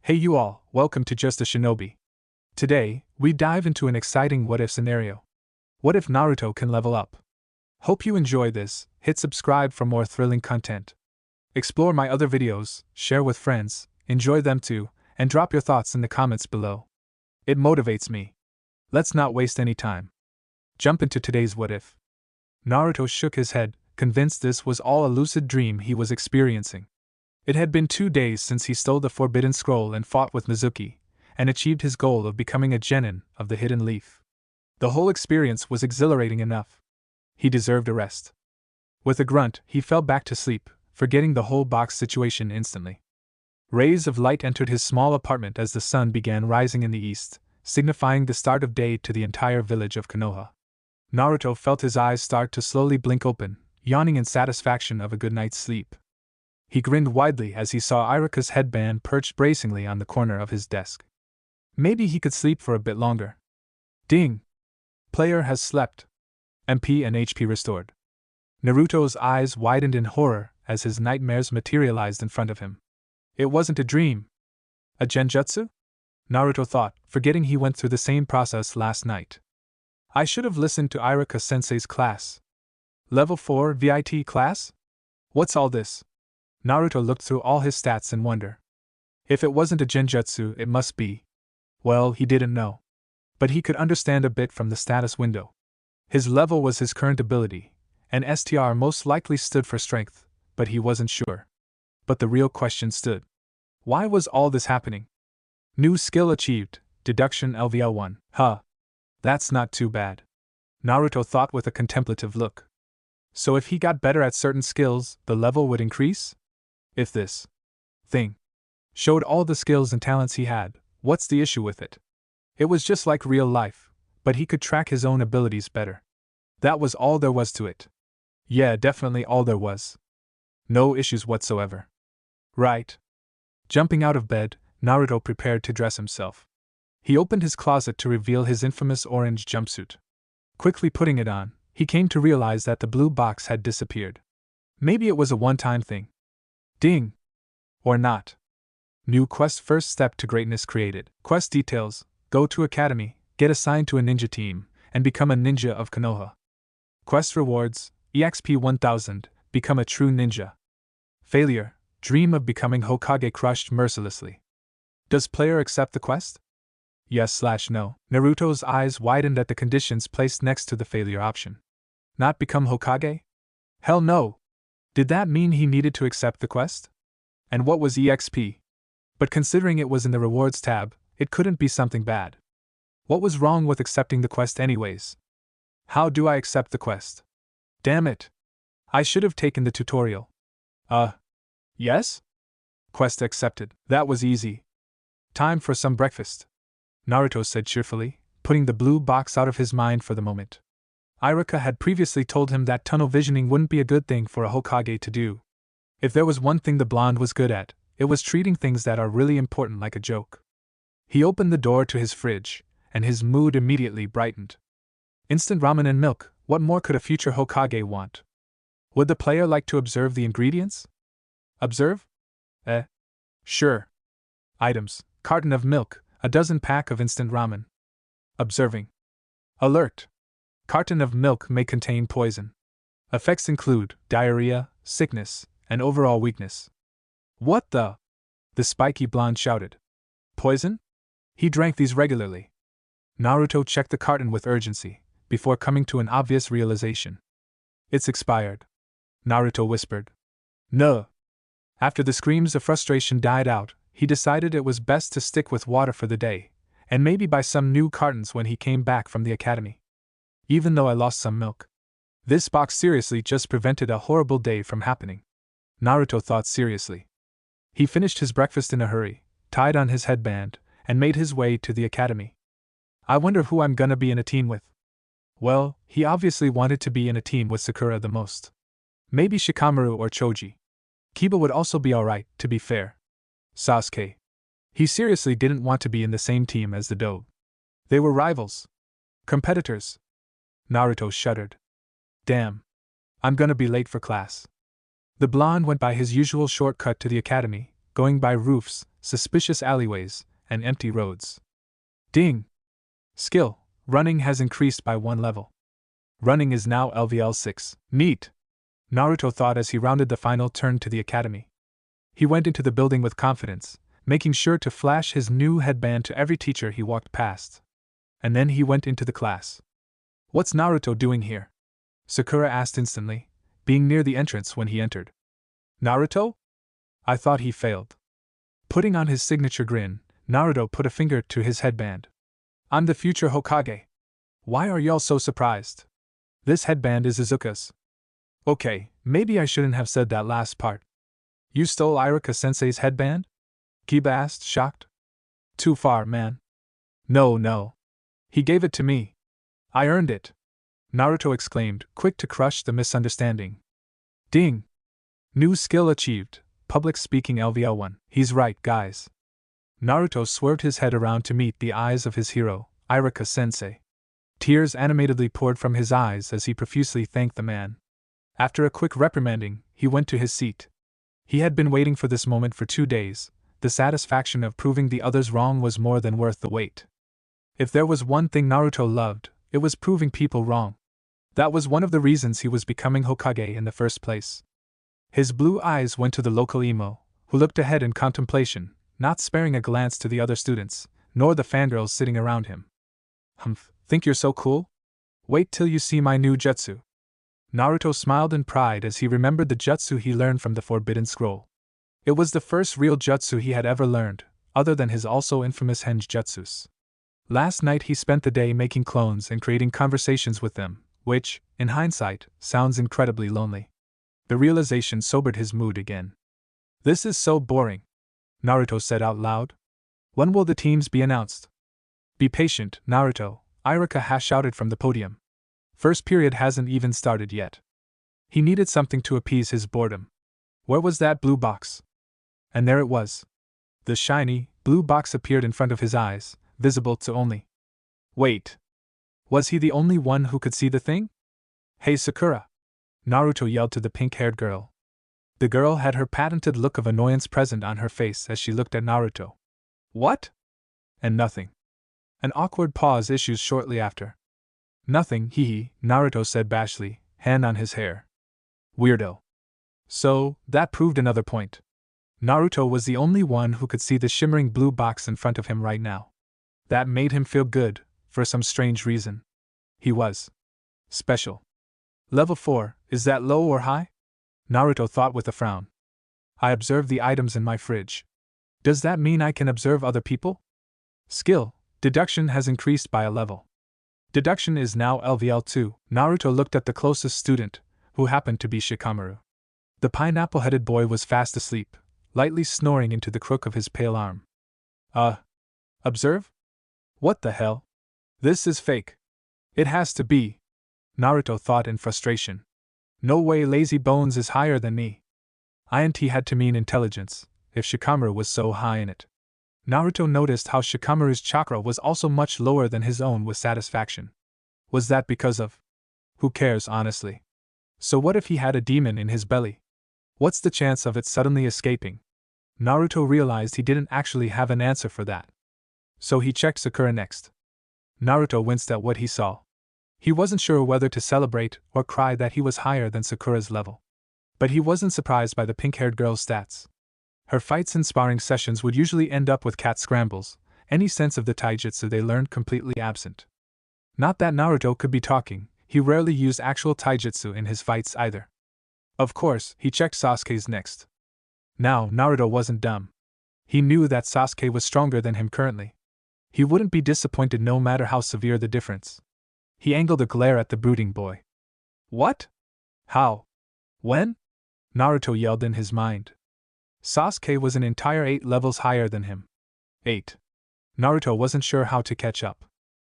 Hey you all, welcome to Just a Shinobi. Today, we dive into an exciting what-if scenario. What if Naruto can level up? Hope you enjoy this, hit subscribe for more thrilling content. Explore my other videos, share with friends, enjoy them too, and drop your thoughts in the comments below. It motivates me. Let's not waste any time. Jump into today's what if. Naruto shook his head, convinced this was all a lucid dream he was experiencing. It had been 2 days since he stole the Forbidden Scroll and fought with Mizuki, and achieved his goal of becoming a genin of the Hidden Leaf. The whole experience was exhilarating enough. He deserved a rest. With a grunt, he fell back to sleep, forgetting the whole box situation instantly. Rays of light entered his small apartment as the sun began rising in the east, signifying the start of day to the entire village of Konoha. Naruto felt his eyes start to slowly blink open, yawning in satisfaction of a good night's sleep. He grinned widely as he saw Irika's headband perched bracingly on the corner of his desk. Maybe he could sleep for a bit longer. Ding! Player has slept. MP and HP restored. Naruto's eyes widened in horror as his nightmares materialized in front of him. It wasn't a dream. A genjutsu? Naruto thought, forgetting he went through the same process last night. I should have listened to Irika Sensei's class. Level 4 VIT class? What's all this? Naruto looked through all his stats in wonder. If it wasn't a genjutsu, it must be. Well, he didn't know. But he could understand a bit from the status window. His level was his current ability, and STR most likely stood for strength, but he wasn't sure. But the real question stood. Why was all this happening? New skill achieved, deduction LVL1. Huh. That's not too bad. Naruto thought with a contemplative look. So if he got better at certain skills, the level would increase? If this thing showed all the skills and talents he had, what's the issue with it? It was just like real life, but he could track his own abilities better. That was all there was to it. Yeah, definitely all there was. No issues whatsoever. Right. Jumping out of bed, Naruto prepared to dress himself. He opened his closet to reveal his infamous orange jumpsuit. Quickly putting it on, he came to realize that the blue box had disappeared. Maybe it was a one-time thing. Ding! Or not. New quest: first step to greatness created. Quest details: go to academy, get assigned to a ninja team, and become a ninja of Konoha. Quest rewards: EXP 1000, become a true ninja. Failure: dream of becoming Hokage crushed mercilessly. Does player accept the quest? Yes/no. Naruto's eyes widened at the conditions placed next to the failure option. Not become Hokage? Hell no! Did that mean he needed to accept the quest? And what was EXP? But considering it was in the rewards tab, it couldn't be something bad. What was wrong with accepting the quest anyways? How do I accept the quest? Damn it! I should have taken the tutorial. Yes? Quest accepted. That was easy. Time for some breakfast, Naruto said cheerfully, putting the blue box out of his mind for the moment. Irika had previously told him that tunnel visioning wouldn't be a good thing for a Hokage to do. If there was one thing the blonde was good at, it was treating things that are really important like a joke. He opened the door to his fridge, and his mood immediately brightened. Instant ramen and milk, what more could a future Hokage want? Would the player like to observe the ingredients? Observe? Sure. Items: carton of milk, a dozen pack of instant ramen. Observing. Alert! Carton of milk may contain poison. Effects include diarrhea, sickness, and overall weakness. What the? The spiky blonde shouted. Poison? He drank these regularly. Naruto checked the carton with urgency, before coming to an obvious realization. It's expired, Naruto whispered. No. After the screams of frustration died out, he decided it was best to stick with water for the day, and maybe buy some new cartons when he came back from the academy. Even though I lost some milk, this box seriously just prevented a horrible day from happening, Naruto thought seriously. He finished his breakfast in a hurry, tied on his headband, and made his way to the academy. I wonder who I'm gonna be in a team with. Well, he obviously wanted to be in a team with Sakura the most. Maybe Shikamaru or Choji. Kiba would also be alright, to be fair. Sasuke. He seriously didn't want to be in the same team as the Doge. They were rivals. Competitors. Naruto shuddered. Damn. I'm gonna be late for class. The blonde went by his usual shortcut to the academy, going by roofs, suspicious alleyways, and empty roads. Ding! Skill: running has increased by 1 level. Running is now LVL 6. Neat! Naruto thought as he rounded the final turn to the academy. He went into the building with confidence, making sure to flash his new headband to every teacher he walked past. And then he went into the class. "What's Naruto doing here?" Sakura asked instantly, being near the entrance when he entered. "Naruto?" I thought he failed. Putting on his signature grin, Naruto put a finger to his headband. "I'm the future Hokage. Why are y'all so surprised? This headband is Izuka's." "Okay, maybe I shouldn't have said that last part." "You stole Iruka-sensei's headband?" Kiba asked, shocked. "Too far, man." No. He gave it to me. I earned it," Naruto exclaimed, quick to crush the misunderstanding. Ding! New skill achieved, public speaking LVL 1. He's right, guys. Naruto swerved his head around to meet the eyes of his hero, Iruka-sensei. Tears animatedly poured from his eyes as he profusely thanked the man. After a quick reprimanding, he went to his seat. He had been waiting for this moment for 2 days. The satisfaction of proving the others wrong was more than worth the wait. If there was one thing Naruto loved, it was proving people wrong. That was one of the reasons he was becoming Hokage in the first place. His blue eyes went to the local emo, who looked ahead in contemplation, not sparing a glance to the other students, nor the fangirls sitting around him. "Humph, think you're so cool? Wait till you see my new jutsu." Naruto smiled in pride as he remembered the jutsu he learned from the Forbidden Scroll. It was the first real jutsu he had ever learned, other than his also infamous Henge jutsus. Last night he spent the day making clones and creating conversations with them, which, in hindsight, sounds incredibly lonely. The realization sobered his mood again. "This is so boring," Naruto said out loud. "When will the teams be announced?" "Be patient, Naruto," Iruka shouted from the podium. "First period hasn't even started yet." He needed something to appease his boredom. Where was that blue box? And there it was. The shiny, blue box appeared in front of his eyes, visible to only. Wait. Was he the only one who could see the thing? "Hey Sakura!" Naruto yelled to the pink-haired girl. The girl had her patented look of annoyance present on her face as she looked at Naruto. "What?" And nothing. An awkward pause issues shortly after. "Nothing, hee," Naruto said bashfully, hand on his hair. Weirdo. So, that proved another point. Naruto was the only one who could see the shimmering blue box in front of him right now. That made him feel good, for some strange reason. He was special. Level 4, is that low or high? Naruto thought with a frown. I observe the items in my fridge. Does that mean I can observe other people? Skill, deduction has increased by a level. Deduction is now LVL 2. Naruto looked at the closest student, who happened to be Shikamaru. The pineapple-headed boy was fast asleep, lightly snoring into the crook of his pale arm. Observe? What the hell? This is fake. It has to be. Naruto thought in frustration. No way Lazy Bones is higher than me. INT had to mean intelligence, if Shikamaru was so high in it. Naruto noticed how Shikamaru's chakra was also much lower than his own with satisfaction. Was that because of? Who cares, honestly? So what if he had a demon in his belly? What's the chance of it suddenly escaping? Naruto realized he didn't actually have an answer for that. So he checked Sakura next. Naruto winced at what he saw. He wasn't sure whether to celebrate or cry that he was higher than Sakura's level. But he wasn't surprised by the pink-haired girl's stats. Her fights and sparring sessions would usually end up with cat scrambles, any sense of the taijutsu they learned completely absent. Not that Naruto could be talking, he rarely used actual taijutsu in his fights either. Of course, he checked Sasuke's next. Now, Naruto wasn't dumb. He knew that Sasuke was stronger than him currently. He wouldn't be disappointed no matter how severe the difference. He angled a glare at the brooding boy. What? How? When? Naruto yelled in his mind. Sasuke was an entire 8 levels higher than him. 8. Naruto wasn't sure how to catch up.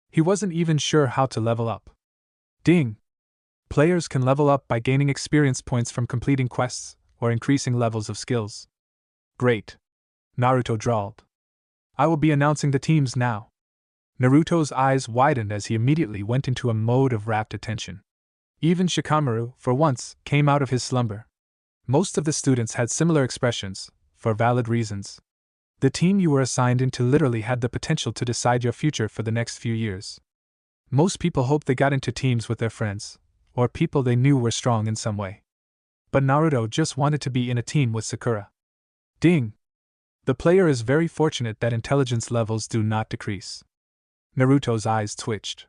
He wasn't even sure how to level up. Ding! Players can level up by gaining experience points from completing quests, or increasing levels of skills. Great! Naruto drawled. I will be announcing the teams now. Naruto's eyes widened as he immediately went into a mode of rapt attention. Even Shikamaru, for once, came out of his slumber. Most of the students had similar expressions, for valid reasons. The team you were assigned into literally had the potential to decide your future for the next few years. Most people hoped they got into teams with their friends, or people they knew were strong in some way. But Naruto just wanted to be in a team with Sakura. Ding! The player is very fortunate that intelligence levels do not decrease. Naruto's eyes twitched.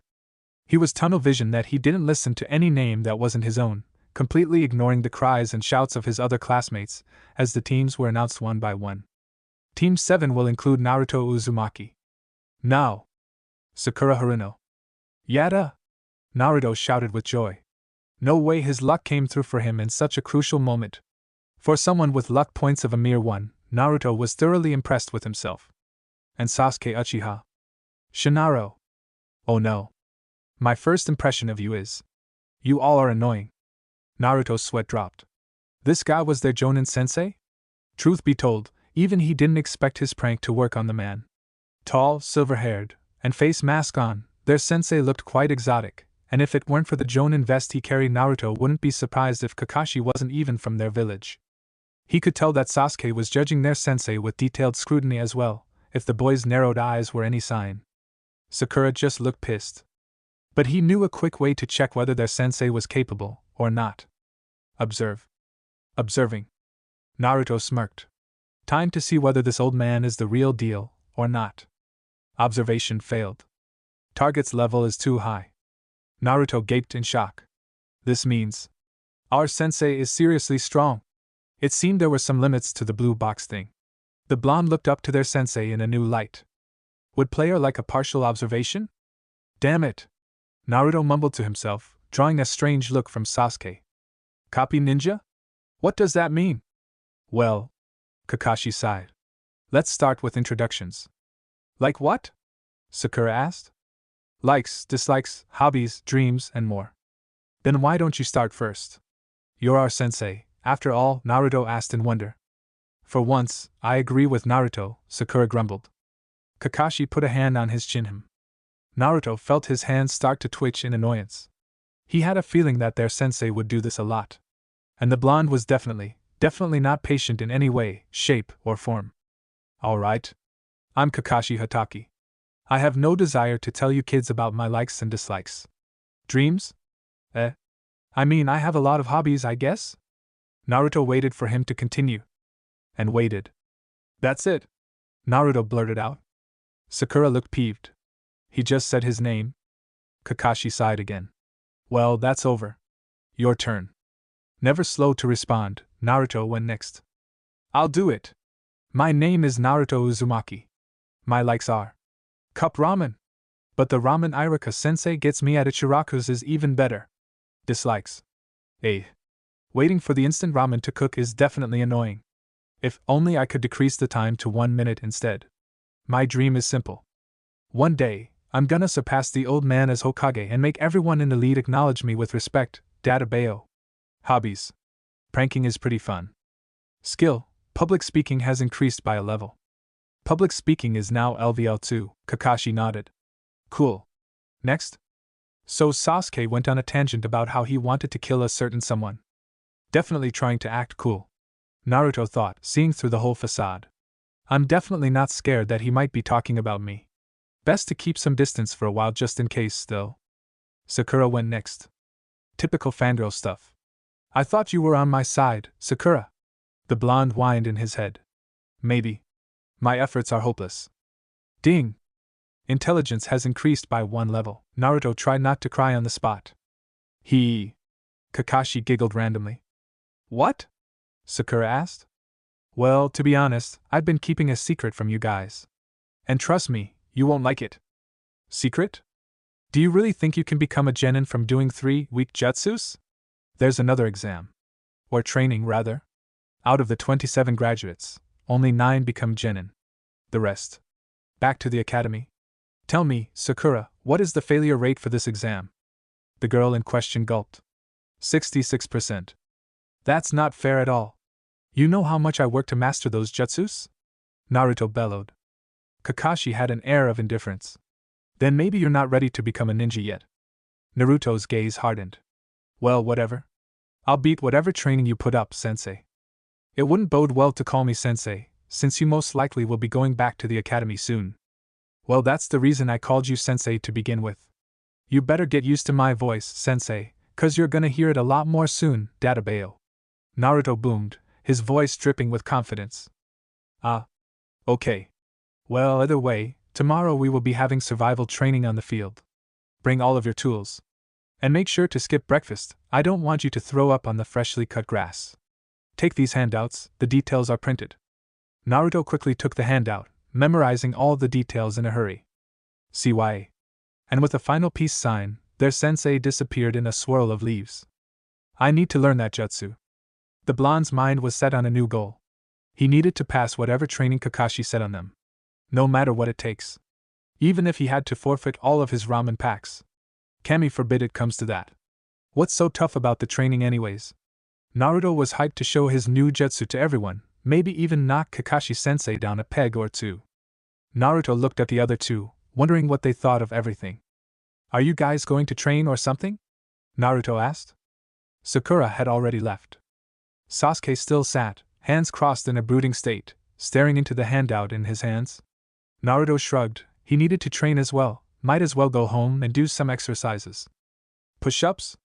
He was tunnel visioned that he didn't listen to any name that wasn't his own, completely ignoring the cries and shouts of his other classmates, as the teams were announced one by one. Team 7 will include Naruto Uzumaki. Now! Sakura Haruno. Yada! Naruto shouted with joy. No way his luck came through for him in such a crucial moment. For someone with luck points of a mere 1, Naruto was thoroughly impressed with himself. And Sasuke Uchiha. Shinaro. Oh no. My first impression of you is, you all are annoying. Naruto's sweat dropped. This guy was their Jonin sensei? Truth be told, even he didn't expect his prank to work on the man. Tall, silver-haired, and face mask on, their sensei looked quite exotic, and if it weren't for the Jonin vest he carried, Naruto wouldn't be surprised if Kakashi wasn't even from their village. He could tell that Sasuke was judging their sensei with detailed scrutiny as well, if the boy's narrowed eyes were any sign. Sakura just looked pissed. But he knew a quick way to check whether their sensei was capable or not. Observe. Observing. Naruto smirked. Time to see whether this old man is the real deal or not. Observation failed. Target's level is too high. Naruto gaped in shock. This means our sensei is seriously strong. It seemed there were some limits to the blue box thing. The blonde looked up to their sensei in a new light. Would player like a partial observation? Damn it! Naruto mumbled to himself, drawing a strange look from Sasuke. Copy ninja? What does that mean? Well, Kakashi sighed. Let's start with introductions. Like what? Sakura asked. Likes, dislikes, hobbies, dreams, and more. Then why don't you start first? You're our sensei, after all, Naruto asked in wonder. For once, I agree with Naruto, Sakura grumbled. Kakashi put a hand on his chin. Naruto felt his hands start to twitch in annoyance. He had a feeling that their sensei would do this a lot. And the blonde was definitely not patient in any way, shape, or form. Alright. I'm Kakashi Hatake. I have no desire to tell you kids about my likes and dislikes. Dreams? I mean, I have a lot of hobbies, I guess? Naruto waited for him to continue. And waited. That's it. Naruto blurted out. Sakura looked peeved. He just said his name. Kakashi sighed again. Well, that's over. Your turn. Never slow to respond, Naruto went next. I'll do it. My name is Naruto Uzumaki. My likes are cup ramen. But the ramen Irika sensei gets me at Ichiraku's is even better. Dislikes. Waiting for the instant ramen to cook is definitely annoying. If only I could decrease the time to 1 minute instead. My dream is simple. One day, I'm gonna surpass the old man as Hokage and make everyone in the lead acknowledge me with respect. Databeo. Hobbies. Pranking is pretty fun. Skill. Public speaking has increased by a level. Public speaking is now LVL2, Kakashi nodded. Cool. Next? So Sasuke went on a tangent about how he wanted to kill a certain someone. Definitely trying to act cool. Naruto thought, seeing through the whole facade. I'm definitely not scared that he might be talking about me. Best to keep some distance for a while just in case, though. Sakura went next. Typical fangirl stuff. I thought you were on my side, Sakura. The blonde whined in his head. Maybe. My efforts are hopeless. Ding! Intelligence has increased by 1 level. Naruto tried not to cry on the spot. Kakashi giggled randomly. What? Sakura asked. Well, to be honest, I've been keeping a secret from you guys. And trust me, you won't like it. Secret? Do you really think you can become a genin from doing 3-week jutsus? There's another exam. Or training, rather. Out of the 27 graduates, only 9 become genin. The rest. Back to the academy. Tell me, Sakura, what is the failure rate for this exam? The girl in question gulped. 66%. That's not fair at all. You know how much I work to master those jutsus? Naruto bellowed. Kakashi had an air of indifference. Then maybe you're not ready to become a ninja yet. Naruto's gaze hardened. Well, whatever. I'll beat whatever training you put up, sensei. It wouldn't bode well to call me sensei, since you most likely will be going back to the academy soon. Well, that's the reason I called you Sensei to begin with. You better get used to my voice, Sensei, 'cause you're gonna hear it a lot more soon, Databao. Naruto boomed, his voice dripping with confidence. Ah. Okay. Well, either way, tomorrow we will be having survival training on the field. Bring all of your tools. And make sure to skip breakfast, I don't want you to throw up on the freshly cut grass. Take these handouts, the details are printed. Naruto quickly took the handout, memorizing all the details in a hurry. CYA. And with a final peace sign, their sensei disappeared in a swirl of leaves. I need to learn that jutsu. The blonde's mind was set on a new goal. He needed to pass whatever training Kakashi set on them. No matter what it takes. Even if he had to forfeit all of his ramen packs. Kami forbid it comes to that. What's so tough about the training anyways? Naruto was hyped to show his new jutsu to everyone, maybe even knock Kakashi-sensei down a peg or two. Naruto looked at the other two, wondering what they thought of everything. Are you guys going to train or something? Naruto asked. Sakura had already left. Sasuke still sat, hands crossed in a brooding state, staring into the handout in his hands. Naruto shrugged, he needed to train as well, might as well go home and do some exercises. Push-ups?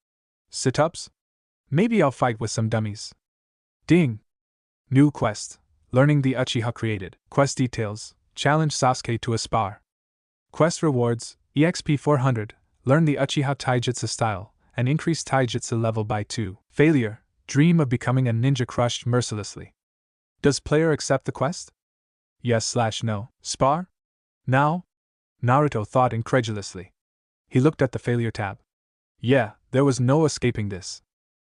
Sit-ups? Maybe I'll fight with some dummies. Ding! New quest. Learning the uchiha created. Quest details. Challenge Sasuke to a spar. Quest rewards. EXP 400. Learn the uchiha taijutsu style, and increase taijutsu level by 2. Failure. Dream of becoming a ninja crushed mercilessly. Does player accept the quest? Yes/no. Spar? Now? Naruto thought incredulously. He looked at the failure tab. Yeah, there was no escaping this.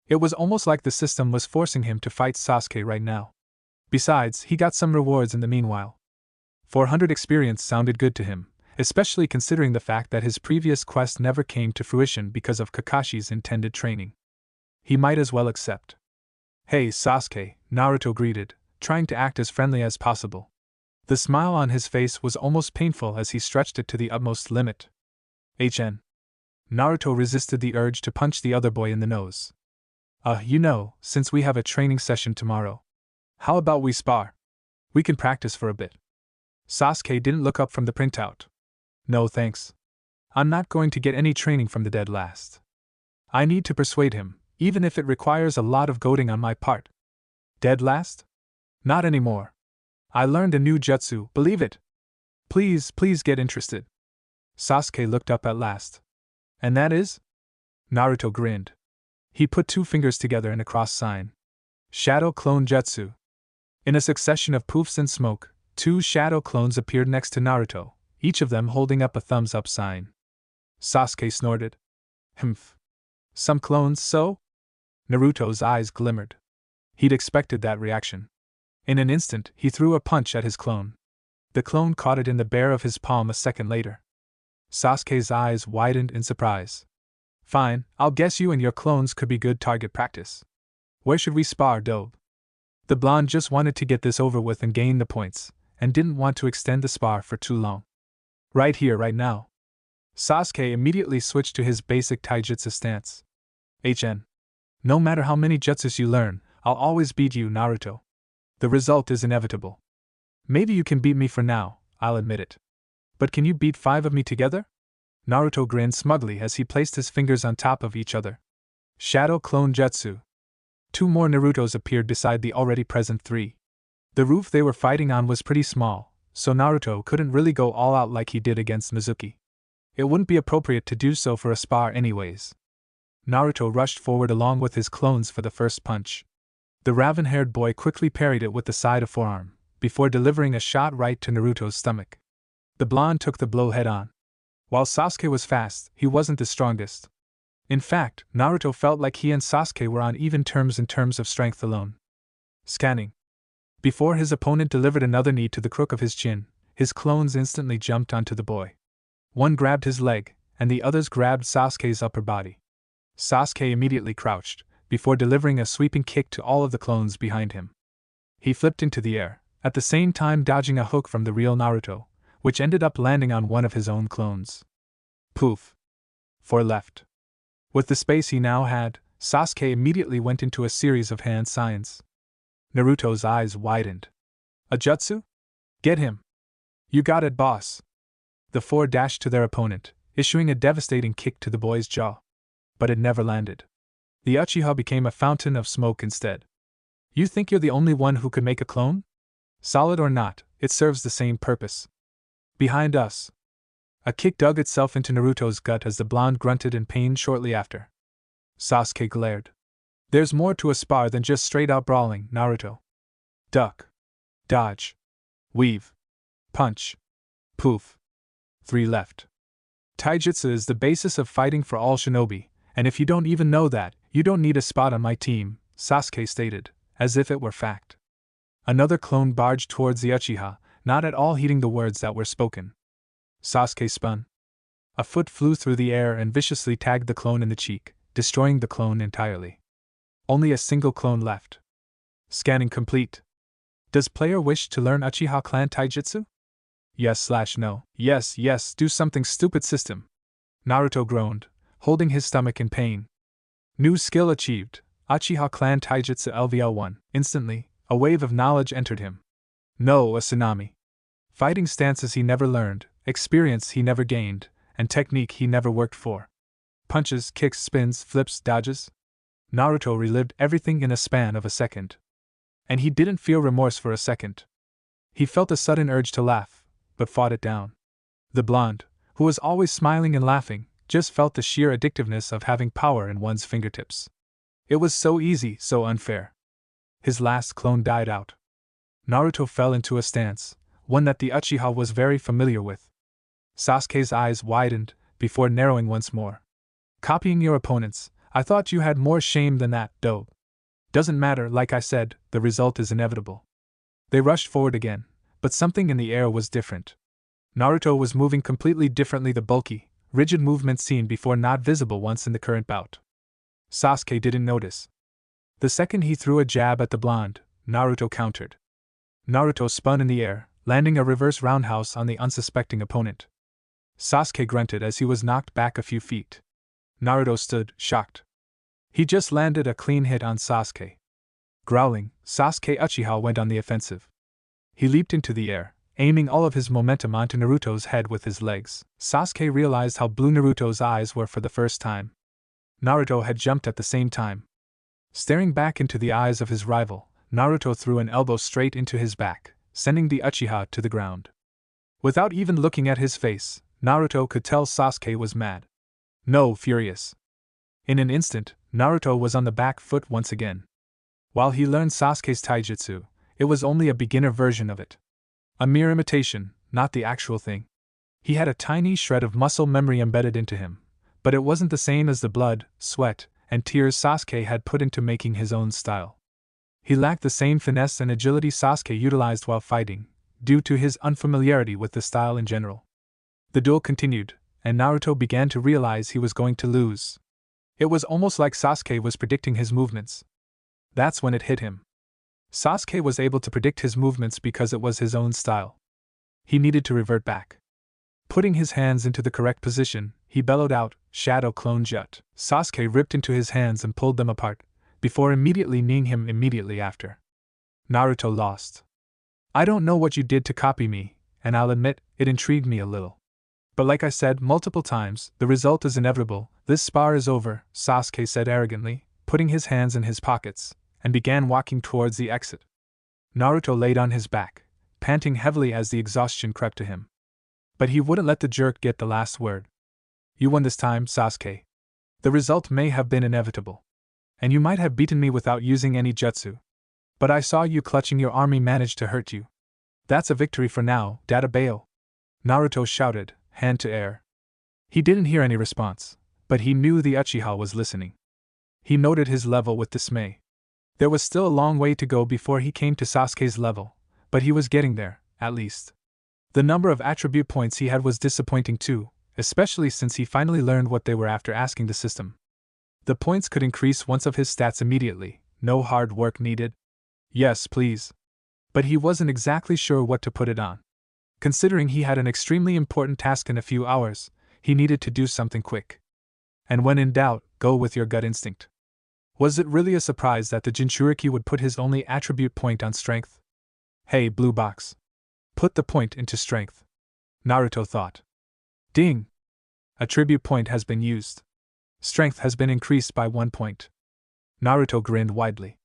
It was almost like the system was forcing him to fight Sasuke right now. Besides, he got some rewards in the meanwhile. 400 experience sounded good to him, especially considering the fact that his previous quest never came to fruition because of Kakashi's intended training. He might as well accept. Hey Sasuke, Naruto greeted, trying to act as friendly as possible. The smile on his face was almost painful as he stretched it to the utmost limit. HN. Naruto resisted the urge to punch the other boy in the nose. Since we have a training session tomorrow. How about we spar? We can practice for a bit. Sasuke didn't look up from the printout. No thanks. I'm not going to get any training from the dead last. I need to persuade him, even if it requires a lot of goading on my part. Dead last? Not anymore. I learned a new jutsu, believe it. Please get interested. Sasuke looked up at last. And that is? Naruto grinned. He put 2 fingers together in a cross sign. Shadow Clone Jutsu. In a succession of poofs and smoke, 2 shadow clones appeared next to Naruto, each of them holding up a thumbs-up sign. Sasuke snorted. Humph. Some clones, so? Naruto's eyes glimmered. He'd expected that reaction. In an instant, he threw a punch at his clone. The clone caught it in the bare of his palm a second later. Sasuke's eyes widened in surprise. Fine, I'll guess you and your clones could be good target practice. Where should we spar, Dobe? The blonde just wanted to get this over with and gain the points, and didn't want to extend the spar for too long. Right here, right now. Sasuke immediately switched to his basic taijutsu stance. HN. No matter how many jutsus you learn, I'll always beat you, Naruto. The result is inevitable. Maybe you can beat me for now, I'll admit it. But can you beat 5 of me together? Naruto grinned smugly as he placed his fingers on top of each other. Shadow Clone Jutsu. 2 more Narutos appeared beside the already present 3. The roof they were fighting on was pretty small, so Naruto couldn't really go all out like he did against Mizuki. It wouldn't be appropriate to do so for a spar anyways. Naruto rushed forward along with his clones for the first punch. The raven-haired boy quickly parried it with the side of forearm, before delivering a shot right to Naruto's stomach. The blonde took the blow head-on. While Sasuke was fast, he wasn't the strongest. In fact, Naruto felt like he and Sasuke were on even terms in terms of strength alone. Scanning. Before his opponent delivered another knee to the crook of his chin, his clones instantly jumped onto the boy. One grabbed his leg, and the others grabbed Sasuke's upper body. Sasuke immediately crouched, before delivering a sweeping kick to all of the clones behind him. He flipped into the air, at the same time dodging a hook from the real Naruto, which ended up landing on one of his own clones. Poof. 4 left. With the space he now had, Sasuke immediately went into a series of hand signs. Naruto's eyes widened. A jutsu? Get him! You got it, boss! The four dashed to their opponent, issuing a devastating kick to the boy's jaw. But it never landed. The uchiha became a fountain of smoke instead. You think you're the only one who could make a clone? Solid or not, it serves the same purpose. Behind us. A kick dug itself into Naruto's gut as the blonde grunted in pain shortly after. Sasuke glared. There's more to a spar than just straight-out brawling, Naruto. Duck. Dodge. Weave. Punch. Poof. 3 left. Taijutsu is the basis of fighting for all shinobi, and if you don't even know that, you don't need a spot on my team, Sasuke stated, as if it were fact. Another clone barged towards the uchiha, not at all heeding the words that were spoken. Sasuke spun. A foot flew through the air and viciously tagged the clone in the cheek, destroying the clone entirely. Only a single clone left. Scanning complete. Does player wish to learn Uchiha clan taijutsu? Yes/no. Yes, do something stupid system. Naruto groaned, holding his stomach in pain. New skill achieved, Uchiha clan taijutsu LVL1. Instantly, a wave of knowledge entered him. No, a tsunami. Fighting stances he never learned, experience he never gained, and technique he never worked for. Punches, kicks, spins, flips, dodges. Naruto relived everything in a span of a second. And he didn't feel remorse for a second. He felt a sudden urge to laugh, but fought it down. The blonde, who was always smiling and laughing, just felt the sheer addictiveness of having power in one's fingertips. It was so easy, so unfair. His last clone died out. Naruto fell into a stance, one that the Uchiha was very familiar with. Sasuke's eyes widened, before narrowing once more. Copying your opponents, I thought you had more shame than that, dope. Doesn't matter, like I said, the result is inevitable. They rushed forward again, but something in the air was different. Naruto was moving completely differently, the bulky, rigid movement seen before not visible once in the current bout. Sasuke didn't notice. The second he threw a jab at the blonde, Naruto countered. Naruto spun in the air, landing a reverse roundhouse on the unsuspecting opponent. Sasuke grunted as he was knocked back a few feet. Naruto stood, shocked. He just landed a clean hit on Sasuke. Growling, Sasuke Uchiha went on the offensive. He leaped into the air, aiming all of his momentum onto Naruto's head with his legs. Sasuke realized how blue Naruto's eyes were for the first time. Naruto had jumped at the same time. Staring back into the eyes of his rival, Naruto threw an elbow straight into his back, sending the Uchiha to the ground. Without even looking at his face, Naruto could tell Sasuke was mad. No, furious. In an instant, Naruto was on the back foot once again. While he learned Sasuke's taijutsu, it was only a beginner version of it. A mere imitation, not the actual thing. He had a tiny shred of muscle memory embedded into him, but it wasn't the same as the blood, sweat, and tears Sasuke had put into making his own style. He lacked the same finesse and agility Sasuke utilized while fighting, due to his unfamiliarity with the style in general. The duel continued, and Naruto began to realize he was going to lose. It was almost like Sasuke was predicting his movements. That's when it hit him. Sasuke was able to predict his movements because it was his own style. He needed to revert back. Putting his hands into the correct position, he bellowed out, "Shadow Clone Jut." Sasuke ripped into his hands and pulled them apart, before immediately kneeing him immediately after. Naruto lost. I don't know what you did to copy me, and I'll admit, it intrigued me a little. But like I said multiple times, the result is inevitable. This spar is over, Sasuke said arrogantly, putting his hands in his pockets, and began walking towards the exit. Naruto laid on his back, panting heavily as the exhaustion crept to him. But he wouldn't let the jerk get the last word. You won this time, Sasuke. The result may have been inevitable. And you might have beaten me without using any jutsu. But I saw you clutching your army managed to hurt you. That's a victory for now, Dadabayo. Naruto shouted, hand to air. He didn't hear any response, but he knew the Uchiha was listening. He noted his level with dismay. There was still a long way to go before he came to Sasuke's level, but he was getting there, at least. The number of attribute points he had was disappointing too, especially since he finally learned what they were after asking the system. The points could increase once of his stats immediately, no hard work needed. Yes, please. But he wasn't exactly sure what to put it on. Considering he had an extremely important task in a few hours, he needed to do something quick. And when in doubt, go with your gut instinct. Was it really a surprise that the Jinchuriki would put his only attribute point on strength? Hey, blue box. Put the point into strength. Naruto thought. Ding! A tribute point has been used. Strength has been increased by 1 point. Naruto grinned widely.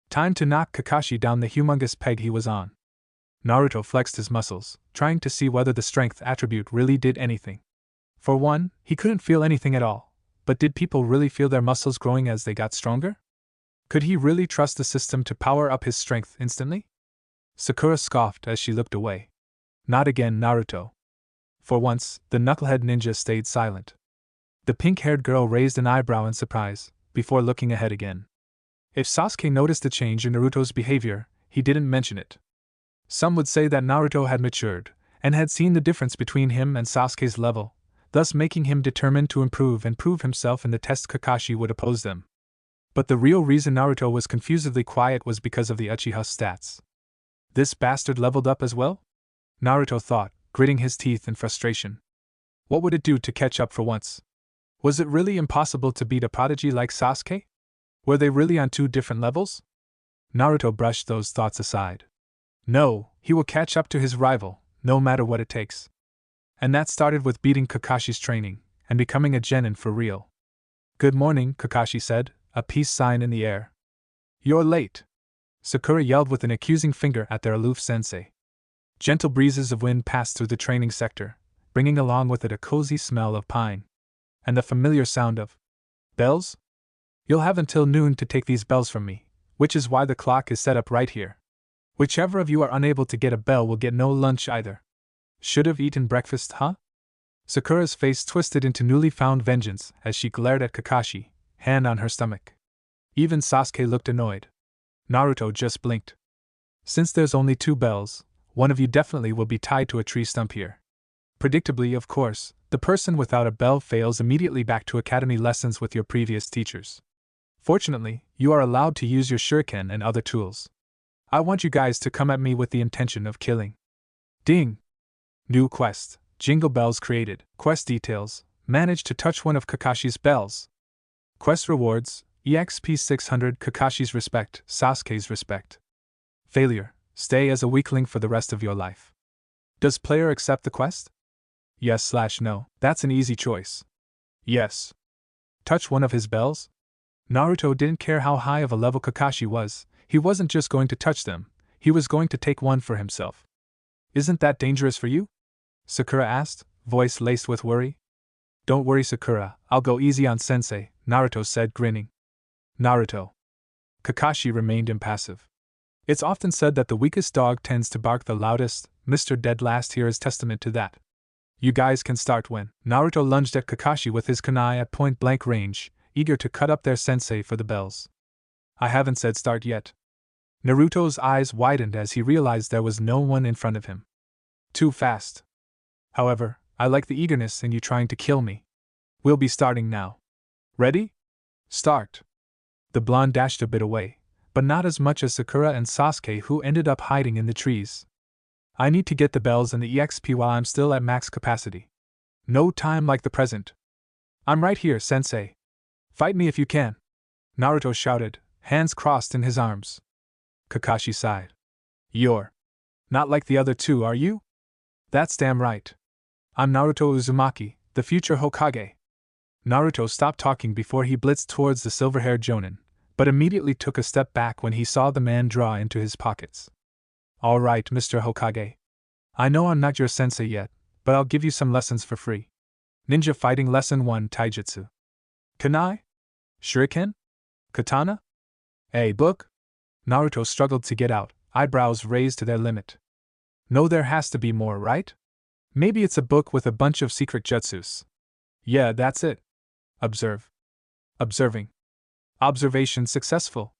Time to knock Kakashi down the humongous peg he was on. Naruto flexed his muscles, trying to see whether the strength attribute really did anything. For one, he couldn't feel anything at all, but did people really feel their muscles growing as they got stronger? Could he really trust the system to power up his strength instantly? Sakura scoffed as she looked away. Not again, Naruto. For once, the knucklehead ninja stayed silent. The pink-haired girl raised an eyebrow in surprise, before looking ahead again. If Sasuke noticed the change in Naruto's behavior, he didn't mention it. Some would say that Naruto had matured, and had seen the difference between him and Sasuke's level, thus making him determined to improve and prove himself in the test Kakashi would oppose them. But the real reason Naruto was confusedly quiet was because of the uchiha stats. This bastard leveled up as well? Naruto thought, gritting his teeth in frustration. What would it do to catch up for once? Was it really impossible to beat a prodigy like Sasuke? Were they really on 2 different levels? Naruto brushed those thoughts aside. No, he will catch up to his rival, no matter what it takes. And that started with beating Kakashi's training, and becoming a genin for real. Good morning, Kakashi said, a peace sign in the air. You're late. Sakura yelled with an accusing finger at their aloof sensei. Gentle breezes of wind passed through the training sector, bringing along with it a cozy smell of pine. And the familiar sound of bells? You'll have until noon to take these bells from me, which is why the clock is set up right here. Whichever of you are unable to get a bell will get no lunch either. Should have eaten breakfast, huh? Sakura's face twisted into newly found vengeance as she glared at Kakashi, hand on her stomach. Even Sasuke looked annoyed. Naruto just blinked. Since there's only 2 bells, one of you definitely will be tied to a tree stump here. Predictably, of course, the person without a bell fails immediately back to academy lessons with your previous teachers. Fortunately, you are allowed to use your shuriken and other tools. I want you guys to come at me with the intention of killing. Ding! New quest, Jingle Bells created. Quest details, manage to touch one of Kakashi's bells. Quest rewards, EXP 600 Kakashi's respect, Sasuke's respect. Failure, stay as a weakling for the rest of your life. Does player accept the quest? Yes/no, that's an easy choice. Yes. Touch one of his bells? Naruto didn't care how high of a level Kakashi was, he wasn't just going to touch them, he was going to take one for himself. Isn't that dangerous for you? Sakura asked, voice laced with worry. Don't worry, Sakura, I'll go easy on Sensei, Naruto said, grinning. Naruto. Kakashi remained impassive. It's often said that the weakest dog tends to bark the loudest. Mr. Deadlast here is testament to that. You guys can start when. Naruto lunged at Kakashi with his kunai at point-blank range, eager to cut up their sensei for the bells. I haven't said start yet. Naruto's eyes widened as he realized there was no one in front of him. Too fast. However, I like the eagerness in you trying to kill me. We'll be starting now. Ready? Start. The blonde dashed a bit away, but not as much as Sakura and Sasuke, who ended up hiding in the trees. I need to get the bells and the EXP while I'm still at max capacity. No time like the present. I'm right here, Sensei. Fight me if you can. Naruto shouted, hands crossed in his arms. Kakashi sighed. You're not like the other 2, are you? That's damn right. I'm Naruto Uzumaki, the future Hokage. Naruto stopped talking before he blitzed towards the silver-haired jonin, but immediately took a step back when he saw the man draw into his pockets. All right, Mr. Hokage. I know I'm not your sensei yet, but I'll give you some lessons for free. Ninja Fighting Lesson 1 Taijutsu. Kunai? Shuriken? Katana? A book? Naruto struggled to get out, eyebrows raised to their limit. No, there has to be more, right? Maybe it's a book with a bunch of secret jutsus. Yeah, that's it. Observe. Observing. Observation successful.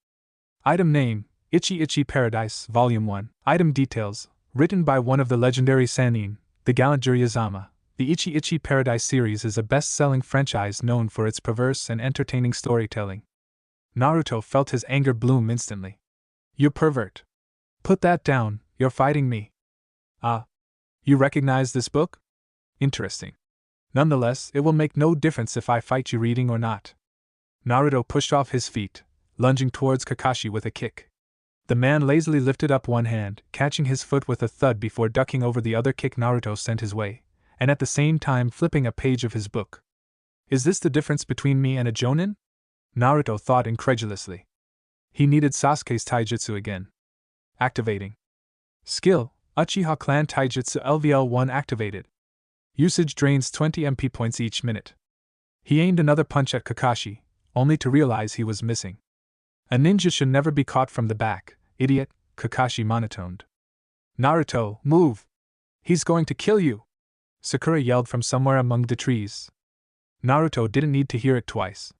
Item name, Ichi Ichi Paradise, Volume 1. Item details, written by one of the legendary Sannin, the gallant Jiraiya. The Ichi Ichi Paradise series is a best-selling franchise known for its perverse and entertaining storytelling. Naruto felt his anger bloom instantly. You pervert. Put that down, you're fighting me. Ah. You recognize this book? Interesting. Nonetheless, it will make no difference if I fight you reading or not. Naruto pushed off his feet, lunging towards Kakashi with a kick. The man lazily lifted up one hand, catching his foot with a thud before ducking over the other kick Naruto sent his way, and at the same time flipping a page of his book. Is this the difference between me and a jonin? Naruto thought incredulously. He needed Sasuke's taijutsu again. Activating. Skill, Uchiha Clan Taijutsu LVL1 activated. Usage drains 20 MP points each minute. He aimed another punch at Kakashi, only to realize he was missing. A ninja should never be caught from the back, idiot, Kakashi monotoned. Naruto, move! He's going to kill you! Sakura yelled from somewhere among the trees. Naruto didn't need to hear it twice.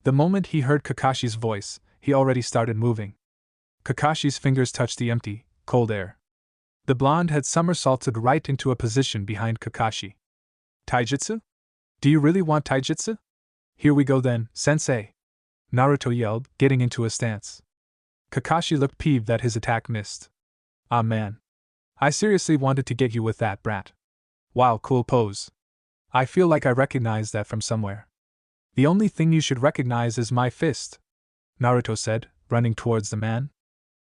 The moment he heard Kakashi's voice, he already started moving. Kakashi's fingers touched the empty, cold air. The blonde had somersaulted right into a position behind Kakashi. Taijutsu? Do you really want taijutsu? Here we go then, Sensei! Naruto yelled, getting into a stance. Kakashi looked peeved that his attack missed. Ah man. I seriously wanted to get you with that, brat. Wow, cool pose. I feel like I recognize that from somewhere. The only thing you should recognize is my fist, Naruto said, running towards the man.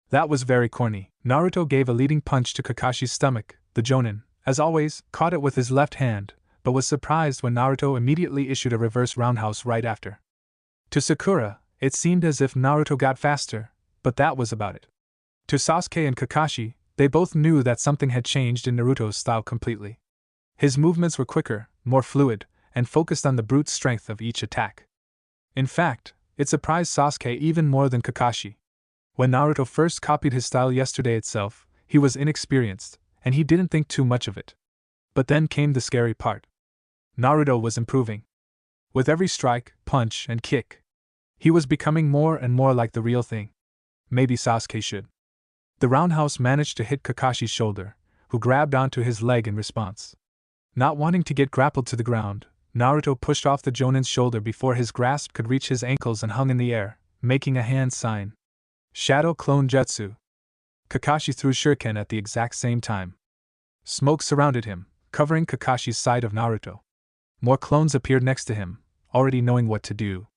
That was very corny. Naruto gave a leading punch to Kakashi's stomach. The jonin, as always, caught it with his left hand, but was surprised when Naruto immediately issued a reverse roundhouse right after. To Sakura, it seemed as if Naruto got faster, but that was about it. To Sasuke and Kakashi, they both knew that something had changed in Naruto's style completely. His movements were quicker, more fluid, and focused on the brute strength of each attack. In fact, it surprised Sasuke even more than Kakashi. When Naruto first copied his style yesterday itself, he was inexperienced, and he didn't think too much of it. But then came the scary part. Naruto was improving. With every strike, punch, and kick, he was becoming more and more like the real thing. Maybe Sasuke should. The roundhouse managed to hit Kakashi's shoulder, who grabbed onto his leg in response. Not wanting to get grappled to the ground, Naruto pushed off the jonin's shoulder before his grasp could reach his ankles and hung in the air, making a hand sign. Shadow Clone Jutsu. Kakashi threw shuriken at the exact same time. Smoke surrounded him, covering Kakashi's side of Naruto. More clones appeared next to him, already knowing what to do.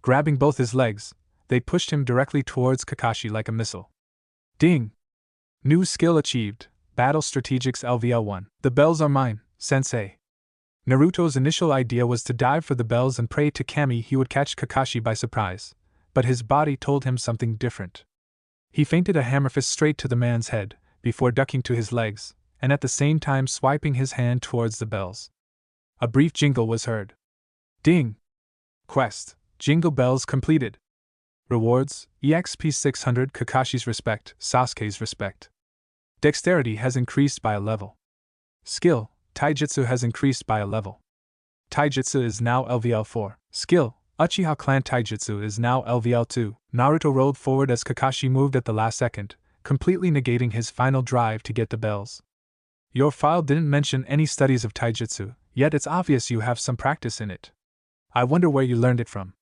Grabbing both his legs, they pushed him directly towards Kakashi like a missile. Ding! New skill achieved, Battle Strategics LVL1. The bells are mine, Sensei. Naruto's initial idea was to dive for the bells and pray to Kami he would catch Kakashi by surprise, but his body told him something different. He feinted a hammer fist straight to the man's head, before ducking to his legs, and at the same time swiping his hand towards the bells. A brief jingle was heard. Ding! Quest, Jingle Bells completed. Rewards, EXP 600 Kakashi's respect, Sasuke's respect. Dexterity has increased by a level. Skill, Taijutsu has increased by a level. Taijutsu is now LVL4. Skill, Uchiha Clan Taijutsu is now LVL2. Naruto rolled forward as Kakashi moved at the last second, completely negating his final drive to get the bells. Your file didn't mention any studies of Taijutsu, yet it's obvious you have some practice in it. I wonder where you learned it from.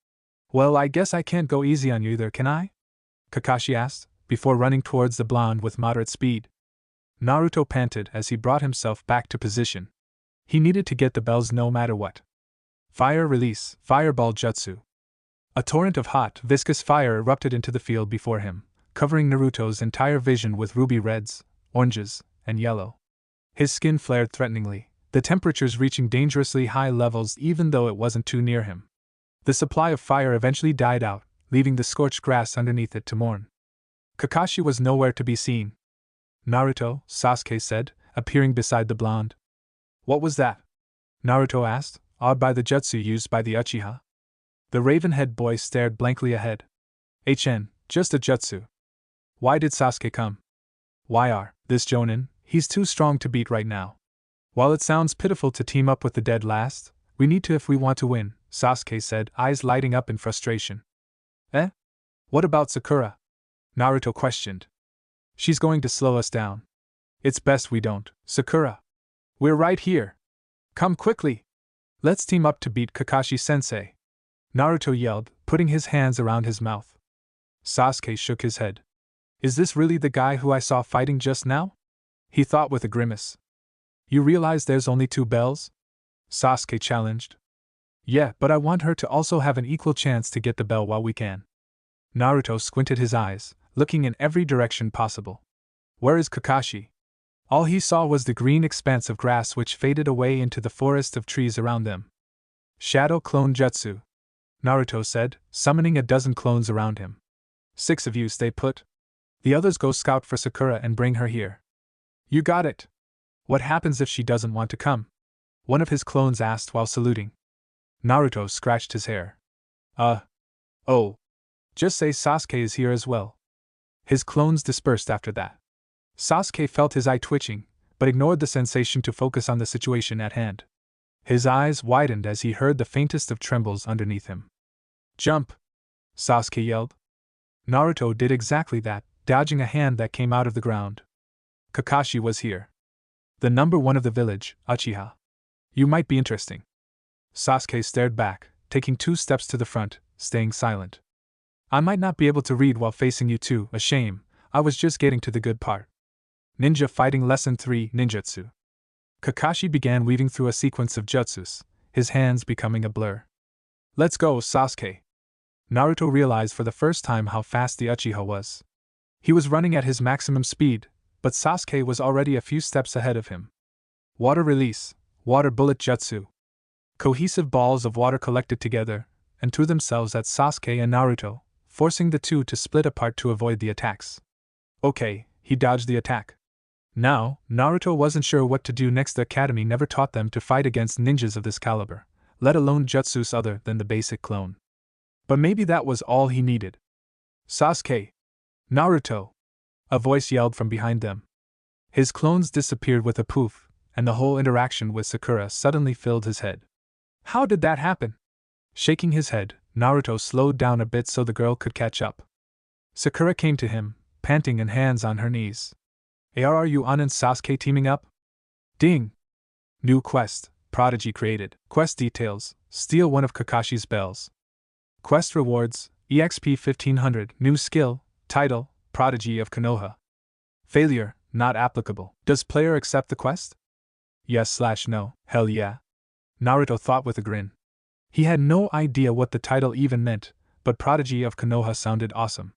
Well, I guess I can't go easy on you either, can I? Kakashi asked, before running towards the blonde with moderate speed. Naruto panted as he brought himself back to position. He needed to get the bells no matter what. Fire release, Fireball Jutsu. A torrent of hot, viscous fire erupted into the field before him, covering Naruto's entire vision with ruby reds, oranges, and yellow. His skin flared threateningly, the temperatures reaching dangerously high levels even though it wasn't too near him. The supply of fire eventually died out, leaving the scorched grass underneath it to mourn. Kakashi was nowhere to be seen. Naruto, Sasuke said, appearing beside the blonde. What was that? Naruto asked, awed by the jutsu used by the Uchiha. The raven-head boy stared blankly ahead. Just a jutsu. Why did Sasuke come? This Jonin, he's too strong to beat right now. While it sounds pitiful to team up with the dead last, we need to if we want to win, Sasuke said, eyes lighting up in frustration. What about Sakura? Naruto questioned. She's going to slow us down. It's best we don't. Sakura. We're right here. Come quickly. Let's team up to beat Kakashi-sensei. Naruto yelled, putting his hands around his mouth. Sasuke shook his head. Is this really the guy who I saw fighting just now? He thought with a grimace. You realize there's only 2 bells? Sasuke challenged. Yeah, but I want her to also have an equal chance to get the bell while we can. Naruto squinted his eyes, looking in every direction possible. Where is Kakashi? All he saw was the green expanse of grass which faded away into the forest of trees around them. Shadow Clone Jutsu, Naruto said, summoning a dozen clones around him. 6 of you stay put. The others go scout for Sakura and bring her here. You got it. What happens if she doesn't want to come? One of his clones asked while saluting. Naruto scratched his hair. Oh. Just say Sasuke is here as well. His clones dispersed after that. Sasuke felt his eye twitching, but ignored the sensation to focus on the situation at hand. His eyes widened as he heard the faintest of trembles underneath him. Jump! Sasuke yelled. Naruto did exactly that, dodging a hand that came out of the ground. Kakashi was here. The number 1 of the village, Uchiha. You might be interesting. Sasuke stared back, taking 2 steps to the front, staying silent. I might not be able to read while facing you two, a shame, I was just getting to the good part. Ninja Fighting Lesson 3 Ninjutsu. Kakashi began weaving through a sequence of jutsus, his hands becoming a blur. Let's go, Sasuke. Naruto realized for the first time how fast the Uchiha was. He was running at his maximum speed, but Sasuke was already a few steps ahead of him. Water Release, Water Bullet Jutsu. Cohesive balls of water collected together and threw themselves at Sasuke and Naruto, forcing the two to split apart to avoid the attacks. Okay, he dodged the attack. Now, Naruto wasn't sure what to do next. The academy never taught them to fight against ninjas of this caliber, let alone jutsus other than the basic clone. But maybe that was all he needed. Sasuke! Naruto! A voice yelled from behind them. His clones disappeared with a poof, and the whole interaction with Sakura suddenly filled his head. How did that happen? Shaking his head, Naruto slowed down a bit so the girl could catch up. Sakura came to him, panting and hands on her knees. Are you and Sasuke teaming up? Ding! New quest, Prodigy created. Quest details, steal one of Kakashi's bells. Quest rewards, EXP 1500. New skill, title, Prodigy of Konoha. Failure, not applicable. Does player accept the quest? Yes/no, hell yeah. Naruto thought with a grin. He had no idea what the title even meant, but Prodigy of Konoha sounded awesome.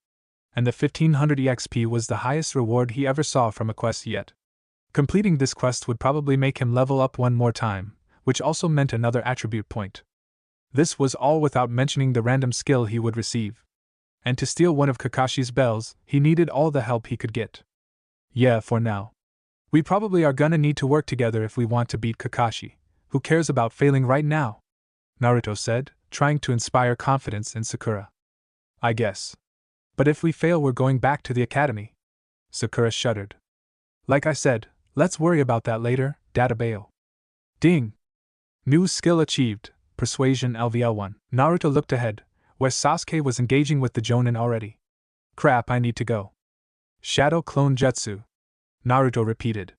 And the 1500 EXP was the highest reward he ever saw from a quest yet. Completing this quest would probably make him level up one more time, which also meant another attribute point. This was all without mentioning the random skill he would receive. And to steal one of Kakashi's bells, he needed all the help he could get. Yeah, for now. We probably are gonna need to work together if we want to beat Kakashi. Who cares about failing right now? Naruto said, trying to inspire confidence in Sakura. I guess. But if we fail, we're going back to the academy. Sakura shuddered. Like I said, let's worry about that later, Databeo. Ding! New skill achieved, Persuasion LVL1. Naruto looked ahead, where Sasuke was engaging with the Jonin already. Crap, I need to go. Shadow Clone Jutsu. Naruto repeated.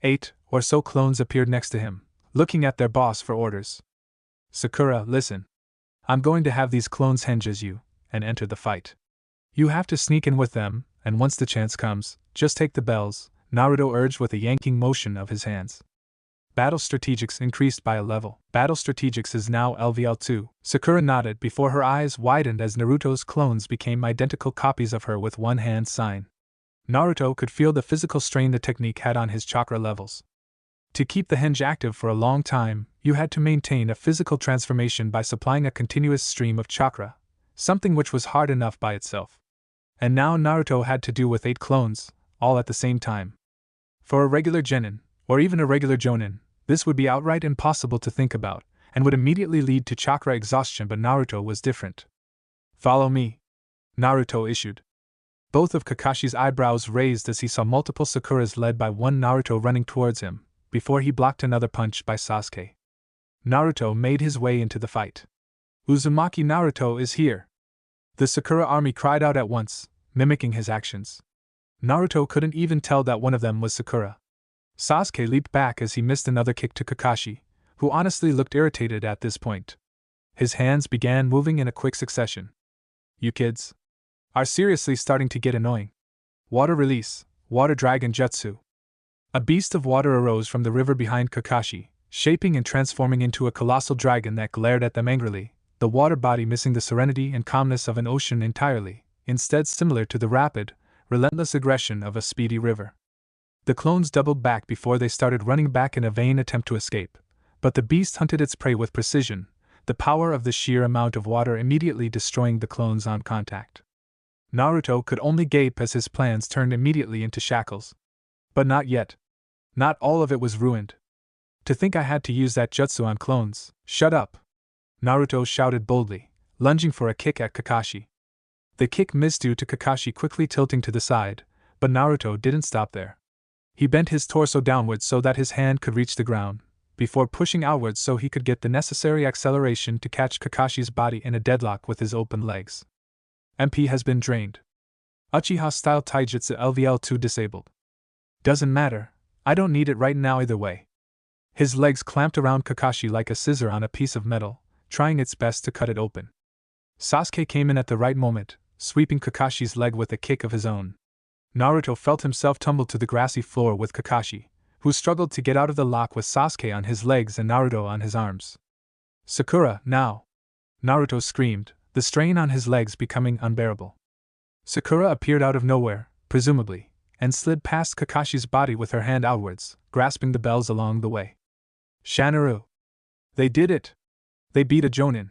8 or so clones appeared next to him, looking at their boss for orders. Sakura, listen. I'm going to have these clones henge as you, and enter the fight. You have to sneak in with them, and once the chance comes, just take the bells, Naruto urged with a yanking motion of his hands. Battle Strategics increased by a level. Battle Strategics is now LVL2. Sakura nodded before her eyes widened as Naruto's clones became identical copies of her with one hand sign. Naruto could feel the physical strain the technique had on his chakra levels. To keep the henge active for a long time, you had to maintain a physical transformation by supplying a continuous stream of chakra, something which was hard enough by itself. And now Naruto had to do with 8 clones, all at the same time. For a regular genin, or even a regular jonin, this would be outright impossible to think about, and would immediately lead to chakra exhaustion, but Naruto was different. Follow me, Naruto issued. Both of Kakashi's eyebrows raised as he saw multiple Sakuras led by one Naruto running towards him, before he blocked another punch by Sasuke. Naruto made his way into the fight. Uzumaki Naruto is here! The Sakura army cried out at once, mimicking his actions. Naruto couldn't even tell that one of them was Sakura. Sasuke leaped back as he missed another kick to Kakashi, who honestly looked irritated at this point. His hands began moving in a quick succession. You kids are seriously starting to get annoying. Water Release, Water Dragon Jutsu. A beast of water arose from the river behind Kakashi, shaping and transforming into a colossal dragon that glared at them angrily, the water body missing the serenity and calmness of an ocean entirely, instead similar to the rapid, relentless aggression of a speedy river. The clones doubled back before they started running back in a vain attempt to escape, but the beast hunted its prey with precision, the power of the sheer amount of water immediately destroying the clones on contact. Naruto could only gape as his plans turned immediately into shackles. But not yet. Not all of it was ruined. To think I had to use that jutsu on clones. Shut up! Naruto shouted boldly, lunging for a kick at Kakashi. The kick missed due to Kakashi quickly tilting to the side, but Naruto didn't stop there. He bent his torso downwards so that his hand could reach the ground, before pushing outwards so he could get the necessary acceleration to catch Kakashi's body in a deadlock with his open legs. MP has been drained. Uchiha-style taijutsu LVL2 disabled. Doesn't matter, I don't need it right now either way. His legs clamped around Kakashi like a scissor on a piece of metal, trying its best to cut it open. Sasuke came in at the right moment, sweeping Kakashi's leg with a kick of his own. Naruto felt himself tumble to the grassy floor with Kakashi, who struggled to get out of the lock with Sasuke on his legs and Naruto on his arms. Sakura, now! Naruto screamed, the strain on his legs becoming unbearable. Sakura appeared out of nowhere, presumably, and slid past Kakashi's body with her hand outwards, grasping the bells along the way. Shanaru! They did it! They beat a Jonin.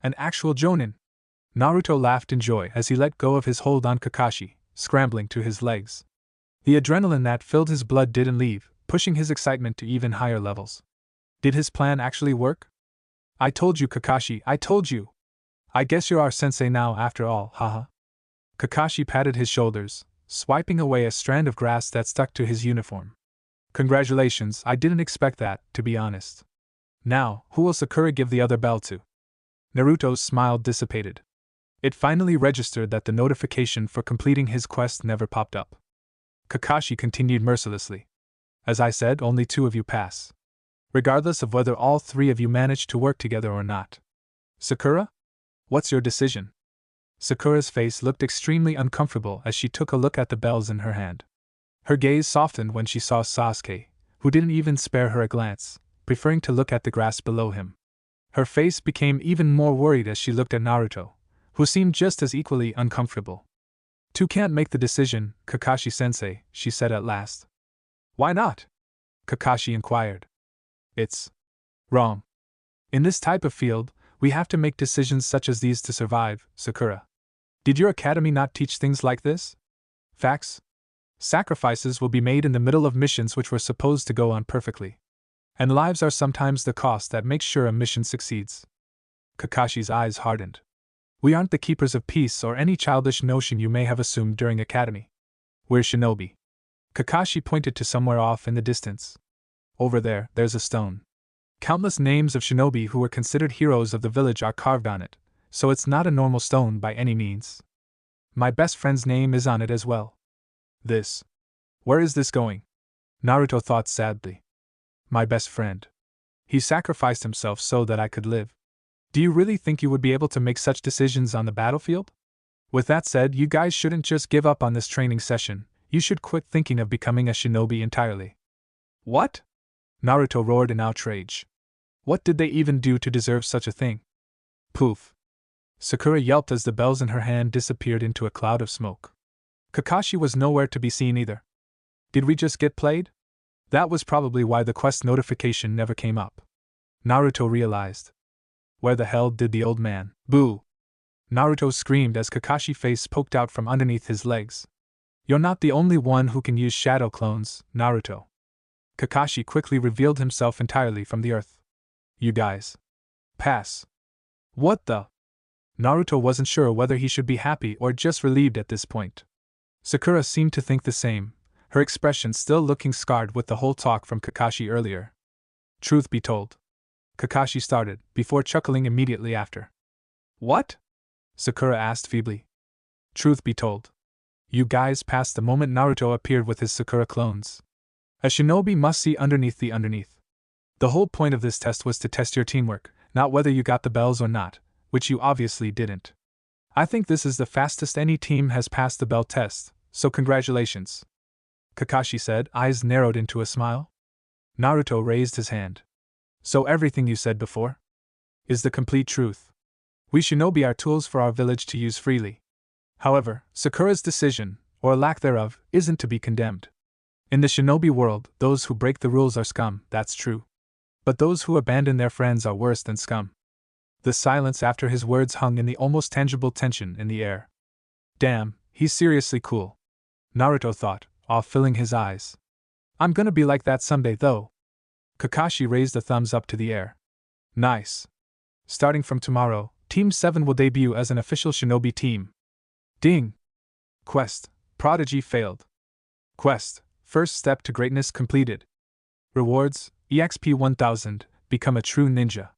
An actual Jonin! Naruto laughed in joy as he let go of his hold on Kakashi, scrambling to his legs. The adrenaline that filled his blood didn't leave, pushing his excitement to even higher levels. Did his plan actually work? I told you, Kakashi, I told you! I guess you're our sensei now after all, haha. Kakashi patted his shoulders, swiping away a strand of grass that stuck to his uniform. Congratulations, I didn't expect that, to be honest. Now, who will Sakura give the other bell to? Naruto's smile dissipated. It finally registered that the notification for completing his quest never popped up. Kakashi continued mercilessly. As I said, only 2 of you pass. Regardless of whether all 3 of you manage to work together or not. Sakura? What's your decision? Sakura's face looked extremely uncomfortable as she took a look at the bells in her hand. Her gaze softened when she saw Sasuke, who didn't even spare her a glance, preferring to look at the grass below him. Her face became even more worried as she looked at Naruto, who seemed just as equally uncomfortable. 2 can't make the decision, Kakashi-sensei, she said at last. Why not? Kakashi inquired. It's wrong. In this type of field, we have to make decisions such as these to survive, Sakura. Did your academy not teach things like this? Facts? Sacrifices will be made in the middle of missions which were supposed to go on perfectly. And lives are sometimes the cost that makes sure a mission succeeds. Kakashi's eyes hardened. We aren't the keepers of peace or any childish notion you may have assumed during academy. We're shinobi. Kakashi pointed to somewhere off in the distance. Over there, there's a stone. Countless names of shinobi who were considered heroes of the village are carved on it, so it's not a normal stone by any means. My best friend's name is on it as well. This. Where is this going? Naruto thought sadly. My best friend. He sacrificed himself so that I could live. Do you really think you would be able to make such decisions on the battlefield? With that said, you guys shouldn't just give up on this training session, you should quit thinking of becoming a shinobi entirely. What? Naruto roared in outrage. What did they even do to deserve such a thing? Poof. Sakura yelped as the bells in her hand disappeared into a cloud of smoke. Kakashi was nowhere to be seen either. Did we just get played? That was probably why the quest notification never came up. Naruto realized. Where the hell did the old man? Boo! Naruto screamed as Kakashi's face poked out from underneath his legs. You're not the only one who can use shadow clones, Naruto. Kakashi quickly revealed himself entirely from the earth. You guys. Pass. What the? Naruto wasn't sure whether he should be happy or just relieved at this point. Sakura seemed to think the same, her expression still looking scarred with the whole talk from Kakashi earlier. Truth be told. Kakashi started, before chuckling immediately after. What? Sakura asked feebly. Truth be told. You guys passed the moment Naruto appeared with his Sakura clones. A shinobi must see underneath the underneath. The whole point of this test was to test your teamwork, not whether you got the bells or not, which you obviously didn't. I think this is the fastest any team has passed the bell test, so congratulations. Kakashi said, eyes narrowed into a smile. Naruto raised his hand. So everything you said before is the complete truth. We shinobi are tools for our village to use freely. However, Sakura's decision, or lack thereof, isn't to be condemned. In the shinobi world, those who break the rules are scum, that's true. But those who abandon their friends are worse than scum. The silence after his words hung in the almost tangible tension in the air. Damn, he's seriously cool, Naruto thought, off filling his eyes. I'm gonna be like that someday though. Kakashi raised a thumbs up to the air. Nice. Starting from tomorrow, Team 7 will debut as an official shinobi team. Ding! Quest, Prodigy failed. Quest, First step to greatness completed. Rewards, EXP 1000, become a true ninja.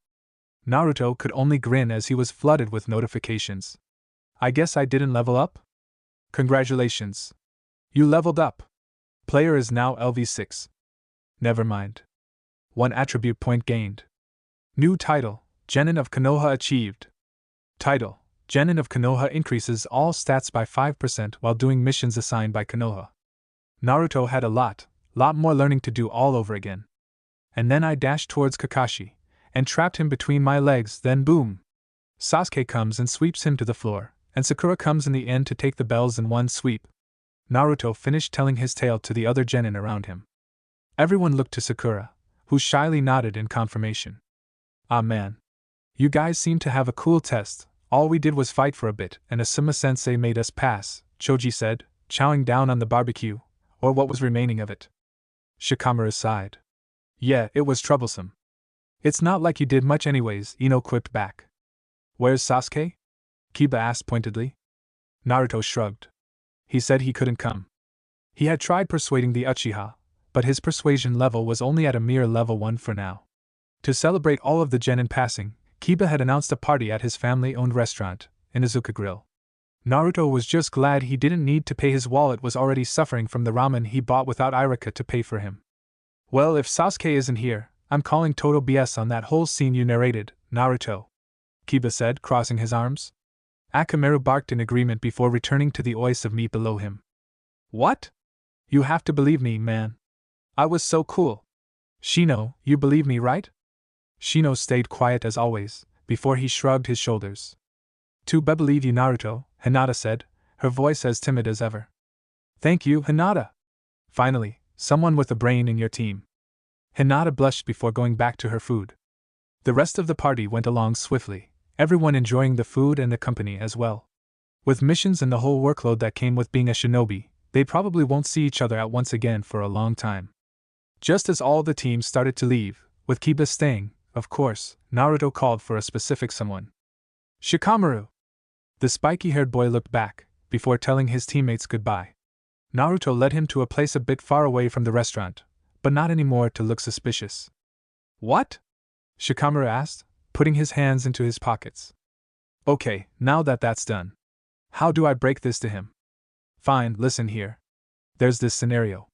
Naruto could only grin as he was flooded with notifications. I guess I didn't level up? Congratulations. You leveled up. Player is now LV6. Never mind. 1 attribute point gained. New title, Genin of Konoha achieved. Title, Genin of Konoha increases all stats by 5% while doing missions assigned by Konoha. Naruto had a lot more learning to do all over again. And then I dashed towards Kakashi, and trapped him between my legs, then boom! Sasuke comes and sweeps him to the floor, and Sakura comes in the end to take the bells in one sweep. Naruto finished telling his tale to the other genin around him. Everyone looked to Sakura, who shyly nodded in confirmation. Ah man. You guys seem to have a cool test, all we did was fight for a bit and Asuma-sensei made us pass, Choji said, chowing down on the barbecue, or what was remaining of it. Shikamaru sighed. Yeah, it was troublesome. It's not like you did much anyways, Ino quipped back. Where's Sasuke? Kiba asked pointedly. Naruto shrugged. He said he couldn't come. He had tried persuading the Uchiha, but his persuasion level was only at a mere level 1 for now. To celebrate all of the genin passing, Kiba had announced a party at his family-owned restaurant, Inazuka Grill. Naruto was just glad he didn't need to pay. His wallet was already suffering from the ramen he bought without Irika to pay for him. Well, if Sasuke isn't here, I'm calling total BS on that whole scene you narrated, Naruto, Kiba said, crossing his arms. Akamaru barked in agreement before returning to the ois of meat below him. What? You have to believe me, man. I was so cool. Shino, you believe me, right? Shino stayed quiet as always, before he shrugged his shoulders. To believe you, Naruto, Hinata said, her voice as timid as ever. Thank you, Hinata. Finally, someone with a brain in your team. Hinata blushed before going back to her food. The rest of the party went along swiftly, everyone enjoying the food and the company as well. With missions and the whole workload that came with being a shinobi, they probably won't see each other at once again for a long time. Just as all the teams started to leave, with Kiba staying, of course, Naruto called for a specific someone. Shikamaru! The spiky-haired boy looked back, before telling his teammates goodbye. Naruto led him to a place a bit far away from the restaurant, but not anymore to look suspicious. What? Shikamaru asked, putting his hands into his pockets. Okay, now that that's done. How do I break this to him? Fine, listen here. There's this scenario.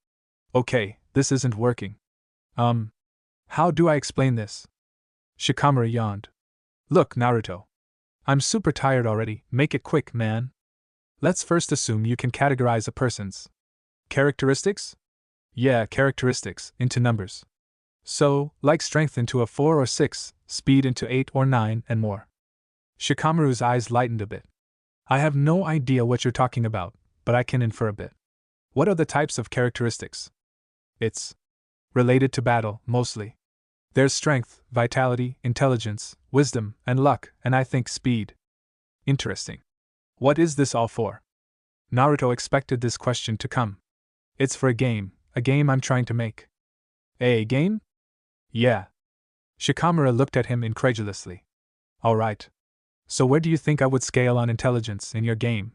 Okay, this isn't working. How do I explain this? Shikamaru yawned. Look, Naruto. I'm super tired already, make it quick, man. Let's first assume you can categorize a person's characteristics? Yeah, characteristics, into numbers. So, like strength into a 4 or 6, speed into 8 or 9, and more. Shikamaru's eyes lightened a bit. I have no idea what you're talking about, but I can infer a bit. What are the types of characteristics? It's related to battle, mostly. There's strength, vitality, intelligence, wisdom, and luck, and I think speed. Interesting. What is this all for? Naruto expected this question to come. It's for a game I'm trying to make. A game? Yeah. Shikamaru looked at him incredulously. Alright. So where do you think I would scale on intelligence in your game?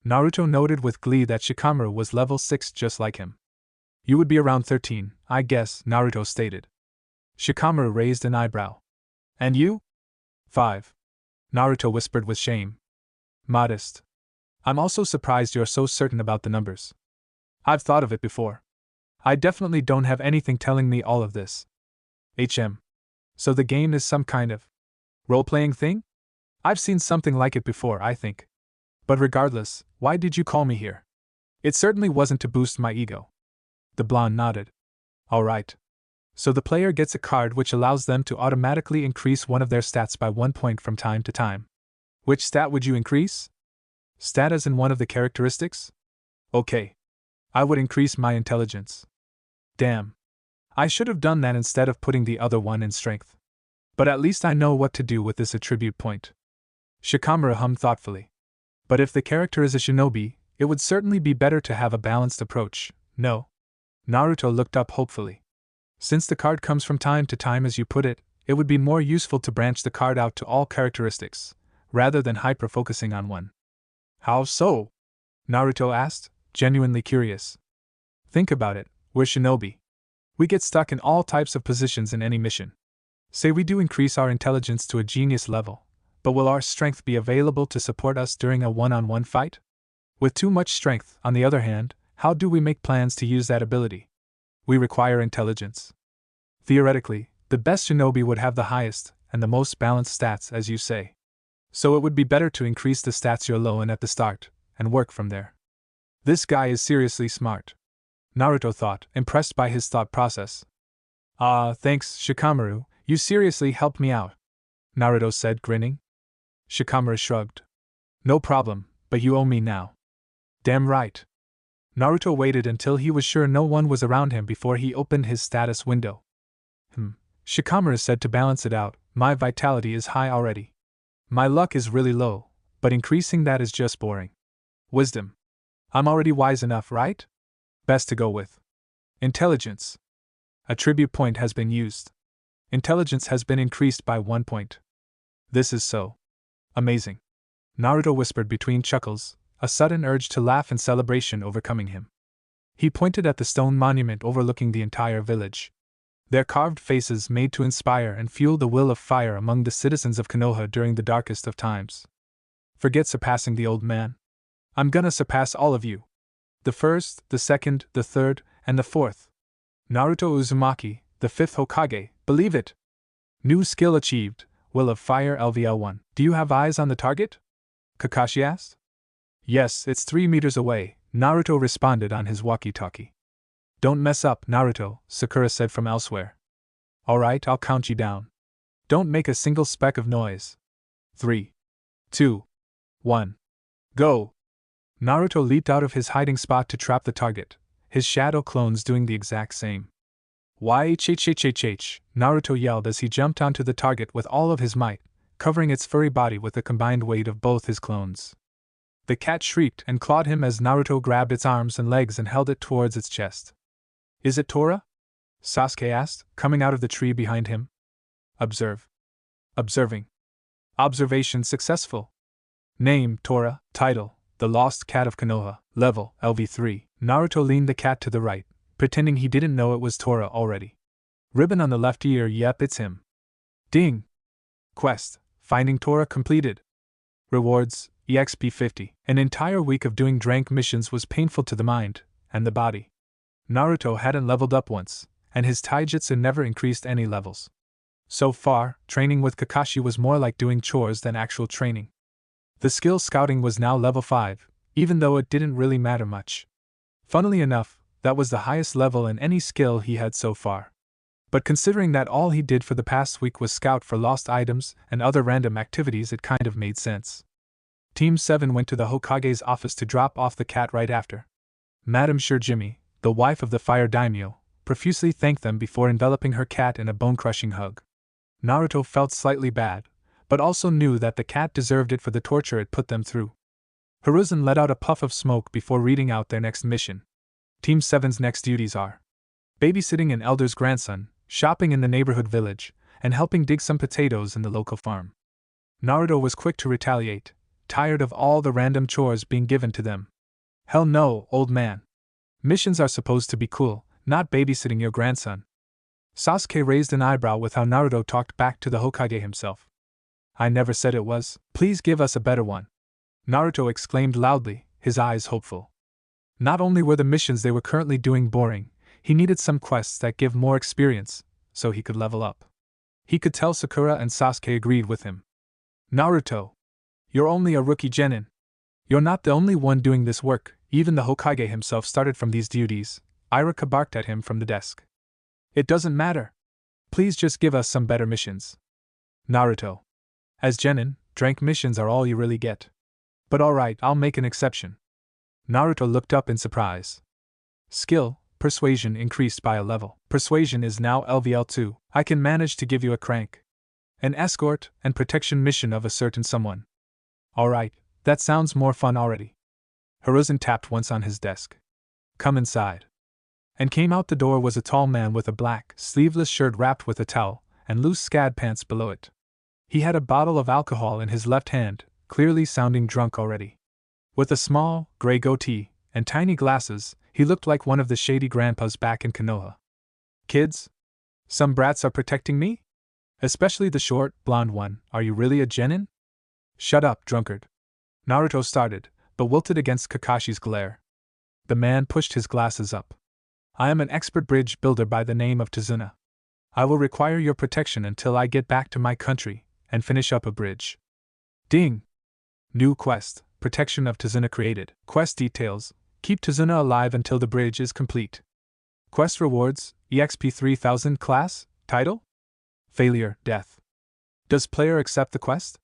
Naruto noted with glee that Shikamaru was level 6 just like him. You would be around 13, I guess, Naruto stated. Shikamaru raised an eyebrow. And you? 5. Naruto whispered with shame. Modest. I'm also surprised you're so certain about the numbers. I've thought of it before. I definitely don't have anything telling me all of this. So the game is some kind of role-playing thing? I've seen something like it before, I think. But regardless, why did you call me here? It certainly wasn't to boost my ego. The blonde nodded. Alright. So the player gets a card which allows them to automatically increase one of their stats by 1 point from time to time. Which stat would you increase? Stat as in one of the characteristics? Okay. I would increase my intelligence. Damn. I should have done that instead of putting the other one in strength. But at least I know what to do with this attribute point. Shikamaru hummed thoughtfully. But if the character is a shinobi, it would certainly be better to have a balanced approach, no? Naruto looked up hopefully. Since the card comes from time to time as you put it, it would be more useful to branch the card out to all characteristics, rather than hyper-focusing on one. How so? Naruto asked, genuinely curious. Think about it, we're shinobi. We get stuck in all types of positions in any mission. Say we do increase our intelligence to a genius level, but will our strength be available to support us during a one-on-one fight? With too much strength, on the other hand, how do we make plans to use that ability? We require intelligence. Theoretically, the best shinobi would have the highest and the most balanced stats, as you say. So it would be better to increase the stats you're low in at the start, and work from there. This guy is seriously smart. Naruto thought, impressed by his thought process. Thanks, Shikamaru, you seriously helped me out, Naruto said, grinning. Shikamaru shrugged. No problem, but you owe me now. Damn right. Naruto waited until he was sure no one was around him before he opened his status window. Shikamaru said to balance it out, my vitality is high already. My luck is really low, but increasing that is just boring. Wisdom. I'm already wise enough, right? Best to go with. Intelligence. Attribute point has been used. Intelligence has been increased by 1 point. This is so amazing. Naruto whispered between chuckles, a sudden urge to laugh in celebration overcoming him. He pointed at the stone monument overlooking the entire village. Their carved faces made to inspire and fuel the will of fire among the citizens of Konoha during the darkest of times. Forget surpassing the old man. I'm gonna surpass all of you. The first, the second, the third, and the fourth. Naruto Uzumaki, the fifth Hokage, believe it! New skill achieved, Will of Fire LVL1. Do you have eyes on the target? Kakashi asked. Yes, it's 3 meters away, Naruto responded on his walkie-talkie. Don't mess up, Naruto, Sakura said from elsewhere. Alright, I'll count you down. Don't make a single speck of noise. 3, 2, 1. Go! Naruto leaped out of his hiding spot to trap the target, his shadow clones doing the exact same. YHHHHH, Naruto yelled as he jumped onto the target with all of his might, covering its furry body with the combined weight of both his clones. The cat shrieked and clawed him as Naruto grabbed its arms and legs and held it towards its chest. Is it Tora? Sasuke asked, coming out of the tree behind him. Observe. Observing. Observation successful. Name, Tora. Title, The Lost Cat of Konoha. Level, LV3. Naruto leaned the cat to the right, pretending he didn't know it was Tora already. Ribbon on the left ear, yep, it's him. Ding! Quest, Finding Tora completed. Rewards, EXP 50. An entire week of doing drank missions was painful to the mind and the body. Naruto hadn't leveled up once, and his taijutsu never increased any levels. So far, training with Kakashi was more like doing chores than actual training. The skill scouting was now level 5, even though it didn't really matter much. Funnily enough, that was the highest level in any skill he had so far. But considering that all he did for the past week was scout for lost items and other random activities, it kind of made sense. Team 7 went to the Hokage's office to drop off the cat right after. Madame Shirjimi, the wife of the fire daimyo, profusely thanked them before enveloping her cat in a bone-crushing hug. Naruto felt slightly bad, but also knew that the cat deserved it for the torture it put them through. Hiruzen let out a puff of smoke before reading out their next mission. Team 7's next duties are babysitting an elder's grandson, shopping in the neighborhood village, and helping dig some potatoes in the local farm. Naruto was quick to retaliate, tired of all the random chores being given to them. Hell no, old man. Missions are supposed to be cool, not babysitting your grandson. Sasuke raised an eyebrow with how Naruto talked back to the Hokage himself. I never said it was. Please give us a better one. Naruto exclaimed loudly, his eyes hopeful. Not only were the missions they were currently doing boring, he needed some quests that give more experience, so he could level up. He could tell Sakura and Sasuke agreed with him. Naruto, you're only a rookie genin. You're not the only one doing this work, even the Hokage himself started from these duties, Iruka barked at him from the desk. It doesn't matter. Please just give us some better missions. Naruto. As genin, drank missions are all you really get. But alright, I'll make an exception. Naruto looked up in surprise. Skill, Persuasion increased by a level. Persuasion is now LVL2. I can manage to give you a crank. An escort and protection mission of a certain someone. Alright, that sounds more fun already. Hiruzen tapped once on his desk. Come inside. And came out the door was a tall man with a black, sleeveless shirt wrapped with a towel, and loose scad pants below it. He had a bottle of alcohol in his left hand, clearly sounding drunk already. With a small, gray goatee, and tiny glasses, he looked like one of the shady grandpas back in Konoha. Kids? Some brats are protecting me? Especially the short, blonde one. Are you really a genin? Shut up, drunkard. Naruto started, but wilted against Kakashi's glare. The man pushed his glasses up. I am an expert bridge builder by the name of Tazuna. I will require your protection until I get back to my country and finish up a bridge. Ding! New quest, Protection of Tazuna created. Quest details, keep Tazuna alive until the bridge is complete. Quest rewards, EXP 3000 class, title? Failure, death. Does player accept the quest?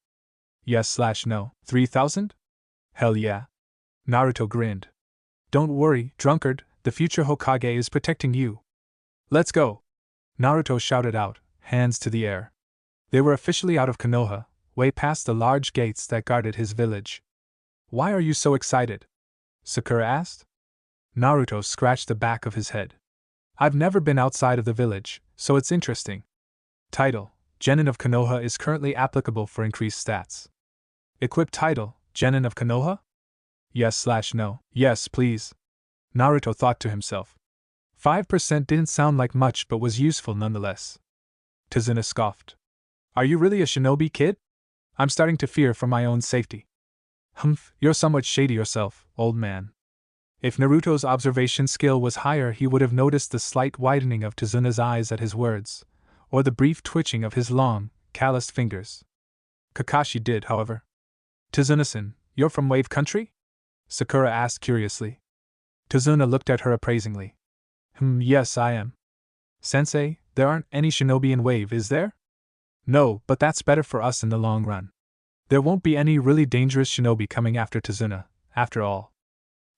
Yes/no. 3000? Hell yeah. Naruto grinned. Don't worry, drunkard, the future Hokage is protecting you. Let's go! Naruto shouted out, hands to the air. They were officially out of Konoha, way past the large gates that guarded his village. Why are you so excited? Sakura asked. Naruto scratched the back of his head. I've never been outside of the village, so it's interesting. Title, Genin of Konoha is currently applicable for increased stats. Equip title, Genin of Konoha? Yes/no. Yes, please. Naruto thought to himself. 5% didn't sound like much but was useful nonetheless. Tazuna scoffed. Are you really a shinobi, kid? I'm starting to fear for my own safety. Humph, you're somewhat shady yourself, old man. If Naruto's observation skill was higher, he would have noticed the slight widening of Tazuna's eyes at his words, or the brief twitching of his long, calloused fingers. Kakashi did, however. Tazuna-san, you're from Wave Country? Sakura asked curiously. Tazuna looked at her appraisingly. Yes, I am. Sensei, there aren't any shinobi in Wave, is there? No, but that's better for us in the long run. There won't be any really dangerous shinobi coming after Tazuna, after all.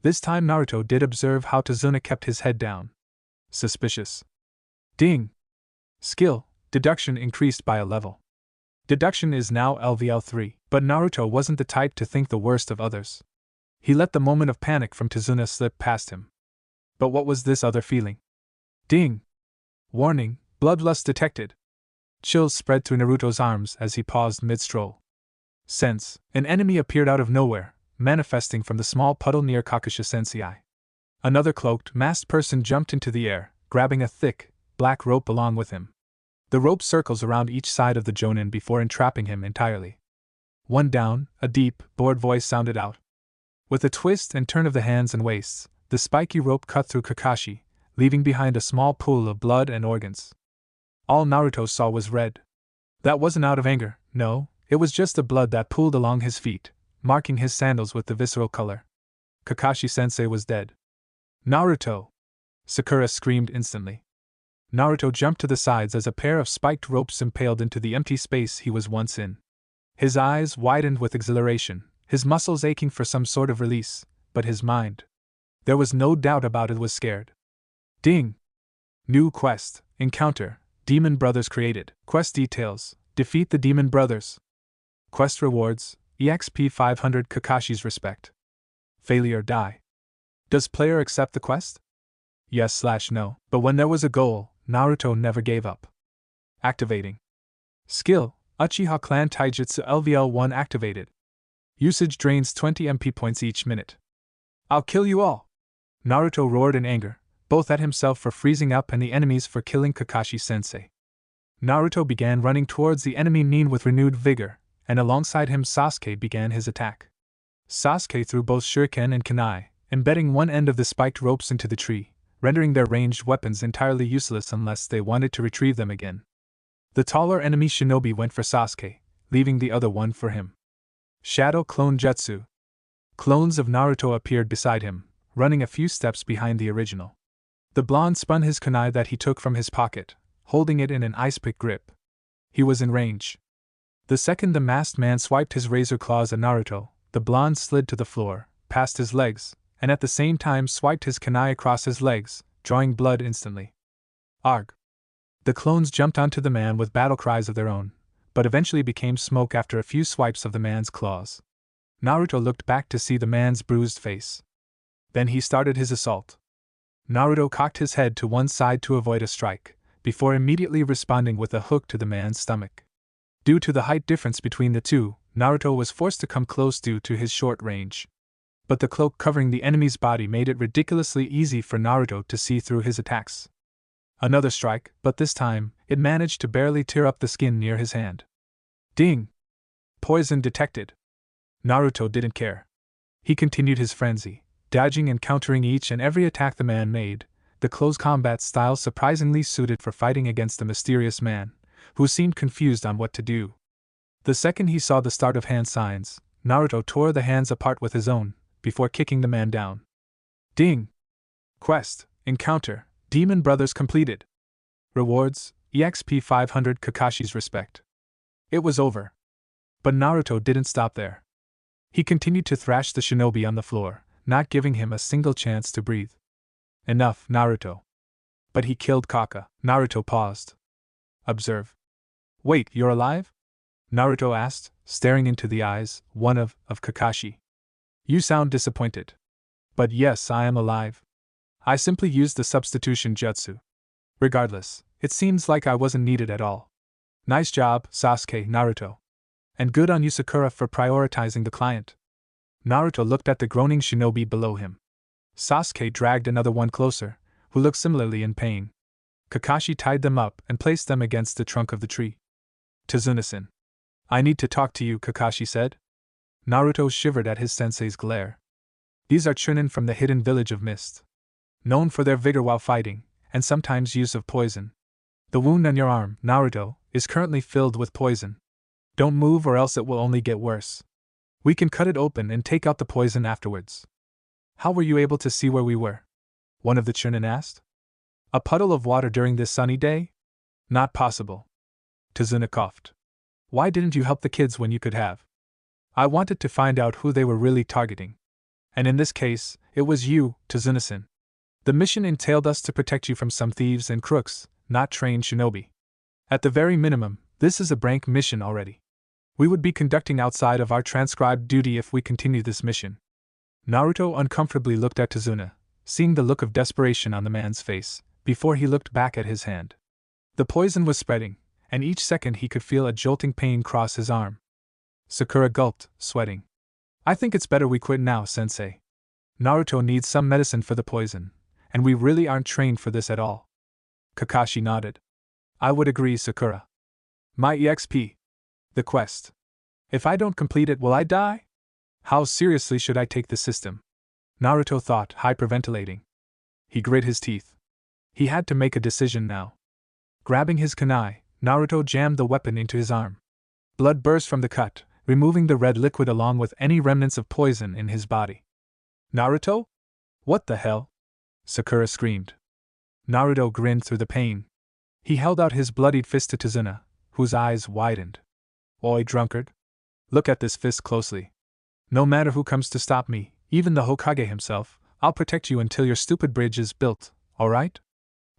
This time Naruto did observe how Tazuna kept his head down. Suspicious. Ding! Skill, Deduction increased by a level. Deduction is now LVL3, but Naruto wasn't the type to think the worst of others. He let the moment of panic from Tazuna slip past him. But what was this other feeling? Ding! Warning, bloodlust detected. Chills spread through Naruto's arms as he paused mid-stroll. Sense, an enemy appeared out of nowhere, manifesting from the small puddle near Kakashi Sensei. Another cloaked, masked person jumped into the air, grabbing a thick, black rope along with him. The rope circles around each side of the Jonin before entrapping him entirely. One down, a deep, bored voice sounded out. With a twist and turn of the hands and waists, the spiky rope cut through Kakashi, leaving behind a small pool of blood and organs. All Naruto saw was red. That wasn't out of anger, no, it was just the blood that pooled along his feet, marking his sandals with the visceral color. Kakashi-sensei was dead. Naruto! Sakura screamed instantly. Naruto jumped to the sides as a pair of spiked ropes impaled into the empty space he was once in. His eyes widened with exhilaration, his muscles aching for some sort of release, but his mind, there was no doubt about it, was scared. Ding! New quest, Encounter, Demon Brothers created. Quest details, defeat the Demon Brothers. Quest rewards, EXP 500 Kakashi's respect. Failure, die. Does player accept the quest? Yes/no, but when there was a goal, Naruto never gave up. Activating. Skill, Uchiha Clan Taijutsu LVL1 activated. Usage drains 20 MP points each minute. I'll kill you all! Naruto roared in anger, both at himself for freezing up and the enemies for killing Kakashi-sensei. Naruto began running towards the enemy Nin with renewed vigor, and alongside him Sasuke began his attack. Sasuke threw both shuriken and kunai, embedding one end of the spiked ropes into the tree, rendering their ranged weapons entirely useless unless they wanted to retrieve them again. The taller enemy shinobi went for Sasuke, leaving the other one for him. Shadow Clone Jutsu. Clones of Naruto appeared beside him, running a few steps behind the original. The blonde spun his kunai that he took from his pocket, holding it in an ice-pick grip. He was in range. The second the masked man swiped his razor claws at Naruto, The blonde slid to the floor, past his legs, and at the same time swiped his kunai across his legs, drawing blood instantly. Arg! The clones jumped onto the man with battle cries of their own, but eventually became smoke after a few swipes of the man's claws. Naruto looked back to see the man's bruised face. Then he started his assault. Naruto cocked his head to one side to avoid a strike, before immediately responding with a hook to the man's stomach. Due to the height difference between the two, Naruto was forced to come close due to his short range. But the cloak covering the enemy's body made it ridiculously easy for Naruto to see through his attacks. Another strike, but this time, it managed to barely tear up the skin near his hand. Ding! Poison detected. Naruto didn't care. He continued his frenzy, dodging and countering each and every attack the man made, the close combat style surprisingly suited for fighting against the mysterious man, who seemed confused on what to do. The second he saw the start of hand signs, Naruto tore the hands apart with his own, before kicking the man down. Ding! Quest, Encounter, Demon Brothers completed. Rewards, EXP 500 Kakashi's respect. It was over. But Naruto didn't stop there. He continued to thrash the shinobi on the floor, not giving him a single chance to breathe. Enough, Naruto. But he killed Kaka. Naruto paused. Observe. Wait, you're alive? Naruto asked, staring into the eyes, one of Kakashi. You sound disappointed. But yes, I am alive. I simply used the substitution jutsu. Regardless, it seems like I wasn't needed at all. Nice job, Sasuke, Naruto. And good on you, Sakura, for prioritizing the client. Naruto looked at the groaning shinobi below him. Sasuke dragged another one closer, who looked similarly in pain. Kakashi tied them up and placed them against the trunk of the tree. Tazuna-san. I need to talk to you, Kakashi said. Naruto shivered at his sensei's glare. These are Chunin from the hidden village of Mist. Known for their vigor while fighting, and sometimes use of poison. The wound on your arm, Naruto, is currently filled with poison. Don't move or else it will only get worse. We can cut it open and take out the poison afterwards. How were you able to see where we were? One of the Chunin asked. A puddle of water during this sunny day? Not possible. Tazuna coughed. Why didn't you help the kids when you could have? I wanted to find out who they were really targeting. And in this case, it was you, Tazuna-san. The mission entailed us to protect you from some thieves and crooks, not trained shinobi. At the very minimum, this is a rank mission already. We would be conducting outside of our transcribed duty if we continue this mission. Naruto uncomfortably looked at Tazuna, seeing the look of desperation on the man's face, before he looked back at his hand. The poison was spreading, and each second he could feel a jolting pain cross his arm. Sakura gulped, sweating. I think it's better we quit now, Sensei. Naruto needs some medicine for the poison, and we really aren't trained for this at all. Kakashi nodded. I would agree, Sakura. My EXP. The quest. If I don't complete it, will I die? How seriously should I take the system? Naruto thought, hyperventilating. He grit his teeth. He had to make a decision now. Grabbing his kunai, Naruto jammed the weapon into his arm. Blood burst from the cut, removing the red liquid along with any remnants of poison in his body. Naruto? What the hell? Sakura screamed. Naruto grinned through the pain. He held out his bloodied fist to Tazuna, whose eyes widened. Oi, drunkard. Look at this fist closely. No matter who comes to stop me, even the Hokage himself, I'll protect you until your stupid bridge is built, alright?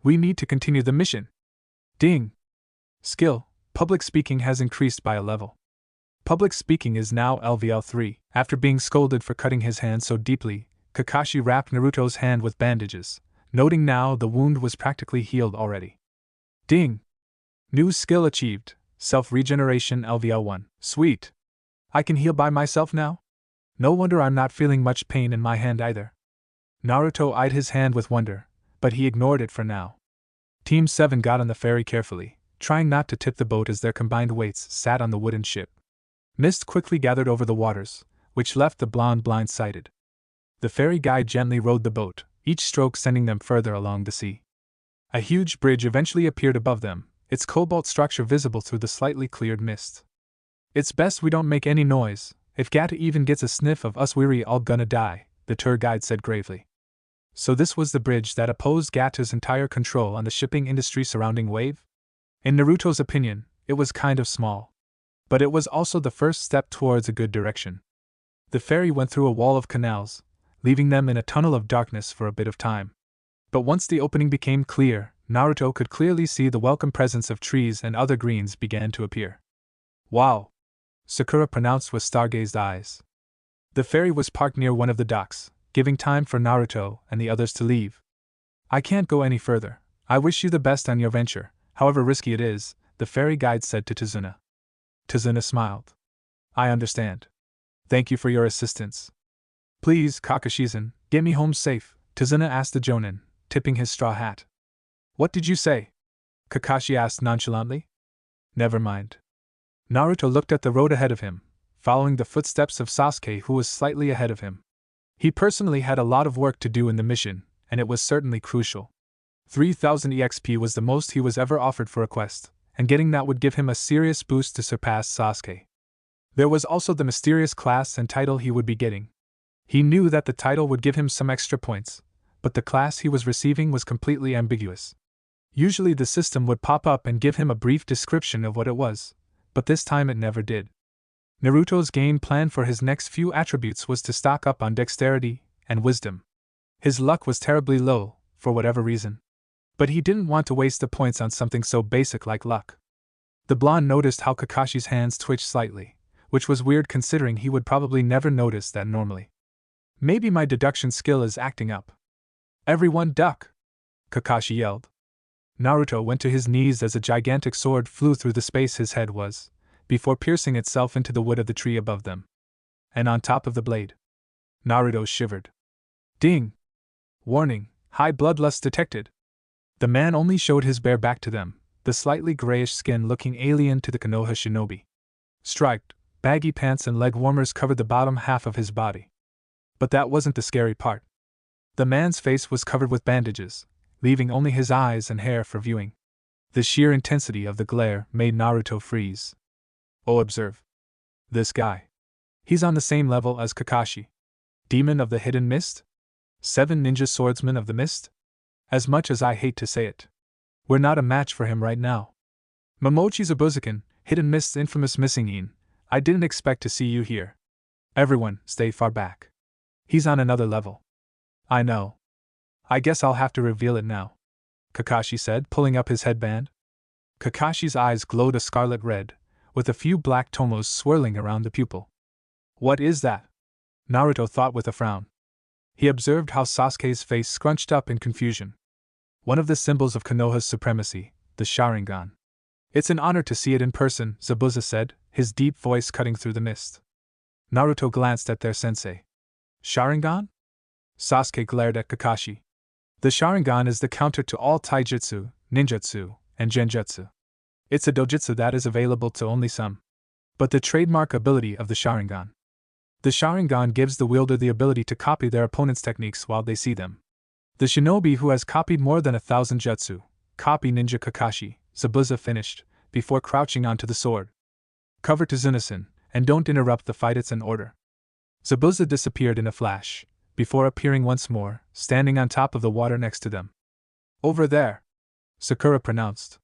We need to continue the mission. Ding! Skill, public speaking has increased by a level. Public speaking is now LVL 3. After being scolded for cutting his hand so deeply, Kakashi wrapped Naruto's hand with bandages, noting now the wound was practically healed already. Ding! New skill achieved, self-regeneration LVL 1. Sweet! I can heal by myself now? No wonder I'm not feeling much pain in my hand either. Naruto eyed his hand with wonder, but he ignored it for now. Team 7 got on the ferry carefully, trying not to tip the boat as their combined weights sat on the wooden ship. Mist quickly gathered over the waters, which left the blonde blindsided. The ferry guide gently rowed the boat, each stroke sending them further along the sea. A huge bridge eventually appeared above them, its cobalt structure visible through the slightly cleared mist. It's best we don't make any noise. If Gata even gets a sniff of us, we're all gonna die, the tour guide said gravely. So this was the bridge that opposed Gata's entire control on the shipping industry surrounding Wave? In Naruto's opinion, it was kind of small. But it was also the first step towards a good direction. The ferry went through a wall of canals, leaving them in a tunnel of darkness for a bit of time. But once the opening became clear, Naruto could clearly see the welcome presence of trees and other greens began to appear. Wow! Sakura pronounced with star-gazed eyes. The ferry was parked near one of the docks, giving time for Naruto and the others to leave. I can't go any further. I wish you the best on your venture, however risky it is, the ferry guide said to Tazuna. Tazuna smiled. I understand. Thank you for your assistance. Please, Kakashi-san, get me home safe, Tazuna asked the Jonin, tipping his straw hat. What did you say? Kakashi asked nonchalantly. Never mind. Naruto looked at the road ahead of him, following the footsteps of Sasuke, who was slightly ahead of him. He personally had a lot of work to do in the mission, and it was certainly crucial. 3,000 EXP was the most he was ever offered for a quest, and getting that would give him a serious boost to surpass Sasuke. There was also the mysterious class and title he would be getting. He knew that the title would give him some extra points, but the class he was receiving was completely ambiguous. Usually the system would pop up and give him a brief description of what it was, but this time it never did. Naruto's game plan for his next few attributes was to stock up on dexterity and wisdom. His luck was terribly low, for whatever reason. But he didn't want to waste the points on something so basic like luck. The blonde noticed how Kakashi's hands twitched slightly, which was weird considering he would probably never notice that normally. Maybe my deduction skill is acting up. Everyone duck! Kakashi yelled. Naruto went to his knees as a gigantic sword flew through the space his head was, before piercing itself into the wood of the tree above them. And on top of the blade. Naruto shivered. Ding! Warning, high bloodlust detected. The man only showed his bare back to them, the slightly grayish skin looking alien to the Konoha shinobi. Striped, baggy pants and leg warmers covered the bottom half of his body. But that wasn't the scary part. The man's face was covered with bandages, leaving only his eyes and hair for viewing. The sheer intensity of the glare made Naruto freeze. Oh, observe. This guy. He's on the same level as Kakashi. Demon of the Hidden Mist? 7 ninja swordsmen of the mist? As much as I hate to say it, we're not a match for him right now. Momochi Zabuza, Hidden Mist's infamous missing in, I didn't expect to see you here. Everyone, stay far back. He's on another level. I know. I guess I'll have to reveal it now, Kakashi said, pulling up his headband. Kakashi's eyes glowed a scarlet red, with a few black tomos swirling around the pupil. What is that? Naruto thought with a frown. He observed how Sasuke's face scrunched up in confusion. One of the symbols of Konoha's supremacy, the Sharingan. It's an honor to see it in person, Zabuza said, his deep voice cutting through the mist. Naruto glanced at their sensei. Sharingan? Sasuke glared at Kakashi. The Sharingan is the counter to all taijutsu, ninjutsu, and genjutsu. It's a dojutsu that is available to only some. But the trademark ability of the Sharingan. The Sharingan gives the wielder the ability to copy their opponent's techniques while they see them. The shinobi who has copied more than 1,000 jutsu, copy Ninja Kakashi, Zabuza finished, before crouching onto the sword. Cover to Zunasan, and don't interrupt the fight, it's an order. Zabuza disappeared in a flash, before appearing once more, standing on top of the water next to them. Over there, Sakura pronounced.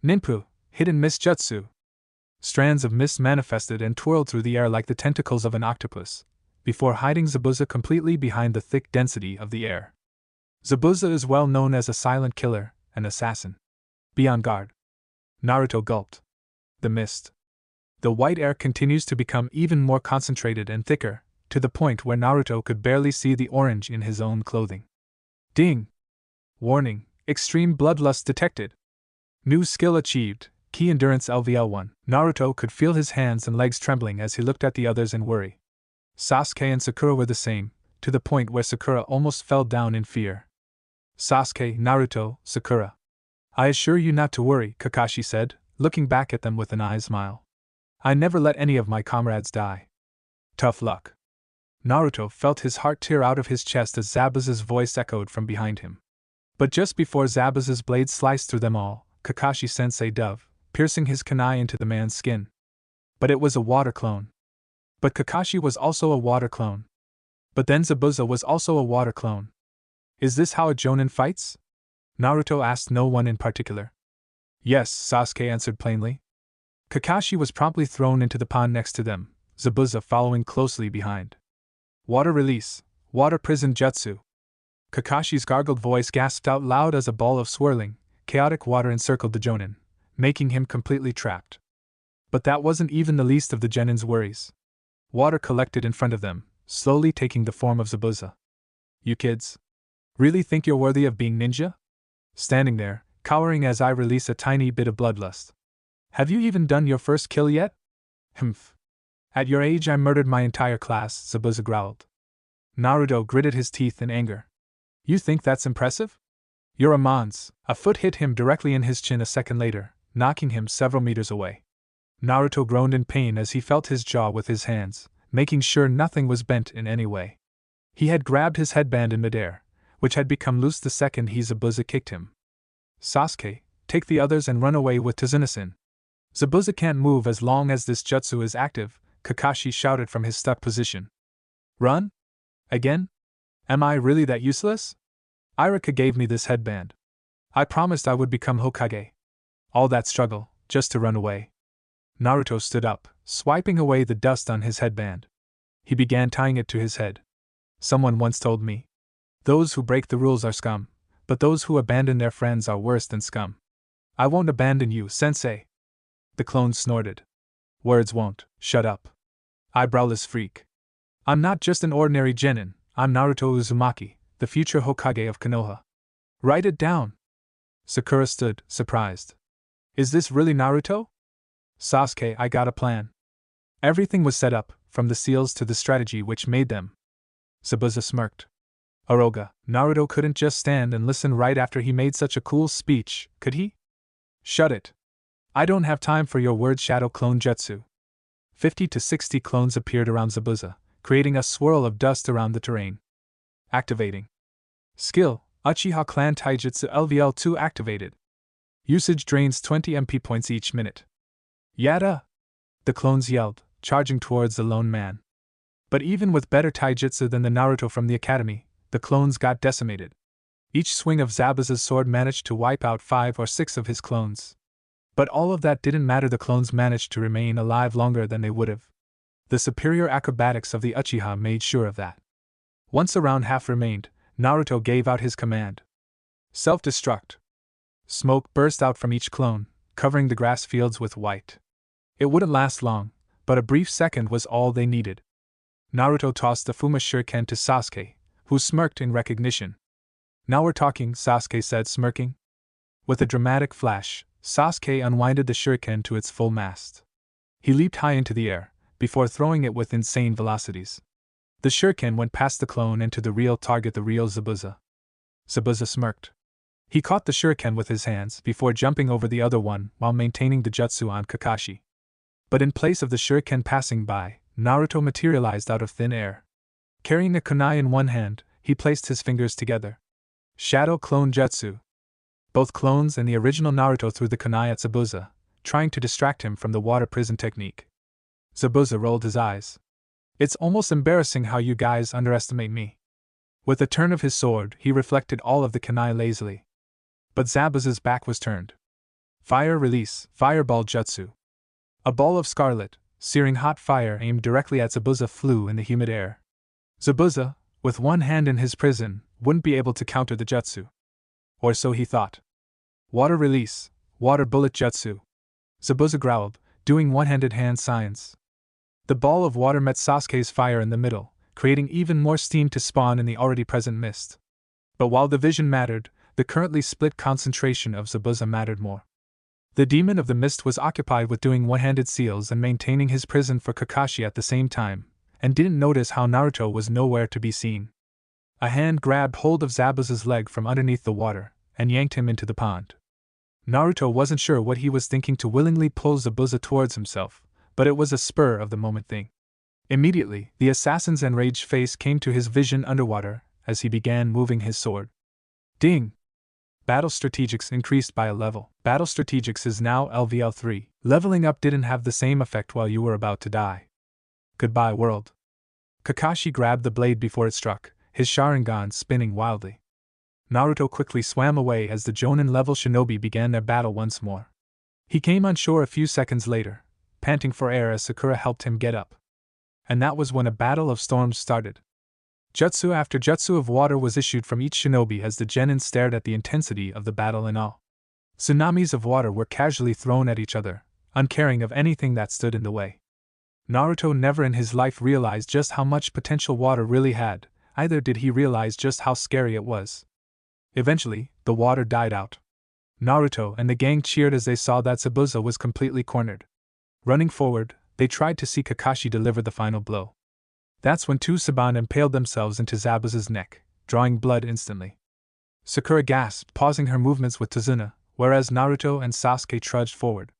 Ninpu, Hidden Mist Jutsu. Strands of mist manifested and twirled through the air like the tentacles of an octopus, before hiding Zabuza completely behind the thick density of the air. Zabuza is well known as a silent killer, an assassin. Be on guard. Naruto gulped. The mist. The white air continues to become even more concentrated and thicker, to the point where Naruto could barely see the orange in his own clothing. Ding! Warning, extreme bloodlust detected. New skill achieved, Key Endurance LVL1. Naruto could feel his hands and legs trembling as he looked at the others in worry. Sasuke and Sakura were the same, to the point where Sakura almost fell down in fear. Sasuke, Naruto, Sakura. I assure you not to worry, Kakashi said, looking back at them with an eye smile. I never let any of my comrades die. Tough luck. Naruto felt his heart tear out of his chest as Zabuza's voice echoed from behind him. But just before Zabuza's blade sliced through them all, Kakashi-sensei dove, piercing his kunai into the man's skin. But it was a water clone. But Kakashi was also a water clone. But then Zabuza was also a water clone. Is this how a Jonin fights? Naruto asked no one in particular. Yes, Sasuke answered plainly. Kakashi was promptly thrown into the pond next to them, Zabuza following closely behind. Water release, water prison jutsu. Kakashi's gargled voice gasped out loud as a ball of swirling, chaotic water encircled the Jonin, making him completely trapped. But that wasn't even the least of the Genin's worries. Water collected in front of them, slowly taking the form of Zabuza. You kids really think you're worthy of being ninja? Standing there, cowering as I release a tiny bit of bloodlust. Have you even done your first kill yet? Humph. At your age I murdered my entire class, Zabuza growled. Naruto gritted his teeth in anger. You think that's impressive? You're a mons. A foot hit him directly in his chin a second later, knocking him several meters away. Naruto groaned in pain as he felt his jaw with his hands, making sure nothing was bent in any way. He had grabbed his headband in midair, which had become loose the second Zabuza kicked him. Sasuke, take the others and run away with Tsunasin. Zabuza can't move as long as this jutsu is active, Kakashi shouted from his stuck position. Run? Again? Am I really that useless? Irika gave me this headband. I promised I would become Hokage. All that struggle, just to run away. Naruto stood up, swiping away the dust on his headband. He began tying it to his head. Someone once told me, those who break the rules are scum, but those who abandon their friends are worse than scum. I won't abandon you, Sensei. The clone snorted. Words won't, shut up. Eyebrowless freak. I'm not just an ordinary genin, I'm Naruto Uzumaki, the future Hokage of Konoha. Write it down. Sakura stood, surprised. Is this really Naruto? Sasuke, I got a plan. Everything was set up, from the seals to the strategy which made them. Zabuza smirked. Oroga, Naruto couldn't just stand and listen right after he made such a cool speech, could he? Shut it. I don't have time for your word shadow clone jutsu. 50 to 60 clones appeared around Zabuza, creating a swirl of dust around the terrain. Activating. Skill, Uchiha Clan Taijutsu LVL2 activated. Usage drains 20 MP points each minute. Yada! The clones yelled, charging towards the lone man. But even with better taijutsu than the Naruto from the academy, the clones got decimated. Each swing of Zabuza's sword managed to wipe out 5 or 6 of his clones. But all of that didn't matter, the clones managed to remain alive longer than they would have. The superior acrobatics of the Uchiha made sure of that. Once around half remained, Naruto gave out his command. Self-destruct. Smoke burst out from each clone, covering the grass fields with white. It wouldn't last long, but a brief second was all they needed. Naruto tossed the Fuma Shuriken to Sasuke, who smirked in recognition. Now we're talking, Sasuke said, smirking. With a dramatic flash, Sasuke unwinded the shuriken to its full mast. He leaped high into the air, before throwing it with insane velocities. The shuriken went past the clone and to the real target, the real Zabuza. Zabuza smirked. He caught the shuriken with his hands before jumping over the other one while maintaining the jutsu on Kakashi. But in place of the shuriken passing by, Naruto materialized out of thin air. Carrying a kunai in one hand, he placed his fingers together. Shadow Clone Jutsu. Both clones and the original Naruto threw the kunai at Zabuza, trying to distract him from the water prison technique. Zabuza rolled his eyes. It's almost embarrassing how you guys underestimate me. With a turn of his sword, he reflected all of the kunai lazily. But Zabuza's back was turned. Fire release, Fireball Jutsu. A ball of scarlet, searing hot fire aimed directly at Zabuza flew in the humid air. Zabuza, with one hand in his prison, wouldn't be able to counter the jutsu. Or so he thought. Water release, Water Bullet Jutsu. Zabuza growled, doing one-handed hand signs. The ball of water met Sasuke's fire in the middle, creating even more steam to spawn in the already present mist. But while the vision mattered, the currently split concentration of Zabuza mattered more. The demon of the mist was occupied with doing one-handed seals and maintaining his prison for Kakashi at the same time, and didn't notice how Naruto was nowhere to be seen. A hand grabbed hold of Zabuza's leg from underneath the water, and yanked him into the pond. Naruto wasn't sure what he was thinking to willingly pull Zabuza towards himself, but it was a spur-of-the-moment thing. Immediately, the assassin's enraged face came to his vision underwater, as he began moving his sword. Ding! Battle Strategics increased by a level. Battle Strategics is now LVL 3. Leveling up didn't have the same effect while you were about to die. Goodbye, world. Kakashi grabbed the blade before it struck, his Sharingan spinning wildly. Naruto quickly swam away as the Jonin-level shinobi began their battle once more. He came on shore a few seconds later, panting for air as Sakura helped him get up. And that was when a battle of storms started. Jutsu after jutsu of water was issued from each shinobi as the genin stared at the intensity of the battle in awe. Tsunamis of water were casually thrown at each other, uncaring of anything that stood in the way. Naruto never in his life realized just how much potential water really had, either did he realize just how scary it was. Eventually, the water died out. Naruto and the gang cheered as they saw that Zabuza was completely cornered. Running forward, they tried to see Kakashi deliver the final blow. That's when two Saban impaled themselves into Zabuza's neck, drawing blood instantly. Sakura gasped, pausing her movements with Tazuna, whereas Naruto and Sasuke trudged forward.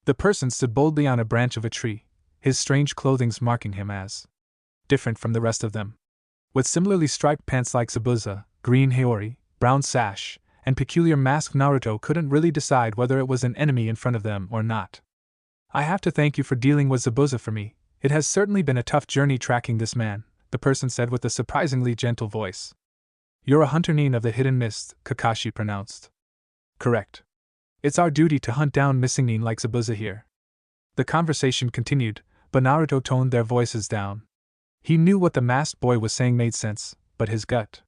The person stood boldly on a branch of a tree, his strange clothing marking him as different from the rest of them. With similarly striped pants like Zabuza, green haori, brown sash, and peculiar mask, Naruto couldn't really decide whether it was an enemy in front of them or not. I have to thank you for dealing with Zabuza for me. It has certainly been a tough journey tracking this man, the person said with a surprisingly gentle voice. You're a hunter nin of the hidden mist, Kakashi pronounced. Correct. It's our duty to hunt down missing nin like Zabuza here. The conversation continued, but Naruto toned their voices down. He knew what the masked boy was saying made sense, but his gut,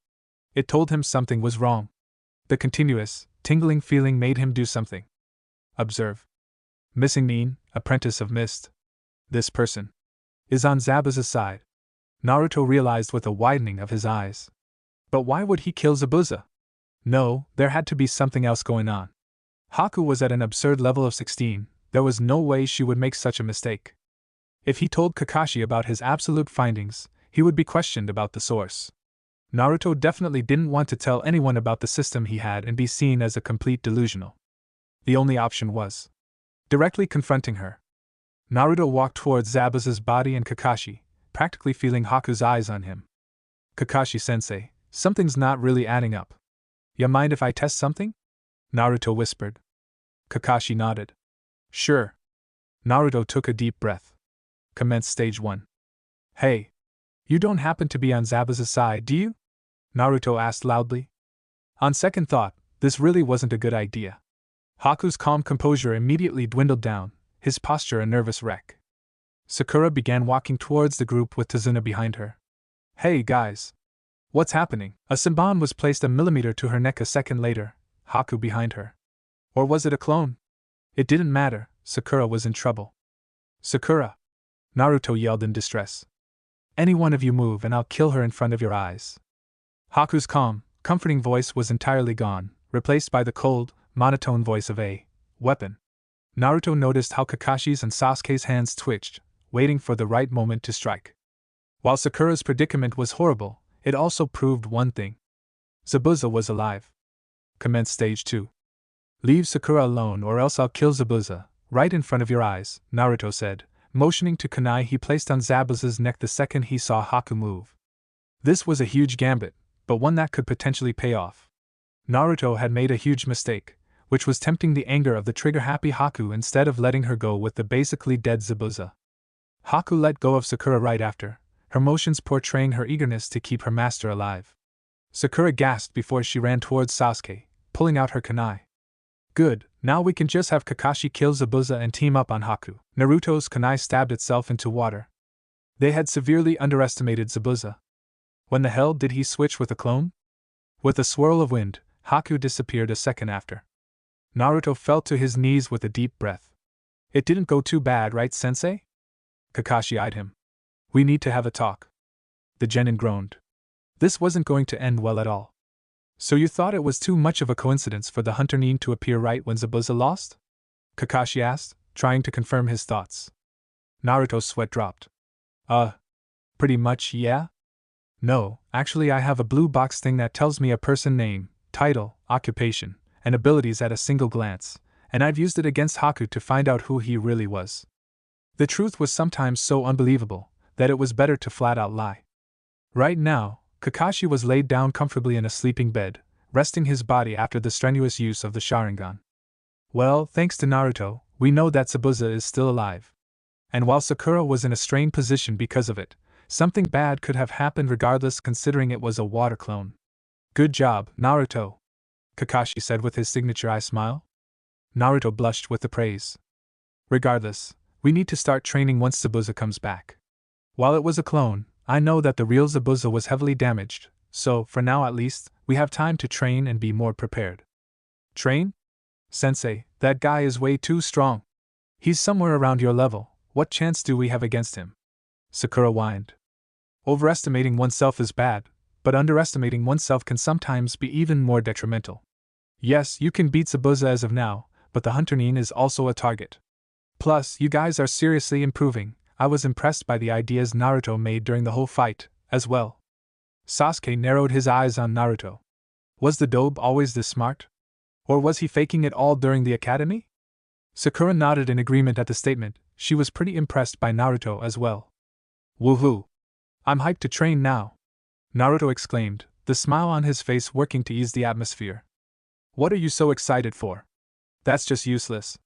it told him something was wrong. The continuous, tingling feeling made him do something. Observe. Missing nin, apprentice of mist. This person is on Zabuza's side. Naruto realized with a widening of his eyes. But why would he kill Zabuza? No, there had to be something else going on. Haku was at an absurd level of 16, there was no way she would make such a mistake. If he told Kakashi about his absolute findings, he would be questioned about the source. Naruto definitely didn't want to tell anyone about the system he had and be seen as a complete delusional. The only option was directly confronting her. Naruto walked towards Zabuza's body and Kakashi, practically feeling Haku's eyes on him. Kakashi-sensei, something's not really adding up. Ya mind if I test something? Naruto whispered. Kakashi nodded. Sure. Naruto took a deep breath. Commence stage 1. Hey! You don't happen to be on Zabuza's side, do you? Naruto asked loudly. On second thought, this really wasn't a good idea. Haku's calm composure immediately dwindled down, his posture a nervous wreck. Sakura began walking towards the group with Tazuna behind her. Hey guys! What's happening? A Saban was placed a millimeter to her neck a second later, Haku behind her. Or was it a clone? It didn't matter, Sakura was in trouble. Sakura! Naruto yelled in distress. Any one of you move and I'll kill her in front of your eyes. Haku's calm, comforting voice was entirely gone, replaced by the cold, monotone voice of a weapon. Naruto noticed how Kakashi's and Sasuke's hands twitched, waiting for the right moment to strike. While Sakura's predicament was horrible, it also proved one thing. Zabuza was alive. Commence stage 2. Leave Sakura alone or else I'll kill Zabuza, right in front of your eyes, Naruto said, motioning to kunai he placed on Zabuza's neck the second he saw Haku move. This was a huge gambit, but one that could potentially pay off. Naruto had made a huge mistake, which was tempting the anger of the trigger-happy Haku instead of letting her go with the basically dead Zabuza. Haku let go of Sakura right after, her motions portraying her eagerness to keep her master alive. Sakura gasped before she ran towards Sasuke, pulling out her kunai. Good, now we can just have Kakashi kill Zabuza and team up on Haku. Naruto's kunai stabbed itself into water. They had severely underestimated Zabuza. When the hell did he switch with a clone? With a swirl of wind, Haku disappeared a second after. Naruto fell to his knees with a deep breath. It didn't go too bad, right, Sensei? Kakashi eyed him. We need to have a talk. The genin groaned. This wasn't going to end well at all. So you thought it was too much of a coincidence for the hunter nin to appear right when Zabuza lost? Kakashi asked, trying to confirm his thoughts. Naruto's sweat dropped. Pretty much, yeah? No, actually I have a blue box thing that tells me a person name, title, occupation, and abilities at a single glance, and I've used it against Haku to find out who he really was. The truth was sometimes so unbelievable that it was better to flat out lie. Right now, Kakashi was laid down comfortably in a sleeping bed, resting his body after the strenuous use of the Sharingan. Well, thanks to Naruto, we know that Zabuza is still alive. And while Sakura was in a strained position because of it, something bad could have happened regardless considering it was a water clone. Good job, Naruto, Kakashi said with his signature eye smile. Naruto blushed with the praise. Regardless, we need to start training once Zabuza comes back. While it was a clone, I know that the real Zabuza was heavily damaged, so, for now at least, we have time to train and be more prepared. Train? Sensei, that guy is way too strong. He's somewhere around your level. What chance do we have against him? Sakura whined. Overestimating oneself is bad, but underestimating oneself can sometimes be even more detrimental. Yes, you can beat Zabuza as of now, but the Hunternin is also a target. Plus, you guys are seriously improving. I was impressed by the ideas Naruto made during the whole fight, as well. Sasuke narrowed his eyes on Naruto. Was the dobe always this smart? Or was he faking it all during the academy? Sakura nodded in agreement at the statement. She was pretty impressed by Naruto as well. Woohoo! I'm hyped to train now! Naruto exclaimed, the smile on his face working to ease the atmosphere. What are you so excited for? That's just useless.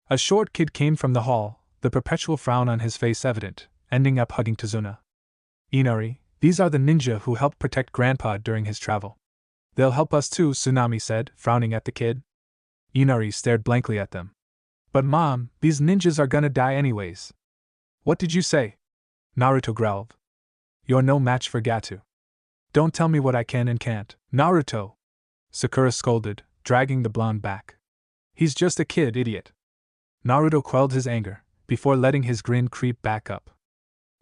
A short kid came from the hall, the perpetual frown on his face evident, ending up hugging Tazuna. Inari, these are the ninja who helped protect Grandpa during his travel. They'll help us too, Tsunami said, frowning at the kid. Inari stared blankly at them. But Mom, these ninjas are gonna die anyways. What did you say? Naruto growled. You're no match for Gato. Don't tell me what I can and can't. Naruto! Sakura scolded, dragging the blonde back. He's just a kid, idiot. Naruto quelled his anger, before letting his grin creep back up.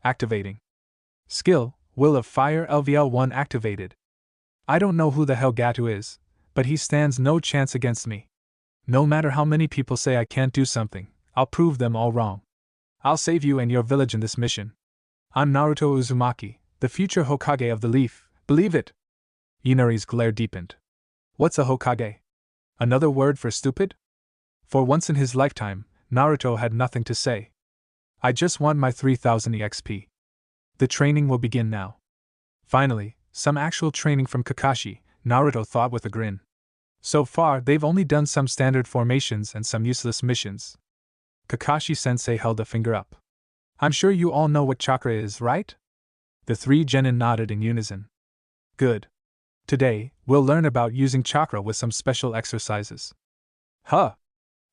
Activating. Skill, Will of Fire LVL1 activated. I don't know who the hell Gato is, but he stands no chance against me. No matter how many people say I can't do something, I'll prove them all wrong. I'll save you and your village in this mission. I'm Naruto Uzumaki, the future Hokage of the Leaf, believe it? Inari's glare deepened. What's a Hokage? Another word for stupid? For once in his lifetime, Naruto had nothing to say. I just want my 3000 EXP. The training will begin now. Finally, some actual training from Kakashi, Naruto thought with a grin. So far, they've only done some standard formations and some useless missions. Kakashi-sensei held a finger up. I'm sure you all know what chakra is, right? The three genin nodded in unison. Good. Today, we'll learn about using chakra with some special exercises. Huh!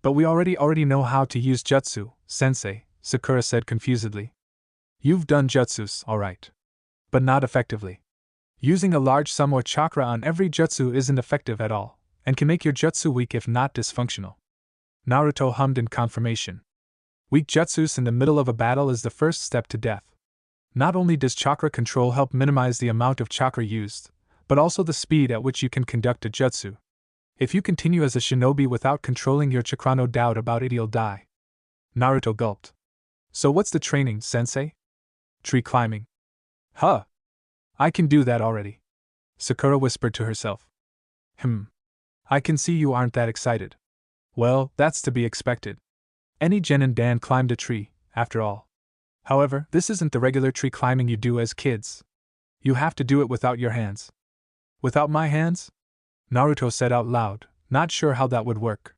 But we already know how to use jutsu, Sensei, Sakura said confusedly. You've done jutsus, alright. But not effectively. Using a large sum or chakra on every jutsu isn't effective at all, and can make your jutsu weak if not dysfunctional. Naruto hummed in confirmation. Weak jutsus in the middle of a battle is the first step to death. Not only does chakra control help minimize the amount of chakra used, but also the speed at which you can conduct a jutsu. If you continue as a shinobi without controlling your chakra, no doubt about it you'll die. Naruto gulped. So what's the training, Sensei? Tree climbing. Huh! I can do that already. Sakura whispered to herself. I can see you aren't that excited. Well, that's to be expected. Any genin Dan climbed a tree, after all. However, this isn't the regular tree climbing you do as kids. You have to do it without your hands. Without my hands? Naruto said out loud, not sure how that would work.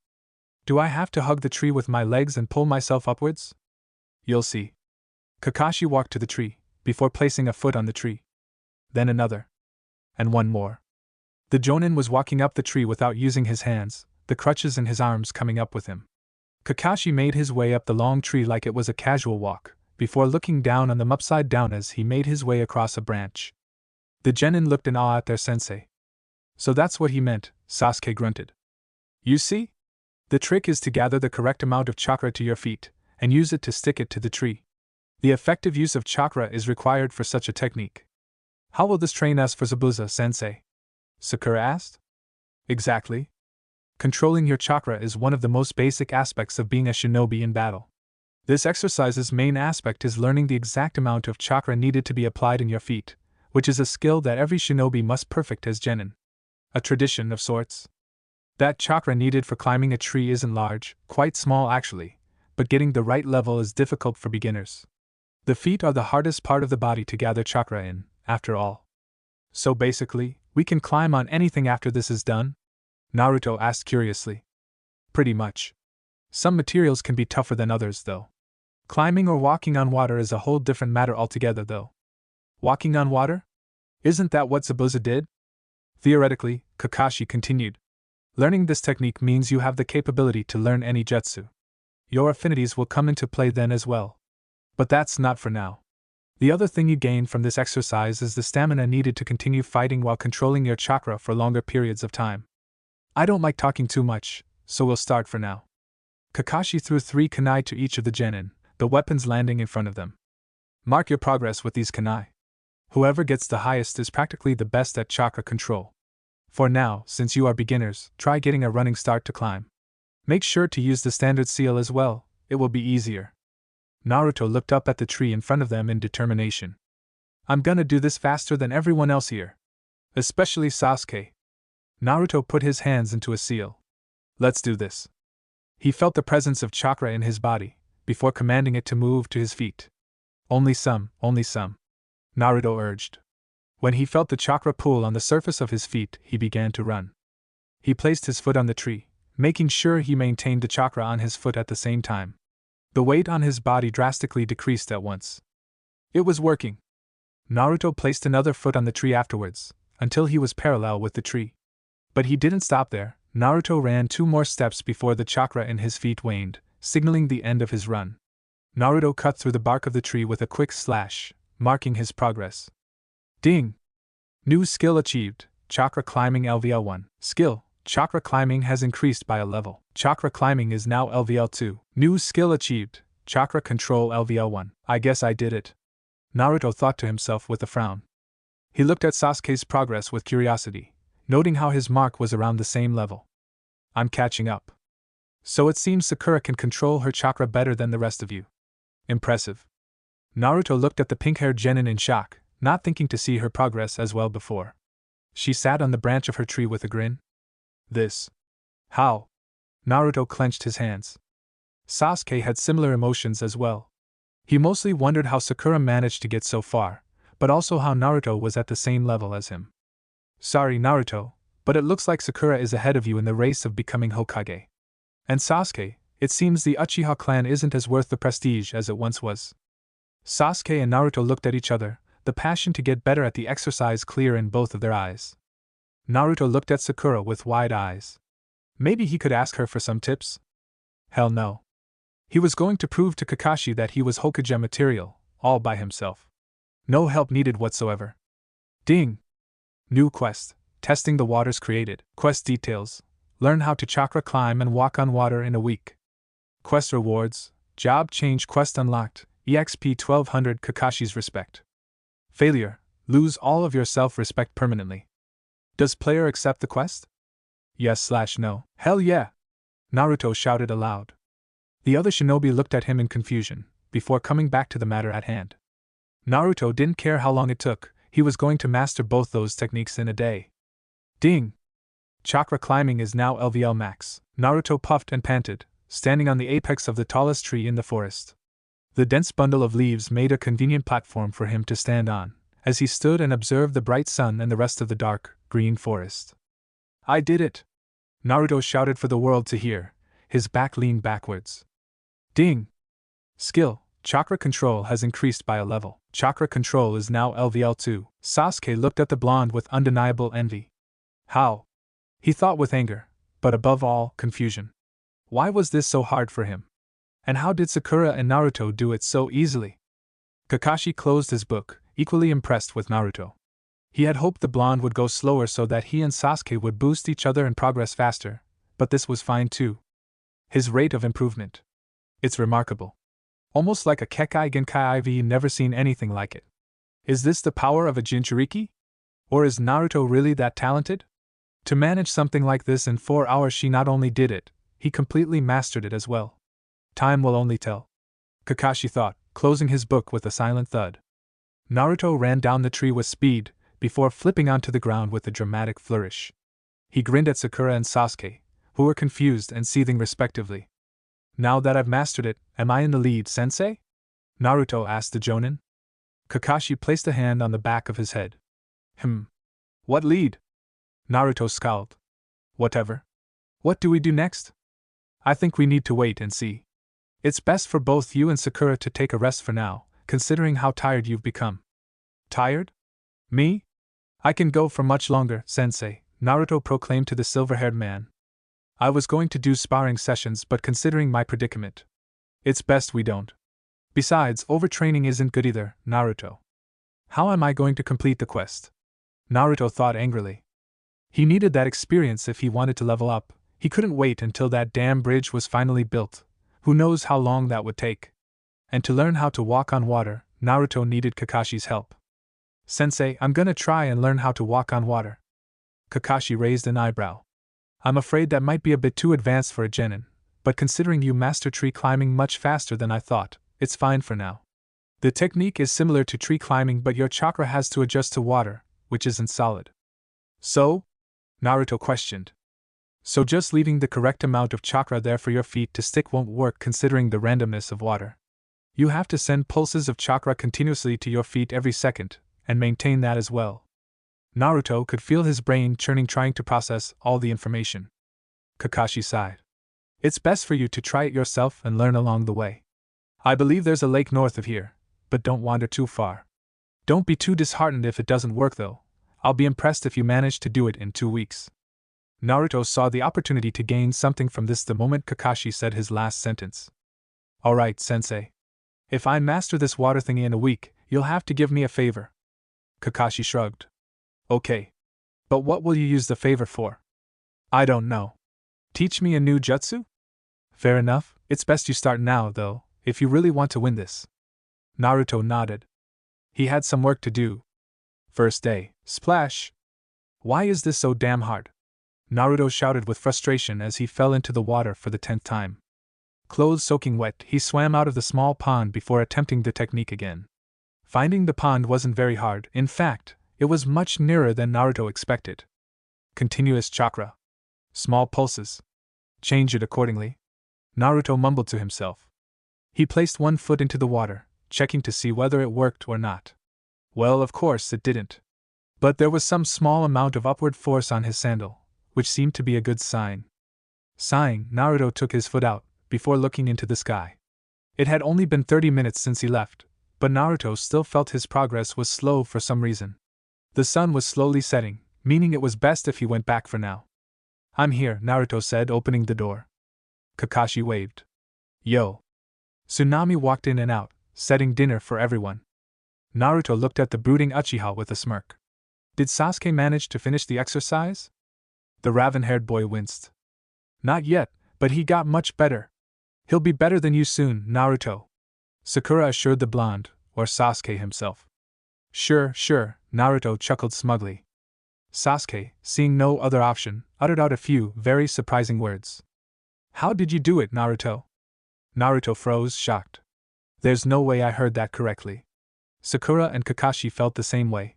Do I have to hug the tree with my legs and pull myself upwards? You'll see. Kakashi walked to the tree, before placing a foot on the tree. Then another. And one more. The Jonin was walking up the tree without using his hands, the crutches in his arms coming up with him. Kakashi made his way up the long tree like it was a casual walk, before looking down on them upside down as he made his way across a branch. The genin looked in awe at their sensei. So that's what he meant, Sasuke grunted. You see? The trick is to gather the correct amount of chakra to your feet, and use it to stick it to the tree. The effective use of chakra is required for such a technique. How will this train us for Zabuza, Sensei? Sakura asked. Exactly. Controlling your chakra is one of the most basic aspects of being a shinobi in battle. This exercise's main aspect is learning the exact amount of chakra needed to be applied in your feet, which is a skill that every shinobi must perfect as genin. A tradition of sorts. That chakra needed for climbing a tree isn't large, quite small actually, but getting the right level is difficult for beginners. The feet are the hardest part of the body to gather chakra in, after all. So basically, we can climb on anything after this is done? Naruto asked curiously. Pretty much. Some materials can be tougher than others, though. Climbing or walking on water is a whole different matter altogether, though. Walking on water? Isn't that what Zabuza did? Theoretically, Kakashi continued. Learning this technique means you have the capability to learn any jutsu. Your affinities will come into play then as well. But that's not for now. The other thing you gain from this exercise is the stamina needed to continue fighting while controlling your chakra for longer periods of time. I don't like talking too much, so we'll start for now. Kakashi threw 3 kunai to each of the genin, the weapons landing in front of them. Mark your progress with these kunai. Whoever gets the highest is practically the best at chakra control. For now, since you are beginners, try getting a running start to climb. Make sure to use the standard seal as well, it will be easier. Naruto looked up at the tree in front of them in determination. I'm gonna do this faster than everyone else here. Especially Sasuke. Naruto put his hands into a seal. Let's do this. He felt the presence of chakra in his body, before commanding it to move to his feet. Only some, Naruto urged. When he felt the chakra pool on the surface of his feet, he began to run. He placed his foot on the tree, making sure he maintained the chakra on his foot at the same time. The weight on his body drastically decreased at once. It was working. Naruto placed another foot on the tree afterwards, until he was parallel with the tree. But he didn't stop there. Naruto ran 2 more steps before the chakra in his feet waned, signaling the end of his run. Naruto cut through the bark of the tree with a quick slash, marking his progress. Ding! New skill achieved, chakra climbing LVL1. Skill, chakra climbing has increased by a level. Chakra climbing is now LVL2. New skill achieved, chakra control LVL1. I guess I did it. Naruto thought to himself with a frown. He looked at Sasuke's progress with curiosity, noting how his mark was around the same level. I'm catching up. So it seems Sakura can control her chakra better than the rest of you. Impressive. Naruto looked at the pink-haired genin in shock, not thinking to see her progress as well before. She sat on the branch of her tree with a grin. This. How? Naruto clenched his hands. Sasuke had similar emotions as well. He mostly wondered how Sakura managed to get so far, but also how Naruto was at the same level as him. Sorry, Naruto, but it looks like Sakura is ahead of you in the race of becoming Hokage. And Sasuke, it seems the Uchiha clan isn't as worth the prestige as it once was. Sasuke and Naruto looked at each other, the passion to get better at the exercise clear in both of their eyes. Naruto looked at Sakura with wide eyes. Maybe he could ask her for some tips? Hell no. He was going to prove to Kakashi that he was Hokage material, all by himself. No help needed whatsoever. Ding! New quest. Testing the waters created. Quest details. Learn how to chakra climb and walk on water in a week. Quest rewards. Job change quest unlocked. EXP 1200 Kakashi's respect. Failure. Lose all of your self-respect permanently. Does player accept the quest? Yes/no. Hell yeah! Naruto shouted aloud. The other shinobi looked at him in confusion, before coming back to the matter at hand. Naruto didn't care how long it took, he was going to master both those techniques in a day. Ding! Chakra climbing is now LVL max. Naruto puffed and panted, standing on the apex of the tallest tree in the forest. The dense bundle of leaves made a convenient platform for him to stand on, as he stood and observed the bright sun and the rest of the dark, green forest. I did it! Naruto shouted for the world to hear, his back leaned backwards. Ding! Skill, chakra control has increased by a level. Chakra control is now LVL2. Sasuke looked at the blonde with undeniable envy. How? He thought with anger, but above all, confusion. Why was this so hard for him? And how did Sakura and Naruto do it so easily? Kakashi closed his book, equally impressed with Naruto. He had hoped the blonde would go slower so that he and Sasuke would boost each other and progress faster, but this was fine too. His rate of improvement. It's remarkable. Almost like a Kekai Genkai IV, never seen anything like it. Is this the power of a Jinchuriki? Or is Naruto really that talented? To manage something like this in 4 hours, she not only did it, he completely mastered it as well. Time will only tell. Kakashi thought, closing his book with a silent thud. Naruto ran down the tree with speed, before flipping onto the ground with a dramatic flourish. He grinned at Sakura and Sasuke, who were confused and seething respectively. Now that I've mastered it, am I in the lead, Sensei? Naruto asked the Jonin. Kakashi placed a hand on the back of his head. What lead? Naruto scowled. Whatever. What do we do next? I think we need to wait and see. It's best for both you and Sakura to take a rest for now, considering how tired you've become. Tired? Me? I can go for much longer, Sensei, Naruto proclaimed to the silver-haired man. I was going to do sparring sessions, but considering my predicament, it's best we don't. Besides, overtraining isn't good either, Naruto. How am I going to complete the quest? Naruto thought angrily. He needed that experience if he wanted to level up. He couldn't wait until that damn bridge was finally built. Who knows how long that would take? And to learn how to walk on water, Naruto needed Kakashi's help. Sensei, I'm gonna try and learn how to walk on water. Kakashi raised an eyebrow. I'm afraid that might be a bit too advanced for a genin, but considering you master tree climbing much faster than I thought, it's fine for now. The technique is similar to tree climbing, but your chakra has to adjust to water, which isn't solid. So? Naruto questioned. So just leaving the correct amount of chakra there for your feet to stick won't work considering the randomness of water. You have to send pulses of chakra continuously to your feet every second, and maintain that as well. Naruto could feel his brain churning trying to process all the information. Kakashi sighed. It's best for you to try it yourself and learn along the way. I believe there's a lake north of here, but don't wander too far. Don't be too disheartened if it doesn't work though. I'll be impressed if you manage to do it in 2 weeks. Naruto saw the opportunity to gain something from this the moment Kakashi said his last sentence. Alright, Sensei. If I master this water thingy in a week, you'll have to give me a favor. Kakashi shrugged. Okay. But what will you use the favor for? I don't know. Teach me a new jutsu? Fair enough, it's best you start now though, if you really want to win this. Naruto nodded. He had some work to do. First day, splash! Why is this so damn hard? Naruto shouted with frustration as he fell into the water for the 10th time. Clothes soaking wet, he swam out of the small pond before attempting the technique again. Finding the pond wasn't very hard, in fact, it was much nearer than Naruto expected. Continuous chakra. Small pulses. Change it accordingly. Naruto mumbled to himself. He placed one foot into the water, checking to see whether it worked or not. Well, of course it didn't. But there was some small amount of upward force on his sandal, which seemed to be a good sign. Sighing, Naruto took his foot out, before looking into the sky. It had only been 30 minutes since he left, but Naruto still felt his progress was slow for some reason. The sun was slowly setting, meaning it was best if he went back for now. I'm here, Naruto said, opening the door. Kakashi waved. Yo. Tsunami walked in and out, setting dinner for everyone. Naruto looked at the brooding Uchiha with a smirk. Did Sasuke manage to finish the exercise? The raven-haired boy winced. Not yet, but he got much better. He'll be better than you soon, Naruto. Sakura assured the blonde, or Sasuke himself. Sure, Naruto chuckled smugly. Sasuke, seeing no other option, uttered out a few very surprising words. How did you do it, Naruto? Naruto froze, shocked. There's no way I heard that correctly. Sakura and Kakashi felt the same way.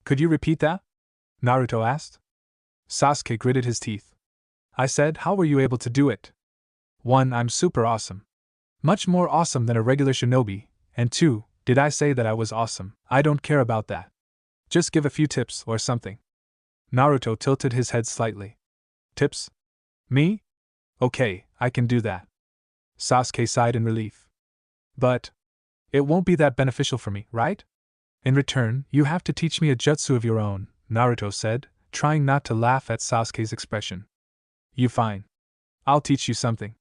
Could you repeat that? Naruto asked. Sasuke gritted his teeth. I said, how were you able to do it? 1. I'm super awesome. Much more awesome than a regular shinobi, and 2. Did I say that I was awesome? I don't care about that. Just give a few tips or something. Naruto tilted his head slightly. Tips? Me? Okay, I can do that. Sasuke sighed in relief. But it won't be that beneficial for me, right? In return, you have to teach me a jutsu of your own, Naruto said, trying not to laugh at Sasuke's expression. You fine. I'll teach you something.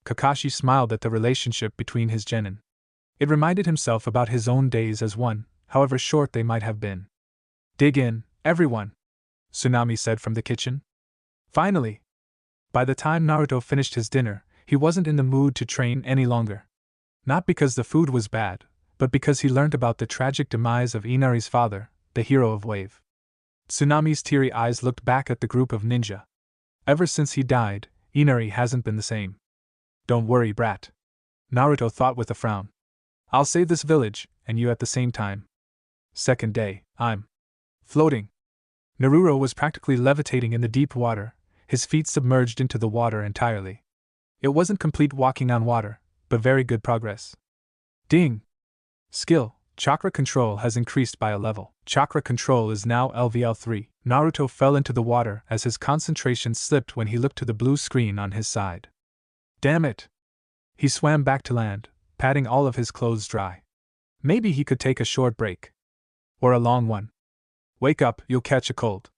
Kakashi smiled at the relationship between his genin. It reminded himself about his own days as one, however short they might have been. Dig in, everyone, Tsunami said from the kitchen. Finally! By the time Naruto finished his dinner, he wasn't in the mood to train any longer. Not because the food was bad, but because he learned about the tragic demise of Inari's father, the hero of Wave. Tsunami's teary eyes looked back at the group of ninja. Ever since he died, Inari hasn't been the same. Don't worry, brat. Naruto thought with a frown. I'll save this village, and you at the same time. Second day, I'm floating. Naruto was practically levitating in the deep water, his feet submerged into the water entirely. It wasn't complete walking on water, but very good progress. Ding! Skill, chakra control has increased by a level. Chakra control is now LVL 3. Naruto fell into the water as his concentration slipped when he looked to the blue screen on his side. Damn it! He swam back to land, patting all of his clothes dry. Maybe he could take a short break. Or a long one. Wake up, you'll catch a cold.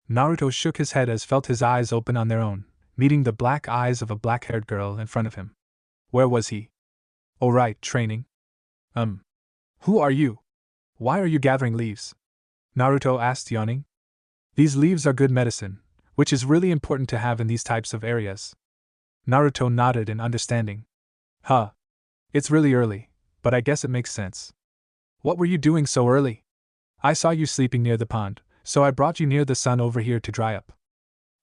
Naruto shook his head as felt his eyes open on their own, meeting the black eyes of a black-haired girl in front of him. Where was he? Oh right, training. Who are you? Why are you gathering leaves? Naruto asked, yawning. These leaves are good medicine, which is really important to have in these types of areas. Naruto nodded in understanding. Huh. It's really early, but I guess it makes sense. What were you doing so early? I saw you sleeping near the pond, so I brought you near the sun over here to dry up.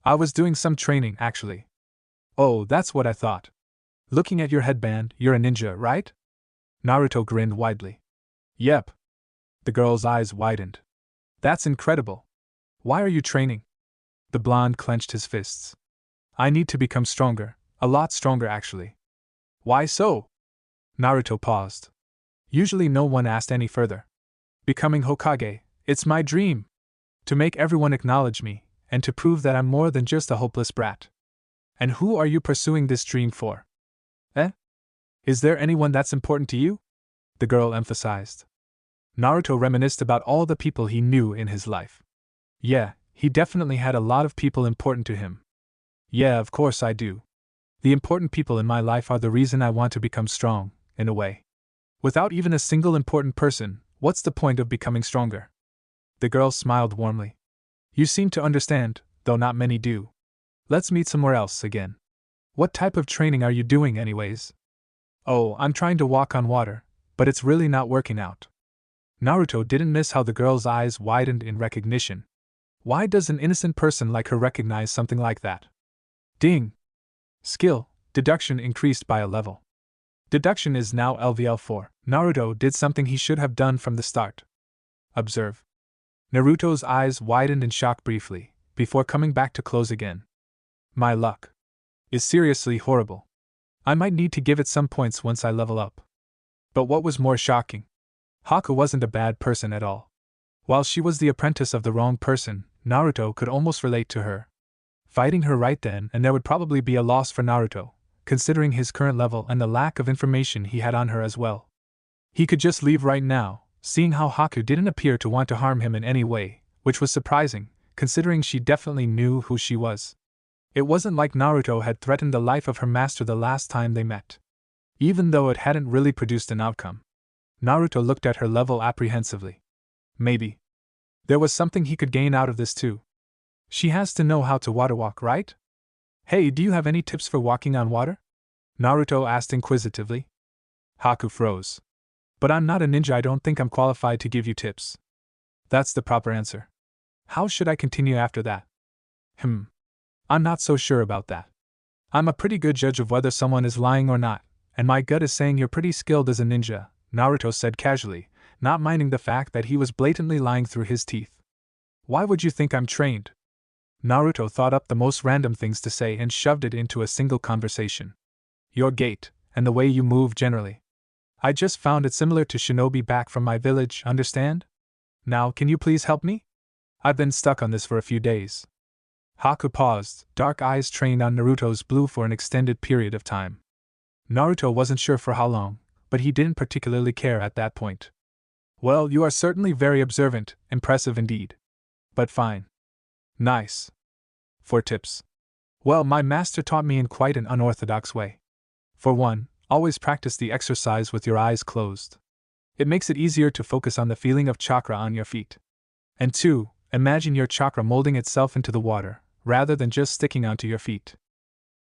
I was doing some training, actually. Oh, that's what I thought. Looking at your headband, you're a ninja, right? Naruto grinned widely. Yep. The girl's eyes widened. That's incredible. Why are you training? The blonde clenched his fists. I need to become stronger, a lot stronger actually. Why so? Naruto paused. Usually no one asked any further. Becoming Hokage, it's my dream. To make everyone acknowledge me, and to prove that I'm more than just a hopeless brat. And who are you pursuing this dream for? Is there anyone that's important to you? The girl emphasized. Naruto reminisced about all the people he knew in his life. Yeah, he definitely had a lot of people important to him. Yeah, of course I do. The important people in my life are the reason I want to become strong, in a way. Without even a single important person, what's the point of becoming stronger? The girl smiled warmly. You seem to understand, though not many do. Let's meet somewhere else again. What type of training are you doing anyways? Oh, I'm trying to walk on water, but it's really not working out. Naruto didn't miss how the girl's eyes widened in recognition. Why does an innocent person like her recognize something like that? Ding! Skill, deduction increased by a level. Deduction is now LVL4. Naruto did something he should have done from the start. Observe. Naruto's eyes widened in shock briefly, before coming back to close again. My luck is seriously horrible. I might need to give it some points once I level up. But what was more shocking? Haku wasn't a bad person at all. While she was the apprentice of the wrong person, Naruto could almost relate to her. Fighting her right then and there would probably be a loss for Naruto, considering his current level and the lack of information he had on her as well. He could just leave right now, seeing how Haku didn't appear to want to harm him in any way, which was surprising, considering she definitely knew who she was. It wasn't like Naruto had threatened the life of her master the last time they met. Even though it hadn't really produced an outcome. Naruto looked at her level apprehensively. Maybe there was something he could gain out of this too. She has to know how to water walk, right? Hey, do you have any tips for walking on water? Naruto asked inquisitively. Haku froze. But I'm not a ninja, I don't think I'm qualified to give you tips. That's the proper answer. How should I continue after that? I'm not so sure about that. I'm a pretty good judge of whether someone is lying or not, and my gut is saying you're pretty skilled as a ninja, Naruto said casually, not minding the fact that he was blatantly lying through his teeth. Why would you think I'm trained? Naruto thought up the most random things to say and shoved it into a single conversation. Your gait, and the way you move generally. I just found it similar to shinobi back from my village, understand? Now, can you please help me? I've been stuck on this for a few days. Haku paused, dark eyes trained on Naruto's blue for an extended period of time. Naruto wasn't sure for how long, but he didn't particularly care at that point. Well, you are certainly very observant, impressive indeed. But fine. Nice. For tips. Well, my master taught me in quite an unorthodox way. For one, always practice the exercise with your eyes closed. It makes it easier to focus on the feeling of chakra on your feet. And two, imagine your chakra molding itself into the water, rather than just sticking onto your feet.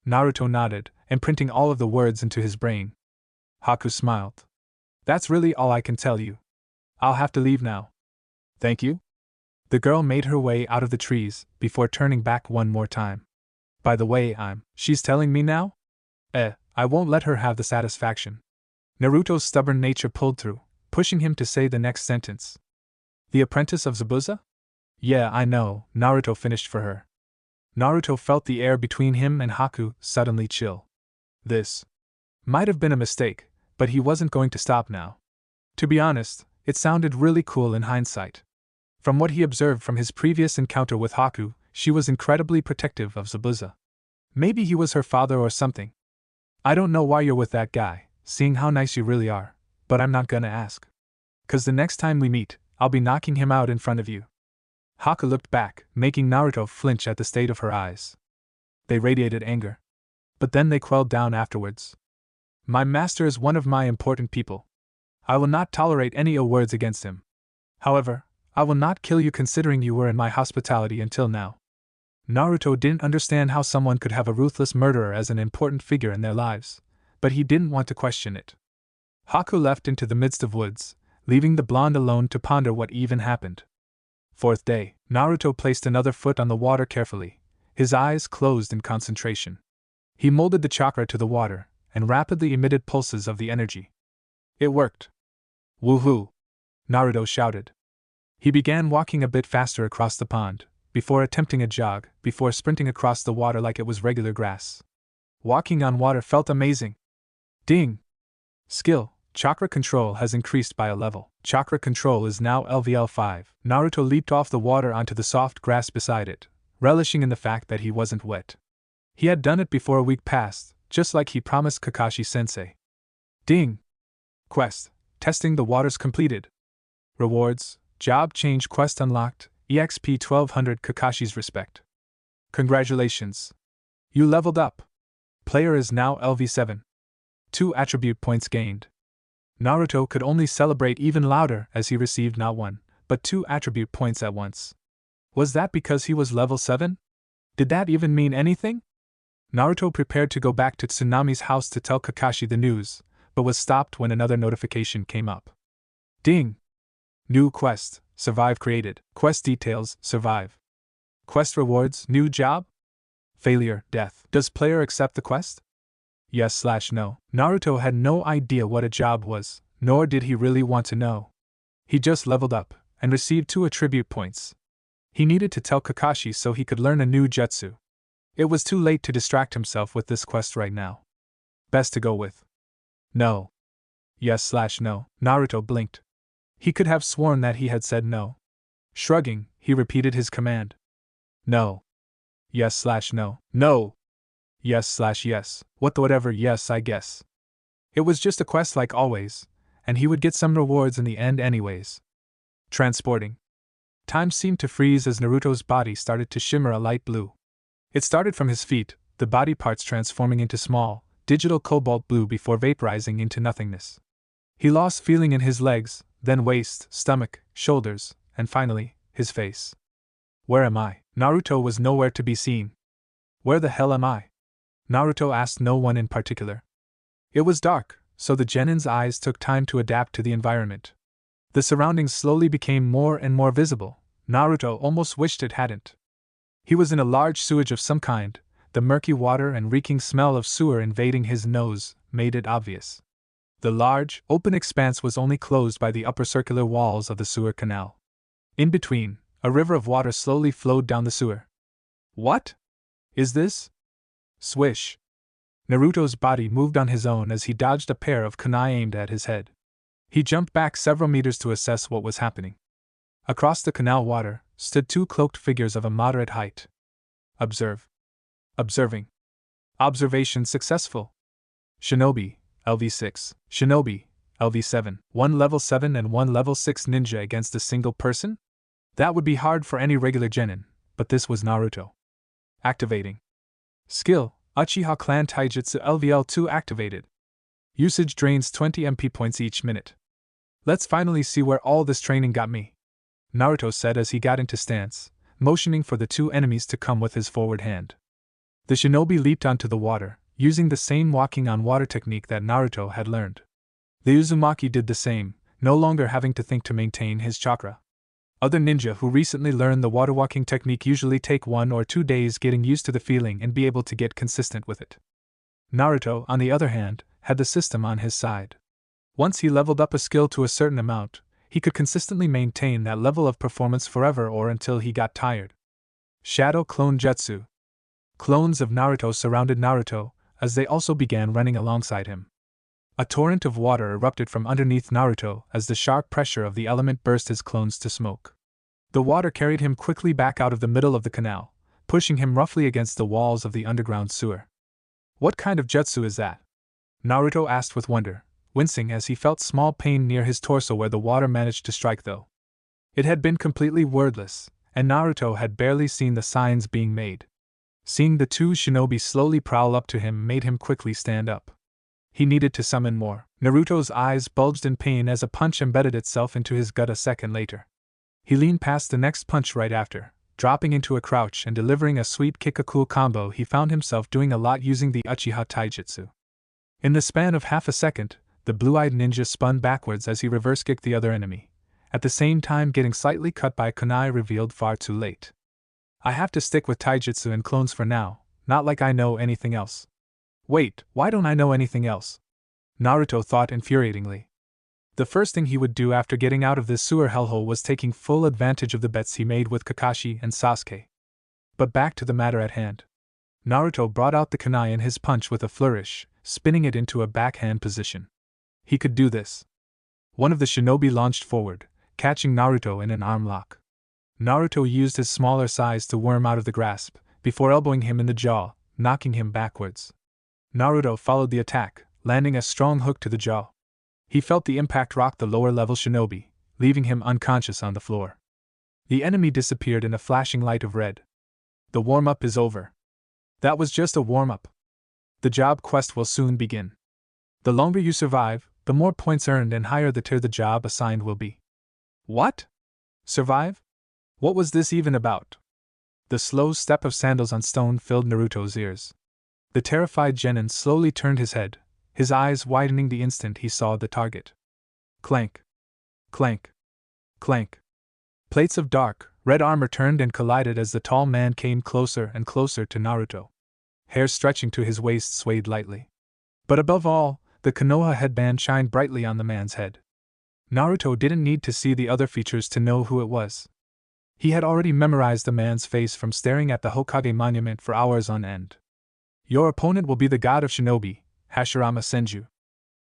Naruto nodded, imprinting all of the words into his brain. Haku smiled. That's really all I can tell you. I'll have to leave now. Thank you. The girl made her way out of the trees, before turning back one more time. By the way, she's telling me now? I won't let her have the satisfaction. Naruto's stubborn nature pulled through, pushing him to say the next sentence. The apprentice of Zabuza? Yeah, I know, Naruto finished for her. Naruto felt the air between him and Haku suddenly chill. This might have been a mistake, but he wasn't going to stop now. To be honest, it sounded really cool in hindsight. From what he observed from his previous encounter with Haku, she was incredibly protective of Zabuza. Maybe he was her father or something. I don't know why you're with that guy, seeing how nice you really are, but I'm not gonna ask. 'Cause the next time we meet, I'll be knocking him out in front of you. Haku looked back, making Naruto flinch at the state of her eyes. They radiated anger. But then they quelled down afterwards. My master is one of my important people. I will not tolerate any ill words against him. However, I will not kill you considering you were in my hospitality until now. Naruto didn't understand how someone could have a ruthless murderer as an important figure in their lives, but he didn't want to question it. Haku left into the midst of woods, leaving the blonde alone to ponder what even happened. Fourth day, Naruto placed another foot on the water carefully, his eyes closed in concentration. He molded the chakra to the water, and rapidly emitted pulses of the energy. It worked. Woohoo! Naruto shouted. He began walking a bit faster across the pond, before attempting a jog, before sprinting across the water like it was regular grass. Walking on water felt amazing. Ding! Skill, chakra control has increased by a level. Chakra control is now LVL 5. Naruto leaped off the water onto the soft grass beside it, relishing in the fact that he wasn't wet. He had done it before a week passed, just like he promised Kakashi Sensei. Ding! Quest, testing the waters completed. Rewards, job change quest unlocked, EXP 1200 Kakashi's respect. Congratulations! You leveled up. Player is now LV7. 2 attribute points gained. Naruto could only celebrate even louder as he received not 1, but 2 attribute points at once. Was that because he was level 7? Did that even mean anything? Naruto prepared to go back to Tsunami's house to tell Kakashi the news, but was stopped when another notification came up. Ding! New quest, survive created. Quest details, survive. Quest rewards, new job? Failure, death. Does player accept the quest? Yes/no. Naruto had no idea what a job was, nor did he really want to know. He just leveled up, and received 2 attribute points. He needed to tell Kakashi so he could learn a new jutsu. It was too late to distract himself with this quest right now. Best to go with. No. Yes/no. Naruto blinked. He could have sworn that he had said no. Shrugging, he repeated his command. No. Yes/no. No. Yes/yes. Whatever, yes, I guess. It was just a quest like always, and he would get some rewards in the end anyways. Transporting. Time seemed to freeze as Naruto's body started to shimmer a light blue. It started from his feet, the body parts transforming into small, digital cobalt blue before vaporizing into nothingness. He lost feeling in his legs, then waist, stomach, shoulders, and finally, his face. Where am I? Naruto was nowhere to be seen. Where the hell am I? Naruto asked no one in particular. It was dark, so the genin's eyes took time to adapt to the environment. The surroundings slowly became more and more visible. Naruto almost wished it hadn't. He was in a large sewage of some kind. The murky water and reeking smell of sewer invading his nose made it obvious. The large, open expanse was only closed by the upper circular walls of the sewer canal. In between, a river of water slowly flowed down the sewer. What is this? Swish. Naruto's body moved on his own as he dodged a pair of kunai aimed at his head. He jumped back several meters to assess what was happening. Across the canal water stood 2 cloaked figures of a moderate height. Observe. Observing. Observation successful. Shinobi, LV6. Shinobi, LV7. 1 level 7 and 1 level 6 ninja against a single person? That would be hard for any regular genin, but this was Naruto. Activating. Skill, Uchiha Clan Taijutsu LVL2 activated. Usage drains 20 MP points each minute. Let's finally see where all this training got me, Naruto said as he got into stance, motioning for the 2 enemies to come with his forward hand. The shinobi leaped onto the water, using the same walking on water technique that Naruto had learned. The Uzumaki did the same, no longer having to think to maintain his chakra. Other ninja who recently learned the water walking technique usually take 1 or 2 days getting used to the feeling and be able to get consistent with it. Naruto, on the other hand, had the system on his side. Once he leveled up a skill to a certain amount, he could consistently maintain that level of performance forever or until he got tired. Shadow Clone Jutsu. Clones of Naruto surrounded Naruto, as they also began running alongside him. A torrent of water erupted from underneath Naruto as the sharp pressure of the element burst his clones to smoke. The water carried him quickly back out of the middle of the canal, pushing him roughly against the walls of the underground sewer. What kind of jutsu is that? Naruto asked with wonder, wincing as he felt small pain near his torso where the water managed to strike though. It had been completely wordless, and Naruto had barely seen the signs being made. Seeing the 2 shinobi slowly prowl up to him made him quickly stand up. He needed to summon more. Naruto's eyes bulged in pain as a punch embedded itself into his gut a second later. He leaned past the next punch right after, dropping into a crouch and delivering a sweet kick, a cool combo he found himself doing a lot using the uchiha taijutsu. In the span of half a second, the blue-eyed ninja spun backwards as he reverse-kicked the other enemy, at the same time getting slightly cut by a kunai revealed far too late. I have to stick with taijutsu and clones for now, not like I know anything else. Wait, why don't I know anything else? Naruto thought infuriatingly. The first thing he would do after getting out of this sewer hellhole was taking full advantage of the bets he made with Kakashi and Sasuke. But back to the matter at hand. Naruto brought out the kunai in his punch with a flourish, spinning it into a backhand position. He could do this. One of the shinobi launched forward, catching Naruto in an arm lock. Naruto used his smaller size to worm out of the grasp, before elbowing him in the jaw, knocking him backwards. Naruto followed the attack, landing a strong hook to the jaw. He felt the impact rock the lower-level shinobi, leaving him unconscious on the floor. The enemy disappeared in a flashing light of red. The warm-up is over. That was just a warm-up. The job quest will soon begin. The longer you survive, the more points earned and higher the tier the job assigned will be. What? Survive? What was this even about? The slow step of sandals on stone filled Naruto's ears. The terrified genin slowly turned his head, his eyes widening the instant he saw the target. Clank. Clank. Clank. Plates of dark, red armor turned and collided as the tall man came closer and closer to Naruto. Hair stretching to his waist swayed lightly. But above all, the Konoha headband shined brightly on the man's head. Naruto didn't need to see the other features to know who it was. He had already memorized the man's face from staring at the Hokage monument for hours on end. Your opponent will be the god of shinobi, Hashirama Senju.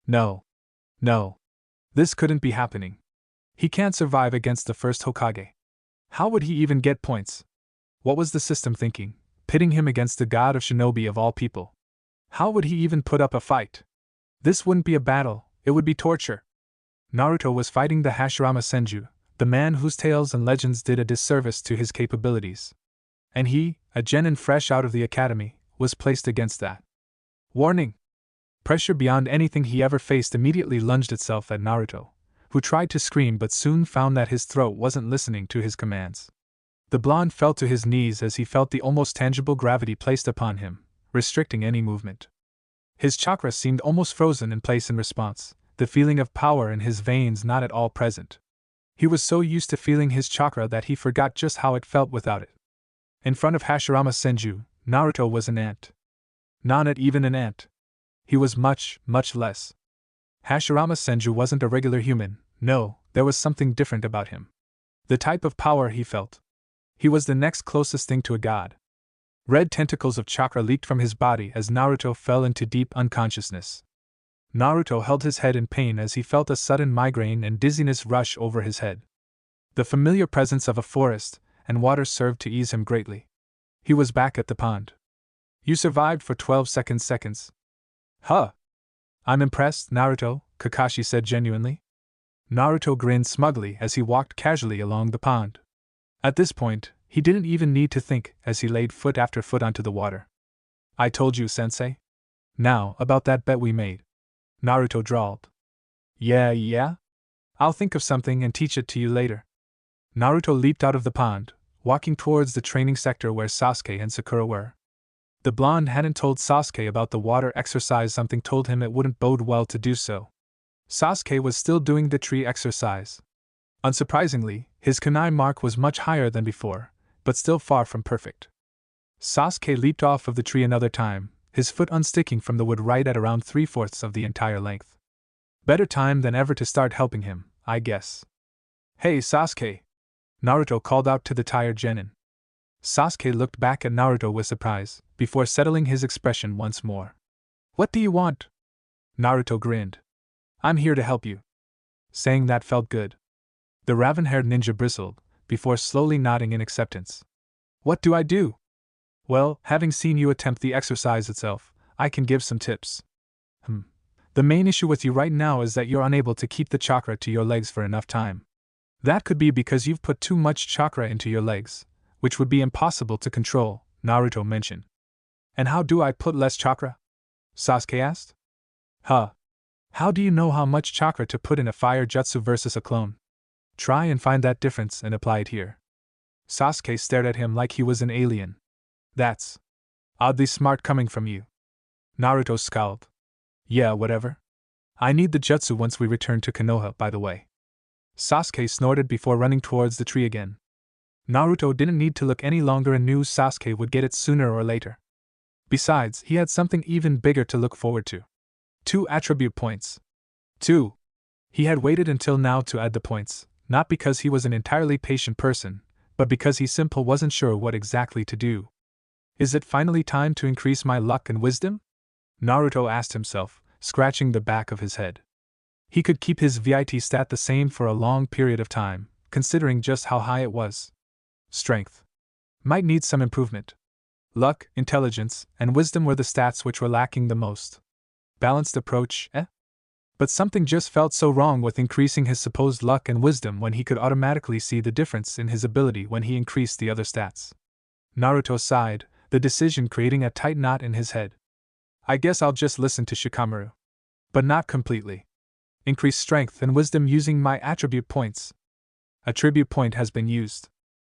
No. No. This couldn't be happening. He can't survive against the first Hokage. How would he even get points? What was the system thinking, pitting him against the god of shinobi of all people? How would he even put up a fight? This wouldn't be a battle, it would be torture. Naruto was fighting the Hashirama Senju, the man whose tales and legends did a disservice to his capabilities. And he, a genin fresh out of the academy, was placed against that. Warning! Pressure beyond anything he ever faced immediately lunged itself at Naruto, who tried to scream but soon found that his throat wasn't listening to his commands. The blonde fell to his knees as he felt the almost tangible gravity placed upon him, restricting any movement. His chakra seemed almost frozen in place in response, the feeling of power in his veins not at all present. He was so used to feeling his chakra that he forgot just how it felt without it. In front of Hashirama Senju, Naruto was an ant. Not even an ant. He was much, much less. Hashirama Senju wasn't a regular human, no, there was something different about him. The type of power he felt. He was the next closest thing to a god. Red tentacles of chakra leaked from his body as Naruto fell into deep unconsciousness. Naruto held his head in pain as he felt a sudden migraine and dizziness rush over his head. The familiar presence of a forest and water served to ease him greatly. He was back at the pond. You survived for 12 seconds. Huh. I'm impressed, Naruto, Kakashi said genuinely. Naruto grinned smugly as he walked casually along the pond. At this point, he didn't even need to think as he laid foot after foot onto the water. I told you, Sensei. Now, about that bet we made. Naruto drawled. Yeah? I'll think of something and teach it to you later. Naruto leaped out of the pond, walking towards the training sector where Sasuke and Sakura were. The blonde hadn't told Sasuke about the water exercise, something told him it wouldn't bode well to do so. Sasuke was still doing the tree exercise. Unsurprisingly, his kunai mark was much higher than before, but still far from perfect. Sasuke leaped off of the tree another time, his foot unsticking from the wood right at around 3/4 of the entire length. Better time than ever to start helping him, I guess. Hey Sasuke! Naruto called out to the tired genin. Sasuke looked back at Naruto with surprise, before settling his expression once more. What do you want? Naruto grinned. I'm here to help you. Saying that felt good. The raven-haired ninja bristled, before slowly nodding in acceptance. What do I do? Well, having seen you attempt the exercise itself, I can give some tips. The main issue with you right now is that you're unable to keep the chakra to your legs for enough time. That could be because you've put too much chakra into your legs, which would be impossible to control, Naruto mentioned. And how do I put less chakra? Sasuke asked. Huh. How do you know how much chakra to put in a fire jutsu versus a clone? Try and find that difference and apply it here. Sasuke stared at him like he was an alien. That's oddly smart coming from you. Naruto scowled. Yeah, whatever. I need the jutsu once we return to Konoha, by the way. Sasuke snorted before running towards the tree again. Naruto didn't need to look any longer and knew Sasuke would get it sooner or later. Besides, he had something even bigger to look forward to. 2 attribute points. 2. He had waited until now to add the points, not because he was an entirely patient person, but because he simply wasn't sure what exactly to do. Is it finally time to increase my luck and wisdom? Naruto asked himself, scratching the back of his head. He could keep his VIT stat the same for a long period of time, considering just how high it was. Strength might need some improvement. Luck, intelligence, and wisdom were the stats which were lacking the most. Balanced approach, But something just felt so wrong with increasing his supposed luck and wisdom when he could automatically see the difference in his ability when he increased the other stats. Naruto sighed, the decision creating a tight knot in his head. I guess I'll just listen to Shikamaru. But not completely. Increase strength and wisdom using my attribute points. Attribute point has been used.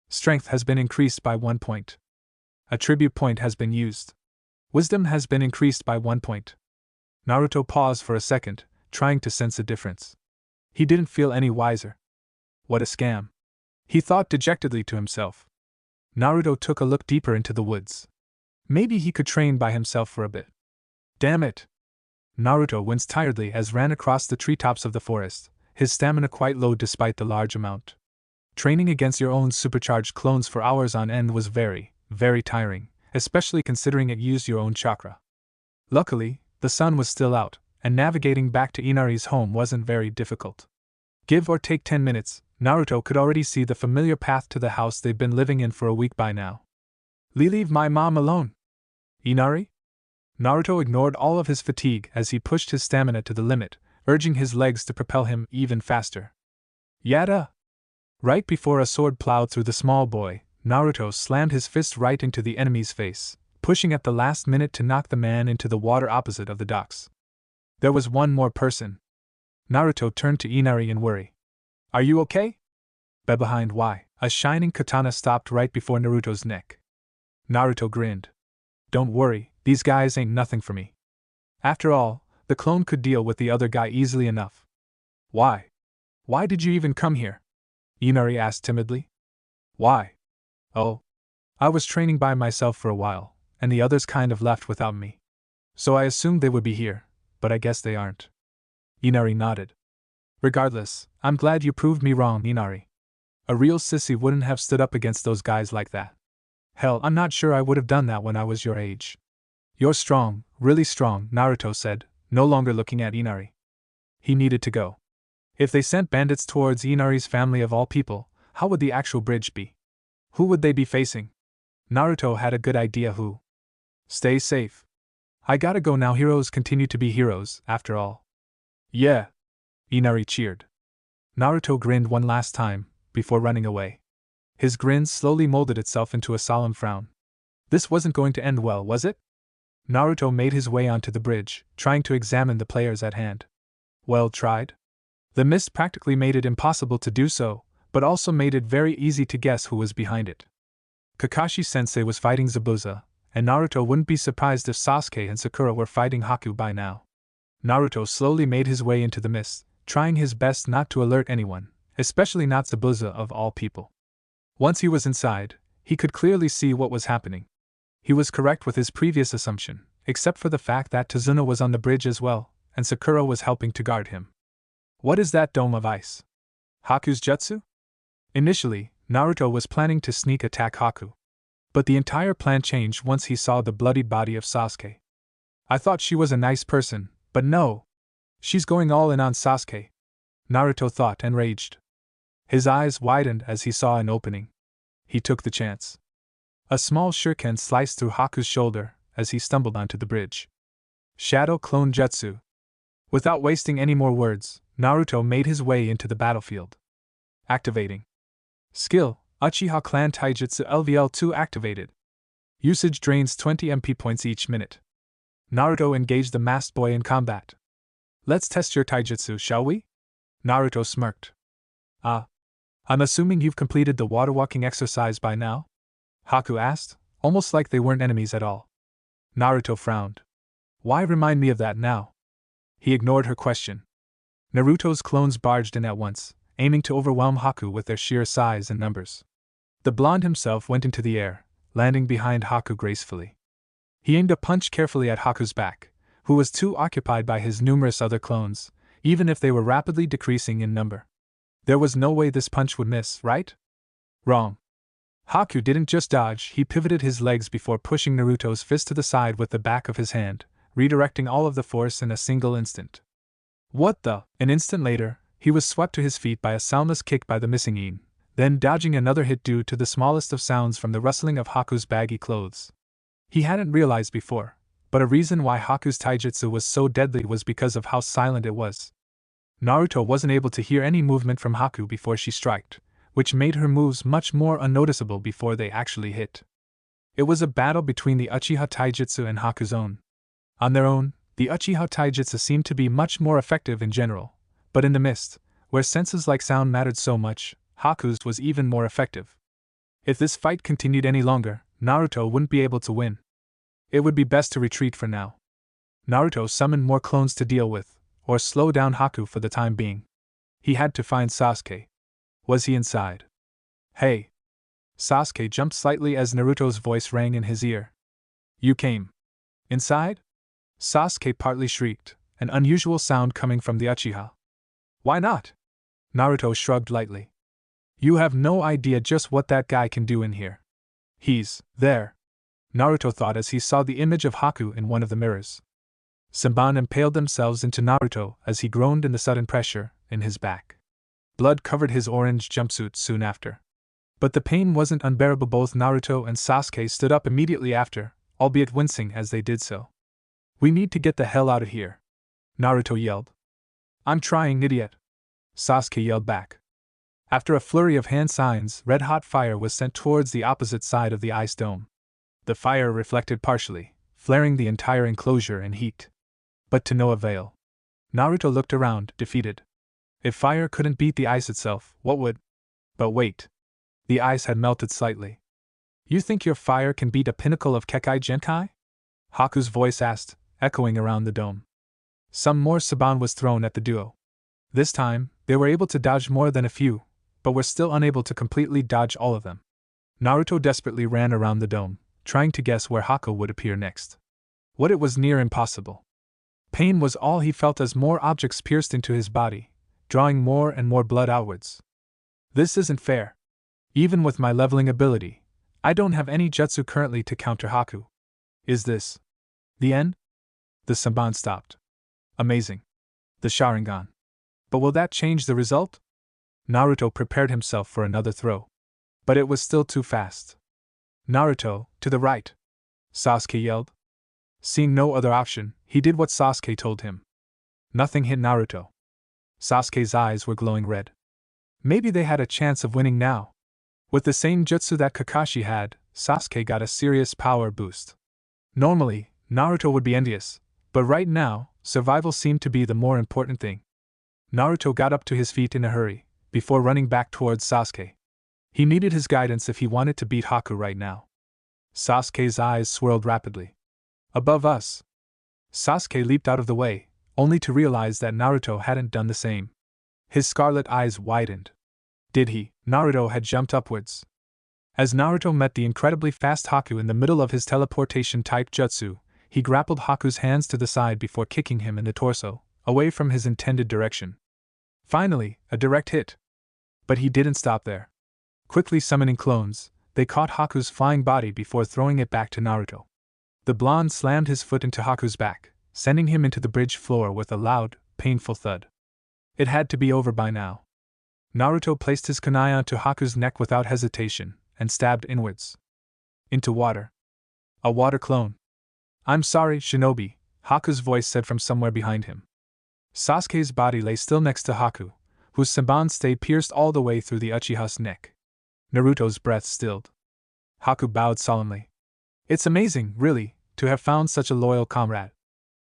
Strength has been increased by 1 point. Attribute point has been used. Wisdom has been increased by 1 point. Naruto paused for a second, trying to sense a difference. He didn't feel any wiser. What a scam. He thought dejectedly to himself. Naruto took a look deeper into the woods. Maybe he could train by himself for a bit. Damn it! Naruto winced tiredly as ran across the treetops of the forest, his stamina quite low despite the large amount. Training against your own supercharged clones for hours on end was very, very tiring, especially considering it used your own chakra. Luckily, the sun was still out, and navigating back to Inari's home wasn't very difficult. Give or take 10 minutes, Naruto could already see the familiar path to the house they've been living in for a week by now. Leave my mom alone. Inari? Naruto ignored all of his fatigue as he pushed his stamina to the limit, urging his legs to propel him even faster. Yada! Right before a sword plowed through the small boy, Naruto slammed his fist right into the enemy's face, pushing at the last minute to knock the man into the water opposite of the docks. There was one more person. Naruto turned to Inari in worry. Are you okay? Behind why? A shining katana stopped right before Naruto's neck. Naruto grinned. Don't worry, these guys ain't nothing for me. After all, the clone could deal with the other guy easily enough. Why? Why did you even come here? Inari asked timidly. Why? Oh. I was training by myself for a while, and the others kind of left without me. So I assumed they would be here, but I guess they aren't. Inari nodded. Regardless, I'm glad you proved me wrong, Inari. A real sissy wouldn't have stood up against those guys like that. Hell, I'm not sure I would have done that when I was your age. You're strong, really strong, Naruto said, no longer looking at Inari. He needed to go. If they sent bandits towards Inari's family of all people, how would the actual bridge be? Who would they be facing? Naruto had a good idea who. Stay safe. I gotta go now. Heroes continue to be heroes, after all. Yeah. Inari cheered. Naruto grinned one last time, before running away. His grin slowly molded itself into a solemn frown. This wasn't going to end well, was it? Naruto made his way onto the bridge, trying to examine the players at hand. Well tried. The mist practically made it impossible to do so, but also made it very easy to guess who was behind it. Kakashi Sensei was fighting Zabuza, and Naruto wouldn't be surprised if Sasuke and Sakura were fighting Haku by now. Naruto slowly made his way into the mist, trying his best not to alert anyone, especially not Zabuza of all people. Once he was inside, he could clearly see what was happening. He was correct with his previous assumption, except for the fact that Tazuna was on the bridge as well, and Sakura was helping to guard him. What is that dome of ice? Haku's jutsu? Initially, Naruto was planning to sneak attack Haku. But the entire plan changed once he saw the bloodied body of Sasuke. I thought she was a nice person, but no. She's going all in on Sasuke. Naruto thought and raged. His eyes widened as he saw an opening. He took the chance. A small shuriken sliced through Haku's shoulder as he stumbled onto the bridge. Shadow Clone Jutsu. Without wasting any more words, Naruto made his way into the battlefield. Activating. Skill, Uchiha Clan Taijutsu LVL2 activated. Usage drains 20 MP points each minute. Naruto engaged the masked boy in combat. Let's test your taijutsu, shall we? Naruto smirked. Ah. I'm assuming you've completed the water walking exercise by now? Haku asked, almost like they weren't enemies at all. Naruto frowned. Why remind me of that now? He ignored her question. Naruto's clones barged in at once, aiming to overwhelm Haku with their sheer size and numbers. The blonde himself went into the air, landing behind Haku gracefully. He aimed a punch carefully at Haku's back, who was too occupied by his numerous other clones, even if they were rapidly decreasing in number. There was no way this punch would miss, right? Wrong. Haku didn't just dodge, he pivoted his legs before pushing Naruto's fist to the side with the back of his hand, redirecting all of the force in a single instant. What the? An instant later, he was swept to his feet by a soundless kick by the missing Yin, then dodging another hit due to the smallest of sounds from the rustling of Haku's baggy clothes. He hadn't realized before, but a reason why Haku's taijutsu was so deadly was because of how silent it was. Naruto wasn't able to hear any movement from Haku before she struck, which made her moves much more unnoticeable before they actually hit. It was a battle between the uchiha taijutsu and Haku's own. On their own, the uchiha taijutsu seemed to be much more effective in general, but in the mist, where senses like sound mattered so much, Haku's was even more effective. If this fight continued any longer, Naruto wouldn't be able to win. It would be best to retreat for now. Naruto summoned more clones to deal with, or slow down Haku for the time being. He had to find Sasuke. Was he inside? Hey! Sasuke jumped slightly as Naruto's voice rang in his ear. You came inside? Sasuke partly shrieked, an unusual sound coming from the Uchiha. Why not? Naruto shrugged lightly. You have no idea just what that guy can do in here. He's there, Naruto thought as he saw the image of Haku in one of the mirrors. Senbon impaled themselves into Naruto as he groaned in the sudden pressure in his back. Blood covered his orange jumpsuit soon after. But the pain wasn't unbearable. Both Naruto and Sasuke stood up immediately after, albeit wincing as they did so. We need to get the hell out of here, Naruto yelled. I'm trying, idiot, Sasuke yelled back. After a flurry of hand signs, red-hot fire was sent towards the opposite side of the ice dome. The fire reflected partially, flaring the entire enclosure in heat. But to no avail. Naruto looked around, defeated. If fire couldn't beat the ice itself, what would? But wait. The ice had melted slightly. You think your fire can beat a pinnacle of Kekai Genkai? Haku's voice asked, echoing around the dome. Some more Saban was thrown at the duo. This time, they were able to dodge more than a few, but were still unable to completely dodge all of them. Naruto desperately ran around the dome, trying to guess where Haku would appear next. What it was near impossible. Pain was all he felt as more objects pierced into his body, drawing more and more blood outwards. This isn't fair. Even with my leveling ability, I don't have any jutsu currently to counter Haku. Is this the end? The Senbon stopped. Amazing. The Sharingan. But will that change the result? Naruto prepared himself for another throw. But it was still too fast. Naruto, to the right! Sasuke yelled. Seeing no other option, he did what Sasuke told him. Nothing hit Naruto. Sasuke's eyes were glowing red. Maybe they had a chance of winning now. With the same jutsu that Kakashi had, Sasuke got a serious power boost. Normally, Naruto would be envious, but right now, survival seemed to be the more important thing. Naruto got up to his feet in a hurry, before running back towards Sasuke. He needed his guidance if he wanted to beat Haku right now. Sasuke's eyes swirled rapidly. Above us! Sasuke leaped out of the way, only to realize that Naruto hadn't done the same. His scarlet eyes widened. Did he? Naruto had jumped upwards. As Naruto met the incredibly fast Haku in the middle of his teleportation-type jutsu, he grappled Haku's hands to the side before kicking him in the torso, away from his intended direction. Finally, a direct hit. But he didn't stop there. Quickly summoning clones, they caught Haku's flying body before throwing it back to Naruto. The blonde slammed his foot into Haku's back, sending him into the bridge floor with a loud, painful thud. It had to be over by now. Naruto placed his kunai onto Haku's neck without hesitation, and stabbed inwards. Into water. A water clone. I'm sorry, Shinobi, Haku's voice said from somewhere behind him. Sasuke's body lay still next to Haku, whose Senbon stayed pierced all the way through the Uchiha's neck. Naruto's breath stilled. Haku bowed solemnly. It's amazing, really, to have found such a loyal comrade.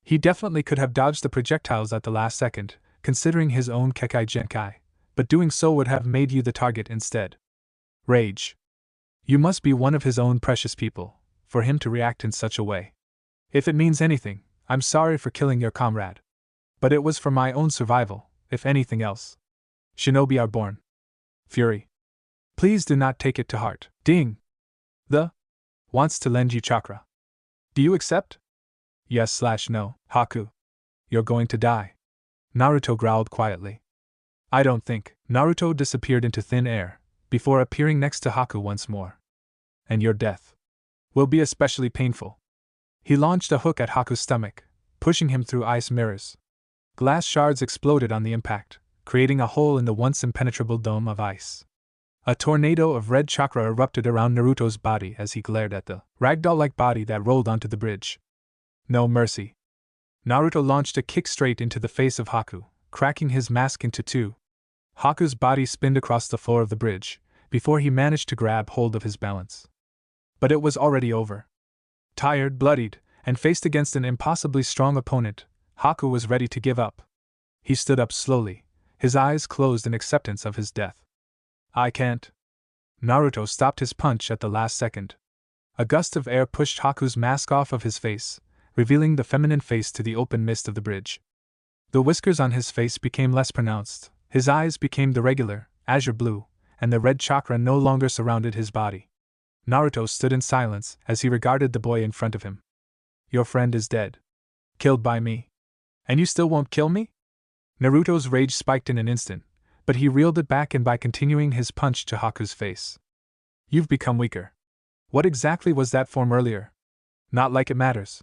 He definitely could have dodged the projectiles at the last second, considering his own Kekai Genkai, but doing so would have made you the target instead. Rage. You must be one of his own precious people, for him to react in such a way. If it means anything, I'm sorry for killing your comrade. But it was for my own survival, if anything else. Shinobi are born. Fury. Please do not take it to heart. Ding! The wants to lend you chakra. Do you accept? Yes/no. Haku. You're going to die. Naruto growled quietly. I don't think. Naruto disappeared into thin air, before appearing next to Haku once more. And your death will be especially painful. He launched a hook at Haku's stomach, pushing him through ice mirrors. Glass shards exploded on the impact, creating a hole in the once impenetrable dome of ice. A tornado of red chakra erupted around Naruto's body as he glared at the ragdoll-like body that rolled onto the bridge. No mercy. Naruto launched a kick straight into the face of Haku, cracking his mask into two. Haku's body spinned across the floor of the bridge, before he managed to grab hold of his balance. But it was already over. Tired, bloodied, and faced against an impossibly strong opponent, Haku was ready to give up. He stood up slowly, his eyes closed in acceptance of his death. I can't. Naruto stopped his punch at the last second. A gust of air pushed Haku's mask off of his face, revealing the feminine face to the open mist of the bridge. The whiskers on his face became less pronounced, his eyes became the regular, azure blue, and the red chakra no longer surrounded his body. Naruto stood in silence as he regarded the boy in front of him. Your friend is dead. Killed by me. And you still won't kill me? Naruto's rage spiked in an instant, but he reeled it back in by continuing his punch to Haku's face. You've become weaker. What exactly was that form earlier? Not like it matters.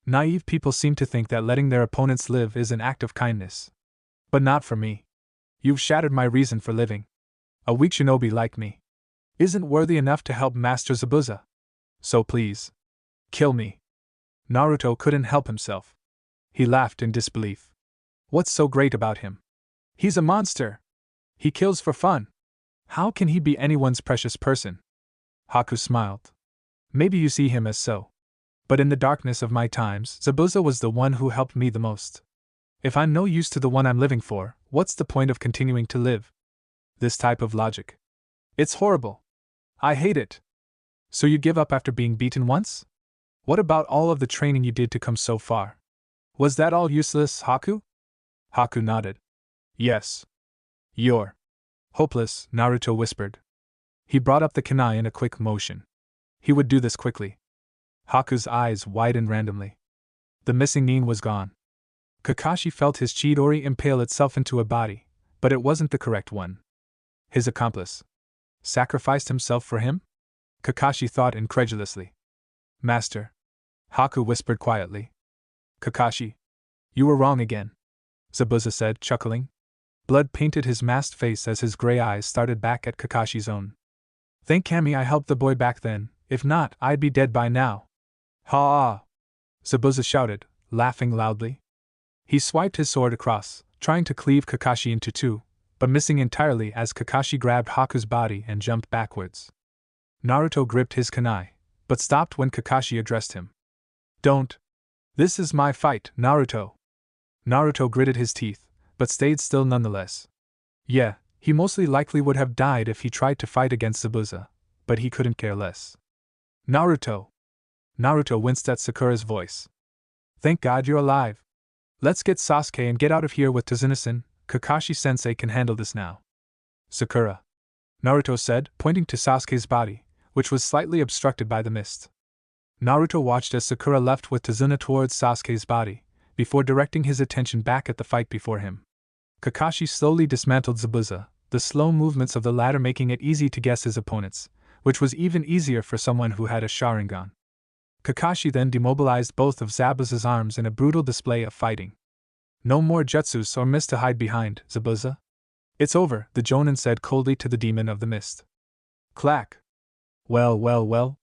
Naive people seem to think that letting their opponents live is an act of kindness. But not for me. You've shattered my reason for living. A weak shinobi like me isn't worthy enough to help Master Zabuza. So please, kill me. Naruto couldn't help himself. He laughed in disbelief. What's so great about him? He's a monster. He kills for fun. How can he be anyone's precious person? Haku smiled. Maybe you see him as so. But in the darkness of my times, Zabuza was the one who helped me the most. If I'm no use to the one I'm living for, what's the point of continuing to live? This type of logic. It's horrible. I hate it. So you give up after being beaten once? What about all of the training you did to come so far? Was that all useless, Haku? Haku nodded. Yes. You're hopeless, Naruto whispered. He brought up the kunai in a quick motion. He would do this quickly. Haku's eyes widened randomly. The missing nin was gone. Kakashi felt his chidori impale itself into a body, but it wasn't the correct one. His accomplice sacrificed himself for him? Kakashi thought incredulously. Master. Haku whispered quietly. Kakashi. You were wrong again. Zabuza said, chuckling. Blood painted his masked face as his gray eyes started back at Kakashi's own. Thank Kami I helped the boy back then, if not, I'd be dead by now. Ha! Zabuza shouted, laughing loudly. He swiped his sword across, trying to cleave Kakashi into two, but missing entirely as Kakashi grabbed Haku's body and jumped backwards. Naruto gripped his kunai, but stopped when Kakashi addressed him. Don't. This is my fight, Naruto. Naruto gritted his teeth, but stayed still nonetheless. Yeah, he mostly likely would have died if he tried to fight against Zabuza, but he couldn't care less. Naruto. Naruto winced at Sakura's voice. Thank God you're alive. Let's get Sasuke and get out of here with Tazuna-san. Kakashi-sensei can handle this now. Sakura. Naruto said, pointing to Sasuke's body, which was slightly obstructed by the mist. Naruto watched as Sakura left with Tazuna towards Sasuke's body, before directing his attention back at the fight before him. Kakashi slowly dismantled Zabuza, the slow movements of the latter making it easy to guess his opponents, which was even easier for someone who had a Sharingan. Kakashi then demobilized both of Zabuza's arms in a brutal display of fighting. No more jutsus or mist to hide behind, Zabuza. It's over, the Jonin said coldly to the demon of the mist. Clack. Well.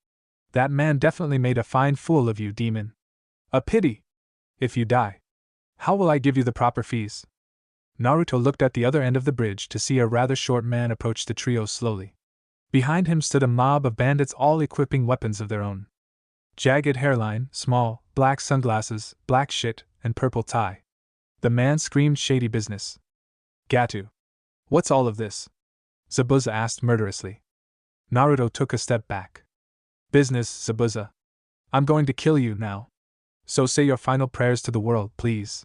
That man definitely made a fine fool of you, demon. A pity. If you die, how will I give you the proper fees? Naruto looked at the other end of the bridge to see a rather short man approach the trio slowly. Behind him stood a mob of bandits all equipping weapons of their own. Jagged hairline, small, black sunglasses, black shit, and purple tie. The man screamed shady business. Gatu. What's all of this? Zabuza asked murderously. Naruto took a step back. Business, Zabuza. I'm going to kill you now. So say your final prayers to the world, please.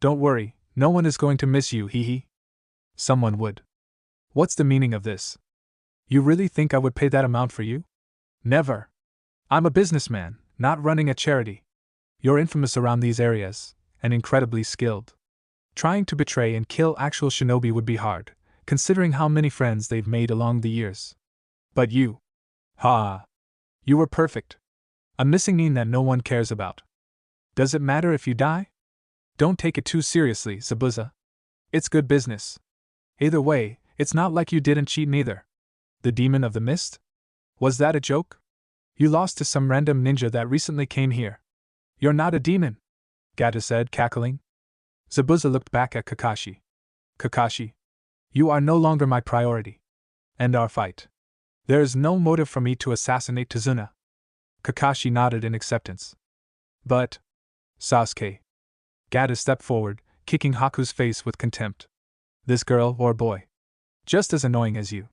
Don't worry, no one is going to miss you, hee. Someone would. What's the meaning of this? You really think I would pay that amount for you? Never. I'm a businessman, not running a charity. You're infamous around these areas, and incredibly skilled. Trying to betray and kill actual shinobi would be hard, considering how many friends they've made along the years. But you. Ha! You were perfect. A missing nin that no one cares about. Does it matter if you die? Don't take it too seriously, Zabuza. It's good business. Either way, it's not like you didn't cheat neither. The demon of the mist? Was that a joke? You lost to some random ninja that recently came here. You're not a demon, Gata said, cackling. Zabuza looked back at Kakashi. Kakashi, you are no longer my priority. End our fight. There is no motive for me to assassinate Tazuna. Kakashi nodded in acceptance. But, Sasuke. Gata stepped forward, kicking Haku's face with contempt. This girl or boy. Just as annoying as you.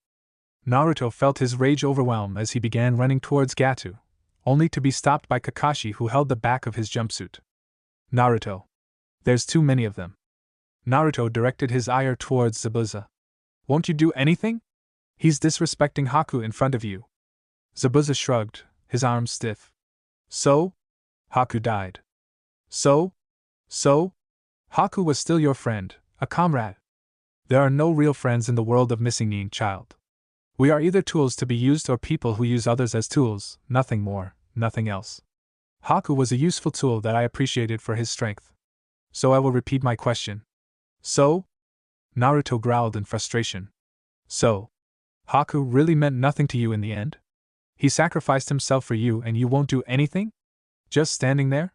Naruto felt his rage overwhelm as he began running towards Gatu, only to be stopped by Kakashi, who held the back of his jumpsuit. Naruto. There's too many of them. Naruto directed his ire towards Zabuza. Won't you do anything? He's disrespecting Haku in front of you. Zabuza shrugged, his arms stiff. So? Haku died. So? Haku was still your friend, a comrade. There are no real friends in the world of missing nin, child. We are either tools to be used or people who use others as tools, nothing more, nothing else. Haku was a useful tool that I appreciated for his strength. So I will repeat my question. So? Naruto growled in frustration. So? Haku really meant nothing to you in the end? He sacrificed himself for you and you won't do anything? Just standing there?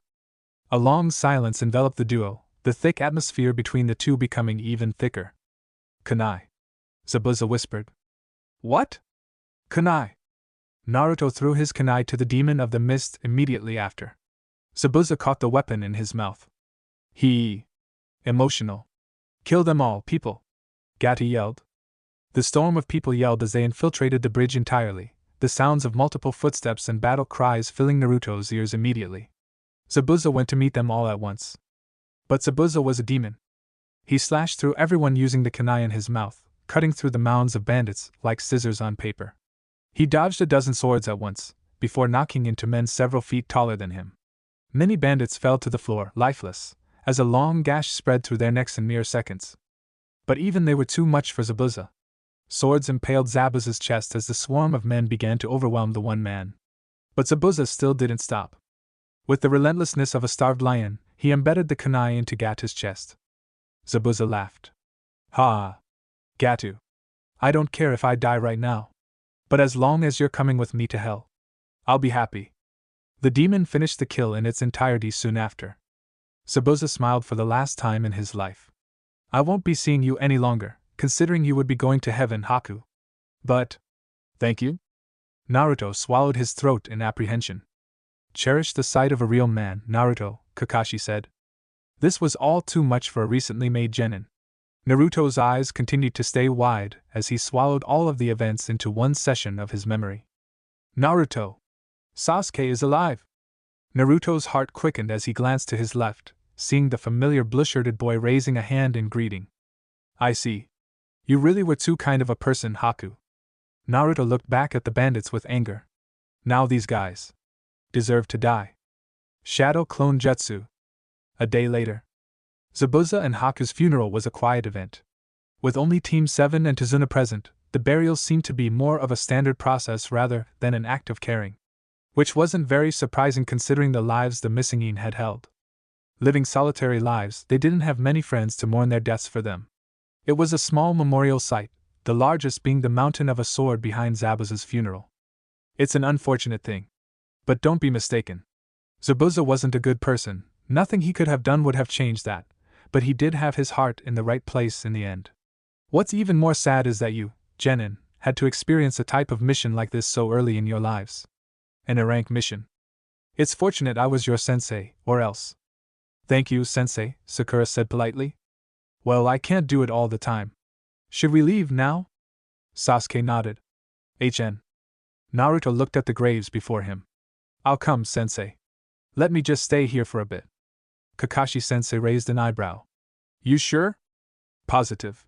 A long silence enveloped the duo, the thick atmosphere between the two becoming even thicker. Kunai. Zabuza whispered. What? Kunai. Naruto threw his kunai to the demon of the mist immediately after. Zabuza caught the weapon in his mouth. Emotional. Kill them all, people. Gata yelled. The storm of people yelled as they infiltrated the bridge entirely, the sounds of multiple footsteps and battle cries filling Naruto's ears immediately. Zabuza went to meet them all at once. But Zabuza was a demon. He slashed through everyone using the kunai in his mouth, cutting through the mounds of bandits like scissors on paper. He dodged a dozen swords at once, before knocking into men several feet taller than him. Many bandits fell to the floor, lifeless, as a long gash spread through their necks in mere seconds. But even they were too much for Zabuza. Swords impaled Zabuza's chest as the swarm of men began to overwhelm the one man. But Zabuza still didn't stop. With the relentlessness of a starved lion, he embedded the kunai into Gatu's chest. Zabuza laughed. Ha! Gatu. I don't care if I die right now. But as long as you're coming with me to hell, I'll be happy. The demon finished the kill in its entirety soon after. Zabuza smiled for the last time in his life. I won't be seeing you any longer, considering you would be going to heaven, Haku. But, thank you? Naruto swallowed his throat in apprehension. Cherish the sight of a real man, Naruto, Kakashi said. This was all too much for a recently made genin. Naruto's eyes continued to stay wide as he swallowed all of the events into one session of his memory. Naruto! Sasuke is alive! Naruto's heart quickened as he glanced to his left, seeing the familiar blue-shirted boy raising a hand in greeting. I see. You really were too kind of a person, Haku. Naruto looked back at the bandits with anger. Now these guys deserve to die. Shadow Clone Jutsu. A day later. Zabuza and Haku's funeral was a quiet event. With only Team 7 and Tazuna present, the burial seemed to be more of a standard process rather than an act of caring. Which wasn't very surprising considering the lives the missing nin had held. Living solitary lives, they didn't have many friends to mourn their deaths for them. It was a small memorial site, the largest being the mountain of a sword behind Zabuza's funeral. It's an unfortunate thing. But don't be mistaken. Zabuza wasn't a good person, nothing he could have done would have changed that, but he did have his heart in the right place in the end. What's even more sad is that you, genin, had to experience a type of mission like this so early in your lives. An rank mission. It's fortunate I was your sensei, or else. Thank you, sensei, Sakura said politely. Well, I can't do it all the time. Should we leave now? Sasuke nodded. HN. Naruto looked at the graves before him. I'll come, sensei. Let me just stay here for a bit. Kakashi sensei raised an eyebrow. You sure? Positive.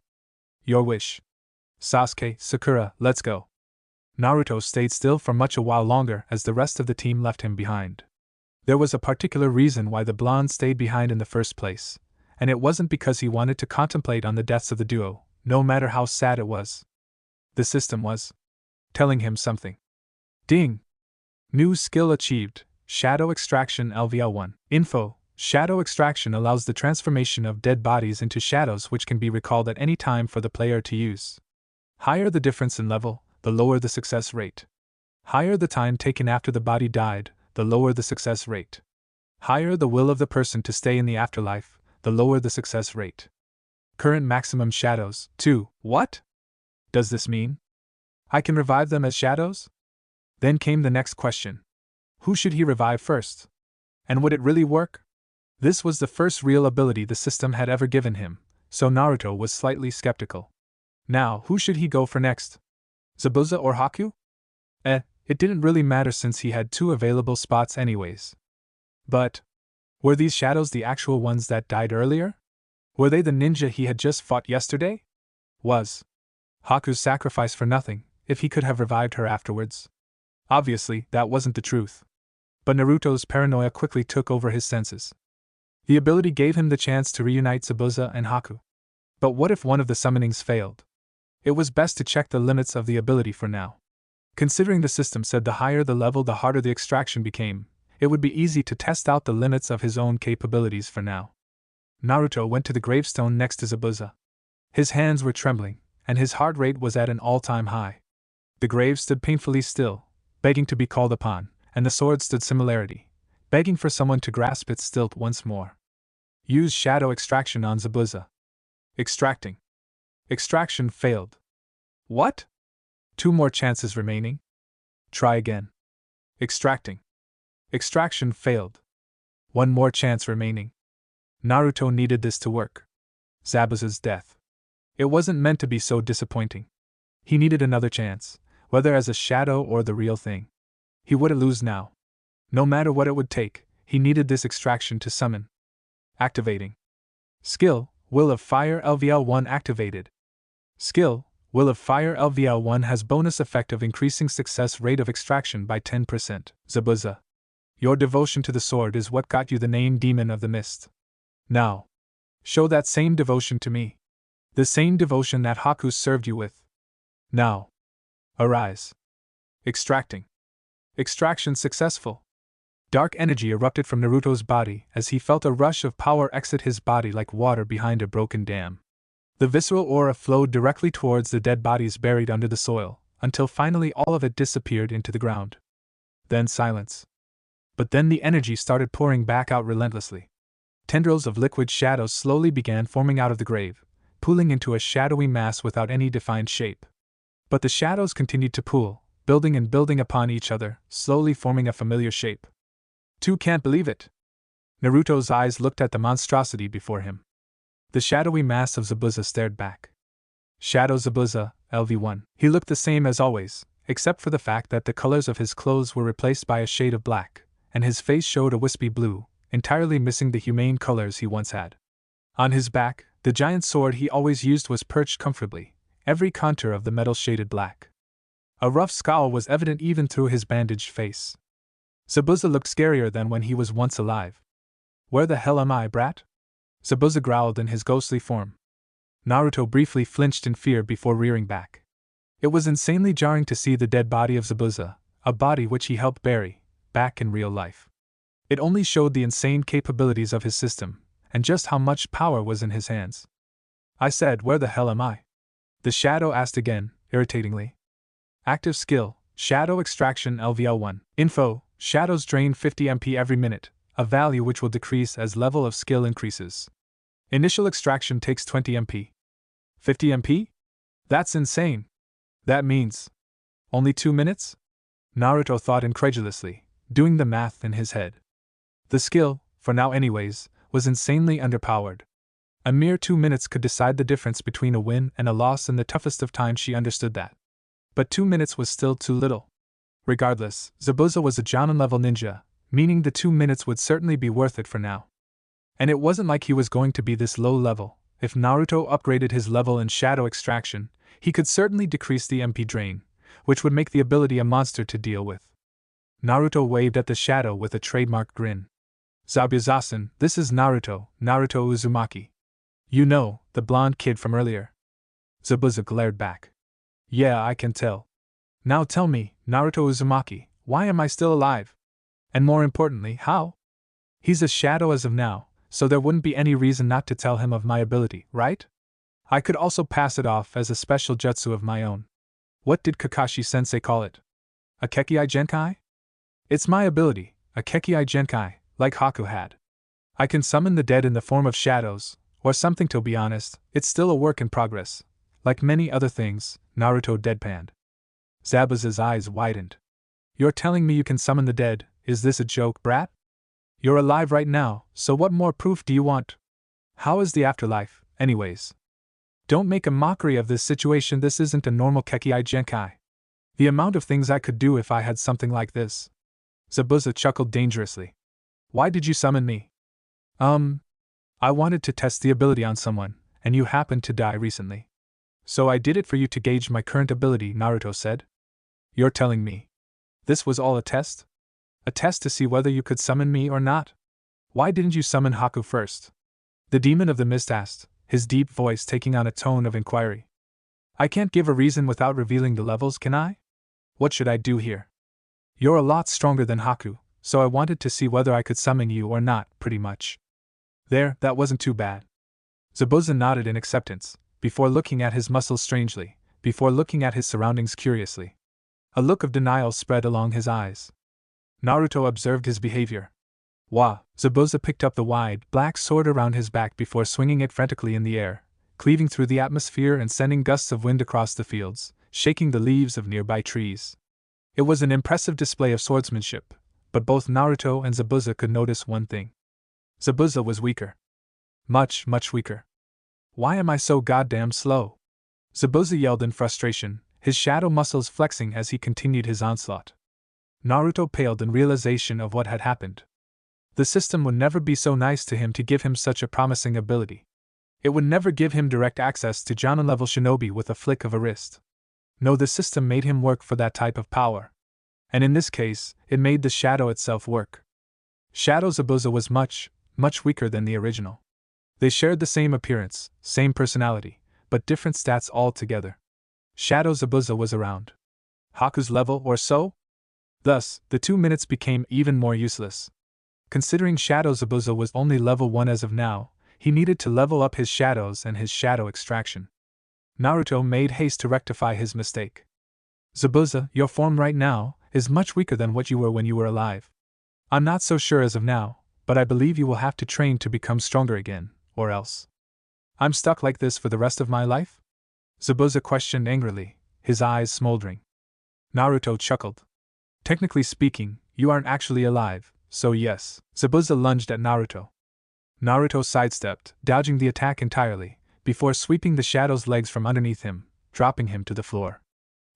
Your wish. Sasuke, Sakura, let's go. Naruto stayed still for much a while longer as the rest of the team left him behind. There was a particular reason why the blonde stayed behind in the first place, and it wasn't because he wanted to contemplate on the deaths of the duo, no matter how sad it was. The system was telling him something. Ding! New skill achieved, Shadow Extraction LVL1. Info: Shadow Extraction allows the transformation of dead bodies into shadows which can be recalled at any time for the player to use. Higher the difference in level, the lower the success rate. Higher the time taken after the body died, the lower the success rate. Higher the will of the person to stay in the afterlife, the lower the success rate. Current maximum shadows, 2. What? Does this mean I can revive them as shadows? Then came the next question. Who should he revive first? And would it really work? This was the first real ability the system had ever given him, so Naruto was slightly skeptical. Now, who should he go for next? Zabuza or Haku? It didn't really matter since he had 2 available spots anyways. But were these shadows the actual ones that died earlier? Were they the ninja he had just fought yesterday? Was Haku's sacrifice for nothing, if he could have revived her afterwards? Obviously, that wasn't the truth. But Naruto's paranoia quickly took over his senses. The ability gave him the chance to reunite Zabuza and Haku. But what if one of the summonings failed? It was best to check the limits of the ability for now. Considering the system said the higher the level the harder the extraction became, it would be easy to test out the limits of his own capabilities for now. Naruto went to the gravestone next to Zabuza. His hands were trembling, and his heart rate was at an all-time high. The grave stood painfully still, begging to be called upon, and the sword stood similarly, begging for someone to grasp its stilt once more. Use shadow extraction on Zabuza. Extracting. Extraction failed. What? 2 more chances remaining? Try again. Extracting. Extraction failed. 1 more chance remaining. Naruto needed this to work. Zabuza's death. It wasn't meant to be so disappointing. He needed another chance, whether as a shadow or the real thing. He wouldn't lose now. No matter what it would take, he needed this extraction to summon. Activating. Skill, Will of Fire LVL1 activated. Skill, Will of Fire LVL1 has bonus effect of increasing success rate of extraction by 10%. Zabuza. Your devotion to the sword is what got you the name Demon of the Mist. Now, show that same devotion to me. The same devotion that Haku served you with. Now, arise. Extracting. Extraction successful. Dark energy erupted from Naruto's body as he felt a rush of power exit his body like water behind a broken dam. The visceral aura flowed directly towards the dead bodies buried under the soil, until finally all of it disappeared into the ground. Then silence. But then the energy started pouring back out relentlessly. Tendrils of liquid shadows slowly began forming out of the grave, pooling into a shadowy mass without any defined shape. But the shadows continued to pool, building and building upon each other, slowly forming a familiar shape. 2 can't believe it. Naruto's eyes looked at the monstrosity before him. The shadowy mass of Zabuza stared back. Shadow Zabuza, LV1. He looked the same as always, except for the fact that the colors of his clothes were replaced by a shade of black, and his face showed a wispy blue, entirely missing the humane colors he once had. On his back, the giant sword he always used was perched comfortably, every contour of the metal shaded black. A rough scowl was evident even through his bandaged face. Zabuza looked scarier than when he was once alive. Where the hell am I, brat? Zabuza growled in his ghostly form. Naruto briefly flinched in fear before rearing back. It was insanely jarring to see the dead body of Zabuza, a body which he helped bury, back in real life. It only showed the insane capabilities of his system, and just how much power was in his hands. I said, where the hell am I? The shadow asked again, irritatingly. Active skill, Shadow Extraction LVL1. Info, shadows drain 50 MP every minute, a value which will decrease as level of skill increases. Initial extraction takes 20 MP. 50 MP? That's insane. That means only 2 minutes? Naruto thought incredulously, doing the math in his head. The skill, for now anyways, was insanely underpowered. A mere 2 minutes could decide the difference between a win and a loss in the toughest of times, she understood that. But 2 minutes was still too little. Regardless, Zabuza was a Jonin-level ninja, meaning the 2 minutes would certainly be worth it for now. And it wasn't like he was going to be this low level. If Naruto upgraded his level in shadow extraction, he could certainly decrease the MP drain, which would make the ability a monster to deal with. Naruto waved at the shadow with a trademark grin. Zabuza-san, this is Naruto, Naruto Uzumaki. You know, the blonde kid from earlier. Zabuza glared back. Yeah, I can tell. Now tell me, Naruto Uzumaki, why am I still alive? And more importantly, how? He's a shadow as of now, so there wouldn't be any reason not to tell him of my ability, right? I could also pass it off as a special jutsu of my own. What did Kakashi-sensei call it? A Kekei Genkai? It's my ability, a Kekei Genkai, like Haku had. I can summon the dead in the form of shadows, or something. To be honest, it's still a work in progress. Like many other things, Naruto deadpanned. Zabuza's eyes widened. You're telling me you can summon the dead? Is this a joke, brat? You're alive right now, so what more proof do you want? How is the afterlife, anyways? Don't make a mockery of this situation. This isn't a normal Kekei Genkai. The amount of things I could do if I had something like this. Zabuza chuckled dangerously. Why did you summon me? I wanted to test the ability on someone, and you happened to die recently. So I did it for you to gauge my current ability, Naruto said. You're telling me this was all a test? A test to see whether you could summon me or not? Why didn't you summon Haku first? The demon of the mist asked, his deep voice taking on a tone of inquiry. I can't give a reason without revealing the levels, can I? What should I do here? You're a lot stronger than Haku, so I wanted to see whether I could summon you or not, pretty much. There, that wasn't too bad. Zabuza nodded in acceptance, before looking at his muscles strangely, before looking at his surroundings curiously. A look of denial spread along his eyes. Naruto observed his behavior. Wah! Zabuza picked up the wide, black sword around his back before swinging it frantically in the air, cleaving through the atmosphere and sending gusts of wind across the fields, shaking the leaves of nearby trees. It was an impressive display of swordsmanship, but both Naruto and Zabuza could notice one thing. Zabuza was weaker. Much, much weaker. Why am I so goddamn slow? Zabuza yelled in frustration, his shadow muscles flexing as he continued his onslaught. Naruto paled in realization of what had happened. The system would never be so nice to him to give him such a promising ability. It would never give him direct access to Jonin-level shinobi with a flick of a wrist. No, the system made him work for that type of power. And in this case, it made the shadow itself work. Shadow Zabuza was much, much weaker than the original. They shared the same appearance, same personality, but different stats altogether. Shadow Zabuza was around Haku's level or so? Thus, the 2 minutes became even more useless. Considering Shadow Zabuza was only level 1 as of now, he needed to level up his shadows and his shadow extraction. Naruto made haste to rectify his mistake. Zabuza, your form right now is much weaker than what you were when you were alive. I'm not so sure as of now, but I believe you will have to train to become stronger again, or else. I'm stuck like this for the rest of my life? Zabuza questioned angrily, his eyes smoldering. Naruto chuckled. Technically speaking, you aren't actually alive, so yes. Zabuza lunged at Naruto. Naruto sidestepped, dodging the attack entirely, before sweeping the shadow's legs from underneath him, dropping him to the floor.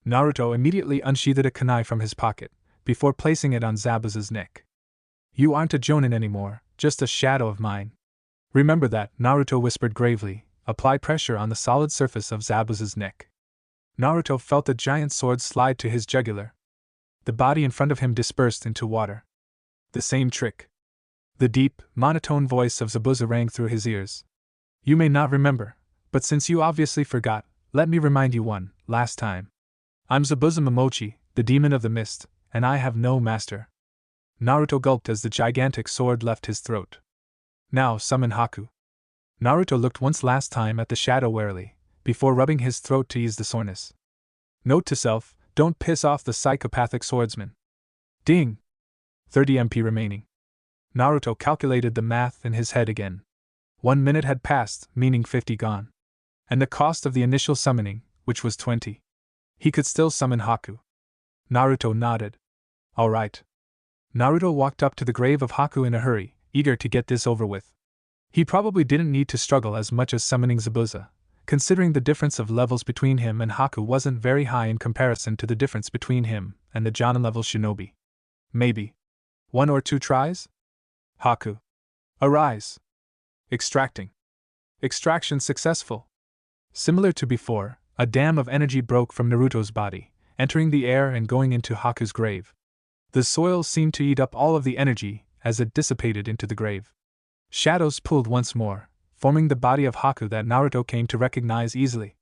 Naruto immediately unsheathed a kunai from his pocket, before placing it on Zabuza's neck. You aren't a Jonin anymore, just a shadow of mine. Remember that, Naruto whispered gravely, apply pressure on the solid surface of Zabuza's neck. Naruto felt the giant sword slide to his jugular. The body in front of him dispersed into water. The same trick. The deep, monotone voice of Zabuza rang through his ears. You may not remember, but since you obviously forgot, let me remind you one last time. I'm Zabuza Momochi, the demon of the mist, and I have no master. Naruto gulped as the gigantic sword left his throat. Now summon Haku. Naruto looked once last time at the shadow warily, before rubbing his throat to ease the soreness. Note to self, don't piss off the psychopathic swordsman. Ding! 30 MP remaining. Naruto calculated the math in his head again. 1 minute had passed, meaning 50 gone. And the cost of the initial summoning, which was 20. He could still summon Haku. Naruto nodded. All right. Naruto walked up to the grave of Haku in a hurry, eager to get this over with. He probably didn't need to struggle as much as summoning Zabuza, considering the difference of levels between him and Haku wasn't very high in comparison to the difference between him and the Jonin-level shinobi. Maybe 1 or 2 tries? Haku. Arise. Extracting. Extraction successful. Similar to before, a dam of energy broke from Naruto's body, entering the air and going into Haku's grave. The soil seemed to eat up all of the energy as it dissipated into the grave. Shadows pulled once more, forming the body of Haku that Naruto came to recognize easily.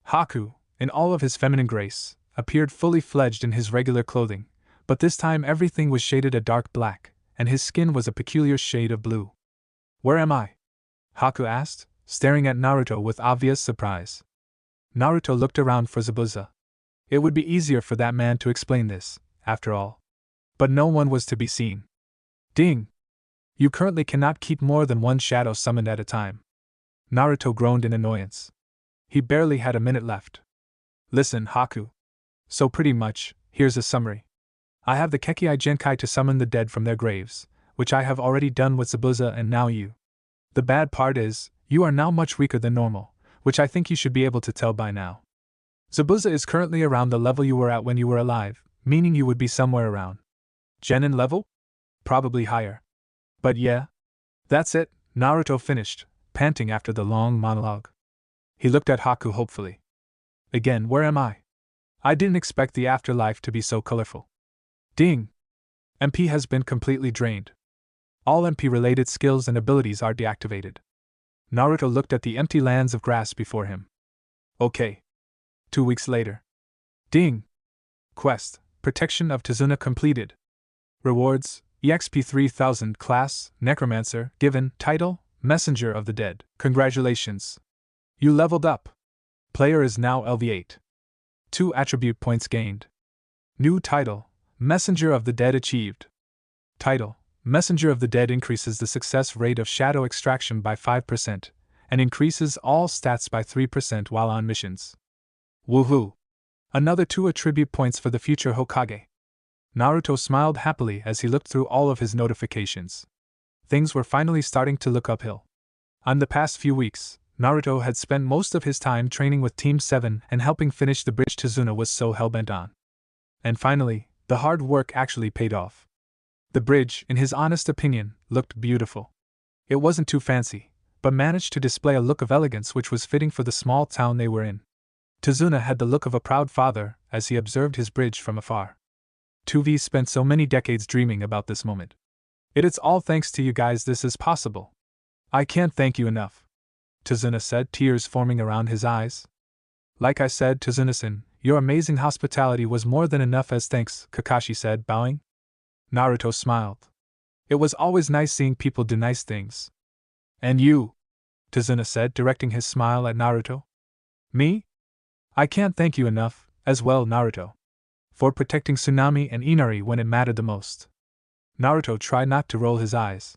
Haku, in all of his feminine grace, appeared fully fledged in his regular clothing, but this time everything was shaded a dark black, and his skin was a peculiar shade of blue. Where am I? Haku asked, staring at Naruto with obvious surprise. Naruto looked around for Zabuza. It would be easier for that man to explain this, after all. But no one was to be seen. Ding! You currently cannot keep more than 1 shadow summoned at a time. Naruto groaned in annoyance. He barely had a minute left. Listen, Haku. So pretty much, here's a summary. I have the Kekkai Genkai to summon the dead from their graves, which I have already done with Zabuza and now you. The bad part is, you are now much weaker than normal, which I think you should be able to tell by now. Zabuza is currently around the level you were at when you were alive, meaning you would be somewhere around Genin level? Probably higher. But yeah. That's it, Naruto finished, panting after the long monologue. He looked at Haku hopefully. Again, where am I? I didn't expect the afterlife to be so colorful. Ding! MP has been completely drained. All MP-related skills and abilities are deactivated. Naruto looked at the empty lands of grass before him. Okay. 2 weeks later. Ding! Quest, Protection of Tazuna completed. Rewards, EXP 3000 Class, Necromancer, given, Title, Messenger of the Dead. Congratulations. You leveled up. Player is now LV8. 2 attribute points gained. New title, Messenger of the Dead achieved. Title, Messenger of the Dead increases the success rate of shadow extraction by 5%, and increases all stats by 3% while on missions. Woohoo! Another 2 attribute points for the future Hokage. Naruto smiled happily as he looked through all of his notifications. Things were finally starting to look uphill. On the past few weeks, Naruto had spent most of his time training with Team 7 and helping finish the bridge Tazuna was so hellbent on. And finally, the hard work actually paid off. The bridge, in his honest opinion, looked beautiful. It wasn't too fancy, but managed to display a look of elegance which was fitting for the small town they were in. Tazuna had the look of a proud father as he observed his bridge from afar. 2V spent so many decades dreaming about this moment. It's all thanks to you guys this is possible. I can't thank you enough. Tazuna said, tears forming around his eyes. Like I said, Tazuna-san, your amazing hospitality was more than enough as thanks, Kakashi said, bowing. Naruto smiled. It was always nice seeing people do nice things. And you? Tazuna said, directing his smile at Naruto. Me? I can't thank you enough, as well, Naruto. For protecting Tsunami and Inari when it mattered the most. Naruto tried not to roll his eyes.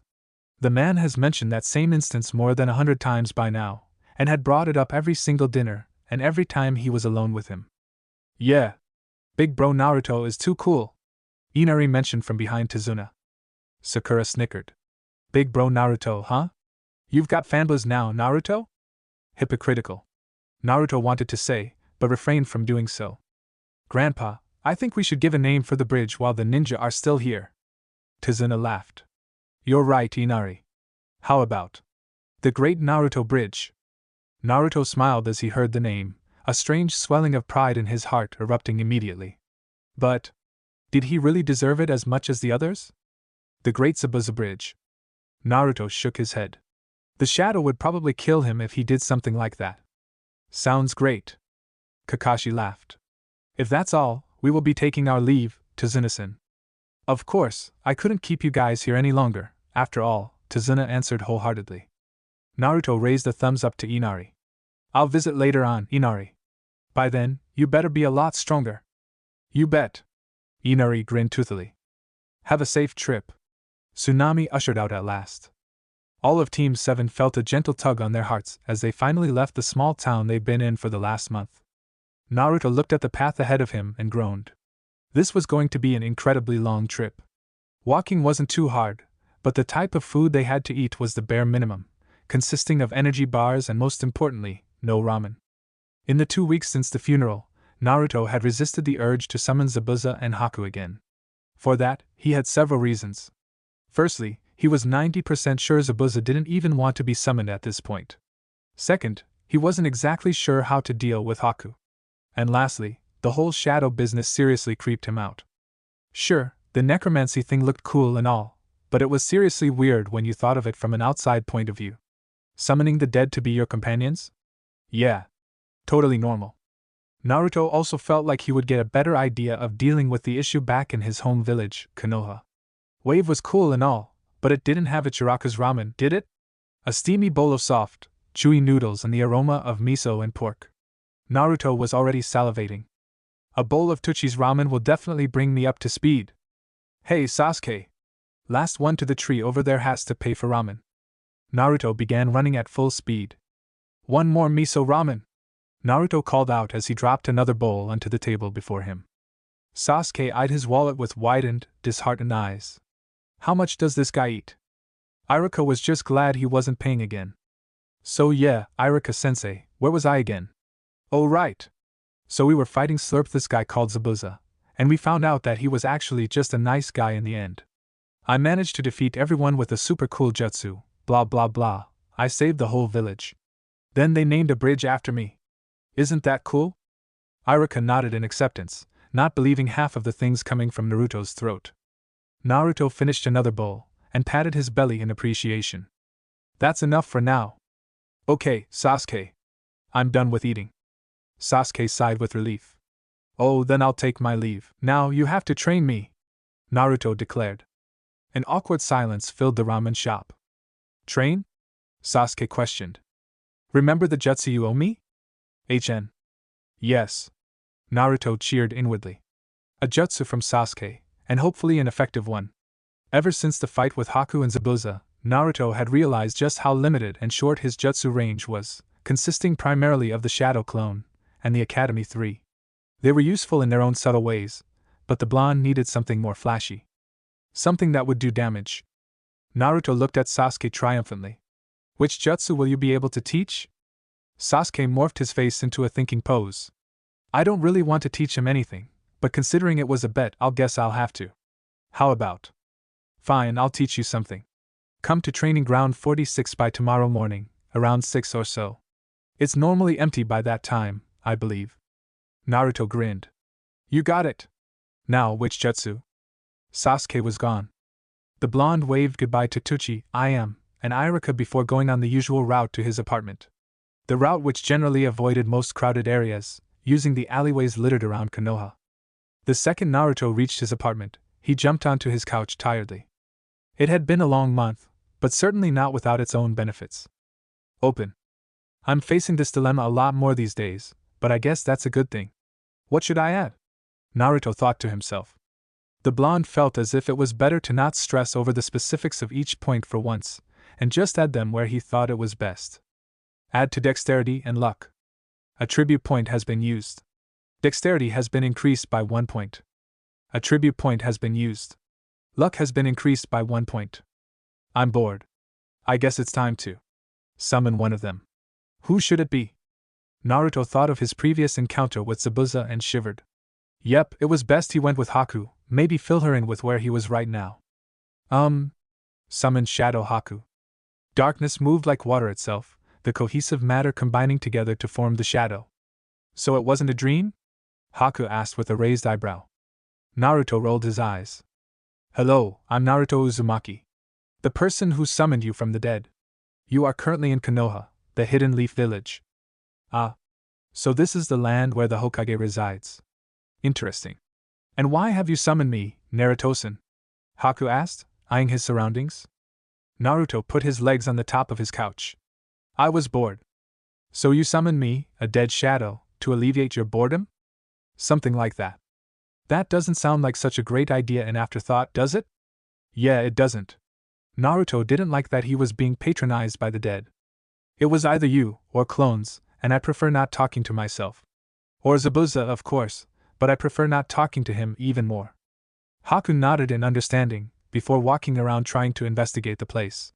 The man has mentioned that same instance more than 100 times by now, and had brought it up every single dinner, and every time he was alone with him. Yeah. Big bro Naruto is too cool. Inari mentioned from behind Tazuna. Sakura snickered. Big bro Naruto, huh? You've got fanboys now, Naruto? Hypocritical. Naruto wanted to say, but refrained from doing so. Grandpa, I think we should give a name for the bridge while the ninja are still here. Tazuna laughed. You're right, Inari. How about the Great Naruto Bridge? Naruto smiled as he heard the name, a strange swelling of pride in his heart erupting immediately. But did he really deserve it as much as the others? The Great Zabuza Bridge. Naruto shook his head. The shadow would probably kill him if he did something like that. Sounds great. Kakashi laughed. If that's all, we will be taking our leave, Tazuna-san. Of course, I couldn't keep you guys here any longer, after all, Tazuna answered wholeheartedly. Naruto raised a thumbs up to Inari. I'll visit later on, Inari. By then, you better be a lot stronger. You bet. Inari grinned toothily. Have a safe trip. Tsunami ushered out at last. All of Team 7 felt a gentle tug on their hearts as they finally left the small town they'd been in for the last month. Naruto looked at the path ahead of him and groaned. This was going to be an incredibly long trip. Walking wasn't too hard, but the type of food they had to eat was the bare minimum, consisting of energy bars and most importantly, no ramen. In the 2 weeks since the funeral, Naruto had resisted the urge to summon Zabuza and Haku again. For that, he had several reasons. Firstly, he was 90% sure Zabuza didn't even want to be summoned at this point. Second, he wasn't exactly sure how to deal with Haku. And lastly, the whole shadow business seriously creeped him out. Sure, the necromancy thing looked cool and all, but it was seriously weird when you thought of it from an outside point of view. Summoning the dead to be your companions? Yeah. Totally normal. Naruto also felt like he would get a better idea of dealing with the issue back in his home village, Konoha. Wave was cool and all, but it didn't have Ichiraku's ramen, did it? A steamy bowl of soft, chewy noodles and the aroma of miso and pork. Naruto was already salivating. A bowl of Tuchi's ramen will definitely bring me up to speed. Hey Sasuke! Last one to the tree over there has to pay for ramen. Naruto began running at full speed. One more miso ramen! Naruto called out as he dropped another bowl onto the table before him. Sasuke eyed his wallet with widened, disheartened eyes. How much does this guy eat? Iruka was just glad he wasn't paying again. So yeah, Iruka-sensei, where was I again? Oh right. So we were fighting this guy called Zabuza, and we found out that he was actually just a nice guy in the end. I managed to defeat everyone with a super cool jutsu, blah blah blah, I saved the whole village. Then they named a bridge after me. Isn't that cool? Iruka nodded in acceptance, not believing half of the things coming from Naruto's throat. Naruto finished another bowl, and patted his belly in appreciation. That's enough for now. Okay, Sasuke. I'm done with eating. Sasuke sighed with relief. Oh, then I'll take my leave. Now you have to train me, Naruto declared. An awkward silence filled the ramen shop. Train? Sasuke questioned. Remember the jutsu you owe me? HN. Yes. Naruto cheered inwardly. A jutsu from Sasuke, and hopefully an effective one. Ever since the fight with Haku and Zabuza, Naruto had realized just how limited and short his jutsu range was, consisting primarily of the Shadow Clone and the Academy 3. They were useful in their own subtle ways, but the blonde needed something more flashy. Something that would do damage. Naruto looked at Sasuke triumphantly. Which jutsu will you be able to teach? Sasuke morphed his face into a thinking pose. I don't really want to teach him anything, but considering it was a bet, I'll guess I'll have to. How about? Fine, I'll teach you something. Come to training ground 46 by tomorrow morning, around 6 or so. It's normally empty by that time, I believe. Naruto grinned. You got it. Now, which jutsu? Sasuke was gone. The blonde waved goodbye to Tuchi, and Iruka before going on the usual route to his apartment. The route which generally avoided most crowded areas, using the alleyways littered around Konoha. The second Naruto reached his apartment, he jumped onto his couch tiredly. It had been a long month, but certainly not without its own benefits. Open. I'm facing this dilemma a lot more these days, but I guess that's a good thing. What should I add? Naruto thought to himself. The blonde felt as if it was better to not stress over the specifics of each point for once, and just add them where he thought it was best. Add to dexterity and luck. Attribute point has been used. Dexterity has been increased by 1 point. Attribute point has been used. Luck has been increased by 1 point. I'm bored. I guess it's time to summon one of them. Who should it be? Naruto thought of his previous encounter with Zabuza and shivered. Yep, it was best he went with Haku, maybe fill her in with where he was right now. Summoned Shadow Haku. Darkness moved like water itself, the cohesive matter combining together to form the shadow. So it wasn't a dream? Haku asked with a raised eyebrow. Naruto rolled his eyes. Hello, I'm Naruto Uzumaki. The person who summoned you from the dead. You are currently in Konoha, the Hidden Leaf Village. Ah. So this is the land where the Hokage resides. Interesting. And why have you summoned me, Naruto-san? Haku asked, eyeing his surroundings. Naruto put his legs on the top of his couch. I was bored. So you summoned me, a dead shadow, to alleviate your boredom? Something like that. That doesn't sound like such a great idea in afterthought, does it? Yeah, it doesn't. Naruto didn't like that he was being patronized by the dead. It was either you, or clones, and I prefer not talking to myself. Or Zabuza, of course, but I prefer not talking to him even more. Haku nodded in understanding, before walking around trying to investigate the place.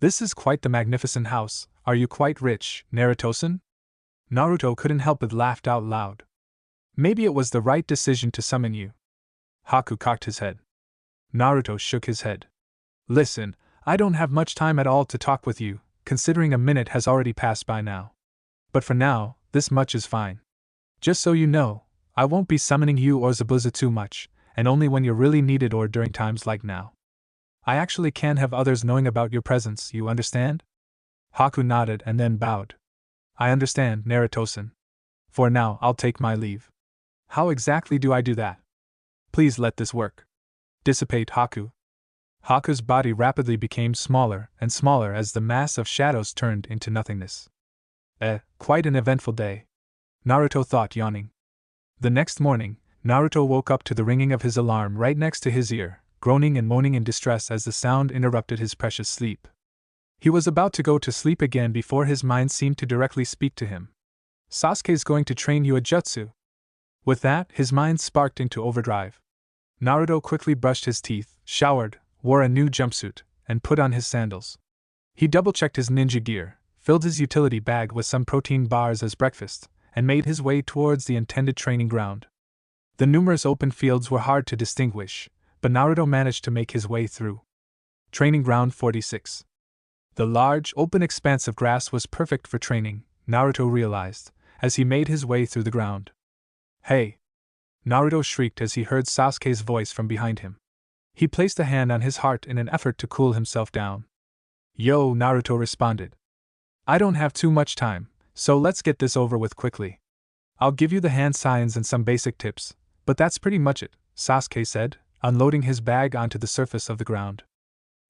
This is quite the magnificent house. Are you quite rich, Naruto-san? Naruto couldn't help but laugh out loud. Maybe it was the right decision to summon you. Haku cocked his head. Naruto shook his head. Listen, I don't have much time at all to talk with you, considering a minute has already passed by now. But for now, this much is fine. Just so you know, I won't be summoning you or Zabuza too much, and only when you're really needed or during times like now. I actually can't have others knowing about your presence, you understand? Haku nodded and then bowed. I understand, Naruto-san. For now, I'll take my leave. How exactly do I do that? Please let this work. Dissipate, Haku. Haku's body rapidly became smaller and smaller as the mass of shadows turned into nothingness. Quite an eventful day, Naruto thought, yawning. The next morning, Naruto woke up to the ringing of his alarm right next to his ear, groaning and moaning in distress as the sound interrupted his precious sleep. He was about to go to sleep again before his mind seemed to directly speak to him. Sasuke's going to train you a jutsu. With that, his mind sparked into overdrive. Naruto quickly brushed his teeth, showered, wore a new jumpsuit, and put on his sandals. He double-checked his ninja gear, filled his utility bag with some protein bars as breakfast, and made his way towards the intended training ground. The numerous open fields were hard to distinguish, but Naruto managed to make his way through. Training Ground 46. The large, open expanse of grass was perfect for training, Naruto realized, as he made his way through the ground. Hey! Naruto shrieked as he heard Sasuke's voice from behind him. He placed a hand on his heart in an effort to cool himself down. Yo, Naruto responded. I don't have too much time, so let's get this over with quickly. I'll give you the hand signs and some basic tips, but that's pretty much it, Sasuke said, unloading his bag onto the surface of the ground.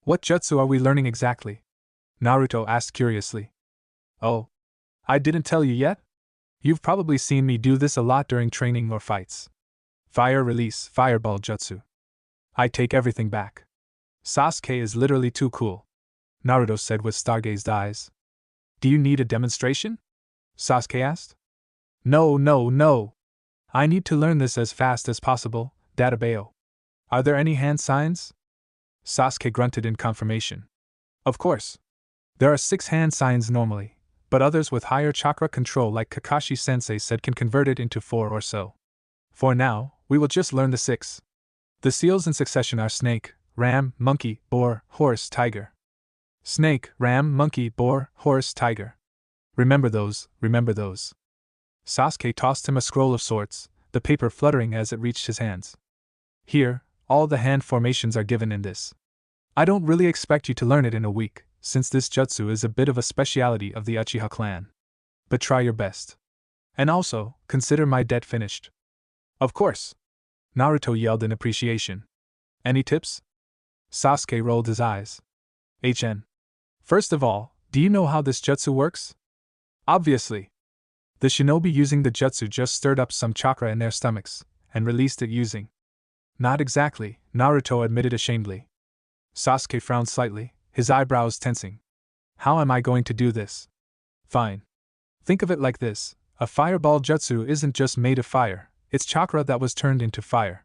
What jutsu are we learning exactly? Naruto asked curiously. Oh, I didn't tell you yet? You've probably seen me do this a lot during training or fights. Fire release, fireball jutsu. I take everything back. Sasuke is literally too cool, Naruto said with stargazed eyes. Do you need a demonstration? Sasuke asked. No. I need to learn this as fast as possible, Databeo. Are there any hand signs? Sasuke grunted in confirmation. Of course. There are 6 hand signs normally, but others with higher chakra control like Kakashi Sensei said can convert it into 4 or so. For now, we will just learn the 6. The seals in succession are snake, ram, monkey, boar, horse, tiger. Snake, ram, monkey, boar, horse, tiger. Remember those. Sasuke tossed him a scroll of sorts, the paper fluttering as it reached his hands. Here, all the hand formations are given in this. I don't really expect you to learn it in a week, since this jutsu is a bit of a speciality of the Uchiha clan. But try your best. And also, consider my debt finished. Of course! Naruto yelled in appreciation. Any tips? Sasuke rolled his eyes. First of all, do you know how this jutsu works? Obviously. The shinobi using the jutsu just stirred up some chakra in their stomachs, and released it using. Not exactly, Naruto admitted ashamedly. Sasuke frowned slightly, his eyebrows tensing. How am I going to do this? Fine. Think of it like this, a fireball jutsu isn't just made of fire, it's chakra that was turned into fire.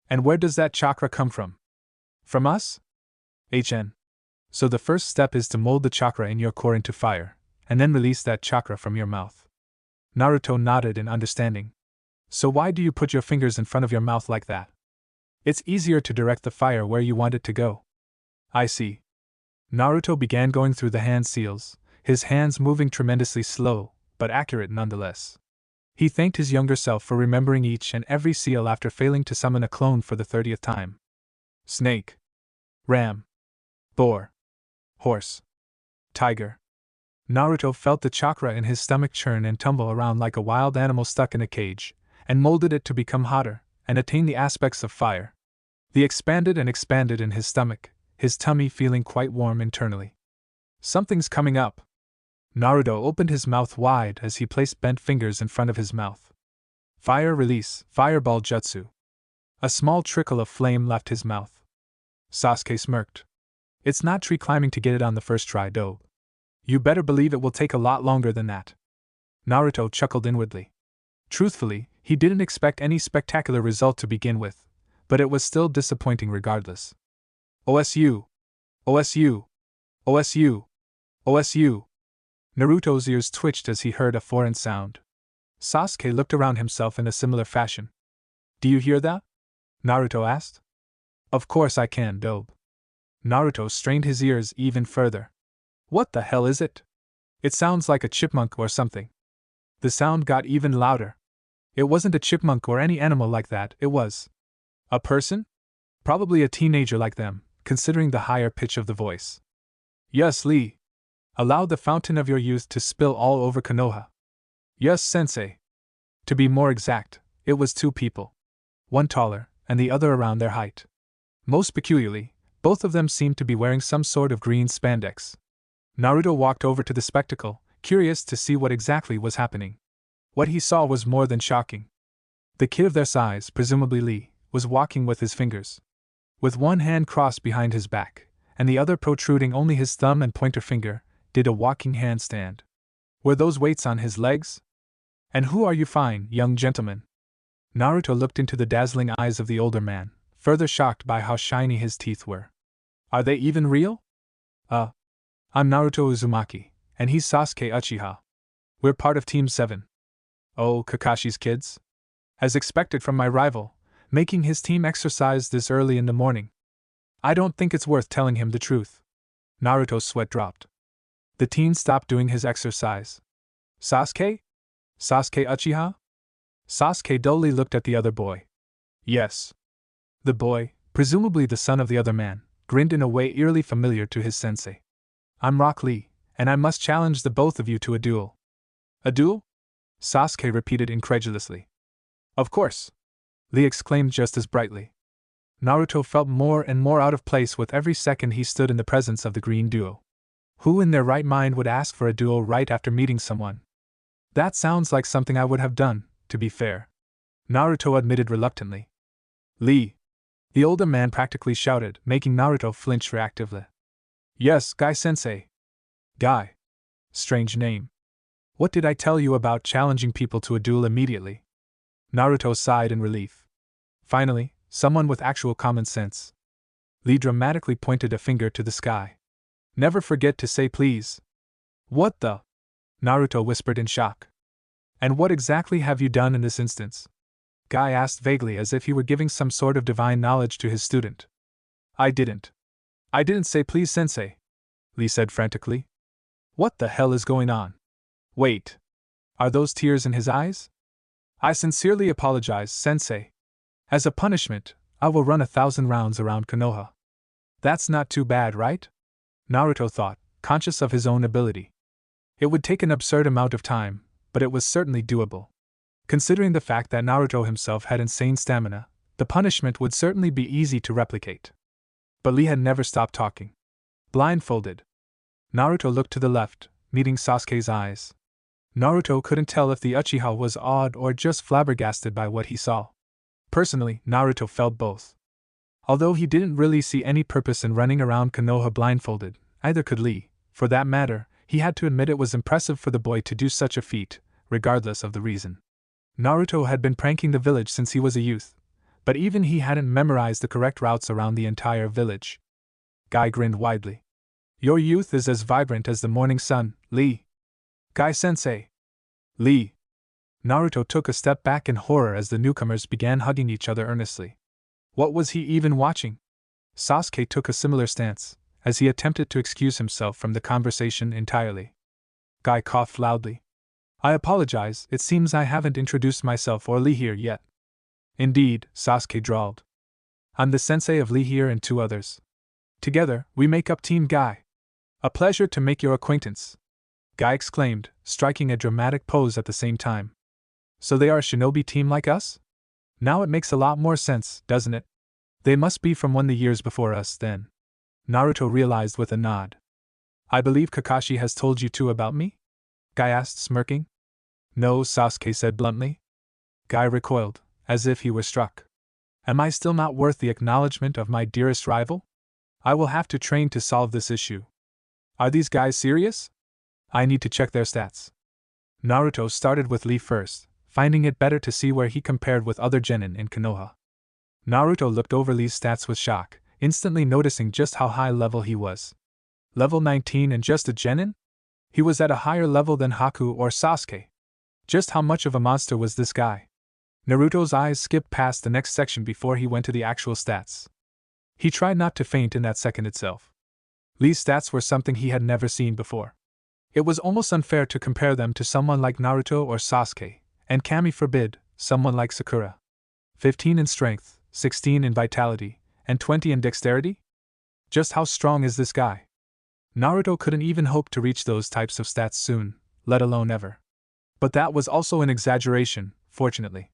And where does that chakra come from? From us? So the first step is to mold the chakra in your core into fire, and then release that chakra from your mouth. Naruto nodded in understanding. So why do you put your fingers in front of your mouth like that? It's easier to direct the fire where you want it to go. I see. Naruto began going through the hand seals, his hands moving tremendously slow, but accurate nonetheless. He thanked his younger self for remembering each and every seal after failing to summon a clone for the 30th time. Snake. Ram. Boar. Horse. Tiger. Naruto felt the chakra in his stomach churn and tumble around like a wild animal stuck in a cage, and molded it to become hotter, and attain the aspects of fire. The expanded and expanded in his stomach, his tummy feeling quite warm internally. Something's coming up. Naruto opened his mouth wide as he placed bent fingers in front of his mouth. Fire release, fireball jutsu. A small trickle of flame left his mouth. Sasuke smirked. It's not tree climbing to get it on the first try, though. You better believe it will take a lot longer than that. Naruto chuckled inwardly. Truthfully, he didn't expect any spectacular result to begin with, but it was still disappointing regardless. OSU! OSU! OSU! OSU! Naruto's ears twitched as he heard a foreign sound. Sasuke looked around himself in a similar fashion. Do you hear that? Naruto asked. Of course I can, Dobe. Naruto strained his ears even further. What the hell is it? It sounds like a chipmunk or something. The sound got even louder. It wasn't a chipmunk or any animal like that, it was a person? Probably a teenager like them, considering the higher pitch of the voice. Yes, Lee. Allow the fountain of your youth to spill all over Konoha. Yes, Sensei. To be more exact, it was two people. One taller, and the other around their height. Most peculiarly, both of them seemed to be wearing some sort of green spandex. Naruto walked over to the spectacle, curious to see what exactly was happening. What he saw was more than shocking. The kid of their size, presumably Lee, was walking with his fingers. With one hand crossed behind his back, and the other protruding only his thumb and pointer finger, did a walking handstand. Were those weights on his legs? And who are you, fine young gentleman? Naruto looked into the dazzling eyes of the older man, further shocked by how shiny his teeth were. Are they even real? I'm Naruto Uzumaki, and he's Sasuke Uchiha. We're part of Team 7. Oh, Kakashi's kids? As expected from my rival, making his team exercise this early in the morning. I don't think it's worth telling him the truth. Naruto's sweat dropped. The teen stopped doing his exercise. Sasuke? Sasuke Uchiha? Sasuke dully looked at the other boy. Yes. The boy, presumably the son of the other man, grinned in a way eerily familiar to his sensei. I'm Rock Lee, and I must challenge the both of you to a duel. A duel? Sasuke repeated incredulously. Of course! Lee exclaimed just as brightly. Naruto felt more and more out of place with every second he stood in the presence of the green duo. Who in their right mind would ask for a duel right after meeting someone? That sounds like something I would have done, to be fair. Naruto admitted reluctantly. Lee! The older man practically shouted, making Naruto flinch reactively. Yes, Guy-sensei. Guy. Strange name. What did I tell you about challenging people to a duel immediately? Naruto sighed in relief. Finally, someone with actual common sense. Lee dramatically pointed a finger to the sky. Never forget to say please. What the? Naruto whispered in shock. And what exactly have you done in this instance? Guy asked vaguely as if he were giving some sort of divine knowledge to his student. I didn't say please, sensei, Lee said frantically. What the hell is going on? Wait. Are those tears in his eyes? I sincerely apologize, sensei. As a punishment, I will run 1,000 rounds around Konoha. That's not too bad, right? Naruto thought, conscious of his own ability. It would take an absurd amount of time, but it was certainly doable. Considering the fact that Naruto himself had insane stamina, the punishment would certainly be easy to replicate. But Lee had never stopped talking. Blindfolded. Naruto looked to the left, meeting Sasuke's eyes. Naruto couldn't tell if the Uchiha was awed or just flabbergasted by what he saw. Personally, Naruto felt both. Although he didn't really see any purpose in running around Konoha blindfolded, either could Lee. For that matter, he had to admit it was impressive for the boy to do such a feat, regardless of the reason. Naruto had been pranking the village since he was a youth, but even he hadn't memorized the correct routes around the entire village. Guy grinned widely. Your youth is as vibrant as the morning sun, Lee. Guy-sensei. Lee. Naruto took a step back in horror as the newcomers began hugging each other earnestly. What was he even watching? Sasuke took a similar stance, as he attempted to excuse himself from the conversation entirely. Guy coughed loudly. I apologize, it seems I haven't introduced myself or Lee here yet. Indeed, Sasuke drawled. I'm the sensei of Lee here and 2 others. Together, we make up Team Guy. A pleasure to make your acquaintance, Guy exclaimed, striking a dramatic pose at the same time. So they are a shinobi team like us? Now it makes a lot more sense, doesn't it? They must be from one of the years before us, then. Naruto realized with a nod. I believe Kakashi has told you too about me? Guy asked, smirking. No, Sasuke said bluntly. Guy recoiled, as if he were struck. Am I still not worth the acknowledgement of my dearest rival? I will have to train to solve this issue. Are these guys serious? I need to check their stats. Naruto started with Lee first, finding it better to see where he compared with other genin in Konoha. Naruto looked over Lee's stats with shock, instantly noticing just how high level he was. Level 19 and just a genin? He was at a higher level than Haku or Sasuke. Just how much of a monster was this guy? Naruto's eyes skipped past the next section before he went to the actual stats. He tried not to faint in that second itself. Lee's stats were something he had never seen before. It was almost unfair to compare them to someone like Naruto or Sasuke, and Kami forbid, someone like Sakura. 15 in strength, 16 in vitality, and 20 in dexterity? Just how strong is this guy? Naruto couldn't even hope to reach those types of stats soon, let alone ever. But that was also an exaggeration, fortunately.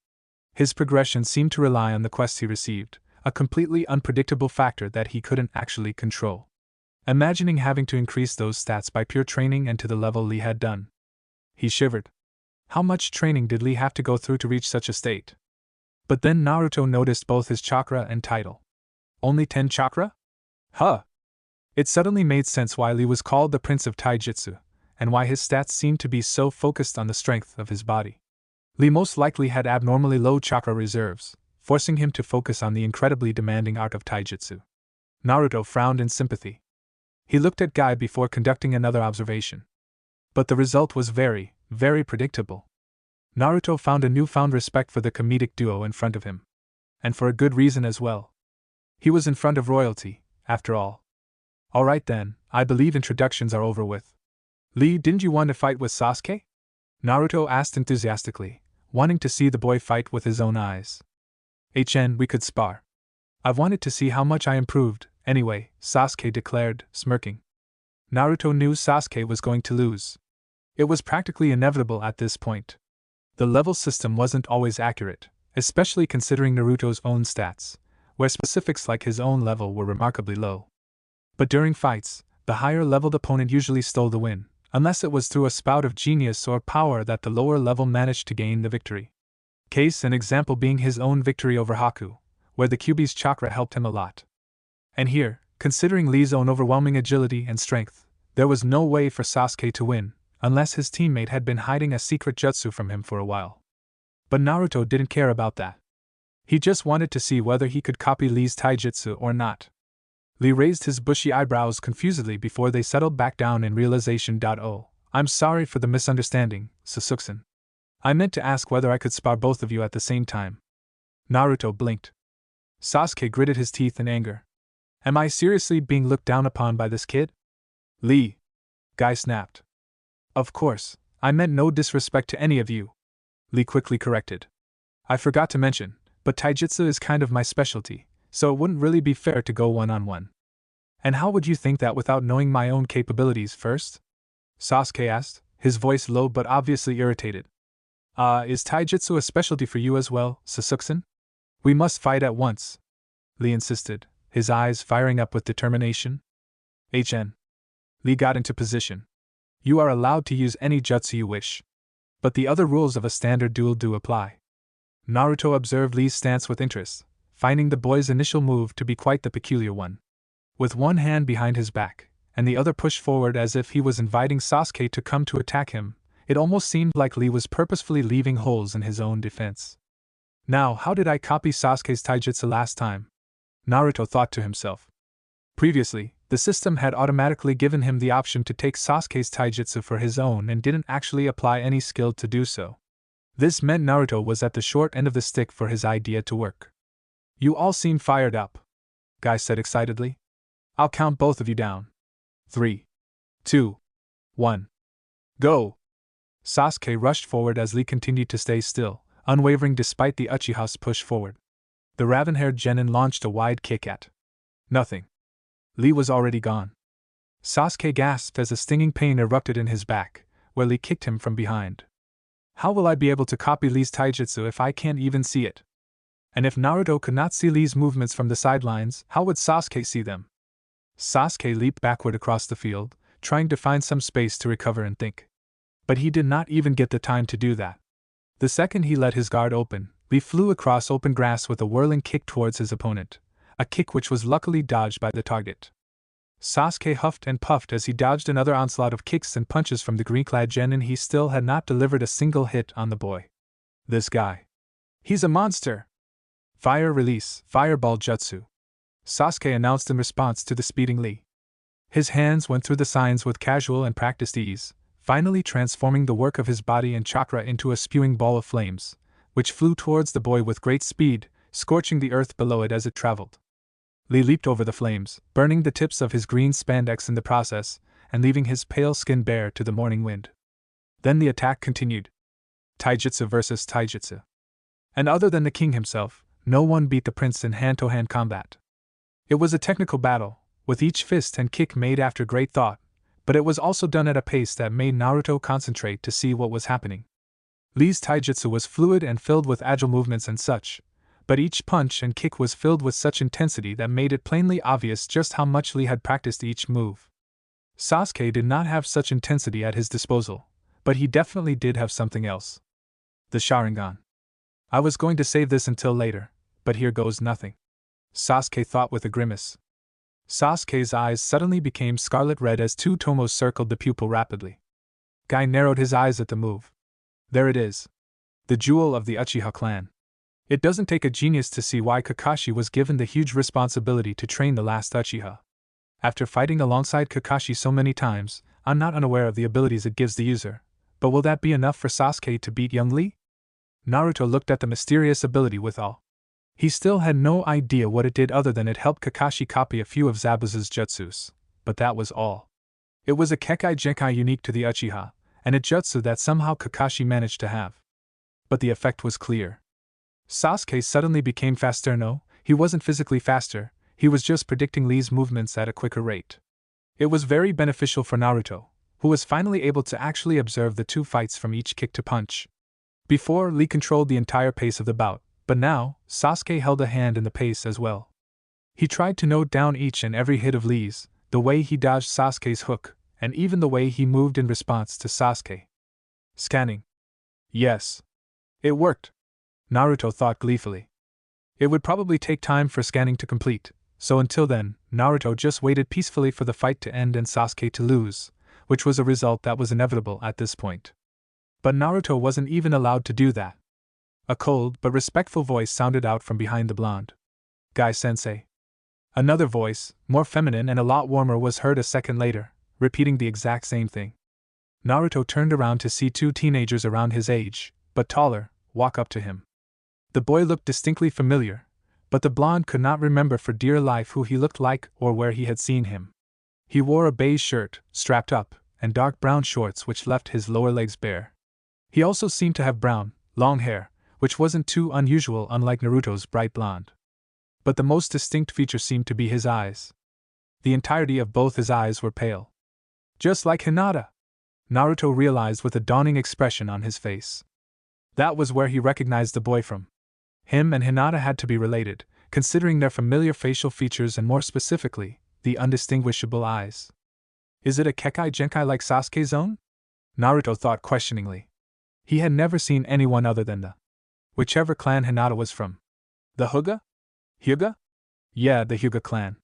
His progression seemed to rely on the quests he received, a completely unpredictable factor that he couldn't actually control. Imagining having to increase those stats by pure training and to the level Lee had done. He shivered. How much training did Lee have to go through to reach such a state? But then Naruto noticed both his chakra and title. Only 10 chakra? Huh! It suddenly made sense why Lee was called the Prince of Taijutsu, and why his stats seemed to be so focused on the strength of his body. Lee most likely had abnormally low chakra reserves, forcing him to focus on the incredibly demanding art of taijutsu. Naruto frowned in sympathy. He looked at Guy before conducting another observation. But the result was very, very predictable. Naruto found a newfound respect for the comedic duo in front of him. And for a good reason as well. He was in front of royalty, after all. Alright then, I believe introductions are over with. Lee, didn't you want to fight with Sasuke? Naruto asked enthusiastically, wanting to see the boy fight with his own eyes. We could spar. I've wanted to see how much I improved, anyway, Sasuke declared, smirking. Naruto knew Sasuke was going to lose. It was practically inevitable at this point. The level system wasn't always accurate, especially considering Naruto's own stats, where specifics like his own level were remarkably low. But during fights, the higher-leveled opponent usually stole the win, unless it was through a spout of genius or power that the lower level managed to gain the victory. Case in example being his own victory over Haku, where the Kyuubi's chakra helped him a lot. And here, considering Lee's own overwhelming agility and strength, there was no way for Sasuke to win, unless his teammate had been hiding a secret jutsu from him for a while. But Naruto didn't care about that. He just wanted to see whether he could copy Lee's taijutsu or not. Lee raised his bushy eyebrows confusedly before they settled back down in realization. Oh, I'm sorry for the misunderstanding, Sasuke-san. I meant to ask whether I could spar both of you at the same time. Naruto blinked. Sasuke gritted his teeth in anger. Am I seriously being looked down upon by this kid? Lee. Guy snapped. Of course, I meant no disrespect to any of you. Lee quickly corrected. I forgot to mention, but taijutsu is kind of my specialty, so it wouldn't really be fair to go one-on-one. And how would you think that without knowing my own capabilities first? Sasuke asked, his voice low but obviously irritated. Is taijutsu a specialty for you as well, Sasuke-san? We must fight at once, Lee insisted, his eyes firing up with determination. Lee got into position. You are allowed to use any jutsu you wish. But the other rules of a standard duel do apply. Naruto observed Lee's stance with interest, finding the boy's initial move to be quite the peculiar one. With one hand behind his back, and the other pushed forward as if he was inviting Sasuke to come to attack him, it almost seemed like Lee was purposefully leaving holes in his own defense. Now, how did I copy Sasuke's taijutsu last time? Naruto thought to himself. Previously, the system had automatically given him the option to take Sasuke's taijutsu for his own and didn't actually apply any skill to do so. This meant Naruto was at the short end of the stick for his idea to work. You all seem fired up, Guy said excitedly. I'll count both of you down. 3, 2, 1. Go! Sasuke rushed forward as Lee continued to stay still, unwavering despite the Uchiha's push forward. The raven-haired genin launched a wide kick at nothing. Lee was already gone. Sasuke gasped as a stinging pain erupted in his back, where Lee kicked him from behind. How will I be able to copy Lee's taijutsu if I can't even see it? And if Naruto could not see Lee's movements from the sidelines, how would Sasuke see them? Sasuke leaped backward across the field, trying to find some space to recover and think. But he did not even get the time to do that. The second he let his guard open, Lee flew across open grass with a whirling kick towards his opponent, a kick which was luckily dodged by the target. Sasuke huffed and puffed as he dodged another onslaught of kicks and punches from the green-clad genin. He still had not delivered a single hit on the boy. This guy. He's a monster! Fire release, fireball jutsu. Sasuke announced in response to the speeding Lee. His hands went through the signs with casual and practiced ease, finally transforming the work of his body and chakra into a spewing ball of flames, which flew towards the boy with great speed, scorching the earth below it as it traveled. Lee leaped over the flames, burning the tips of his green spandex in the process, and leaving his pale skin bare to the morning wind. Then the attack continued. Taijutsu versus taijutsu. And other than the king himself, no one beat the prince in hand-to-hand combat. It was a technical battle, with each fist and kick made after great thought, but it was also done at a pace that made Naruto concentrate to see what was happening. Lee's taijutsu was fluid and filled with agile movements and such, but each punch and kick was filled with such intensity that made it plainly obvious just how much Lee had practiced each move. Sasuke did not have such intensity at his disposal, but he definitely did have something else. The Sharingan. I was going to save this until later, but here goes nothing. Sasuke thought with a grimace. Sasuke's eyes suddenly became scarlet red as two tomos circled the pupil rapidly. Guy narrowed his eyes at the move. There it is. The jewel of the Uchiha clan. It doesn't take a genius to see why Kakashi was given the huge responsibility to train the last Uchiha. After fighting alongside Kakashi so many times, I'm not unaware of the abilities it gives the user, but will that be enough for Sasuke to beat young Lee? Naruto looked at the mysterious ability with awe. He still had no idea what it did other than it helped Kakashi copy a few of Zabuza's jutsus, but that was all. It was a Kekai Genkai unique to the Uchiha, and a jutsu that somehow Kakashi managed to have. But the effect was clear. Sasuke suddenly became faster. No, he wasn't physically faster, he was just predicting Lee's movements at a quicker rate. It was very beneficial for Naruto, who was finally able to actually observe the two fights from each kick to punch. Before, Lee controlled the entire pace of the bout, but now, Sasuke held a hand in the pace as well. He tried to note down each and every hit of Lee's, the way he dodged Sasuke's hook, and even the way he moved in response to Sasuke. Scanning. Yes. It worked. Naruto thought gleefully. It would probably take time for scanning to complete, so until then, Naruto just waited peacefully for the fight to end and Sasuke to lose, which was a result that was inevitable at this point. But Naruto wasn't even allowed to do that. A cold but respectful voice sounded out from behind the blonde. Guy Sensei. Another voice, more feminine and a lot warmer, was heard a second later, repeating the exact same thing. Naruto turned around to see two teenagers around his age, but taller, walk up to him. The boy looked distinctly familiar, but the blonde could not remember for dear life who he looked like or where he had seen him. He wore a beige shirt, strapped up, and dark brown shorts which left his lower legs bare. He also seemed to have brown, long hair, which wasn't too unusual unlike Naruto's bright blonde. But the most distinct feature seemed to be his eyes. The entirety of both his eyes were pale. Just like Hinata, Naruto realized with a dawning expression on his face. That was where he recognized the boy from. Him and Hinata had to be related, considering their familiar facial features and more specifically, the undistinguishable eyes. Is it a Kekai Genkai like Sasuke's own? Naruto thought questioningly. He had never seen anyone other than the whichever clan Hinata was from. The Hyuga? Hyuga? Yeah, the Hyuga clan.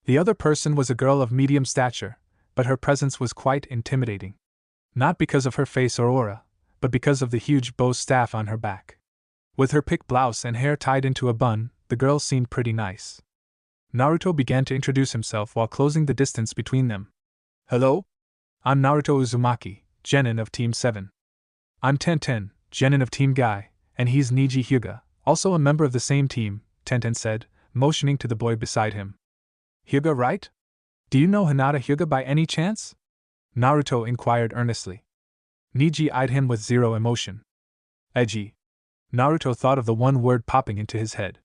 The other person was a girl of medium stature, but her presence was quite intimidating. Not because of her face or aura, but because of the huge bow staff on her back. With her pick blouse and hair tied into a bun, the girl seemed pretty nice. Naruto began to introduce himself while closing the distance between them. Hello? I'm Naruto Uzumaki, Genin of Team 7. I'm Tenten, Genin of Team Guy, and he's Neji Hyuga, also a member of the same team, Tenten said, motioning to the boy beside him. Hyuga, right? Do you know Hinata Hyuga by any chance? Naruto inquired earnestly. Neji eyed him with zero emotion. Edgy. Naruto thought of the one word popping into his head.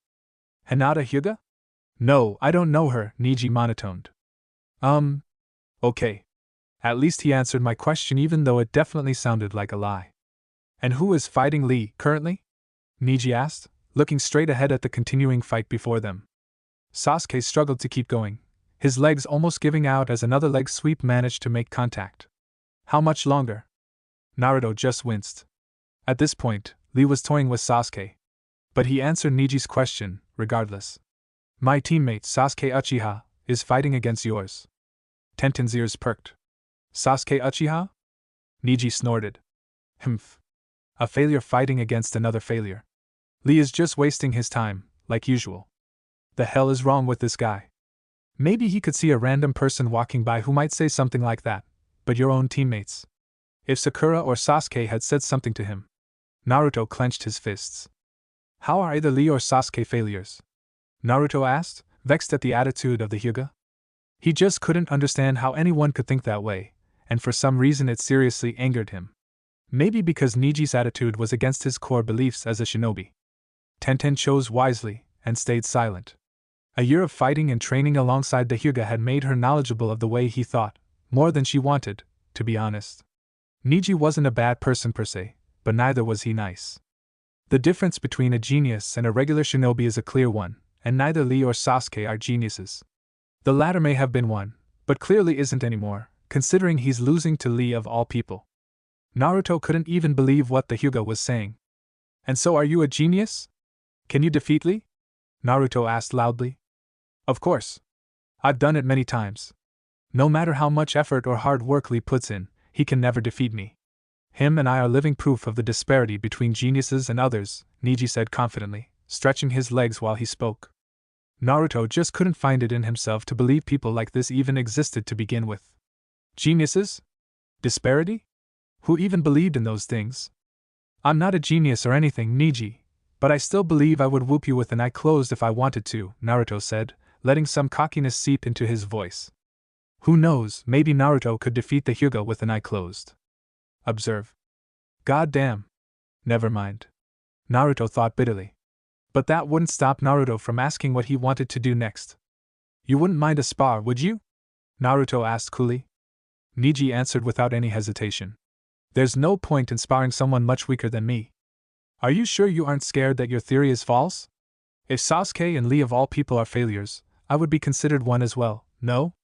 Hinata Hyuga? No, I don't know her, Neji monotoned. Okay. At least he answered my question even though it definitely sounded like a lie. And who is fighting Lee, currently? Neji asked, looking straight ahead at the continuing fight before them. Sasuke struggled to keep going, his legs almost giving out as another leg sweep managed to make contact. How much longer? Naruto just winced. At this point, Lee was toying with Sasuke. But he answered Neji's question, regardless. My teammate Sasuke Uchiha is fighting against yours. Tenten's ears perked. Sasuke Uchiha? Neji snorted. Humph. A failure fighting against another failure. Lee is just wasting his time, like usual. The hell is wrong with this guy? Maybe he could see a random person walking by who might say something like that, but your own teammates. If Sakura or Sasuke had said something to him. Naruto clenched his fists. How are either Lee or Sasuke failures? Naruto asked, vexed at the attitude of the Hyuga. He just couldn't understand how anyone could think that way, and for some reason it seriously angered him. Maybe because Neji's attitude was against his core beliefs as a shinobi. Tenten chose wisely, and stayed silent. A year of fighting and training alongside the Hyuga had made her knowledgeable of the way he thought, more than she wanted, to be honest. Neji wasn't a bad person per se, but neither was he nice. The difference between a genius and a regular shinobi is a clear one, and neither Lee or Sasuke are geniuses. The latter may have been one, but clearly isn't anymore, considering he's losing to Lee of all people. Naruto couldn't even believe what the Hyuga was saying. And so are you a genius? Can you defeat Lee? Naruto asked loudly. Of course. I've done it many times. No matter how much effort or hard work Lee puts in, he can never defeat me. Him and I are living proof of the disparity between geniuses and others, Neji said confidently, stretching his legs while he spoke. Naruto just couldn't find it in himself to believe people like this even existed to begin with. Geniuses? Disparity? Who even believed in those things? I'm not a genius or anything, Neji, but I still believe I would whoop you with an eye closed if I wanted to, Naruto said, letting some cockiness seep into his voice. Who knows, maybe Naruto could defeat the Hyuga with an eye closed. Observe. God damn. Never mind. Naruto thought bitterly. But that wouldn't stop Naruto from asking what he wanted to do next. You wouldn't mind a spar, would you? Naruto asked coolly. Neji answered without any hesitation. There's no point in sparring someone much weaker than me. Are you sure you aren't scared that your theory is false? If Sasuke and Lee of all people are failures, I would be considered one as well, no?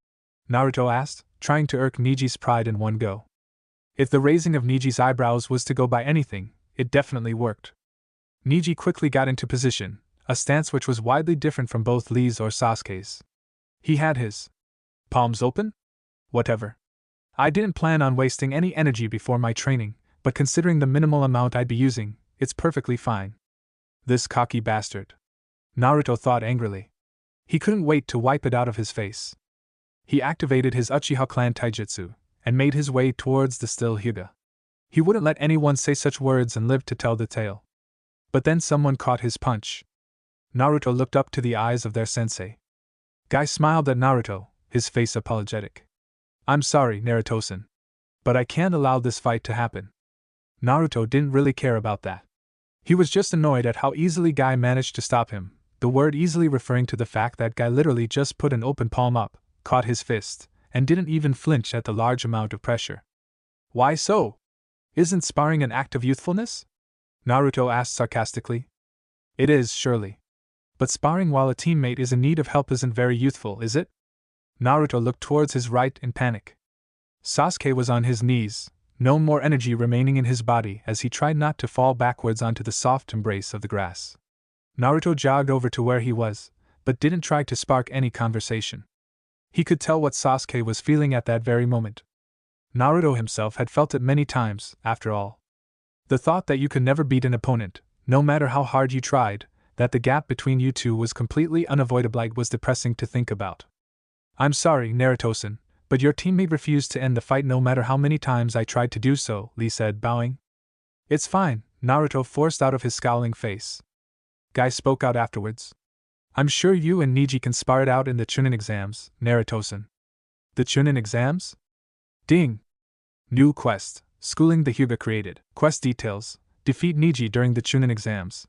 Naruto asked, trying to irk Neji's pride in one go. If the raising of Neji's eyebrows was to go by anything, it definitely worked. Neji quickly got into position, a stance which was widely different from both Lee's or Sasuke's. He had his palms open? Whatever. I didn't plan on wasting any energy before my training, but considering the minimal amount I'd be using, it's perfectly fine. This cocky bastard. Naruto thought angrily. He couldn't wait to wipe it out of his face. He activated his Uchiha clan taijutsu, and made his way towards the still Hyuga. He wouldn't let anyone say such words and live to tell the tale. But then someone caught his punch. Naruto looked up to the eyes of their sensei. Guy smiled at Naruto, his face apologetic. I'm sorry, Naruto-san. But I can't allow this fight to happen. Naruto didn't really care about that. He was just annoyed at how easily Guy managed to stop him, the word easily referring to the fact that Guy literally just put an open palm up, caught his fist, and didn't even flinch at the large amount of pressure. Why so? Isn't sparring an act of youthfulness? Naruto asked sarcastically. It is, surely. But sparring while a teammate is in need of help isn't very youthful, is it? Naruto looked towards his right in panic. Sasuke was on his knees, no more energy remaining in his body as he tried not to fall backwards onto the soft embrace of the grass. Naruto jogged over to where he was, but didn't try to spark any conversation. He could tell what Sasuke was feeling at that very moment. Naruto himself had felt it many times, after all. The thought that you could never beat an opponent, no matter how hard you tried, that the gap between you two was completely unavoidable was depressing to think about. I'm sorry, Naruto-san, but your teammate refused to end the fight no matter how many times I tried to do so, Lee said, bowing. It's fine, Naruto forced out of his scowling face. Guy spoke out afterwards. I'm sure you and Neji can spar it out in the Chunin exams, Naruto-san. The Chunin exams? Ding! New quest, schooling the Hyuga created. Quest details, defeat Neji during the Chunin exams.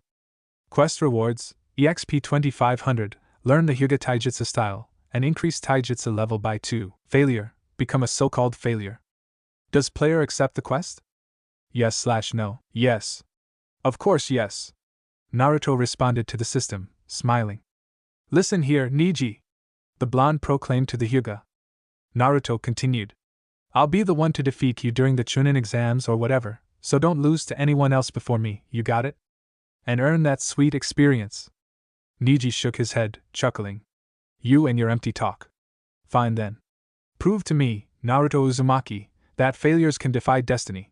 Quest rewards, EXP 2500, learn the Hyuga taijutsu style, and increase taijutsu level by 2. Failure, become a so-called failure. Does player accept the quest? Yes/no. Yes. Of course yes. Naruto responded to the system, smiling. Listen here, Neji, the blonde proclaimed to the Hyuga. Naruto continued. I'll be the one to defeat you during the Chunin exams or whatever, so don't lose to anyone else before me, you got it? And earn that sweet experience. Neji shook his head, chuckling. You and your empty talk. Fine then. Prove to me, Naruto Uzumaki, that failures can defy destiny.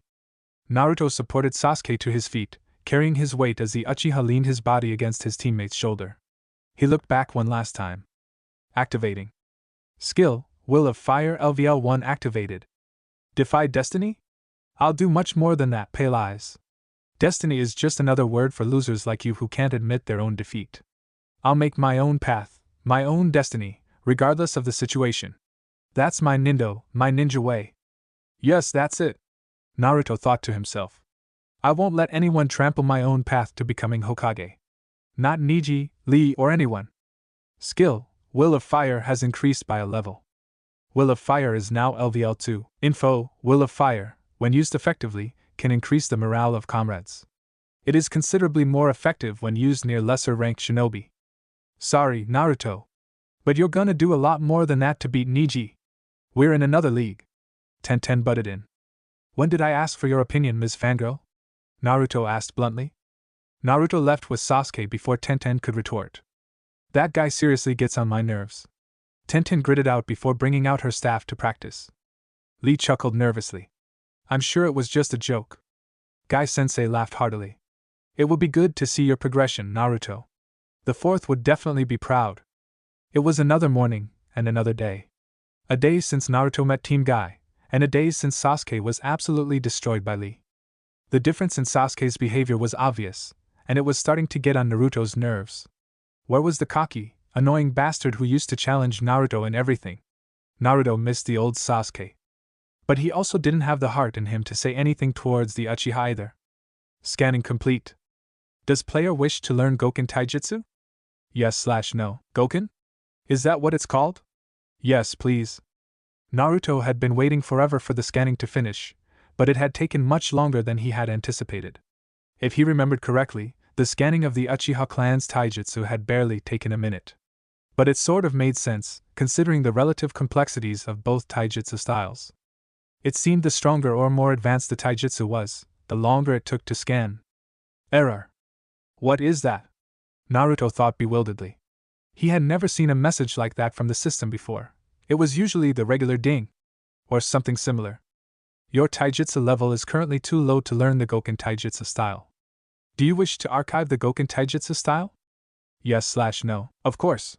Naruto supported Sasuke to his feet, carrying his weight as the Uchiha leaned his body against his teammate's shoulder. He looked back one last time. Activating. Skill, Will of Fire LVL1 activated. Defy Destiny? I'll do much more than that, pale eyes. Destiny is just another word for losers like you who can't admit their own defeat. I'll make my own path, my own destiny, regardless of the situation. That's my ninja way. Yes, that's it. Naruto thought to himself. I won't let anyone trample my own path to becoming Hokage. Not Neji, Lee, or anyone. Skill, Will of Fire has increased by a level. Will of Fire is now LVL2. Info, Will of Fire, when used effectively, can increase the morale of comrades. It is considerably more effective when used near lesser-ranked shinobi. Sorry, Naruto. But you're gonna do a lot more than that to beat Neji. We're in another league. Tenten butted in. When did I ask for your opinion, Ms. Fangirl? Naruto asked bluntly. Naruto left with Sasuke before Tenten could retort. That guy seriously gets on my nerves. Tenten gritted out before bringing out her staff to practice. Lee chuckled nervously. I'm sure it was just a joke. Guy-sensei laughed heartily. It will be good to see your progression, Naruto. The fourth would definitely be proud. It was another morning, and another day. A day since Naruto met Team Guy, and a day since Sasuke was absolutely destroyed by Lee. The difference in Sasuke's behavior was obvious, and it was starting to get on Naruto's nerves. Where was the cocky, annoying bastard who used to challenge Naruto in everything? Naruto missed the old Sasuke. But he also didn't have the heart in him to say anything towards the uchiha either. Scanning complete. Does player wish to learn Goken Taijutsu? Yes/no. Goken? Is that what it's called? Yes, please. Naruto had been waiting forever for the scanning to finish, but it had taken much longer than he had anticipated. If he remembered correctly, the scanning of the Uchiha clan's taijutsu had barely taken a minute. But it sort of made sense, considering the relative complexities of both taijutsu styles. It seemed the stronger or more advanced the taijutsu was, the longer it took to scan. Error. What is that? Naruto thought bewilderedly. He had never seen a message like that from the system before. It was usually the regular ding. Or something similar. Your taijutsu level is currently too low to learn the Goken taijutsu style. Do you wish to archive the Goken taijutsu style? Yes/no. Of course.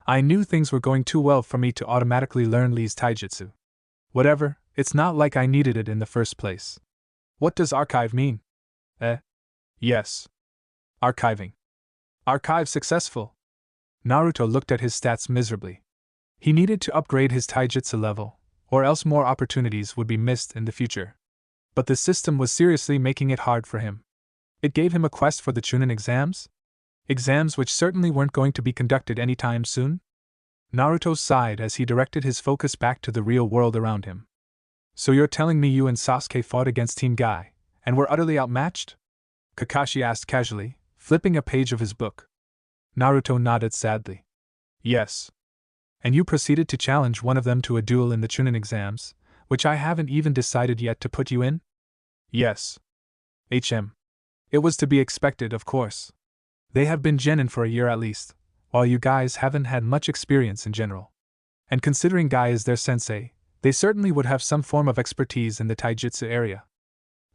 I knew things were going too well for me to automatically learn Lee's taijutsu. Whatever, it's not like I needed it in the first place. What does archive mean? Yes. Archiving. Archive successful. Naruto looked at his stats miserably. He needed to upgrade his taijutsu level, or else more opportunities would be missed in the future. But the system was seriously making it hard for him. It gave him a quest for the Chunin exams? Exams which certainly weren't going to be conducted anytime soon? Naruto sighed as he directed his focus back to the real world around him. So you're telling me you and Sasuke fought against Team Guy, and were utterly outmatched? Kakashi asked casually, flipping a page of his book. Naruto nodded sadly. Yes. And you proceeded to challenge one of them to a duel in the Chunin exams, which I haven't even decided yet to put you in? Yes. It was to be expected, of course. They have been genin for a year at least, while you guys haven't had much experience in general. And considering Guy is their sensei, they certainly would have some form of expertise in the taijutsu area.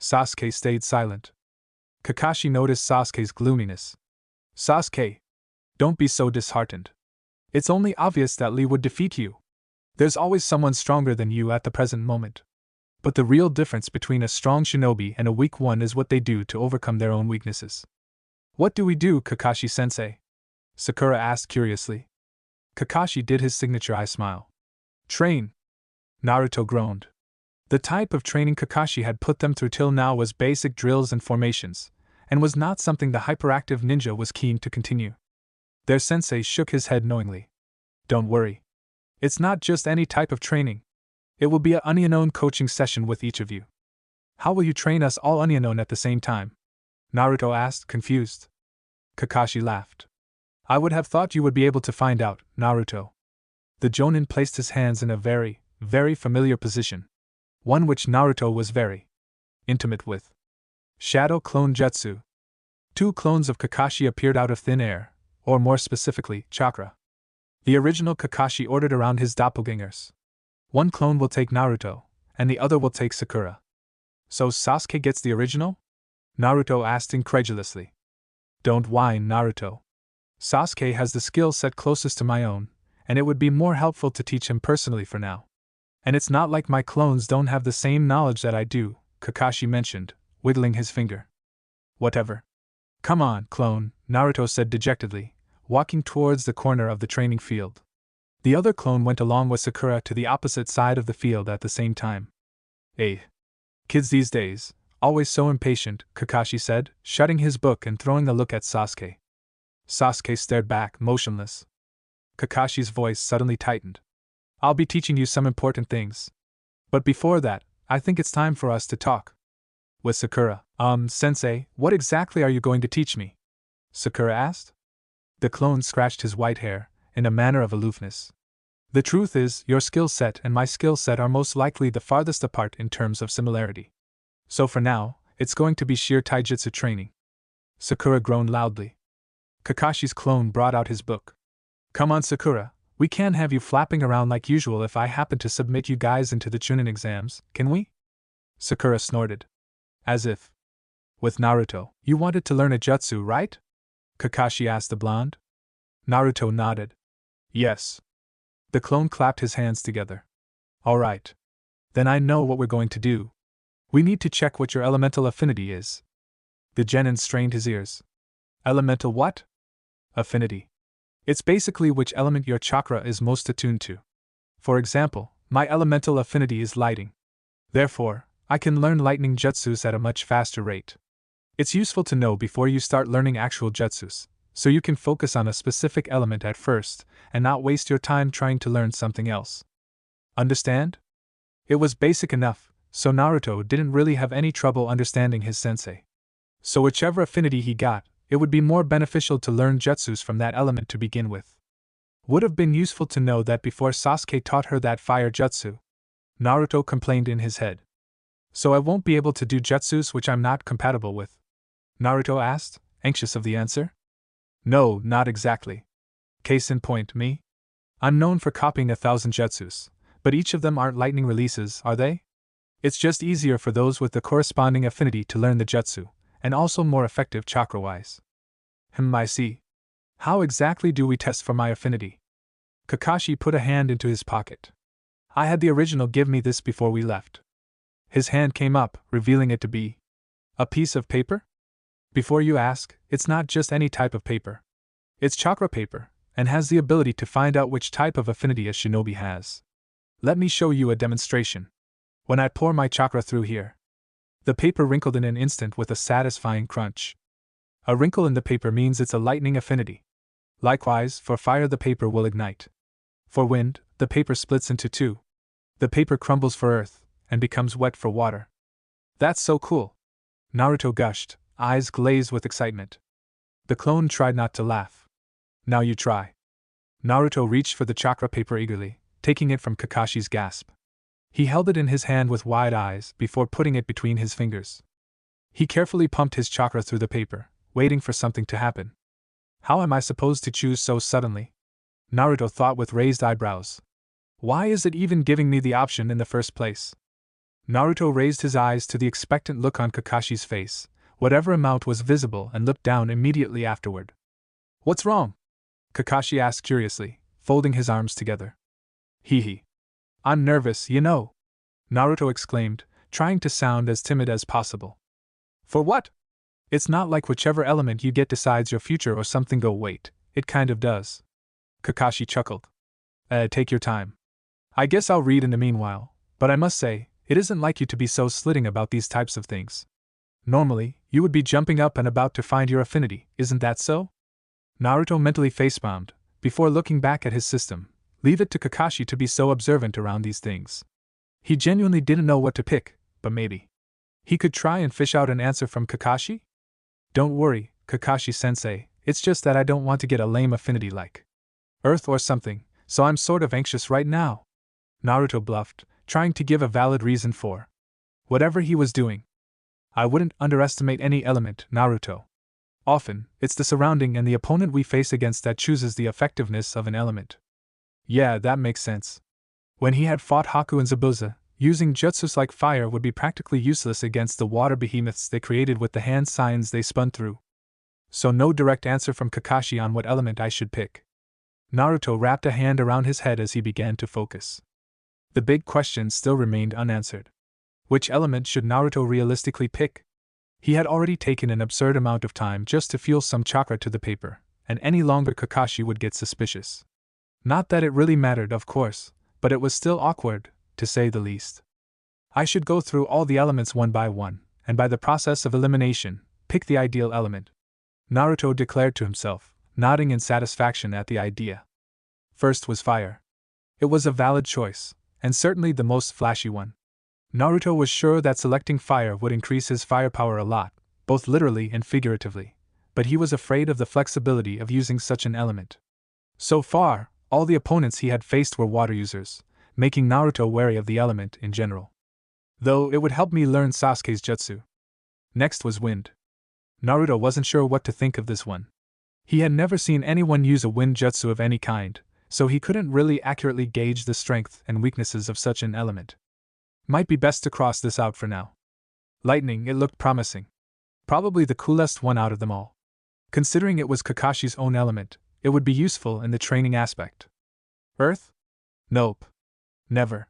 Sasuke stayed silent. Kakashi noticed Sasuke's gloominess. Sasuke, don't be so disheartened. It's only obvious that Lee would defeat you. There's always someone stronger than you at the present moment. But the real difference between a strong shinobi and a weak one is what they do to overcome their own weaknesses. What do we do, Kakashi-sensei? Sakura asked curiously. Kakashi did his signature eye smile. Train. Naruto groaned. The type of training Kakashi had put them through till now was basic drills and formations, and was not something the hyperactive ninja was keen to continue. Their sensei shook his head knowingly. Don't worry. It's not just any type of training. It will be a unknown coaching session with each of you. How will you train us all unknown at the same time? Naruto asked, confused. Kakashi laughed. I would have thought you would be able to find out, Naruto. The Jonin placed his hands in a very, very familiar position. One which Naruto was very intimate with. Shadow Clone Jutsu. 2 clones of Kakashi appeared out of thin air, or more specifically, chakra. The original Kakashi ordered around his doppelgangers. One clone will take Naruto, and the other will take Sakura. So Sasuke gets the original? Naruto asked incredulously. Don't whine, Naruto. Sasuke has the skill set closest to my own, and it would be more helpful to teach him personally for now. And it's not like my clones don't have the same knowledge that I do, Kakashi mentioned, wiggling his finger. Whatever. Come on, clone, Naruto said dejectedly, walking towards the corner of the training field. The other clone went along with Sakura to the opposite side of the field at the same time. Hey. Kids these days, always so impatient, Kakashi said, shutting his book and throwing a look at Sasuke. Sasuke stared back, motionless. Kakashi's voice suddenly tightened. I'll be teaching you some important things. But before that, I think it's time for us to talk. With Sakura, Sensei, what exactly are you going to teach me? Sakura asked. The clone scratched his white hair, in a manner of aloofness. The truth is, your skill set and my skill set are most likely the farthest apart in terms of similarity. So for now, it's going to be sheer taijutsu training. Sakura groaned loudly. Kakashi's clone brought out his book. Come on, Sakura, we can't have you flapping around like usual if I happen to submit you guys into the Chunin exams, can we? Sakura snorted. As if. With Naruto, you wanted to learn a jutsu, right? Kakashi asked the blonde. Naruto nodded. Yes. The clone clapped his hands together. All right. Then I know what we're going to do. We need to check what your elemental affinity is. The genin strained his ears. Elemental what? Affinity. It's basically which element your chakra is most attuned to. For example, my elemental affinity is lighting. Therefore, I can learn lightning jutsus at a much faster rate. It's useful to know before you start learning actual jutsus, so you can focus on a specific element at first and not waste your time trying to learn something else. Understand? It was basic enough, so Naruto didn't really have any trouble understanding his sensei. So whichever affinity he got, it would be more beneficial to learn jutsus from that element to begin with. Would have been useful to know that before Sasuke taught her that fire jutsu. Naruto complained in his head. So I won't be able to do jutsus which I'm not compatible with? Naruto asked, anxious of the answer. No, not exactly. Case in point, me? I'm known for copying 1,000 jutsus, but each of them aren't lightning releases, are they? It's just easier for those with the corresponding affinity to learn the jutsu, and also more effective chakra-wise. I see. How exactly do we test for my affinity? Kakashi put a hand into his pocket. I had the original give me this before we left. His hand came up, revealing it to be a piece of paper? Before you ask, it's not just any type of paper. It's chakra paper, and has the ability to find out which type of affinity a shinobi has. Let me show you a demonstration. When I pour my chakra through here. The paper wrinkled in an instant with a satisfying crunch. A wrinkle in the paper means it's a lightning affinity. Likewise, for fire the paper will ignite. For wind, the paper splits into two. The paper crumbles for earth, and becomes wet for water. That's so cool! Naruto gushed, eyes glazed with excitement. The clone tried not to laugh. Now you try. Naruto reached for the chakra paper eagerly, taking it from Kakashi's gasp. He held it in his hand with wide eyes before putting it between his fingers. He carefully pumped his chakra through the paper, waiting for something to happen. How am I supposed to choose so suddenly? Naruto thought with raised eyebrows. Why is it even giving me the option in the first place? Naruto raised his eyes to the expectant look on Kakashi's face, whatever amount was visible, and looked down immediately afterward. What's wrong? Kakashi asked curiously, folding his arms together. Hee. I'm nervous, you know. Naruto exclaimed, trying to sound as timid as possible. For what? It's not like whichever element you get decides your future or something. Go wait, it kind of does. Kakashi chuckled. Take your time. I guess I'll read in the meanwhile, but I must say, it isn't like you to be so slitting about these types of things. Normally, you would be jumping up and about to find your affinity, isn't that so? Naruto mentally facepalmed, before looking back at his system. Leave it to Kakashi to be so observant around these things. He genuinely didn't know what to pick, but maybe he could try and fish out an answer from Kakashi? Don't worry, Kakashi-sensei, it's just that I don't want to get a lame affinity like Earth or something, so I'm sort of anxious right now. Naruto bluffed, trying to give a valid reason for whatever he was doing. I wouldn't underestimate any element, Naruto. Often, it's the surrounding and the opponent we face against that chooses the effectiveness of an element. Yeah, that makes sense. When he had fought Haku and Zabuza, using jutsus like fire would be practically useless against the water behemoths they created with the hand signs they spun through. So no direct answer from Kakashi on what element I should pick. Naruto wrapped a hand around his head as he began to focus. The big question still remained unanswered. Which element should Naruto realistically pick? He had already taken an absurd amount of time just to fuel some chakra to the paper, and any longer Kakashi would get suspicious. Not that it really mattered, of course, but it was still awkward, to say the least. I should go through all the elements one by one, and by the process of elimination, pick the ideal element, Naruto declared to himself, nodding in satisfaction at the idea. First was fire. It was a valid choice, and certainly the most flashy one. Naruto was sure that selecting fire would increase his firepower a lot, both literally and figuratively, but he was afraid of the flexibility of using such an element. So far, all the opponents he had faced were water users, making Naruto wary of the element in general. Though it would help me learn Sasuke's jutsu. Next was wind. Naruto wasn't sure what to think of this one. He had never seen anyone use a wind jutsu of any kind, so he couldn't really accurately gauge the strength and weaknesses of such an element. Might be best to cross this out for now. Lightning, it looked promising. Probably the coolest one out of them all. Considering it was Kakashi's own element, it would be useful in the training aspect. Earth? Nope. Never.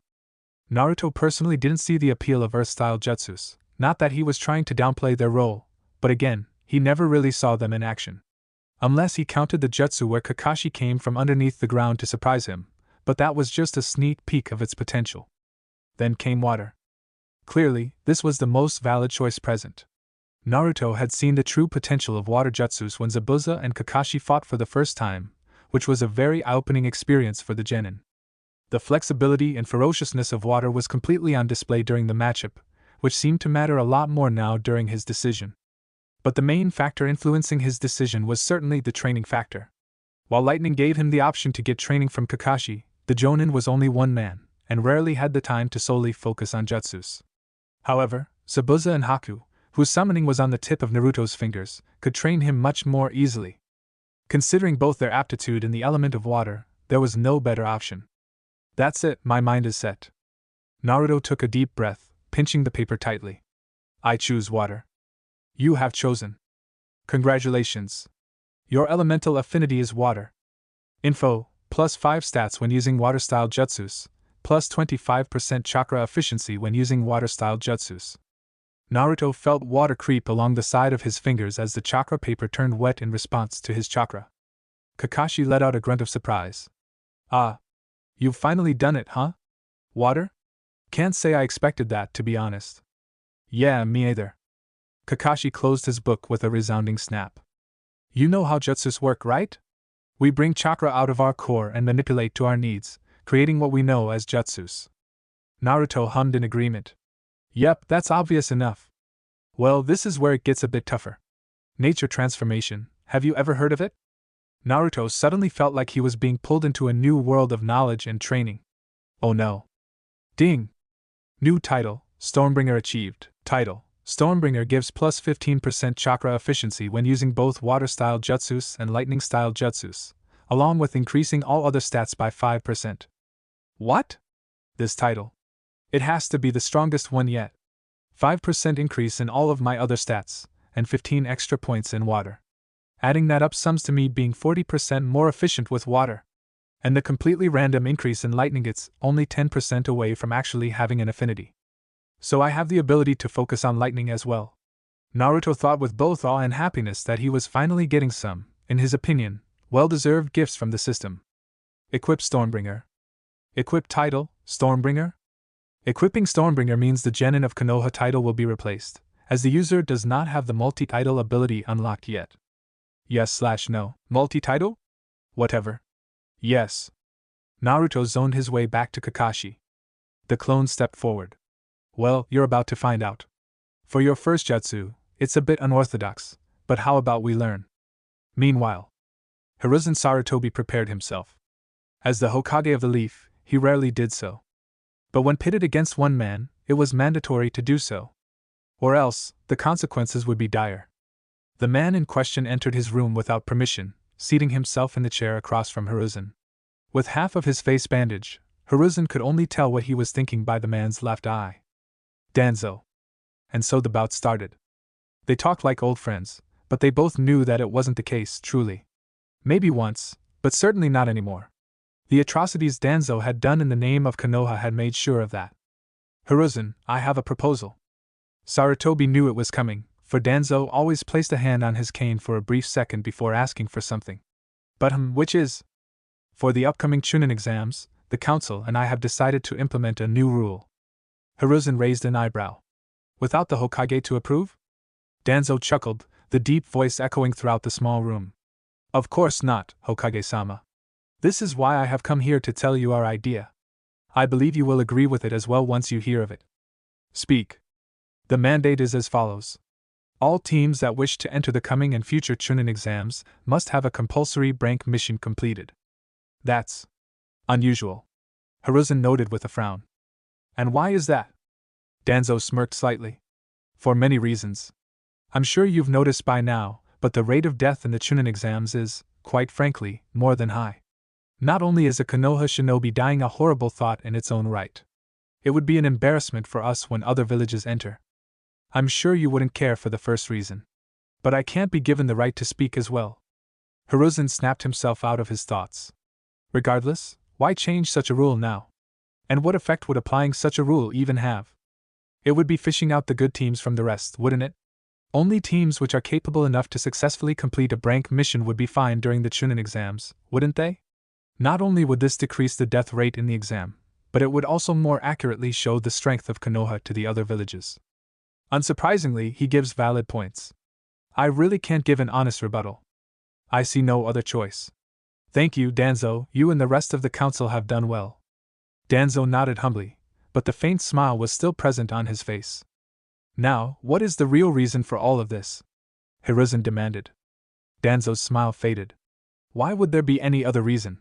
Naruto personally didn't see the appeal of Earth-style jutsus, not that he was trying to downplay their role, but again, he never really saw them in action. Unless he counted the jutsu where Kakashi came from underneath the ground to surprise him, but that was just a sneak peek of its potential. Then came water. Clearly, this was the most valid choice present. Naruto had seen the true potential of water jutsus when Zabuza and Kakashi fought for the first time, which was a very eye-opening experience for the genin. The flexibility and ferociousness of water was completely on display during the matchup, which seemed to matter a lot more now during his decision. But the main factor influencing his decision was certainly the training factor. While lightning gave him the option to get training from Kakashi, the Jonin was only one man, and rarely had the time to solely focus on jutsus. However, Zabuza and Haku, whose summoning was on the tip of Naruto's fingers, could train him much more easily. Considering both their aptitude in the element of water, there was no better option. That's it, my mind is set. Naruto took a deep breath, pinching the paper tightly. I choose water. You have chosen. Congratulations. Your elemental affinity is water. Info, +5 stats when using water-style jutsus, plus 25% chakra efficiency when using water-style jutsus. Naruto felt water creep along the side of his fingers as the chakra paper turned wet in response to his chakra. Kakashi let out a grunt of surprise. Ah. You've finally done it, huh? Water? Can't say I expected that, to be honest. Yeah, me either. Kakashi closed his book with a resounding snap. You know how jutsus work, right? We bring chakra out of our core and manipulate to our needs, creating what we know as jutsus. Naruto hummed in agreement. Yep, that's obvious enough. Well, this is where it gets a bit tougher. Nature transformation, have you ever heard of it? Naruto suddenly felt like he was being pulled into a new world of knowledge and training. Oh no. Ding! New title, Stormbringer achieved. Title, Stormbringer gives plus 15% chakra efficiency when using both water-style jutsus and lightning-style jutsus, along with increasing all other stats by 5%. What? This title. It has to be the strongest one yet. 5% increase in all of my other stats, and 15 extra points in water. Adding that up sums to me being 40% more efficient with water. And the completely random increase in lightning gets only 10% away from actually having an affinity. So I have the ability to focus on lightning as well. Naruto thought with both awe and happiness that he was finally getting some, in his opinion, well-deserved gifts from the system. Equip Stormbringer. Equip title, Stormbringer? Equipping Stormbringer means the genin of Konoha title will be replaced, as the user does not have the multi-title ability unlocked yet. Yes/no. Multi-title? Whatever. Yes. Naruto zoned his way back to Kakashi. The clone stepped forward. Well, you're about to find out. For your first jutsu, it's a bit unorthodox, but how about we learn? Meanwhile, Hiruzen Sarutobi prepared himself. As the Hokage of the Leaf, he rarely did so. But when pitted against one man, it was mandatory to do so. Or else, the consequences would be dire. The man in question entered his room without permission, seating himself in the chair across from Hiruzen. With half of his face bandaged, Hiruzen could only tell what he was thinking by the man's left eye. Danzo. And so the bout started. They talked like old friends, but they both knew that it wasn't the case, truly. Maybe once, but certainly not anymore. The atrocities Danzo had done in the name of Konoha had made sure of that. Hiruzen, I have a proposal. Sarutobi knew it was coming, for Danzo always placed a hand on his cane for a brief second before asking for something. But which is? For the upcoming Chunin exams, the council and I have decided to implement a new rule. Hiruzen raised an eyebrow. Without the Hokage to approve? Danzo chuckled, the deep voice echoing throughout the small room. Of course not, Hokage-sama. This is why I have come here to tell you our idea. I believe you will agree with it as well once you hear of it. Speak. The mandate is as follows. All teams that wish to enter the coming and future Chunin exams must have a compulsory rank mission completed. That's unusual, Hiruzen noted with a frown. And why is that? Danzo smirked slightly. For many reasons. I'm sure you've noticed by now, but the rate of death in the Chunin exams is, quite frankly, more than high. Not only is a Konoha shinobi dying a horrible thought in its own right, it would be an embarrassment for us when other villages enter. I'm sure you wouldn't care for the first reason. But I can't be given the right to speak as well. Hiruzen snapped himself out of his thoughts. Regardless, why change such a rule now? And what effect would applying such a rule even have? It would be fishing out the good teams from the rest, wouldn't it? Only teams which are capable enough to successfully complete a rank mission would be fine during the Chunin exams, wouldn't they? Not only would this decrease the death rate in the exam, but it would also more accurately show the strength of Konoha to the other villages. Unsurprisingly, he gives valid points. I really can't give an honest rebuttal. I see no other choice. Thank you, Danzo, you and the rest of the council have done well. Danzo nodded humbly, but the faint smile was still present on his face. Now, what is the real reason for all of this? Hiruzen demanded. Danzo's smile faded. Why would there be any other reason?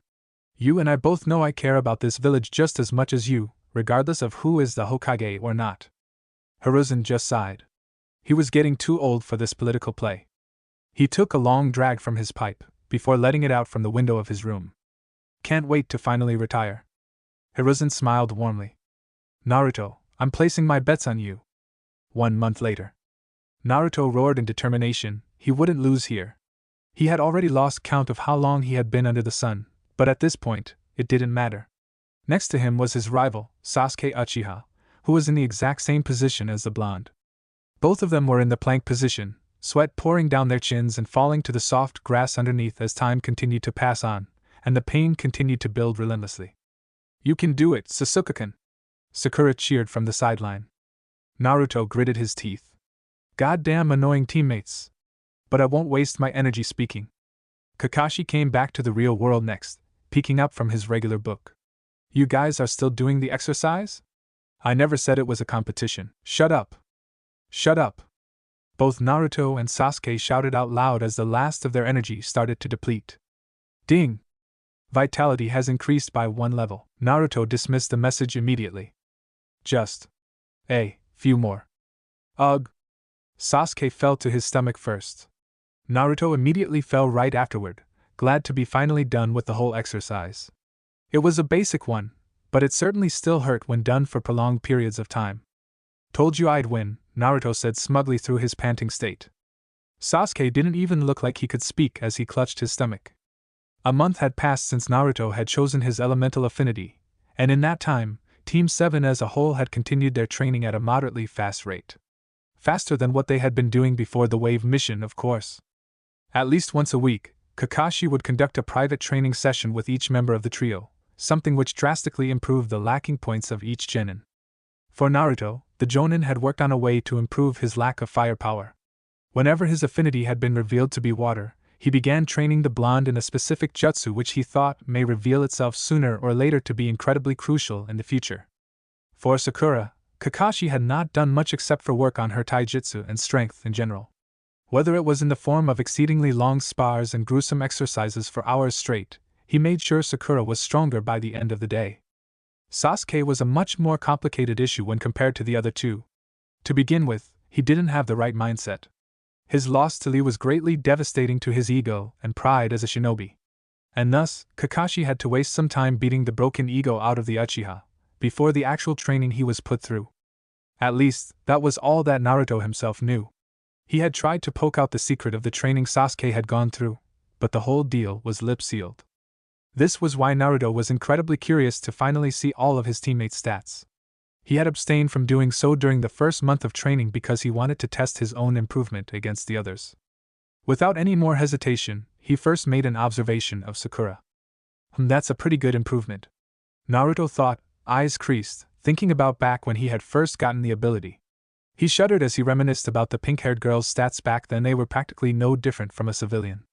You and I both know I care about this village just as much as you, regardless of who is the Hokage or not. Hiruzen just sighed. He was getting too old for this political play. He took a long drag from his pipe, before letting it out from the window of his room. Can't wait to finally retire. Hiruzen smiled warmly. Naruto, I'm placing my bets on you. 1 month later. Naruto roared in determination, he wouldn't lose here. He had already lost count of how long he had been under the sun, but at this point, it didn't matter. Next to him was his rival, Sasuke Uchiha, who was in the exact same position as the blonde. Both of them were in the plank position, sweat pouring down their chins and falling to the soft grass underneath as time continued to pass on, and the pain continued to build relentlessly. You can do it, Sasuke-kun! Sakura cheered from the sideline. Naruto gritted his teeth. Goddamn annoying teammates. But I won't waste my energy speaking. Kakashi came back to the real world next, peeking up from his regular book. You guys are still doing the exercise? I never said it was a competition. Shut up. Shut up. Both Naruto and Sasuke shouted out loud as the last of their energy started to deplete. Ding! Vitality has increased by 1 level. Naruto dismissed the message immediately. Just a few more. Ugh! Sasuke fell to his stomach first. Naruto immediately fell right afterward, glad to be finally done with the whole exercise. It was a basic one, but it certainly still hurt when done for prolonged periods of time. Told you I'd win, Naruto said smugly through his panting state. Sasuke didn't even look like he could speak as he clutched his stomach. A month had passed since Naruto had chosen his elemental affinity, and in that time, Team 7 as a whole had continued their training at a moderately fast rate. Faster than what they had been doing before the wave mission, of course. At least once a week, Kakashi would conduct a private training session with each member of the trio, something which drastically improved the lacking points of each genin. For Naruto, the Jonin had worked on a way to improve his lack of firepower. Whenever his affinity had been revealed to be water, he began training the blonde in a specific jutsu which he thought may reveal itself sooner or later to be incredibly crucial in the future. For Sakura, Kakashi had not done much except for work on her taijutsu and strength in general. Whether it was in the form of exceedingly long spars and gruesome exercises for hours straight, he made sure Sakura was stronger by the end of the day. Sasuke was a much more complicated issue when compared to the other two. To begin with, he didn't have the right mindset. His loss to Lee was greatly devastating to his ego and pride as a shinobi. And thus, Kakashi had to waste some time beating the broken ego out of the Uchiha, before the actual training he was put through. At least, that was all that Naruto himself knew. He had tried to poke out the secret of the training Sasuke had gone through, but the whole deal was lip-sealed. This was why Naruto was incredibly curious to finally see all of his teammates' stats. He had abstained from doing so during the first month of training because he wanted to test his own improvement against the others. Without any more hesitation, he first made an observation of Sakura. That's a pretty good improvement," Naruto thought, eyes creased, thinking about back when he had first gotten the ability. He shuddered as he reminisced about the pink-haired girl's stats back then. They were practically no different from a civilian.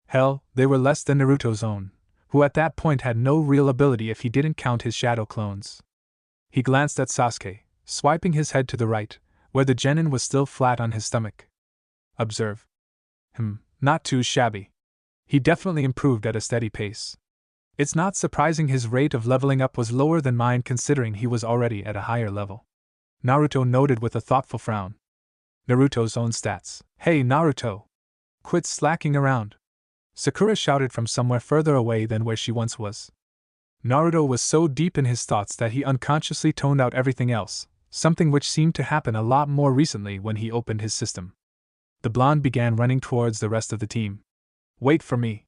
Hell, they were less than Naruto's own, who at that point had no real ability if he didn't count his shadow clones. He glanced at Sasuke, swiping his head to the right, where the genin was still flat on his stomach. Observe. Not too shabby. He definitely improved at a steady pace. It's not surprising his rate of leveling up was lower than mine considering he was already at a higher level, Naruto noted with a thoughtful frown. Naruto's own stats. Hey Naruto! Quit slacking around! Sakura shouted from somewhere further away than where she once was. Naruto was so deep in his thoughts that he unconsciously toned out everything else, something which seemed to happen a lot more recently when he opened his system. The blonde began running towards the rest of the team. Wait for me.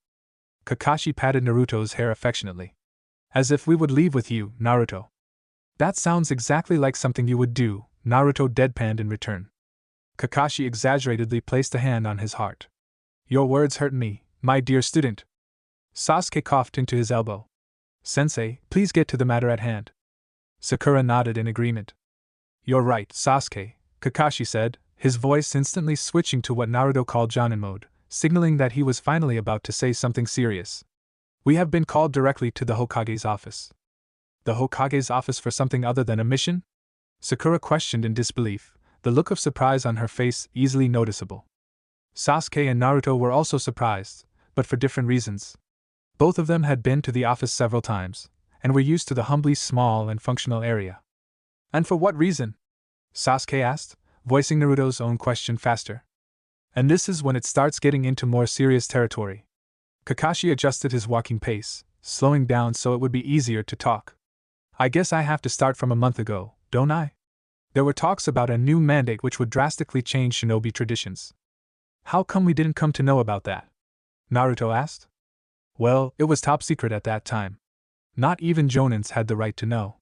Kakashi patted Naruto's hair affectionately. As if we would leave with you, Naruto. That sounds exactly like something you would do, Naruto deadpanned in return. Kakashi exaggeratedly placed a hand on his heart. Your words hurt me, my dear student. Sasuke coughed into his elbow. Sensei, please get to the matter at hand. Sakura nodded in agreement. You're right, Sasuke, Kakashi said, his voice instantly switching to what Naruto called Jonin mode, signaling that he was finally about to say something serious. We have been called directly to the Hokage's office. The Hokage's office for something other than a mission? Sakura questioned in disbelief, the look of surprise on her face easily noticeable. Sasuke and Naruto were also surprised, but for different reasons. Both of them had been to the office several times, and were used to the humbly small and functional area. And for what reason? Sasuke asked, voicing Naruto's own question faster. And this is when it starts getting into more serious territory. Kakashi adjusted his walking pace, slowing down so it would be easier to talk. I guess I have to start from a month ago, don't I? There were talks about a new mandate which would drastically change shinobi traditions. How come we didn't come to know about that? Naruto asked. Well, it was top secret at that time. Not even Jonins had the right to know.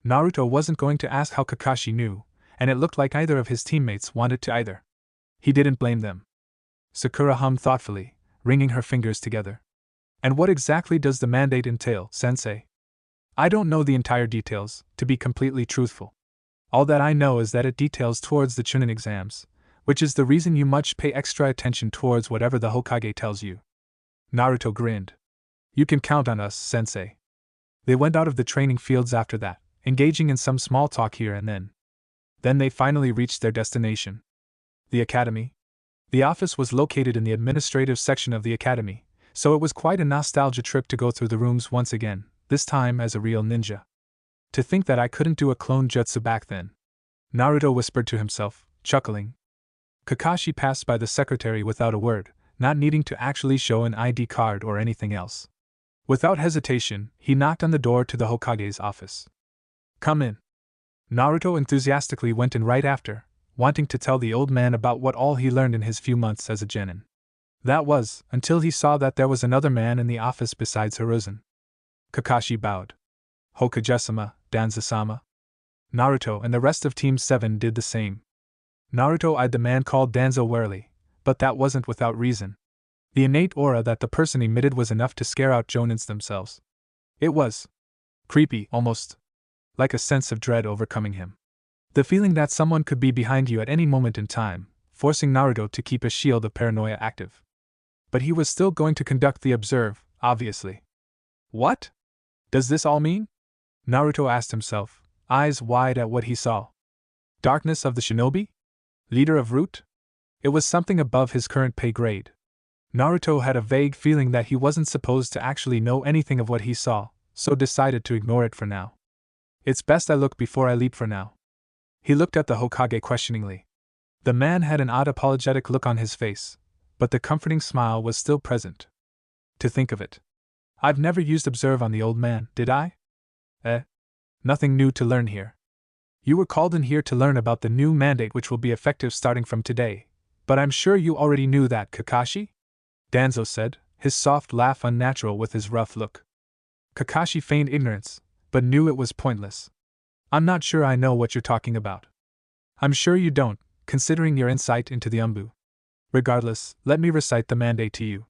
Naruto wasn't going to ask how Kakashi knew, and it looked like either of his teammates wanted to either. He didn't blame them. Sakura hummed thoughtfully, wringing her fingers together. And what exactly does the mandate entail, Sensei? I don't know the entire details, to be completely truthful. All that I know is that it details towards the Chunin exams, which is the reason you must pay extra attention towards whatever the Hokage tells you. Naruto grinned. You can count on us, Sensei. They went out of the training fields after that, engaging in some small talk here and then. Then they finally reached their destination. The academy? The office was located in the administrative section of the academy, so it was quite a nostalgia trip to go through the rooms once again, this time as a real ninja. To think that I couldn't do a clone jutsu back then. Naruto whispered to himself, chuckling. Kakashi passed by the secretary without a word, not needing to actually show an ID card or anything else. Without hesitation, he knocked on the door to the Hokage's office. Come in. Naruto enthusiastically went in right after, wanting to tell the old man about what all he learned in his few months as a genin. That was, until he saw that there was another man in the office besides Hiruzen. Kakashi bowed. Hokage-sama, Danza-sama. Naruto and the rest of Team 7 did the same. Naruto eyed the man called Danzo warily, but that wasn't without reason. The innate aura that the person emitted was enough to scare out Jonins themselves. It was creepy, almost like a sense of dread overcoming him. The feeling that someone could be behind you at any moment in time, forcing Naruto to keep a shield of paranoia active. But he was still going to conduct the observe, obviously. What does this all mean? Naruto asked himself, eyes wide at what he saw. Darkness of the shinobi? Leader of Root? It was something above his current pay grade. Naruto had a vague feeling that he wasn't supposed to actually know anything of what he saw, so decided to ignore it for now. It's best I look before I leap for now. He looked at the Hokage questioningly. The man had an odd apologetic look on his face, but the comforting smile was still present. To think of it. I've never used observe on the old man, did I? Nothing new to learn here. You were called in here to learn about the new mandate which will be effective starting from today, But I'm sure you already knew that, Kakashi? Danzo said, his soft laugh unnatural with his rough look. Kakashi feigned ignorance, but knew it was pointless. I'm not sure I know what you're talking about. I'm sure you don't, considering your insight into the Umbu. Regardless, let me recite the mandate to you.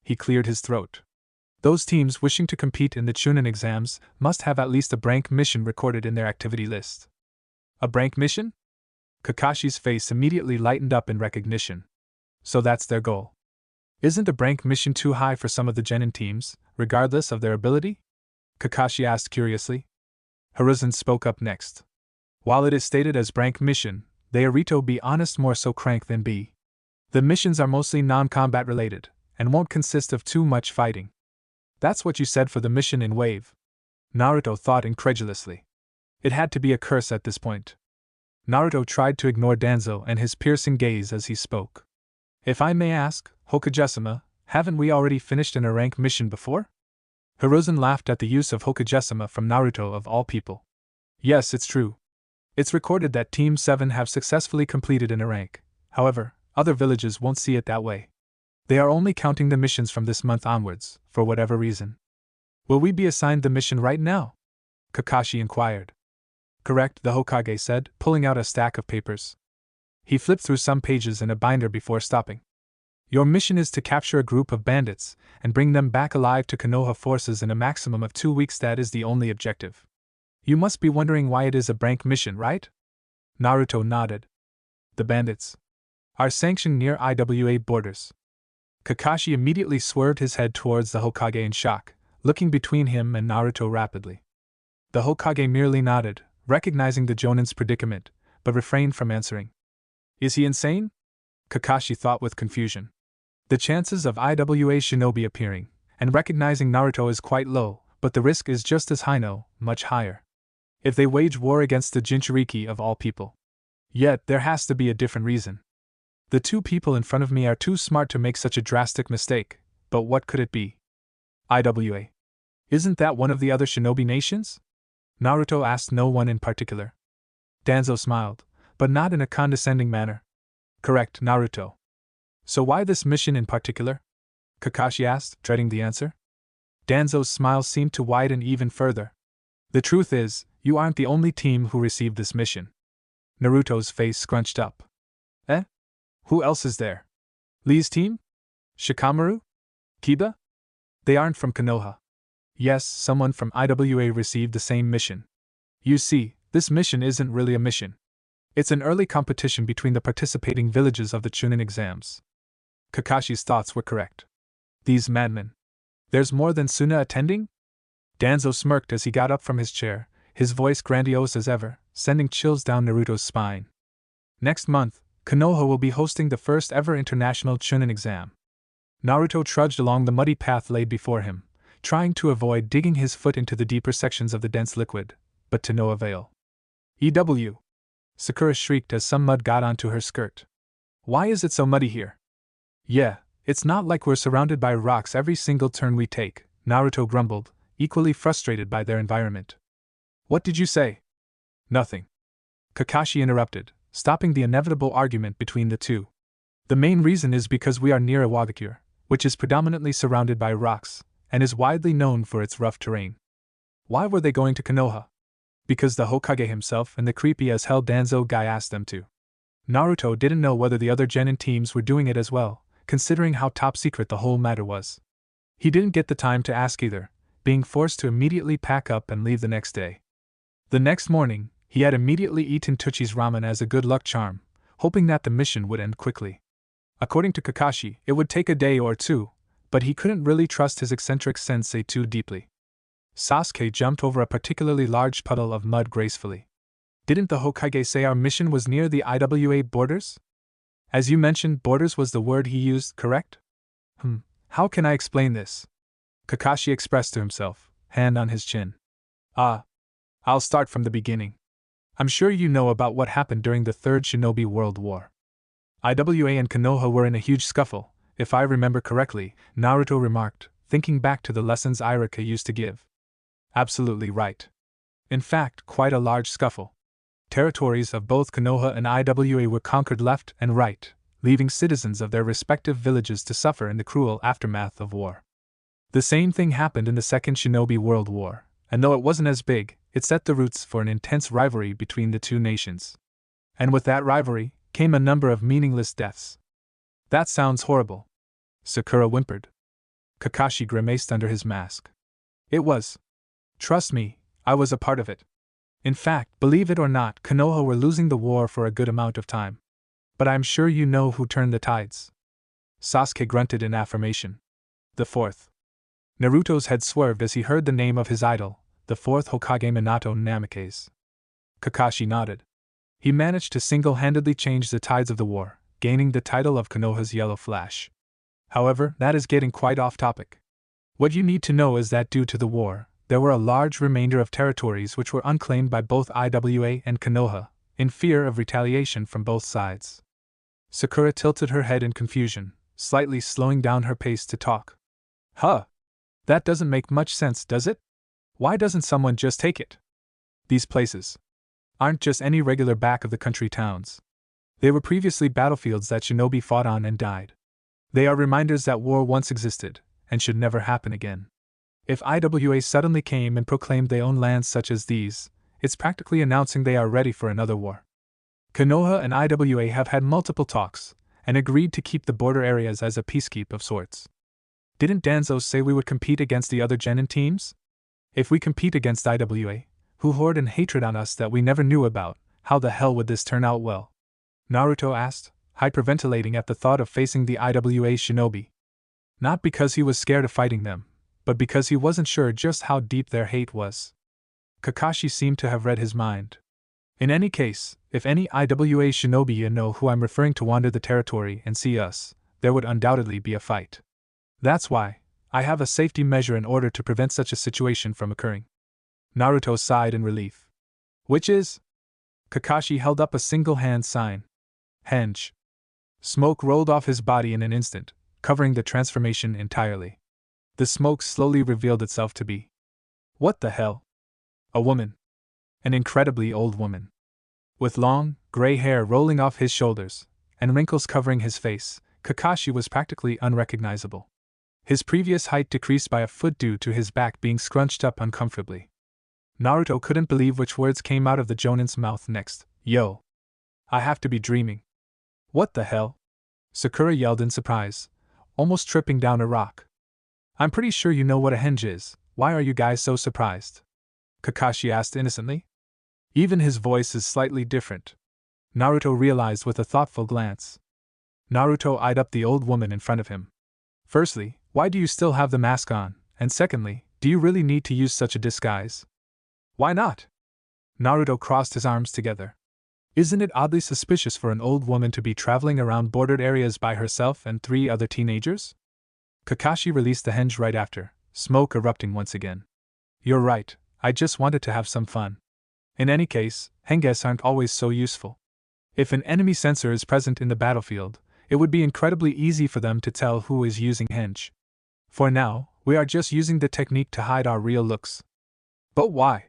He cleared his throat. Those teams wishing to compete in the Chunin exams must have at least a rank mission recorded in their activity list. A rank mission? Kakashi's face immediately lightened up in recognition. So that's their goal. Isn't a rank mission too high for some of the genin teams, regardless of their ability? Kakashi asked curiously. Hiruzen spoke up next. While it is stated as rank mission, they Arito be honest more so crank than be. The missions are mostly non-combat related, and won't consist of too much fighting. That's what you said for the mission in Wave. Naruto thought incredulously. It had to be a curse at this point. Naruto tried to ignore Danzo and his piercing gaze as he spoke. If I may ask, Hokage-sama, haven't we already finished an rank mission before? Hiruzen laughed at the use of Hokage-sama from Naruto of all people. Yes, it's true. It's recorded that Team 7 have successfully completed an rank. However, other villages won't see it that way. They are only counting the missions from this month onwards, for whatever reason. Will we be assigned the mission right now? Kakashi inquired. Correct, the Hokage said, pulling out a stack of papers. He flipped through some pages in a binder before stopping. Your mission is to capture a group of bandits and bring them back alive to Konoha forces in a maximum of 2 weeks. That is the only objective. You must be wondering why it is a rank mission, right? Naruto nodded. The bandits are sanctioned near IWA borders. Kakashi immediately swerved his head towards the Hokage in shock, looking between him and Naruto rapidly. The Hokage merely nodded, recognizing the Jonin's predicament, but refrained from answering. Is he insane? Kakashi thought with confusion. The chances of IWA shinobi appearing and recognizing Naruto is quite low, but the risk is just as high, no, much higher. If they wage war against the Jinchuriki of all people. Yet there has to be a different reason. The two people in front of me are too smart to make such a drastic mistake, but what could it be? IWA. Isn't that one of the other shinobi nations? Naruto asked no one in particular. Danzo smiled, but not in a condescending manner. Correct, Naruto. So why this mission in particular? Kakashi asked, dreading the answer. Danzo's smile seemed to widen even further. The truth is, you aren't the only team who received this mission. Naruto's face scrunched up. Eh? Who else is there? Lee's team? Shikamaru? Kiba? They aren't from Konoha. Yes, someone from IWA received the same mission. You see, this mission isn't really a mission. It's an early competition between the participating villages of the Chunin exams. Kakashi's thoughts were correct. These madmen. There's more than Suna attending? Danzo smirked as he got up from his chair, his voice grandiose as ever, sending chills down Naruto's spine. Next month, Konoha will be hosting the first ever international Chunin exam. Naruto trudged along the muddy path laid before him, trying to avoid digging his foot into the deeper sections of the dense liquid, but to no avail. EW! Sakura shrieked as some mud got onto her skirt. Why is it so muddy here? Yeah, it's not like we're surrounded by rocks every single turn we take, Naruto grumbled, equally frustrated by their environment. What did you say? Nothing. Kakashi interrupted, stopping the inevitable argument between the two. The main reason is because we are near Iwagakure, which is predominantly surrounded by rocks, and is widely known for its rough terrain. Why were they going to Konoha? Because the Hokage himself and the creepy-as-hell Danzo guy asked them to. Naruto didn't know whether the other genin teams were doing it as well, considering how top-secret the whole matter was. He didn't get the time to ask either, being forced to immediately pack up and leave the next day. The next morning, he had immediately eaten Tuchi's ramen as a good luck charm, hoping that the mission would end quickly. According to Kakashi, it would take a day or two, but he couldn't really trust his eccentric sensei too deeply. Sasuke jumped over a particularly large puddle of mud gracefully. Didn't the Hokage say our mission was near the IWA borders? As you mentioned, borders was the word he used, correct? How can I explain this? Kakashi expressed to himself, hand on his chin. I'll start from the beginning. I'm sure you know about what happened during the Third Shinobi World War. IWA and Konoha were in a huge scuffle, if I remember correctly, Naruto remarked, thinking back to the lessons Irika used to give. Absolutely right. In fact, quite a large scuffle. Territories of both Konoha and IWA were conquered left and right, leaving citizens of their respective villages to suffer in the cruel aftermath of war. The same thing happened in the Second Shinobi World War, and though it wasn't as big, it set the roots for an intense rivalry between the two nations. And with that rivalry came a number of meaningless deaths. That sounds horrible, Sakura whimpered. Kakashi grimaced under his mask. It was. Trust me, I was a part of it. In fact, believe it or not, Konoha were losing the war for a good amount of time. But I'm sure you know who turned the tides. Sasuke grunted in affirmation. The fourth. Naruto's head swerved as he heard the name of his idol, the fourth Hokage Minato Namikaze. Kakashi nodded. He managed to single-handedly change the tides of the war, gaining the title of Konoha's Yellow Flash. However, that is getting quite off topic. What you need to know is that due to the war, there were a large remainder of territories which were unclaimed by both IWA and Konoha, in fear of retaliation from both sides. Sakura tilted her head in confusion, slightly slowing down her pace to talk. Huh! That doesn't make much sense, does it? Why doesn't someone just take it? These places aren't just any regular back-of-the-country towns. They were previously battlefields that shinobi fought on and died. They are reminders that war once existed, and should never happen again. If IWA suddenly came and proclaimed they own lands such as these, it's practically announcing they are ready for another war. Konoha and IWA have had multiple talks, and agreed to keep the border areas as a peacekeep of sorts. Didn't Danzo say we would compete against the other Genin teams? If we compete against IWA, who hoard and hatred on us that we never knew about, how the hell would this turn out well? Naruto asked, hyperventilating at the thought of facing the IWA shinobi. Not because he was scared of fighting them, but because he wasn't sure just how deep their hate was. Kakashi seemed to have read his mind. In any case, if any IWA shinobi you know who I'm referring to wander the territory and see us, there would undoubtedly be a fight. That's why I have a safety measure in order to prevent such a situation from occurring. Naruto sighed in relief. Which is? Kakashi held up a single-hand sign. Henge. Smoke rolled off his body in an instant, covering the transformation entirely. The smoke slowly revealed itself to be. What the hell? A woman. An incredibly old woman. With long, gray hair rolling off his shoulders, and wrinkles covering his face, Kakashi was practically unrecognizable. His previous height decreased by a foot due to his back being scrunched up uncomfortably. Naruto couldn't believe which words came out of the Jonin's mouth next. Yo! I have to be dreaming. What the hell? Sakura yelled in surprise, almost tripping down a rock. I'm pretty sure you know what a henge is, why are you guys so surprised? Kakashi asked innocently. Even his voice is slightly different, Naruto realized with a thoughtful glance. Naruto eyed up the old woman in front of him. Firstly, why do you still have the mask on, and secondly, do you really need to use such a disguise? Why not? Naruto crossed his arms together. Isn't it oddly suspicious for an old woman to be traveling around bordered areas by herself and 3 other teenagers? Kakashi released the henge right after, smoke erupting once again. You're right, I just wanted to have some fun. In any case, henges aren't always so useful. If an enemy sensor is present in the battlefield, it would be incredibly easy for them to tell who is using henge. For now, we are just using the technique to hide our real looks. But why?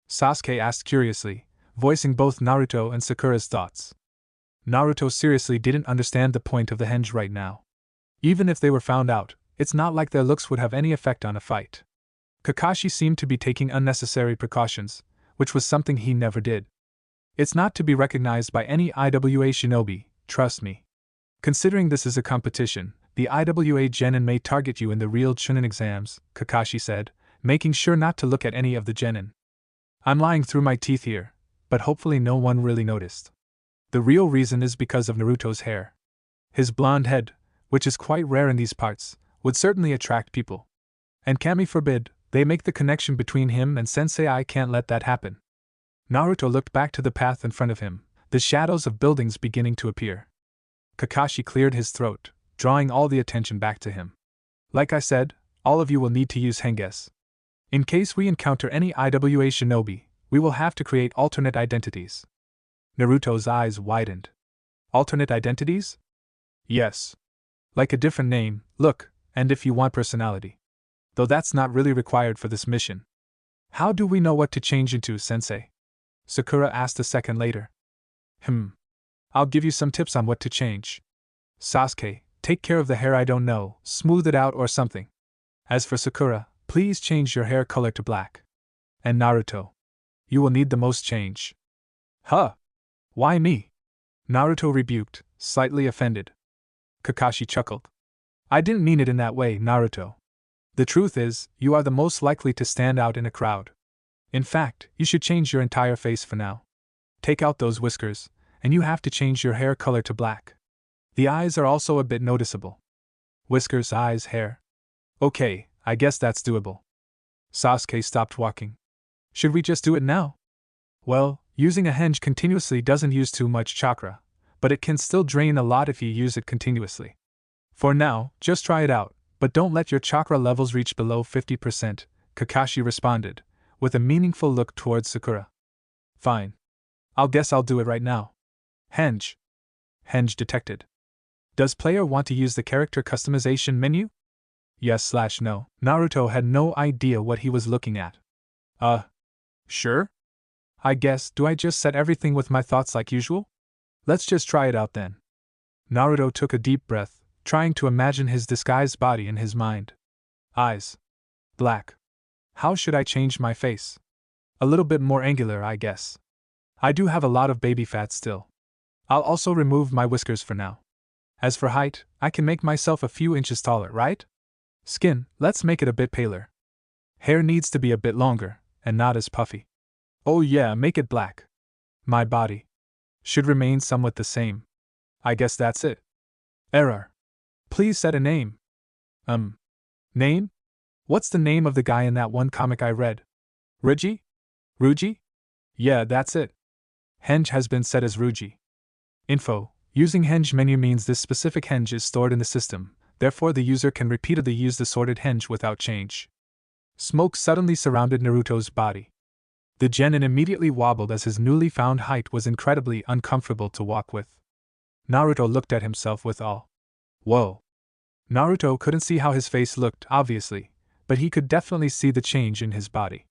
Sasuke asked curiously, voicing both Naruto and Sakura's thoughts. Naruto seriously didn't understand the point of the henge right now. Even if they were found out, it's not like their looks would have any effect on a fight. Kakashi seemed to be taking unnecessary precautions, which was something he never did. It's not to be recognized by any IWA shinobi, trust me. Considering this is a competition, the IWA genin may target you in the real Chunin exams, Kakashi said, making sure not to look at any of the genin. I'm lying through my teeth here, but hopefully no one really noticed. The real reason is because of Naruto's hair. His blonde head, which is quite rare in these parts, would certainly attract people. And Kami forbid, they make the connection between him and Sensei. I can't let that happen. Naruto looked back to the path in front of him, the shadows of buildings beginning to appear. Kakashi cleared his throat, drawing all the attention back to him. Like I said, all of you will need to use henges. In case we encounter any IWA shinobi, we will have to create alternate identities. Naruto's eyes widened. Alternate identities? Yes. Like a different name, look, and if you want personality. Though that's not really required for this mission. How do we know what to change into, Sensei? Sakura asked a second later. I'll give you some tips on what to change. Sasuke, take care of the hair, I don't know, smooth it out or something. As for Sakura, please change your hair color to black. And Naruto, you will need the most change. Huh? Why me? Naruto rebuked, slightly offended. Kakashi chuckled. I didn't mean it in that way, Naruto. The truth is, you are the most likely to stand out in a crowd. In fact, you should change your entire face for now. Take out those whiskers, and you have to change your hair color to black. The eyes are also a bit noticeable. Whiskers, eyes, hair. Okay, I guess that's doable. Sasuke stopped walking. Should we just do it now? Well, using a henge continuously doesn't use too much chakra, but it can still drain a lot if you use it continuously. For now, just try it out, but don't let your chakra levels reach below 50%, Kakashi responded, with a meaningful look towards Sakura. Fine. Guess I'll do it right now. Henge. Henge detected. Does player want to use the character customization menu? Yes/no. Naruto had no idea what he was looking at. Sure? I guess, do I just set everything with my thoughts like usual? Let's just try it out then. Naruto took a deep breath, trying to imagine his disguised body in his mind. Eyes. Black. How should I change my face? A little bit more angular, I guess. I do have a lot of baby fat still. I'll also remove my whiskers for now. As for height, I can make myself a few inches taller, right? Skin, let's make it a bit paler. Hair needs to be a bit longer, and not as puffy. Oh yeah, make it black. My body should remain somewhat the same. I guess that's it. Error. Please set a name. Name? What's the name of the guy in that one comic I read? Ruji? Ruji? Yeah, that's it. Henge has been set as Ruji. Info. Using henge menu means this specific henge is stored in the system, therefore the user can repeatedly use the sorted henge without change. Smoke suddenly surrounded Naruto's body. The genin immediately wobbled as his newly found height was incredibly uncomfortable to walk with. Naruto looked at himself with awe. Whoa. Naruto couldn't see how his face looked, obviously, but he could definitely see the change in his body.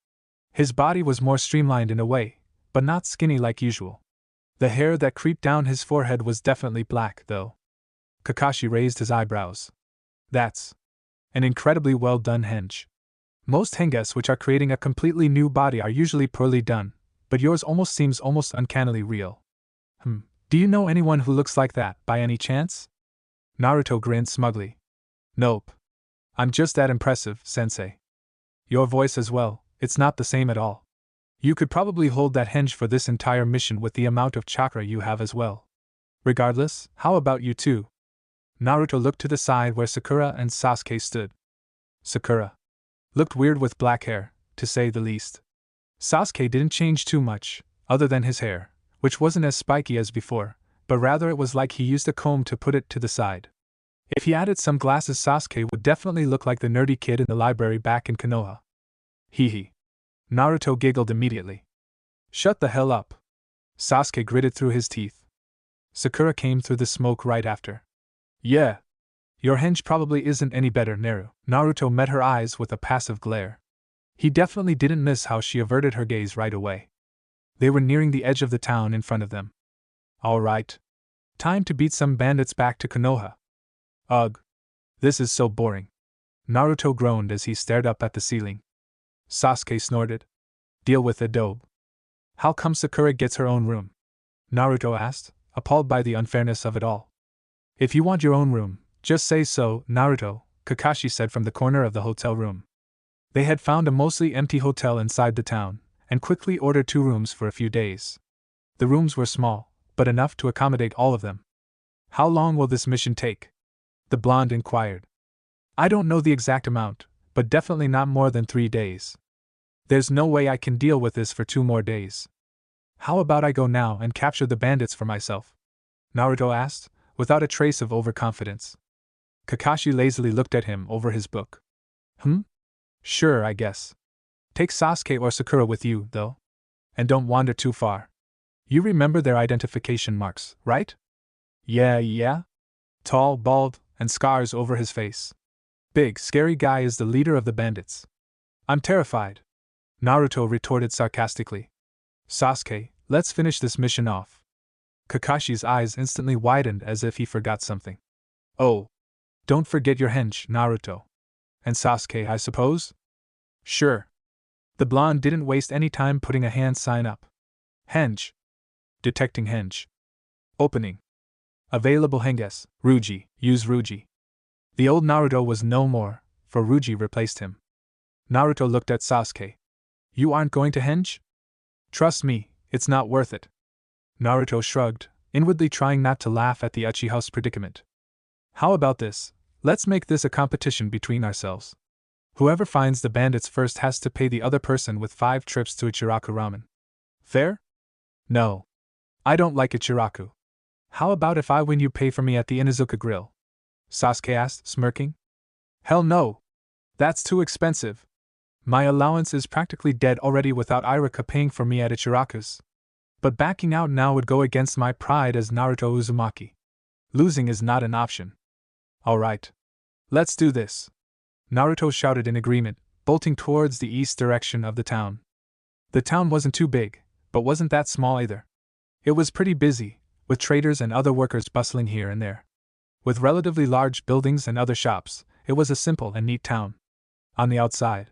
His body was more streamlined in a way, but not skinny like usual. The hair that creeped down his forehead was definitely black, though. Kakashi raised his eyebrows. That's an incredibly well done henge. Most henges which are creating a completely new body are usually poorly done, but yours seems almost uncannily real. Do you know anyone who looks like that, by any chance? Naruto grinned smugly. Nope. I'm just that impressive, Sensei. Your voice as well, it's not the same at all. You could probably hold that henge for this entire mission with the amount of chakra you have as well. Regardless, how about you two? Naruto looked to the side where Sakura and Sasuke stood. Sakura looked weird with black hair, to say the least. Sasuke didn't change too much, other than his hair, which wasn't as spiky as before, but rather it was like he used a comb to put it to the side. If he added some glasses, Sasuke would definitely look like the nerdy kid in the library back in Konoha. Hee. Naruto giggled immediately. Shut the hell up. Sasuke gritted through his teeth. Sakura came through the smoke right after. Yeah. Your henge probably isn't any better, Neru. Naruto met her eyes with a passive glare. He definitely didn't miss how she averted her gaze right away. They were nearing the edge of the town in front of them. All right. Time to beat some bandits back to Konoha. Ugh. This is so boring. Naruto groaned as he stared up at the ceiling. Sasuke snorted. Deal with it, dope. How come Sakura gets her own room? Naruto asked, appalled by the unfairness of it all. If you want your own room, just say so, Naruto, Kakashi said from the corner of the hotel room. They had found a mostly empty hotel inside the town, and quickly ordered 2 rooms for a few days. The rooms were small, but enough to accommodate all of them. How long will this mission take? The blonde inquired. I don't know the exact amount, but definitely not more than 3 days. There's no way I can deal with this for 2 more days. How about I go now and capture the bandits for myself? Naruto asked, without a trace of overconfidence. Kakashi lazily looked at him over his book. Sure, I guess. Take Sasuke or Sakura with you, though. And don't wander too far. You remember their identification marks, right? Yeah? Tall, bald, and scars over his face. Big, scary guy is the leader of the bandits. I'm terrified. Naruto retorted sarcastically. Sasuke, let's finish this mission off. Kakashi's eyes instantly widened as if he forgot something. Oh, don't forget your henge, Naruto. And Sasuke, I suppose? Sure. The blonde didn't waste any time putting a hand sign up. Henge. Detecting henge. Opening. Available henges. Ruji. Use Ruji. The old Naruto was no more, for Ruji replaced him. Naruto looked at Sasuke. You aren't going to henge? Trust me, it's not worth it. Naruto shrugged, inwardly trying not to laugh at the Uchiha's predicament. How about this? Let's make this a competition between ourselves. Whoever finds the bandits first has to pay the other person with 5 trips to Ichiraku ramen. Fair? No. I don't like Ichiraku. How about if I win, you pay for me at the Inuzuka grill? Sasuke asked, smirking. Hell no. That's too expensive. My allowance is practically dead already without Irika paying for me at Ichiraku's. But backing out now would go against my pride as Naruto Uzumaki. Losing is not an option. Alright. Let's do this. Naruto shouted in agreement, bolting towards the east direction of the town. The town wasn't too big, but wasn't that small either. It was pretty busy, with traders and other workers bustling here and there. With relatively large buildings and other shops, it was a simple and neat town. On the outside,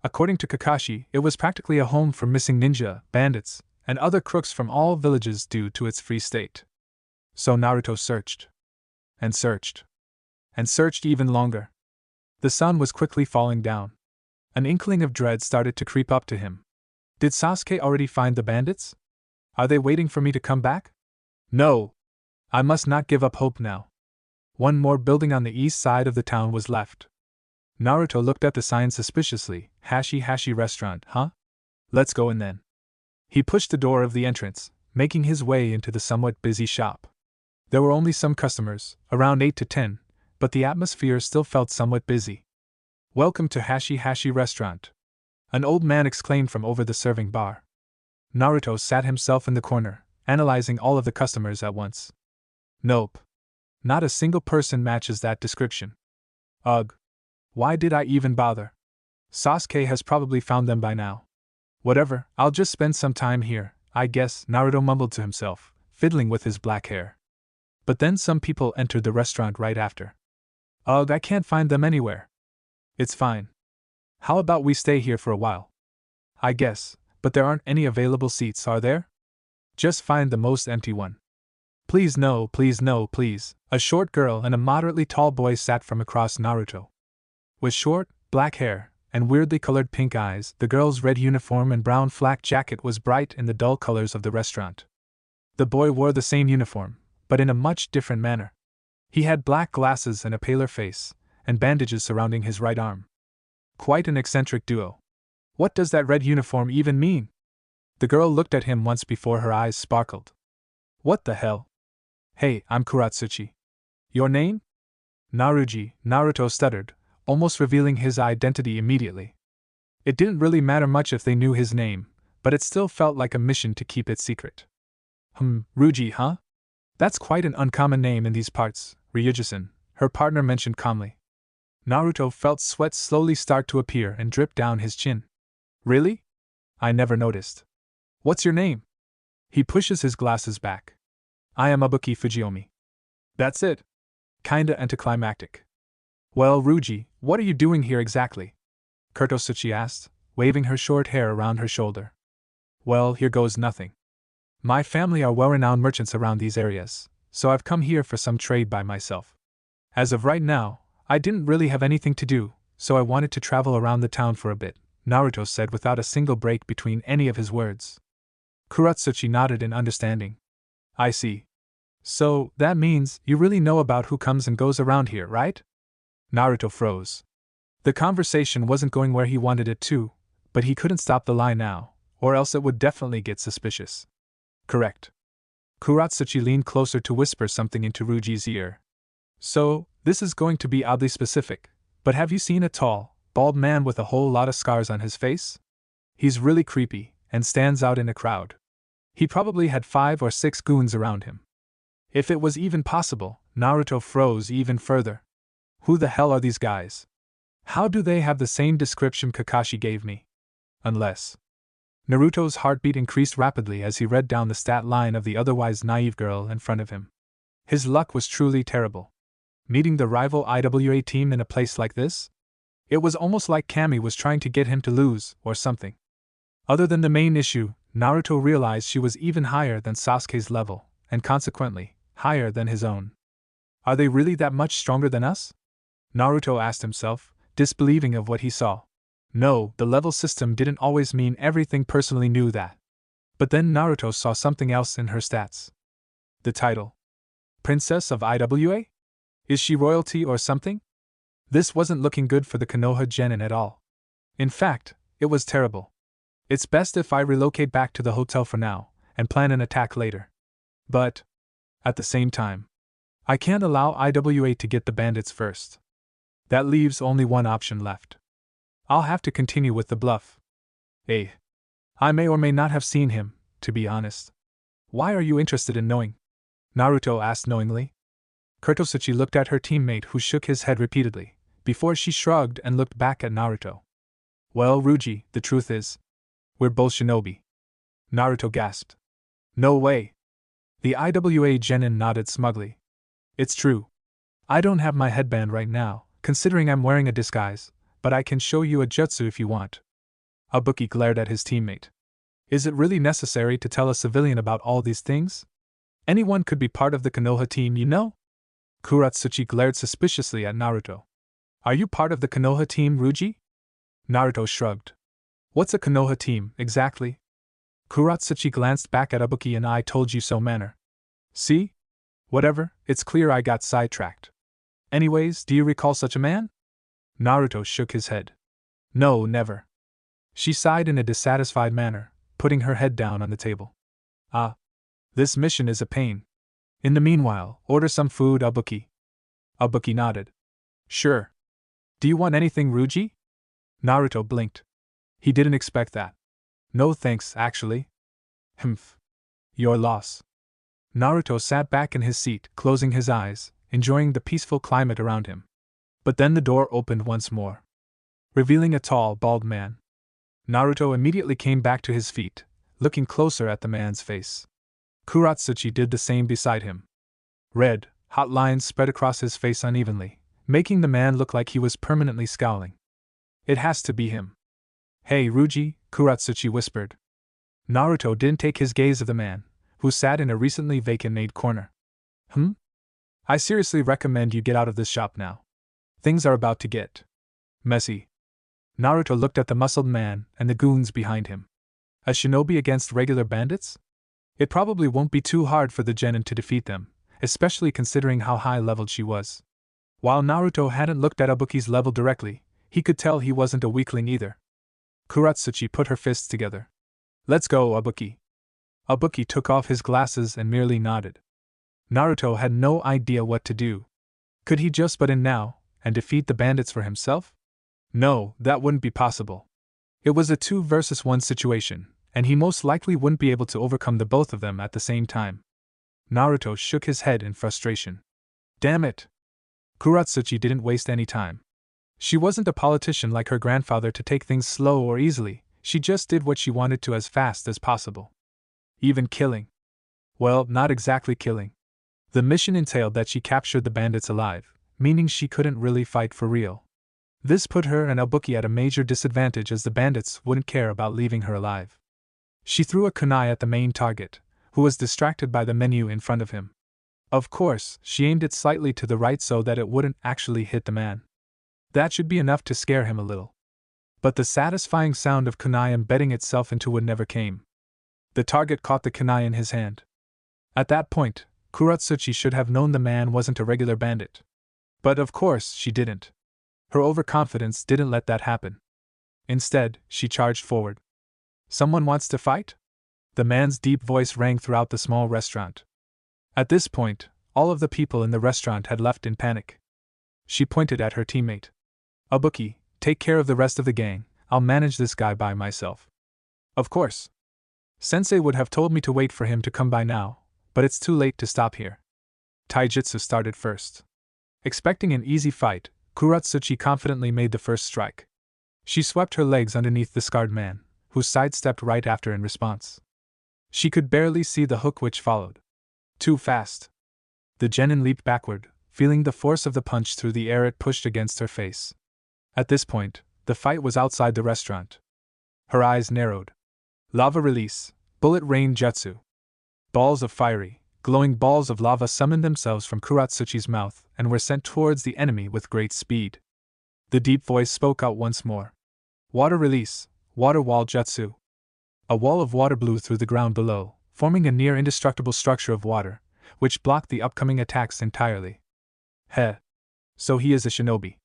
according to Kakashi, it was practically a home for missing ninja, bandits, and other crooks from all villages due to its free state. So Naruto searched. And searched. And searched even longer. The sun was quickly falling down. An inkling of dread started to creep up to him. Did Sasuke already find the bandits? Are they waiting for me to come back? No. I must not give up hope now. One more building on the east side of the town was left. Naruto looked at the sign suspiciously. Hashi restaurant, huh? Let's go in then. He pushed the door of the entrance, making his way into the somewhat busy shop. There were only some customers, around 8 to 10, but the atmosphere still felt somewhat busy. Welcome to Hashi restaurant, an old man exclaimed from over the serving bar. Naruto sat himself in the corner, analyzing all of the customers at once. Nope. Not a single person matches that description. Ugh. Why did I even bother? Sasuke has probably found them by now. Whatever, I'll just spend some time here, I guess, Naruto mumbled to himself, fiddling with his black hair. But then some people entered the restaurant right after. Ugh, I can't find them anywhere. It's fine. How about we stay here for a while? I guess, but there aren't any available seats, are there? Just find the most empty one. Please no, please no, please. A short girl and a moderately tall boy sat from across Naruto. With short, black hair, and weirdly colored pink eyes, the girl's red uniform and brown flak jacket was bright in the dull colors of the restaurant. The boy wore the same uniform, but in a much different manner. He had black glasses and a paler face, and bandages surrounding his right arm. Quite an eccentric duo. What does that red uniform even mean? The girl looked at him once before her eyes sparkled. What the hell? Hey, I'm Kuratsuchi. Your name? Naruji, Naruto stuttered, almost revealing his identity immediately. It didn't really matter much if they knew his name, but it still felt like a mission to keep it secret. Ruji, huh? That's quite an uncommon name in these parts, Ryuji-san, her partner mentioned calmly. Naruto felt sweat slowly start to appear and drip down his chin. Really? I never noticed. What's your name? He pushes his glasses back. I am Ibuki Fujiomi. That's it. Kinda anticlimactic. Well, Ruji, what are you doing here exactly? Kurtotsuchi asked, waving her short hair around her shoulder. Well, here goes nothing. My family are well-renowned merchants around these areas, so I've come here for some trade by myself. As of right now, I didn't really have anything to do, so I wanted to travel around the town for a bit, Naruto said without a single break between any of his words. Kurotsuchi nodded in understanding. I see. So, that means you really know about who comes and goes around here, right? Naruto froze. The conversation wasn't going where he wanted it to, but he couldn't stop the lie now, or else it would definitely get suspicious. Correct. Kurotsuchi leaned closer to whisper something into Ruji's ear. So, this is going to be oddly specific, but have you seen a tall, bald man with a whole lot of scars on his face? He's really creepy, and stands out in a crowd. He probably had 5 or 6 goons around him. If it was even possible, Naruto froze even further. Who the hell are these guys? How do they have the same description Kakashi gave me? Unless... Naruto's heartbeat increased rapidly as he read down the stat line of the otherwise naive girl in front of him. His luck was truly terrible. Meeting the rival IWA team in a place like this? It was almost like Kami was trying to get him to lose, or something. Other than the main issue, Naruto realized she was even higher than Sasuke's level, and consequently, higher than his own. Are they really that much stronger than us? Naruto asked himself, disbelieving of what he saw. No, the level system didn't always mean everything. Personally knew that. But then Naruto saw something else in her stats. The title. Princess of IWA? Is she royalty or something? This wasn't looking good for the Konoha genin at all. In fact, it was terrible. It's best if I relocate back to the hotel for now, and plan an attack later. But, at the same time, I can't allow IWA to get the bandits first. That leaves only one option left. I'll have to continue with the bluff. I may or may not have seen him, to be honest. Why are you interested in knowing? Naruto asked knowingly. Kurtosaki looked at her teammate, who shook his head repeatedly, before she shrugged and looked back at Naruto. Well, Ryuji, the truth is, we're both shinobi. Naruto gasped. No way. The IWA genin nodded smugly. It's true. I don't have my headband right now, considering I'm wearing a disguise, but I can show you a jutsu if you want. Ibuki glared at his teammate. Is it really necessary to tell a civilian about all these things? Anyone could be part of the Konoha team, you know? Kuratsuchi glared suspiciously at Naruto. Are you part of the Konoha team, Ryuji? Naruto shrugged. What's a Konoha team, exactly? Kuratsuchi glanced back at Ibuki in I told you so manner. See? Whatever, it's clear I got sidetracked. Anyways, do you recall such a man? Naruto shook his head. No, never. She sighed in a dissatisfied manner, putting her head down on the table. This mission is a pain. In the meanwhile, order some food, Ibuki. Ibuki nodded. Sure. Do you want anything, Ryuji? Naruto blinked. He didn't expect that. No thanks, actually. Humph. Your loss. Naruto sat back in his seat, closing his eyes, enjoying the peaceful climate around him. But then the door opened once more, revealing a tall, bald man. Naruto immediately came back to his feet, looking closer at the man's face. Kuratsuchi did the same beside him. Red, hot lines spread across his face unevenly, making the man look like he was permanently scowling. It has to be him. Hey, Ryuji, Kuratsuchi whispered. Naruto didn't take his gaze of the man, who sat in a recently vacant corner. I seriously recommend you get out of this shop now. Things are about to get messy. Naruto looked at the muscled man and the goons behind him. A shinobi against regular bandits? It probably won't be too hard for the genin to defeat them, especially considering how high-leveled she was. While Naruto hadn't looked at Ibuki's level directly, he could tell he wasn't a weakling either. Kuratsuchi put her fists together. Let's go, Ibuki. Ibuki took off his glasses and merely nodded. Naruto had no idea what to do. Could he just butt in now, and defeat the bandits for himself? No, that wouldn't be possible. It was a 2 versus 1 situation, and he most likely wouldn't be able to overcome the both of them at the same time. Naruto shook his head in frustration. Damn it! Kuratsuchi didn't waste any time. She wasn't a politician like her grandfather to take things slow or easily, she just did what she wanted to as fast as possible. Even killing. Well, not exactly killing. The mission entailed that she captured the bandits alive, meaning she couldn't really fight for real. This put her and Ibuki at a major disadvantage as the bandits wouldn't care about leaving her alive. She threw a kunai at the main target, who was distracted by the menu in front of him. Of course, she aimed it slightly to the right so that it wouldn't actually hit the man. That should be enough to scare him a little. But the satisfying sound of kunai embedding itself into wood never came. The target caught the kunai in his hand. At that point, Kuratsuchi should have known the man wasn't a regular bandit. But of course, she didn't. Her overconfidence didn't let that happen. Instead, she charged forward. Someone wants to fight? The man's deep voice rang throughout the small restaurant. At this point, all of the people in the restaurant had left in panic. She pointed at her teammate. Ibuki, take care of the rest of the gang, I'll manage this guy by myself. Of course. Sensei would have told me to wait for him to come by now, but it's too late to stop here. Taijutsu started first. Expecting an easy fight, Kuratsuchi confidently made the first strike. She swept her legs underneath the scarred man, who sidestepped right after in response. She could barely see the hook which followed. Too fast. The genin leaped backward, feeling the force of the punch through the air it pushed against her face. At this point, the fight was outside the restaurant. Her eyes narrowed. Lava release, bullet rain jutsu. Balls of fiery, glowing balls of lava summoned themselves from Kuratsuchi's mouth and were sent towards the enemy with great speed. The deep voice spoke out once more. Water release, water wall jutsu. A wall of water blew through the ground below, forming a near indestructible structure of water, which blocked the upcoming attacks entirely. Heh. So he is a shinobi.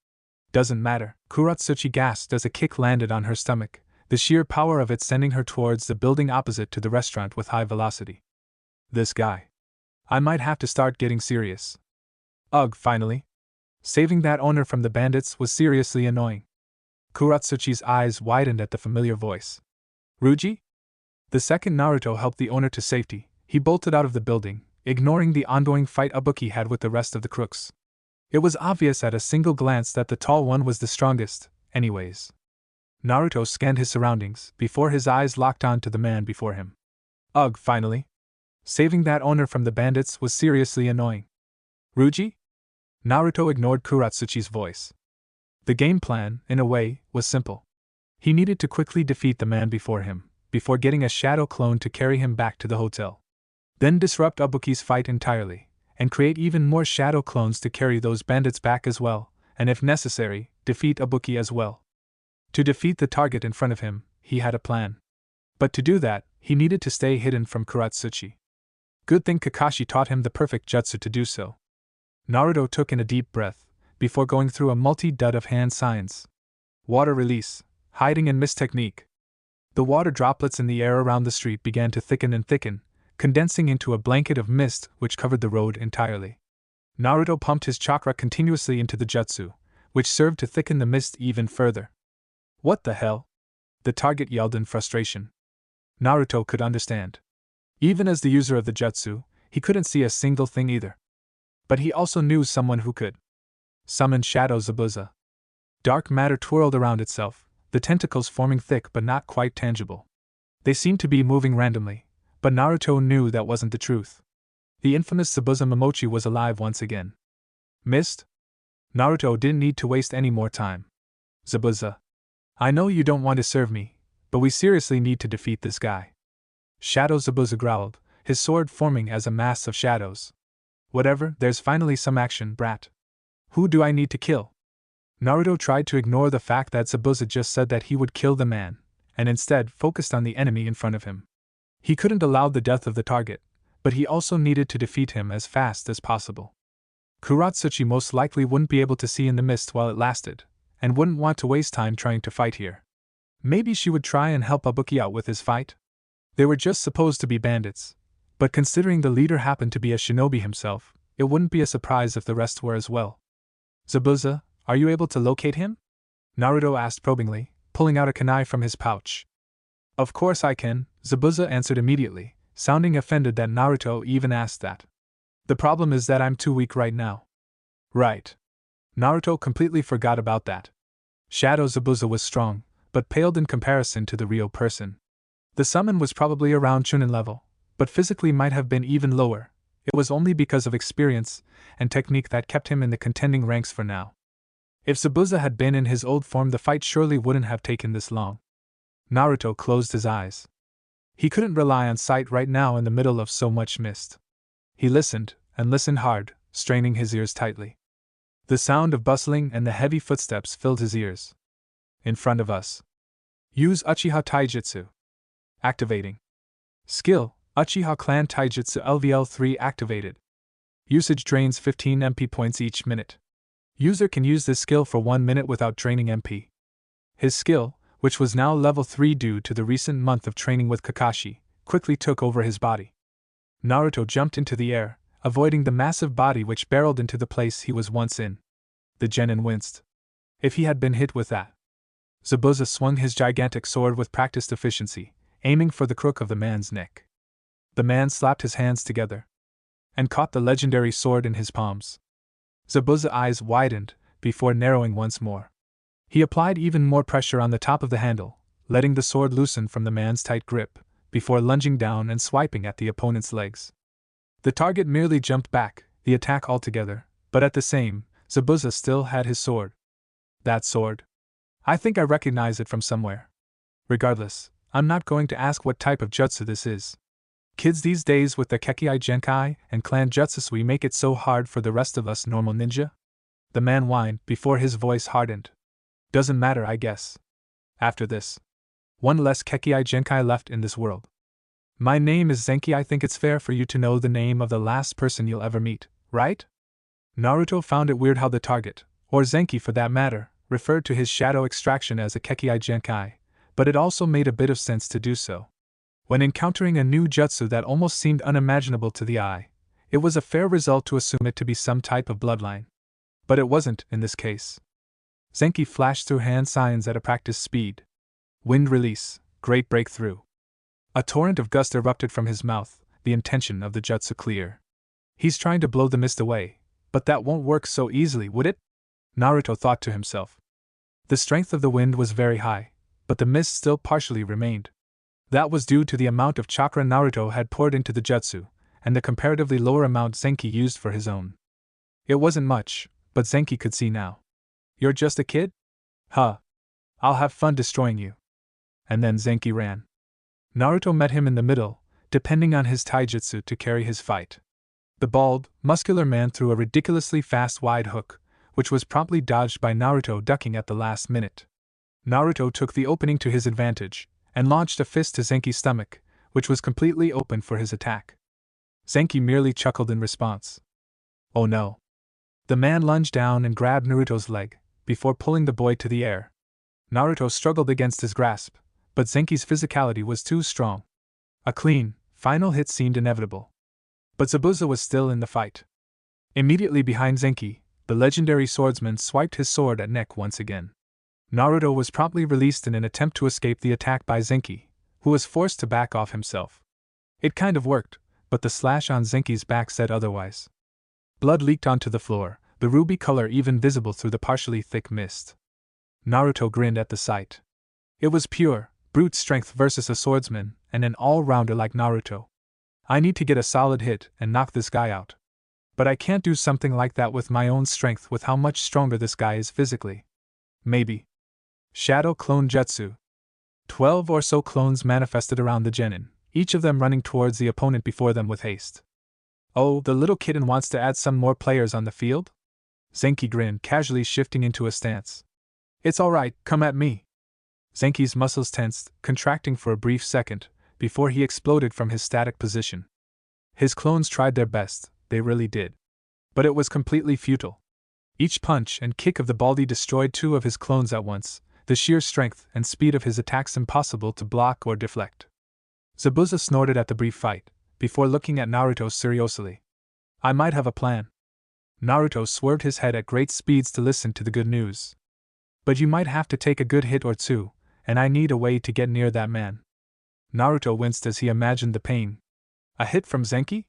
Doesn't matter, Kuratsuchi gasped as a kick landed on her stomach, the sheer power of it sending her towards the building opposite to the restaurant with high velocity. This guy. I might have to start getting serious. Ugh, finally. Saving that owner from the bandits was seriously annoying. Kuratsuchi's eyes widened at the familiar voice. Ruji? The second Naruto helped the owner to safety, he bolted out of the building, ignoring the ongoing fight Ibuki had with the rest of the crooks. It was obvious at a single glance that the tall one was the strongest, anyways. Naruto scanned his surroundings before his eyes locked on to the man before him. Ugh, finally. Saving that owner from the bandits was seriously annoying. Ruji? Naruto ignored Kuratsuchi's voice. The game plan, in a way, was simple. He needed to quickly defeat the man before him, before getting a shadow clone to carry him back to the hotel. Then disrupt Ibuki's fight entirely, and create even more shadow clones to carry those bandits back as well, and if necessary, defeat Ibuki as well. To defeat the target in front of him, he had a plan. But to do that, he needed to stay hidden from Kuratsuchi. Good thing Kakashi taught him the perfect jutsu to do so. Naruto took in a deep breath, before going through a multi-dud of hand signs. Water release, hiding and mist technique. The water droplets in the air around the street began to thicken and thicken, condensing into a blanket of mist which covered the road entirely. Naruto pumped his chakra continuously into the jutsu, which served to thicken the mist even further. What the hell? The target yelled in frustration. Naruto could understand. Even as the user of the jutsu, he couldn't see a single thing either. But he also knew someone who could. Summon Shadow Zabuza. Dark matter twirled around itself, the tentacles forming thick but not quite tangible. They seemed to be moving randomly, but Naruto knew that wasn't the truth. The infamous Zabuza Momochi was alive once again. Mist? Naruto didn't need to waste any more time. Zabuza. I know you don't want to serve me, but we seriously need to defeat this guy. Shadow Zabuza growled, his sword forming as a mass of shadows. Whatever, there's finally some action, brat. Who do I need to kill? Naruto tried to ignore the fact that Zabuza just said that he would kill the man, and instead focused on the enemy in front of him. He couldn't allow the death of the target, but he also needed to defeat him as fast as possible. Kuratsuchi most likely wouldn't be able to see in the mist while it lasted, and wouldn't want to waste time trying to fight here. Maybe she would try and help Ibuki out with his fight? They were just supposed to be bandits, but considering the leader happened to be a shinobi himself, it wouldn't be a surprise if the rest were as well. Zabuza, are you able to locate him? Naruto asked probingly, pulling out a kunai from his pouch. Of course I can, Zabuza answered immediately, sounding offended that Naruto even asked that. The problem is that I'm too weak right now. Right. Naruto completely forgot about that. Shadow Zabuza was strong, but paled in comparison to the real person. The summon was probably around Chunin level, but physically might have been even lower. It was only because of experience and technique that kept him in the contending ranks for now. If Zabuza had been in his old form, the fight surely wouldn't have taken this long. Naruto closed his eyes. He couldn't rely on sight right now in the middle of so much mist. He listened, and listened hard, straining his ears tightly. The sound of bustling and the heavy footsteps filled his ears. In front of us. Use Uchiha Taijutsu. Activating. Skill, Uchiha Clan Taijutsu LVL3 activated. Usage drains 15 MP points each minute. User can use this skill for 1 minute without draining MP. His skill, which was now level 3 due to the recent month of training with Kakashi, quickly took over his body. Naruto jumped into the air, avoiding the massive body which barreled into the place he was once in. The genin winced. If he had been hit with that. Zabuza swung his gigantic sword with practiced efficiency, aiming for the crook of the man's neck. The man slapped his hands together and caught the legendary sword in his palms. Zabuza's eyes widened, before narrowing once more. He applied even more pressure on the top of the handle, letting the sword loosen from the man's tight grip, before lunging down and swiping at the opponent's legs. The target merely jumped back, the attack altogether, But at the same, Zabuza still had his sword. That sword? I think I recognize it from somewhere. Regardless, I'm not going to ask what type of jutsu this is. Kids these days with the Kekkai Genkai and clan jutsusui make it so hard for the rest of us normal ninja? The man whined before his voice hardened. Doesn't matter, I guess. After this, one less Kekkai Genkai left in this world. My name is Zenki. I think it's fair for you to know the name of the last person you'll ever meet, right? Naruto found it weird how the target, or Zenki for that matter, referred to his shadow extraction as a Kekkai Genkai, but it also made a bit of sense to do so. When encountering a new jutsu that almost seemed unimaginable to the eye, it was a fair result to assume it to be some type of bloodline. But it wasn't in this case. Zenki flashed through hand signs at a practiced speed. Wind release, great breakthrough. A torrent of gust erupted from his mouth, the intention of the jutsu clear. He's trying to blow the mist away, but that won't work so easily, would it? Naruto thought to himself. The strength of the wind was very high, but the mist still partially remained. That was due to the amount of chakra Naruto had poured into the jutsu, and the comparatively lower amount Zenki used for his own. It wasn't much, but Zenki could see now. You're just a kid? Huh. I'll have fun destroying you. And then Zenki ran. Naruto met him in the middle, depending on his taijutsu to carry his fight. The bald, muscular man threw a ridiculously fast wide hook, which was promptly dodged by Naruto ducking at the last minute. Naruto took the opening to his advantage, and launched a fist to Zenki's stomach, which was completely open for his attack. Zenki merely chuckled in response. Oh no. The man lunged down and grabbed Naruto's leg, before pulling the boy to the air. Naruto struggled against his grasp, but Zenki's physicality was too strong. A clean, final hit seemed inevitable. But Zabuza was still in the fight. Immediately behind Zenki, the legendary swordsman swiped his sword at neck once again. Naruto was promptly released in an attempt to escape the attack by Zenki, who was forced to back off himself. It kind of worked, but the slash on Zenki's back said otherwise. Blood leaked onto the floor, the ruby color even visible through the partially thick mist. Naruto grinned at the sight. It was pure, brute strength versus a swordsman, and an all-rounder like Naruto. I need to get a solid hit and knock this guy out. But I can't do something like that with my own strength with how much stronger this guy is physically. Maybe. Shadow Clone Jutsu. 12 or so clones manifested around the genin, each of them running towards the opponent before them with haste. Oh, the little kitten wants to add some more players on the field? Zenki grinned, casually shifting into a stance. It's alright, come at me. Zenki's muscles tensed, contracting for a brief second, before he exploded from his static position. His clones tried their best, they really did. But it was completely futile. Each punch and kick of the Baldy destroyed 2 of his clones at once, the sheer strength and speed of his attacks impossible to block or deflect. Zabuza snorted at the brief fight, before looking at Naruto seriously. I might have a plan. Naruto swerved his head at great speeds to listen to the good news. But you might have to take a good hit or two, and I need a way to get near that man. Naruto winced as he imagined the pain. A hit from Zenki?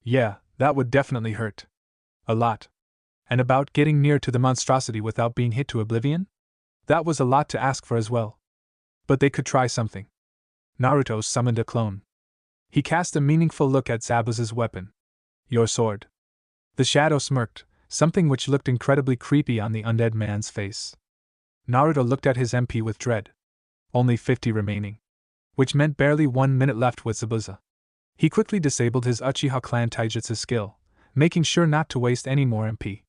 Yeah, that would definitely hurt. A lot. And about getting near to the monstrosity without being hit to oblivion? That was a lot to ask for as well. But they could try something. Naruto summoned a clone. He cast a meaningful look at Zabuza's weapon. Your sword. The shadow smirked, something which looked incredibly creepy on the undead man's face. Naruto looked at his MP with dread. Only 50 remaining. Which meant barely 1 minute left with Zabuza. He quickly disabled his Uchiha clan taijutsu skill, making sure not to waste any more MP.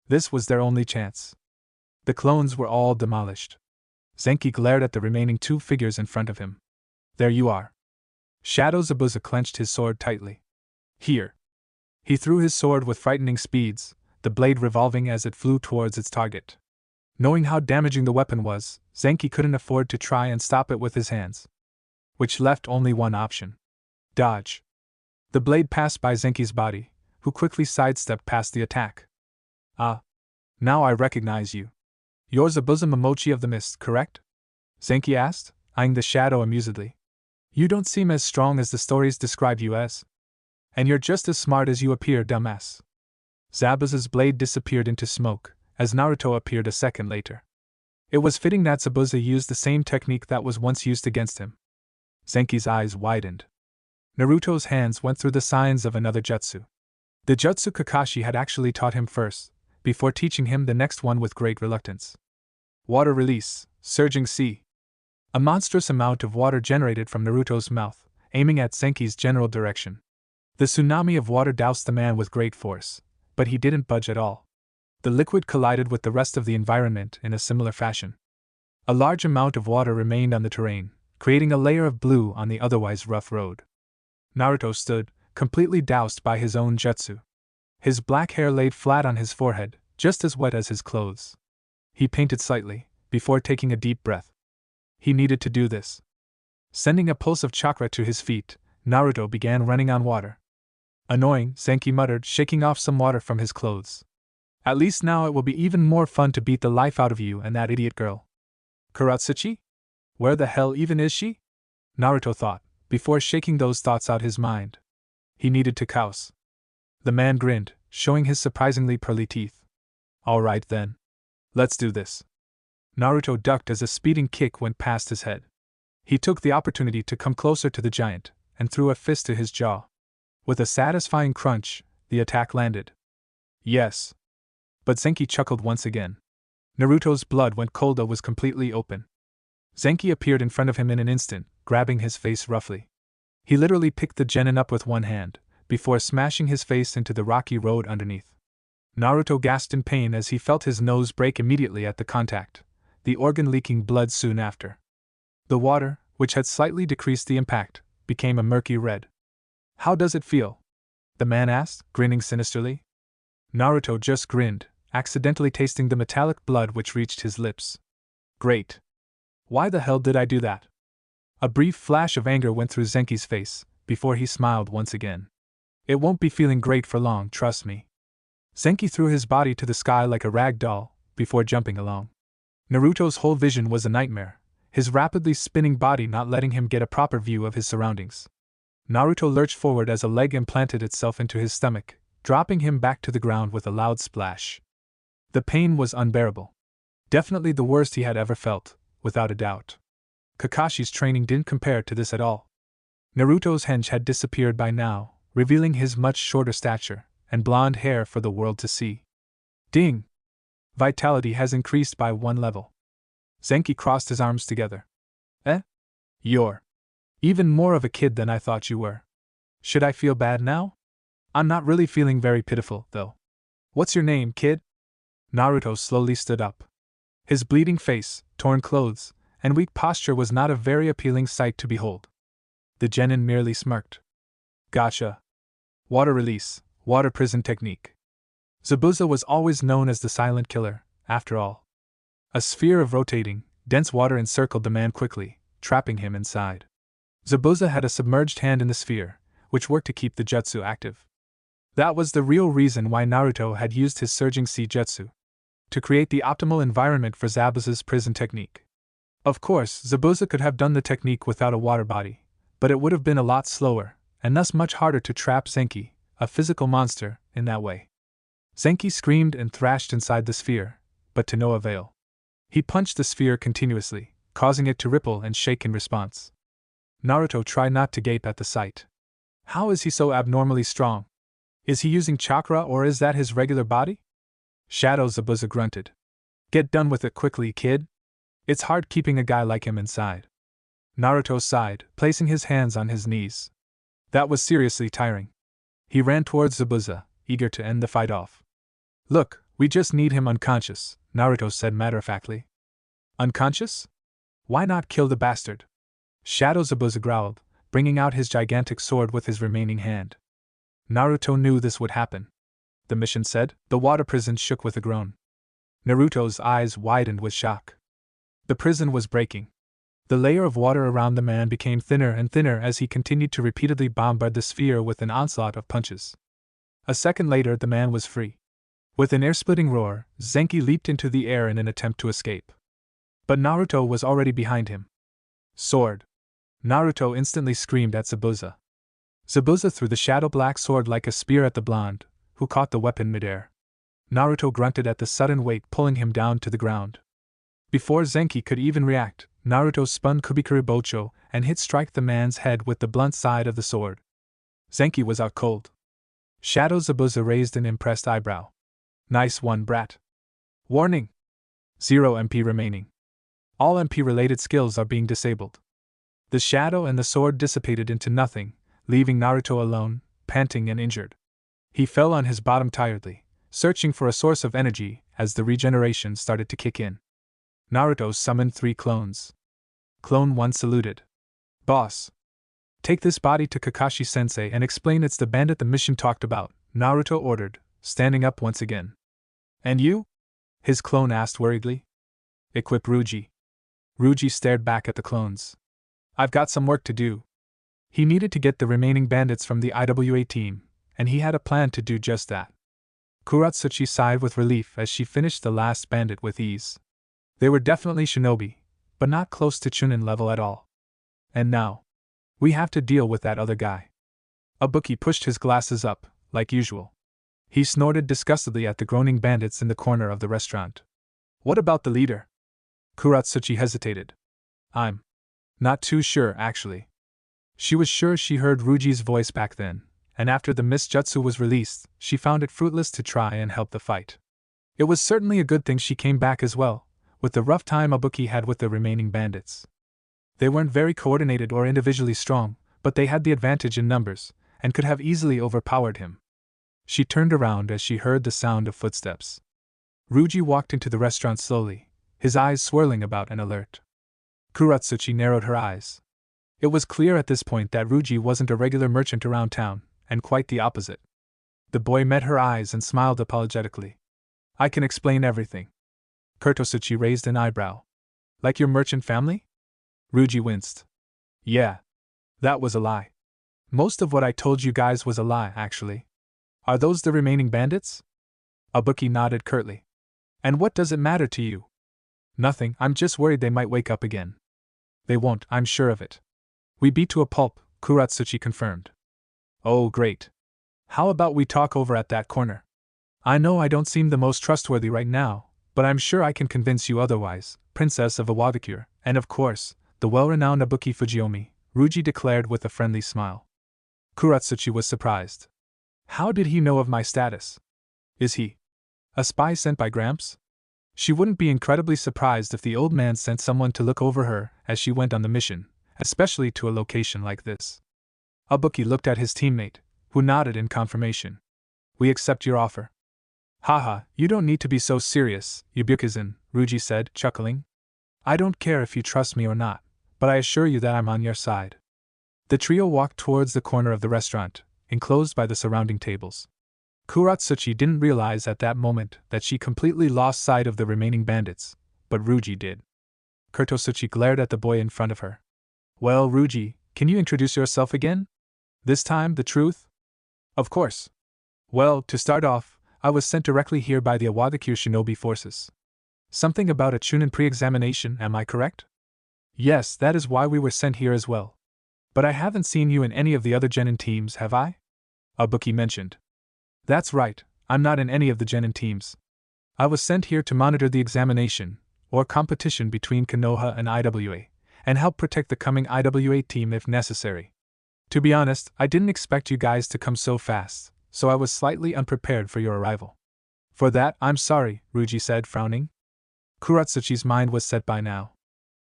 This was their only chance. The clones were all demolished. Zenki glared at the remaining 2 figures in front of him. There you are. Shadow Zabuza clenched his sword tightly. Here. He threw his sword with frightening speeds, the blade revolving as it flew towards its target. Knowing how damaging the weapon was, Zenki couldn't afford to try and stop it with his hands. Which left only one option. Dodge. The blade passed by Zenki's body, who quickly sidestepped past the attack. Ah. Now I recognize you. You're Zabuza Momochi of the Mist, correct? Zenki asked, eyeing the shadow amusedly. You don't seem as strong as the stories describe you as. And you're just as smart as you appear, dumbass. Zabuza's blade disappeared into smoke, as Naruto appeared a second later. It was fitting that Zabuza used the same technique that was once used against him. Zenki's eyes widened. Naruto's hands went through the signs of another jutsu. The jutsu Kakashi had actually taught him first, before teaching him the next one with great reluctance. Water release, surging sea. A monstrous amount of water generated from Naruto's mouth, aiming at Zenki's general direction. The tsunami of water doused the man with great force, but he didn't budge at all. The liquid collided with the rest of the environment in a similar fashion. A large amount of water remained on the terrain, creating a layer of blue on the otherwise rough road. Naruto stood, completely doused by his own jutsu. His black hair laid flat on his forehead, just as wet as his clothes. He painted slightly, before taking a deep breath. He needed to do this. Sending a pulse of chakra to his feet, Naruto began running on water. Annoying, Zenki muttered, shaking off some water from his clothes. At least now it will be even more fun to beat the life out of you and that idiot girl. Kuratsuchi? Where the hell even is she? Naruto thought, before shaking those thoughts out his mind. He needed to kouse. The man grinned, showing his surprisingly pearly teeth. All right then. Let's do this. Naruto ducked as a speeding kick went past his head. He took the opportunity to come closer to the giant, and threw a fist to his jaw. With a satisfying crunch, the attack landed. Yes. But Zenki chuckled once again. Naruto's blood went cold. Was completely open. Zenki appeared in front of him in an instant, grabbing his face roughly. He literally picked the genin up with one hand, before smashing his face into the rocky road underneath. Naruto gasped in pain as he felt his nose break immediately at the contact, the organ leaking blood soon after. The water, which had slightly decreased the impact, became a murky red. How does it feel? The man asked, grinning sinisterly. Naruto just grinned, accidentally tasting the metallic blood which reached his lips. Great. Why the hell did I do that? A brief flash of anger went through Zenki's face, before he smiled once again. It won't be feeling great for long, trust me. Zenki threw his body to the sky like a rag doll, before jumping along. Naruto's whole vision was a nightmare, his rapidly spinning body not letting him get a proper view of his surroundings. Naruto lurched forward as a leg implanted itself into his stomach, dropping him back to the ground with a loud splash. The pain was unbearable. Definitely the worst he had ever felt, without a doubt. Kakashi's training didn't compare to this at all. Naruto's henge had disappeared by now, revealing his much shorter stature and blonde hair for the world to see. Ding! Vitality has increased by 1 level. Zenki crossed his arms together. You're even more of a kid than I thought you were. Should I feel bad now? I'm not really feeling very pitiful, though. What's your name, kid? Naruto slowly stood up. His bleeding face, torn clothes, and weak posture was not a very appealing sight to behold. The genin merely smirked. Gotcha. Water release, water prison technique. Zabuza was always known as the silent killer, after all. A sphere of rotating, dense water encircled the man quickly, trapping him inside. Zabuza had a submerged hand in the sphere, which worked to keep the jutsu active. That was the real reason why Naruto had used his surging sea jutsu. To create the optimal environment for Zabuza's prison technique. Of course, Zabuza could have done the technique without a water body, but it would have been a lot slower, and thus much harder to trap Zenki, a physical monster, in that way. Zenki screamed and thrashed inside the sphere, but to no avail. He punched the sphere continuously, causing it to ripple and shake in response. Naruto tried not to gape at the sight. How is he so abnormally strong? Is he using chakra or is that his regular body? Shadow Zabuza grunted. Get done with it quickly, kid. It's hard keeping a guy like him inside. Naruto sighed, placing his hands on his knees. That was seriously tiring. He ran towards Zabuza, eager to end the fight off. Look, we just need him unconscious, Naruto said matter-of-factly. Unconscious? Why not kill the bastard? Shadow Zabuza growled, bringing out his gigantic sword with his remaining hand. Naruto knew this would happen. The mission said. The water prison shook with a groan. Naruto's eyes widened with shock. The prison was breaking. The layer of water around the man became thinner and thinner as he continued to repeatedly bombard the sphere with an onslaught of punches. A second later, the man was free. With an air-splitting roar, Zenki leaped into the air in an attempt to escape. But Naruto was already behind him. Sword! Naruto instantly screamed at Zabuza. Zabuza threw the shadow-black sword like a spear at the blonde, who caught the weapon midair. Naruto grunted at the sudden weight pulling him down to the ground. Before Zenki could even react, Naruto spun Kubikuri Bocho and hit strike the man's head with the blunt side of the sword. Zenki was out cold. Shadow Zabuza raised an impressed eyebrow. Nice one, brat. Warning! 0 MP remaining. All MP-related skills are being disabled. The shadow and the sword dissipated into nothing, leaving Naruto alone, panting and injured. He fell on his bottom tiredly, searching for a source of energy as the regeneration started to kick in. Naruto summoned 3 clones. Clone 1 saluted. Boss. Take this body to Kakashi Sensei and explain it's the bandit the mission talked about, Naruto ordered, standing up once again. And you? His clone asked worriedly. Equip Ruji. Ruji stared back at the clones. I've got some work to do. He needed to get the remaining bandits from the IWA team, and he had a plan to do just that. Kuratsuchi sighed with relief as she finished the last bandit with ease. They were definitely shinobi, but not close to Chunin level at all. And now, we have to deal with that other guy. Ibuki pushed his glasses up, like usual. He snorted disgustedly at the groaning bandits in the corner of the restaurant. What about the leader? Kuratsuchi hesitated. I'm not too sure, actually. She was sure she heard Ruji's voice back then, and after the mist jutsu was released, she found it fruitless to try and help the fight. It was certainly a good thing she came back as well, with the rough time Ibuki had with the remaining bandits. They weren't very coordinated or individually strong, but they had the advantage in numbers, and could have easily overpowered him. She turned around as she heard the sound of footsteps. Ruji walked into the restaurant slowly, his eyes swirling about and alert. Kuratsuchi narrowed her eyes. It was clear at this point that Ruji wasn't a regular merchant around town, and quite the opposite. The boy met her eyes and smiled apologetically. I can explain everything. Kuratsuchi raised an eyebrow. Like your merchant family? Ruji winced. Yeah. That was a lie. Most of what I told you guys was a lie, actually. Are those the remaining bandits? Ibuki nodded curtly. And what does it matter to you? Nothing, I'm just worried they might wake up again. They won't, I'm sure of it. We beat to a pulp, Kuratsuchi confirmed. Oh, great. How about we talk over at that corner? I know I don't seem the most trustworthy right now, but I'm sure I can convince you otherwise, Princess of Awadakure, and of course, the well-renowned Ibuki Fujiomi, Ruji declared with a friendly smile. Kuratsuchi was surprised. How did he know of my status? Is he a spy sent by Gramps? She wouldn't be incredibly surprised if the old man sent someone to look over her as she went on the mission, especially to a location like this. Ibuki looked at his teammate, who nodded in confirmation. We accept your offer. Haha, you don't need to be so serious, Yubukizan, Ruji said, chuckling. I don't care if you trust me or not, but I assure you that I'm on your side. The trio walked towards the corner of the restaurant, enclosed by the surrounding tables. Kuratsuchi didn't realize at that moment that she completely lost sight of the remaining bandits, but Ruji did. Kuratsuchi glared at the boy in front of her. Well, Ruji, can you introduce yourself again? This time, the truth? Of course. Well, to start off, I was sent directly here by the Awadakure shinobi forces. Something about a Chunin pre-examination, am I correct? Yes, that is why we were sent here as well. But I haven't seen you in any of the other genin teams, have I? Ibuki mentioned. That's right, I'm not in any of the genin teams. I was sent here to monitor the examination, or competition between Konoha and IWA, and help protect the coming IWA team if necessary. To be honest, I didn't expect you guys to come so fast, so I was slightly unprepared for your arrival. For that, I'm sorry, Ruji said, frowning. Kuratsuchi's mind was set by now.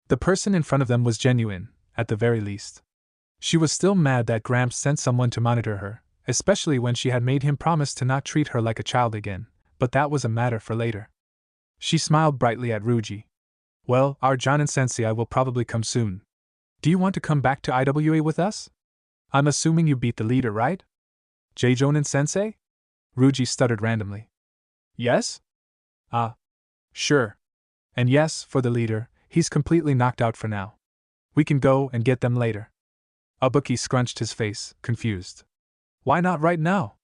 The person in front of them was genuine, at the very least. She was still mad that Gramps sent someone to monitor her, especially when she had made him promise to not treat her like a child again, but that was a matter for later. She smiled brightly at Ruji. Well, our Jonin Sensei will probably come soon. Do you want to come back to IWA with us? I'm assuming you beat the leader, right? Jonin Sensei? Ruji stuttered randomly. Yes? Sure. And yes, for the leader, he's completely knocked out for now. We can go and get them later. Ibuki scrunched his face, confused. Why not right now?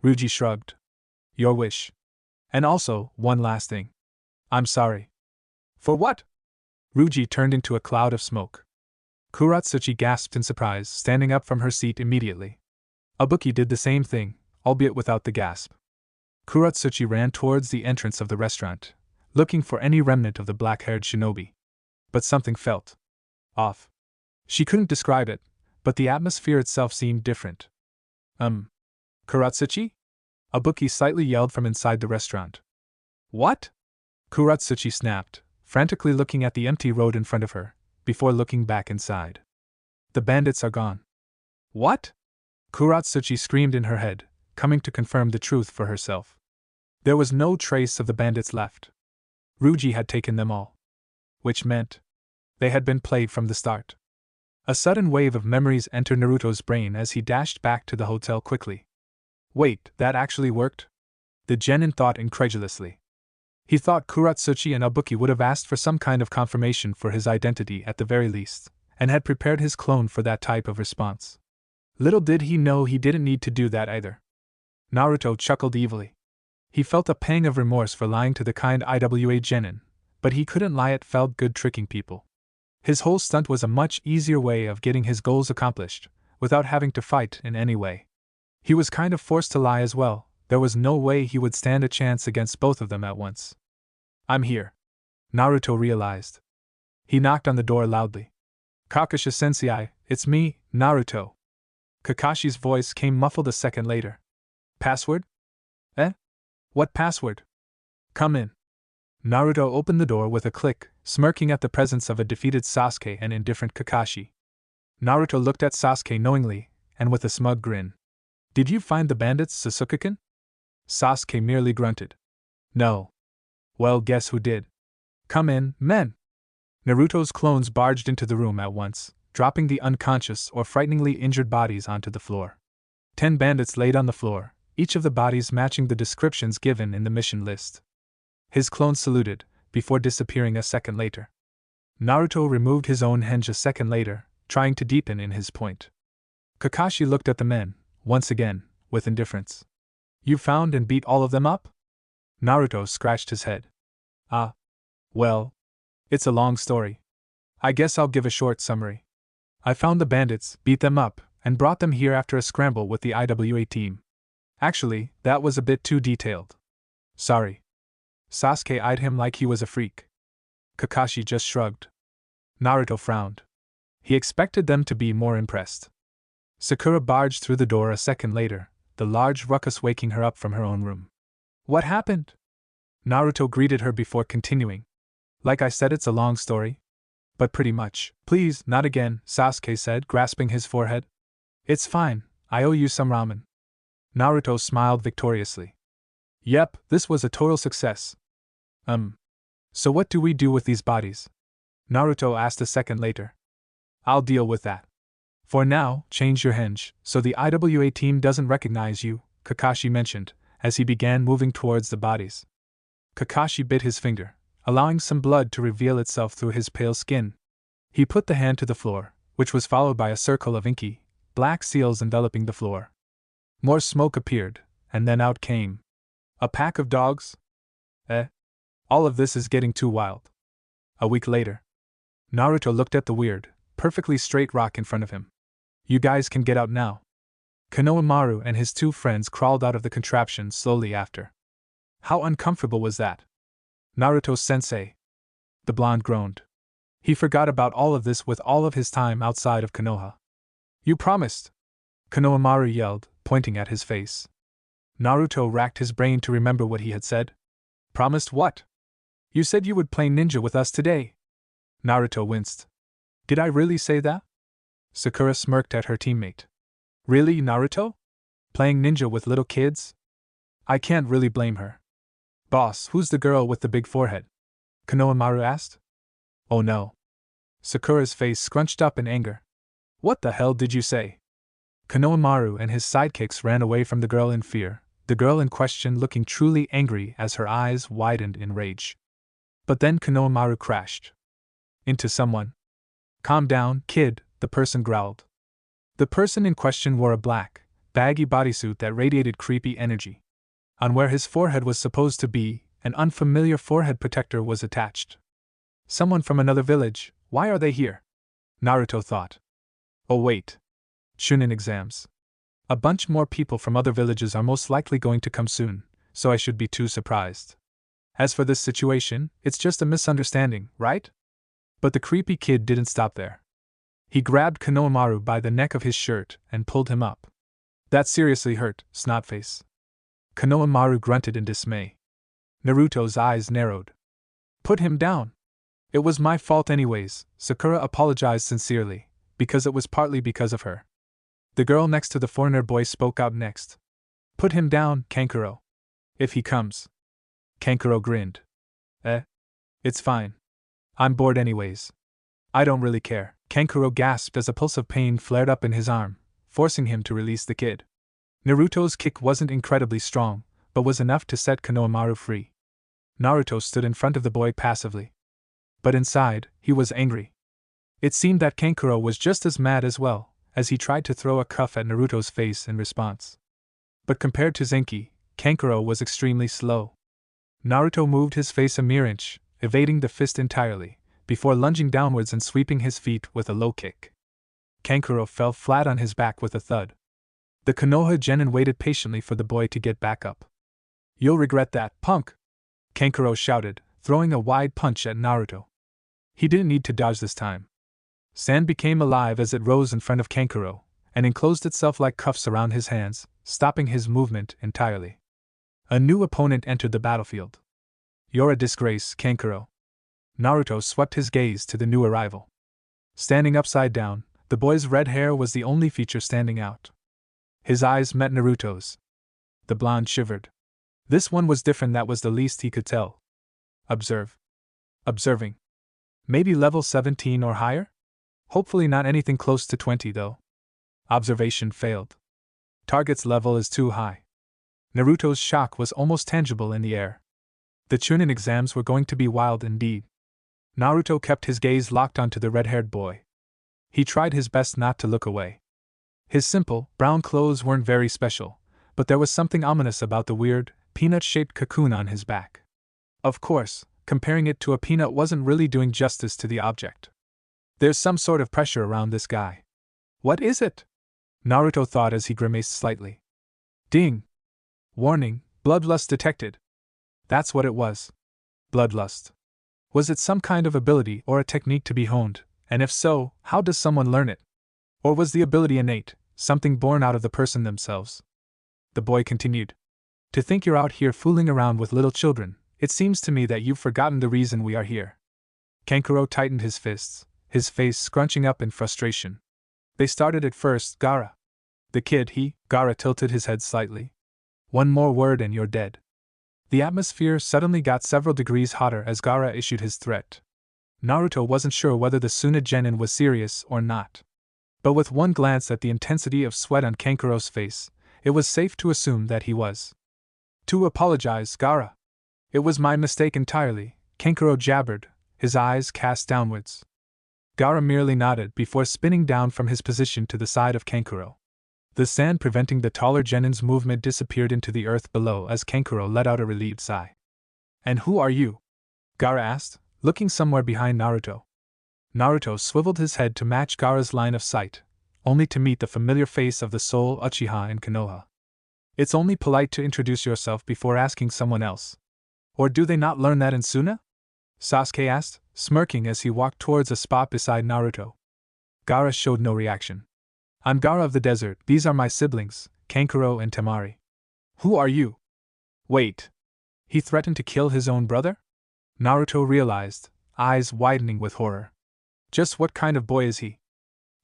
Ruji shrugged. Your wish. And also, one last thing. I'm sorry. For what? Ruji turned into a cloud of smoke. Kuratsuchi gasped in surprise, standing up from her seat immediately. Ibuki did the same thing, albeit without the gasp. Kuratsuchi ran towards the entrance of the restaurant, looking for any remnant of the black-haired shinobi. But something felt off. She couldn't describe it, but the atmosphere itself seemed different. Kuratsuchi? Ibuki slightly yelled from inside the restaurant. What? Kuratsuchi snapped, frantically looking at the empty road in front of her, before looking back inside. The bandits are gone. What? Kuratsuchi screamed in her head, coming to confirm the truth for herself. There was no trace of the bandits left. Ryuji had taken them all. Which meant they had been played from the start. A sudden wave of memories entered Naruto's brain as he dashed back to the hotel quickly. Wait, that actually worked? The genin thought incredulously. He thought Kuratsuchi and Ibuki would have asked for some kind of confirmation for his identity at the very least, and had prepared his clone for that type of response. Little did he know he didn't need to do that either. Naruto chuckled evilly. He felt a pang of remorse for lying to the kind Iwa genin, but he couldn't lie, it felt good tricking people. His whole stunt was a much easier way of getting his goals accomplished, without having to fight in any way. He was kind of forced to lie as well, there was no way he would stand a chance against both of them at once. I'm here. Naruto realized. He knocked on the door loudly. Kakashi Sensei, it's me, Naruto. Kakashi's voice came muffled a second later. Password? Eh? What password? Come in. Naruto opened the door with a click, smirking at the presence of a defeated Sasuke and indifferent Kakashi. Naruto looked at Sasuke knowingly, and with a smug grin. Did you find the bandits, Sasuke-kun? Sasuke merely grunted. No. Well, guess who did? Come in, men. Naruto's clones barged into the room at once, dropping the unconscious or frighteningly injured bodies onto the floor. 10 bandits laid on the floor, each of the bodies matching the descriptions given in the mission list. His clones saluted, before disappearing a second later. Naruto removed his own henge a second later, trying to deepen in his point. Kakashi looked at the men, once again, with indifference. You found and beat all of them up? Naruto scratched his head. Well, it's a long story. I guess I'll give a short summary. I found the bandits, beat them up, and brought them here after a scramble with the IWA team. Actually, that was a bit too detailed. Sorry. Sasuke eyed him like he was a freak. Kakashi just shrugged. Naruto frowned. He expected them to be more impressed. Sakura barged through the door a second later, the large ruckus waking her up from her own room. What happened? Naruto greeted her before continuing. Like I said, it's a long story. But pretty much. Please, not again, Sasuke said, grasping his forehead. It's fine, I owe you some ramen. Naruto smiled victoriously. Yep, this was a total success. So what do we do with these bodies? Naruto asked a second later. I'll deal with that. For now, change your henge, so the IWA team doesn't recognize you, Kakashi mentioned, as he began moving towards the bodies. Kakashi bit his finger, allowing some blood to reveal itself through his pale skin. He put the hand to the floor, which was followed by a circle of inky, black seals enveloping the floor. More smoke appeared, and then out came a pack of dogs? All of this is getting too wild. A week later, Naruto looked at the weird, perfectly straight rock in front of him. You guys can get out now. Konohamaru and his 2 friends crawled out of the contraption slowly after. How uncomfortable was that? Naruto-sensei. The blonde groaned. He forgot about all of this with all of his time outside of Konoha. You promised! Konohamaru yelled, pointing at his face. Naruto racked his brain to remember what he had said. Promised what? You said you would play ninja with us today. Naruto winced. Did I really say that? Sakura smirked at her teammate. Really, Naruto? Playing ninja with little kids? I can't really blame her. Boss, who's the girl with the big forehead? Konohamaru asked. Oh no. Sakura's face scrunched up in anger. What the hell did you say? Konohamaru and his sidekicks ran away from the girl in fear, the girl in question looking truly angry as her eyes widened in rage. But then Konohamaru crashed into someone. Calm down, kid, the person growled. The person in question wore a black, baggy bodysuit that radiated creepy energy. On where his forehead was supposed to be, an unfamiliar forehead protector was attached. Someone from another village, why are they here? Naruto thought. Oh wait. Chunin exams. A bunch more people from other villages are most likely going to come soon, so I should be too surprised. As for this situation, it's just a misunderstanding, right? But the creepy kid didn't stop there. He grabbed Konohamaru by the neck of his shirt and pulled him up. That seriously hurt, Snotface. Konohamaru grunted in dismay. Naruto's eyes narrowed. Put him down. It was my fault anyways, Sakura apologized sincerely, because it was partly because of her. The girl next to the foreigner boy spoke out next. Put him down, Kankuro. If he comes. Kankuro grinned. It's fine. I'm bored anyways. I don't really care, Kankuro gasped as a pulse of pain flared up in his arm, forcing him to release the kid. Naruto's kick wasn't incredibly strong, but was enough to set Konohamaru free. Naruto stood in front of the boy passively. But inside, he was angry. It seemed that Kankuro was just as mad as well, as he tried to throw a cuff at Naruto's face in response. But compared to Zenki, Kankuro was extremely slow. Naruto moved his face a mere inch, evading the fist entirely, before lunging downwards and sweeping his feet with a low kick. Kankuro fell flat on his back with a thud. The Konoha genin waited patiently for the boy to get back up. You'll regret that, punk! Kankuro shouted, throwing a wide punch at Naruto. He didn't need to dodge this time. Sand became alive as it rose in front of Kankuro, and enclosed itself like cuffs around his hands, stopping his movement entirely. A new opponent entered the battlefield. You're a disgrace, Kankuro. Naruto swept his gaze to the new arrival. Standing upside down, the boy's red hair was the only feature standing out. His eyes met Naruto's. The blonde shivered. This one was different, that was the least he could tell. Observe. Observing. Maybe level 17 or higher? Hopefully not anything close to 20 though. Observation failed. Target's level is too high. Naruto's shock was almost tangible in the air. The Chunin exams were going to be wild indeed. Naruto kept his gaze locked onto the red-haired boy. He tried his best not to look away. His simple, brown clothes weren't very special, but there was something ominous about the weird, peanut-shaped cocoon on his back. Of course, comparing it to a peanut wasn't really doing justice to the object. There's some sort of pressure around this guy. What is it? Naruto thought as he grimaced slightly. Ding! Warning, bloodlust detected. That's what it was. Bloodlust. Was it some kind of ability or a technique to be honed, and if so, how does someone learn it? Or was the ability innate, something born out of the person themselves? The boy continued. To think you're out here fooling around with little children, it seems to me that you've forgotten the reason we are here. Kankuro tightened his fists, his face scrunching up in frustration. They started at first, Gaara. The kid, Gaara tilted his head slightly. One more word and you're dead. The atmosphere suddenly got several degrees hotter as Gaara issued his threat. Naruto wasn't sure whether the Suna genin was serious or not. But with one glance at the intensity of sweat on Kankuro's face, it was safe to assume that he was. To apologize, Gaara. It was my mistake entirely, Kankuro jabbered, his eyes cast downwards. Gaara merely nodded before spinning down from his position to the side of Kankuro. The sand preventing the taller genin's movement disappeared into the earth below as Kankuro let out a relieved sigh. And who are you? Gaara asked, looking somewhere behind Naruto. Naruto swiveled his head to match Gaara's line of sight, only to meet the familiar face of the sole Uchiha in Konoha. It's only polite to introduce yourself before asking someone else. Or do they not learn that in Suna? Sasuke asked, smirking as he walked towards a spot beside Naruto. Gaara showed no reaction. I'm Gaara of the desert, these are my siblings, Kankuro and Temari. Who are you? Wait. He threatened to kill his own brother? Naruto realized, eyes widening with horror. Just what kind of boy is he?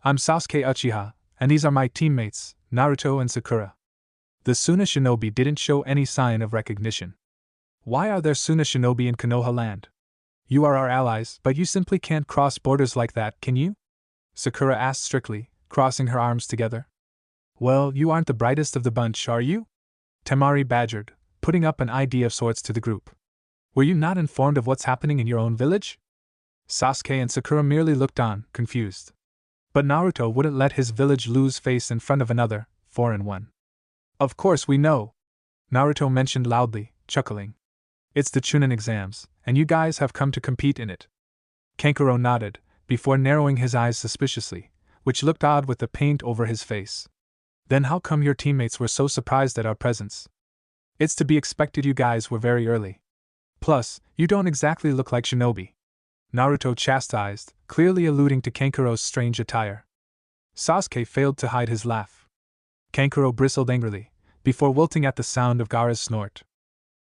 I'm Sasuke Uchiha, and these are my teammates, Naruto and Sakura. The Suna shinobi didn't show any sign of recognition. Why are there Suna shinobi in Konoha land? You are our allies, but you simply can't cross borders like that, can you? Sakura asked strictly, crossing her arms together. Well, you aren't the brightest of the bunch, are you? Temari badgered, putting up an ID of sorts to the group. Were you not informed of what's happening in your own village? Sasuke and Sakura merely looked on, confused. But Naruto wouldn't let his village lose face in front of another, foreign one. Of course we know. Naruto mentioned loudly, chuckling. It's the Chunin exams, and you guys have come to compete in it. Kankuro nodded, before narrowing his eyes suspiciously, which looked odd with the paint over his face. Then how come your teammates were so surprised at our presence? It's to be expected, you guys were very early. Plus, you don't exactly look like shinobi. Naruto chastised, clearly alluding to Kankuro's strange attire. Sasuke failed to hide his laugh. Kankuro bristled angrily, before wilting at the sound of Gaara's snort.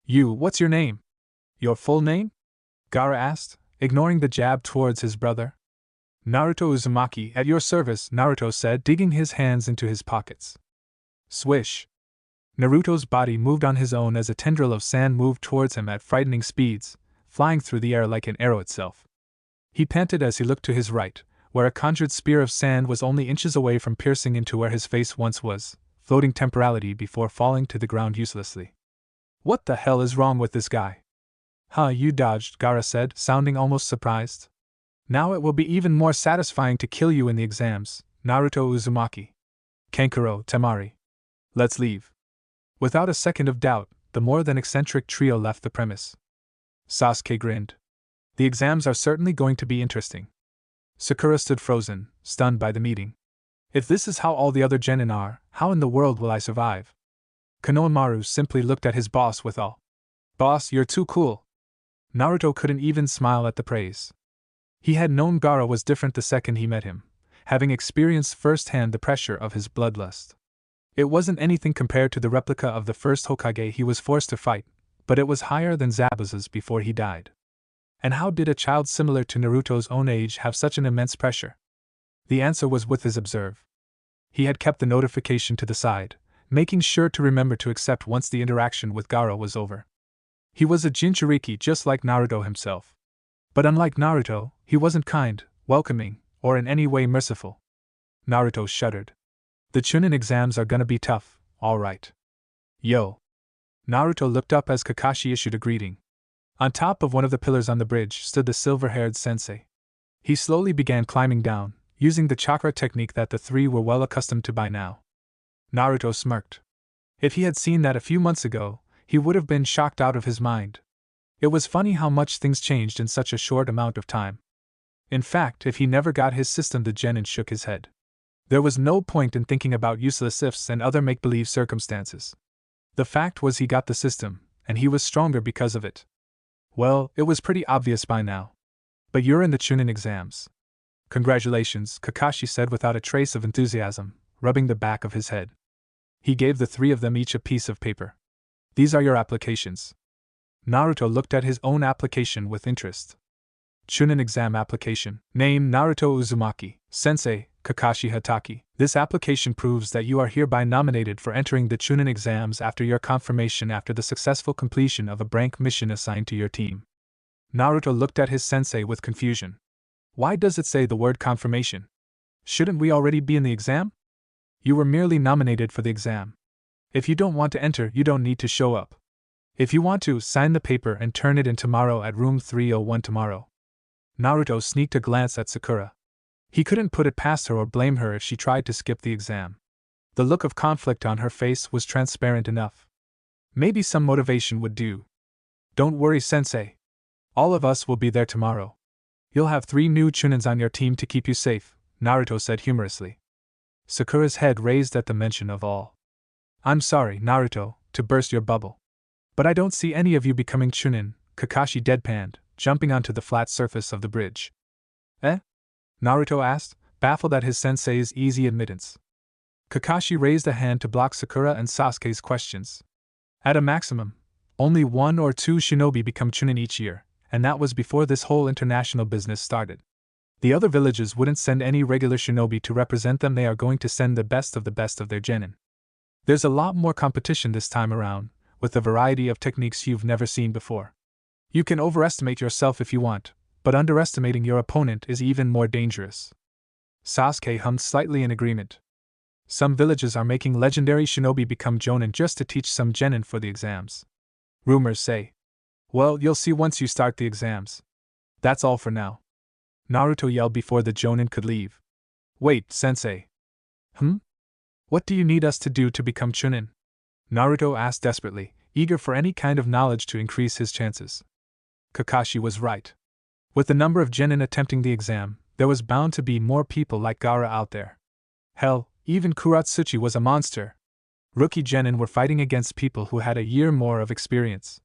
What's your name? Your full name? Gaara asked, ignoring the jab towards his brother. Naruto Uzumaki, at your service, Naruto said, digging his hands into his pockets. Swish. Naruto's body moved on his own as a tendril of sand moved towards him at frightening speeds, flying through the air like an arrow itself. He panted as he looked to his right, where a conjured spear of sand was only inches away from piercing into where his face once was, floating temporarily before falling to the ground uselessly. What the hell is wrong with this guy? You dodged, Gaara said, sounding almost surprised. Now it will be even more satisfying to kill you in the exams, Naruto Uzumaki. Kankuro, Temari. Let's leave. Without a second of doubt, the more than eccentric trio left the premise. Sasuke grinned. The exams are certainly going to be interesting. Sakura stood frozen, stunned by the meeting. If this is how all the other genin are, how in the world will I survive? Konohamaru simply looked at his boss with awe. Boss, you're too cool. Naruto couldn't even smile at the praise. He had known Gaara was different the second he met him, having experienced firsthand the pressure of his bloodlust. It wasn't anything compared to the replica of the first Hokage he was forced to fight, but it was higher than Zabuza's before he died. And how did a child similar to Naruto's own age have such an immense pressure? The answer was with his observe. He had kept the notification to the side, making sure to remember to accept once the interaction with Gaara was over. He was a Jinchuriki just like Naruto himself. But unlike Naruto, he wasn't kind, welcoming, or in any way merciful. Naruto shuddered. The Chunin exams are gonna be tough, alright. Yo. Naruto looked up as Kakashi issued a greeting. On top of one of the pillars on the bridge stood the silver-haired sensei. He slowly began climbing down, using the chakra technique that the three were well accustomed to by now. Naruto smirked. If he had seen that a few months ago, he would have been shocked out of his mind. It was funny how much things changed in such a short amount of time. In fact, if he never got his system, the genin shook his head. There was no point in thinking about useless ifs and other make-believe circumstances. The fact was he got the system, and he was stronger because of it. Well, it was pretty obvious by now. But you're in the Chunin exams. Congratulations, Kakashi said without a trace of enthusiasm, rubbing the back of his head. He gave the three of them each a piece of paper. These are your applications. Naruto looked at his own application with interest. Chunin exam application. Name Naruto Uzumaki. Sensei, Kakashi Hatake. This application proves that you are hereby nominated for entering the Chunin exams after your confirmation after the successful completion of a brank mission assigned to your team. Naruto looked at his sensei with confusion. Why does it say the word confirmation? Shouldn't we already be in the exam? You were merely nominated for the exam. If you don't want to enter, you don't need to show up. If you want to, sign the paper and turn it in tomorrow at room 301 tomorrow. Naruto sneaked a glance at Sakura. He couldn't put it past her or blame her if she tried to skip the exam. The look of conflict on her face was transparent enough. Maybe some motivation would do. Don't worry, Sensei. All of us will be there tomorrow. You'll have 3 new Chunins on your team to keep you safe, Naruto said humorously. Sakura's head raised at the mention of all. I'm sorry, Naruto, to burst your bubble. But I don't see any of you becoming Chunin, Kakashi deadpanned, jumping onto the flat surface of the bridge. Eh? Naruto asked, baffled at his sensei's easy admittance. Kakashi raised a hand to block Sakura and Sasuke's questions. At a maximum, only 1 or 2 shinobi become Chunin each year, and that was before this whole international business started. The other villages wouldn't send any regular shinobi to represent them, they are going to send the best of their genin. There's a lot more competition this time around, with a variety of techniques you've never seen before. You can overestimate yourself if you want, but underestimating your opponent is even more dangerous. Sasuke hummed slightly in agreement. Some villages are making legendary shinobi become jonin just to teach some genin for the exams. Rumors say. Well, you'll see once you start the exams. That's all for now. Naruto yelled before the jonin could leave. Wait, Sensei. What do you need us to do to become Chunin? Naruto asked desperately, eager for any kind of knowledge to increase his chances. Kakashi was right. With the number of genin attempting the exam, there was bound to be more people like Gaara out there. Hell, even Kuratsuchi was a monster. Rookie genin were fighting against people who had a year more of experience.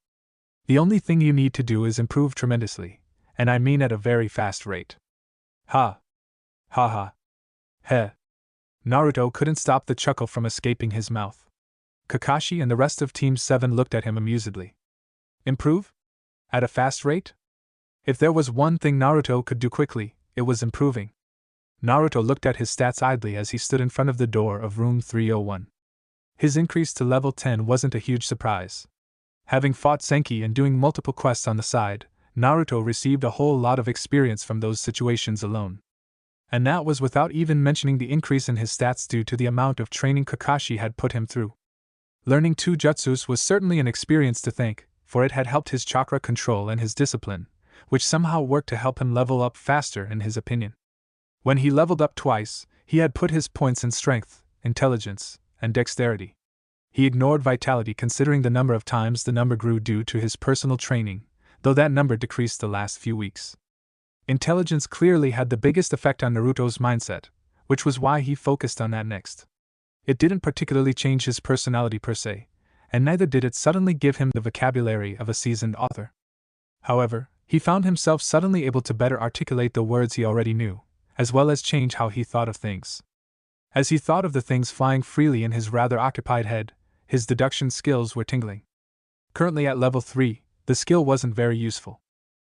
The only thing you need to do is improve tremendously, and I mean at a very fast rate. Ha. Ha ha. Heh. Naruto couldn't stop the chuckle from escaping his mouth. Kakashi and the rest of Team 7 looked at him amusedly. Improve? At a fast rate? If there was one thing Naruto could do quickly, it was improving. Naruto looked at his stats idly as he stood in front of the door of room 301. His increase to level 10 wasn't a huge surprise. Having fought Senki and doing multiple quests on the side, Naruto received a whole lot of experience from those situations alone. And that was without even mentioning the increase in his stats due to the amount of training Kakashi had put him through. Learning 2 jutsus was certainly an experience to thank, for it had helped his chakra control and his discipline, which somehow worked to help him level up faster in his opinion. When he leveled up twice, he had put his points in strength, intelligence, and dexterity. He ignored vitality considering the number of times the number grew due to his personal training, though that number decreased the last few weeks. Intelligence clearly had the biggest effect on Naruto's mindset, which was why he focused on that next. It didn't particularly change his personality per se, and neither did it suddenly give him the vocabulary of a seasoned author. However, he found himself suddenly able to better articulate the words he already knew, as well as change how he thought of things. As he thought of the things flying freely in his rather occupied head, his deduction skills were tingling. Currently at level 3, the skill wasn't very useful.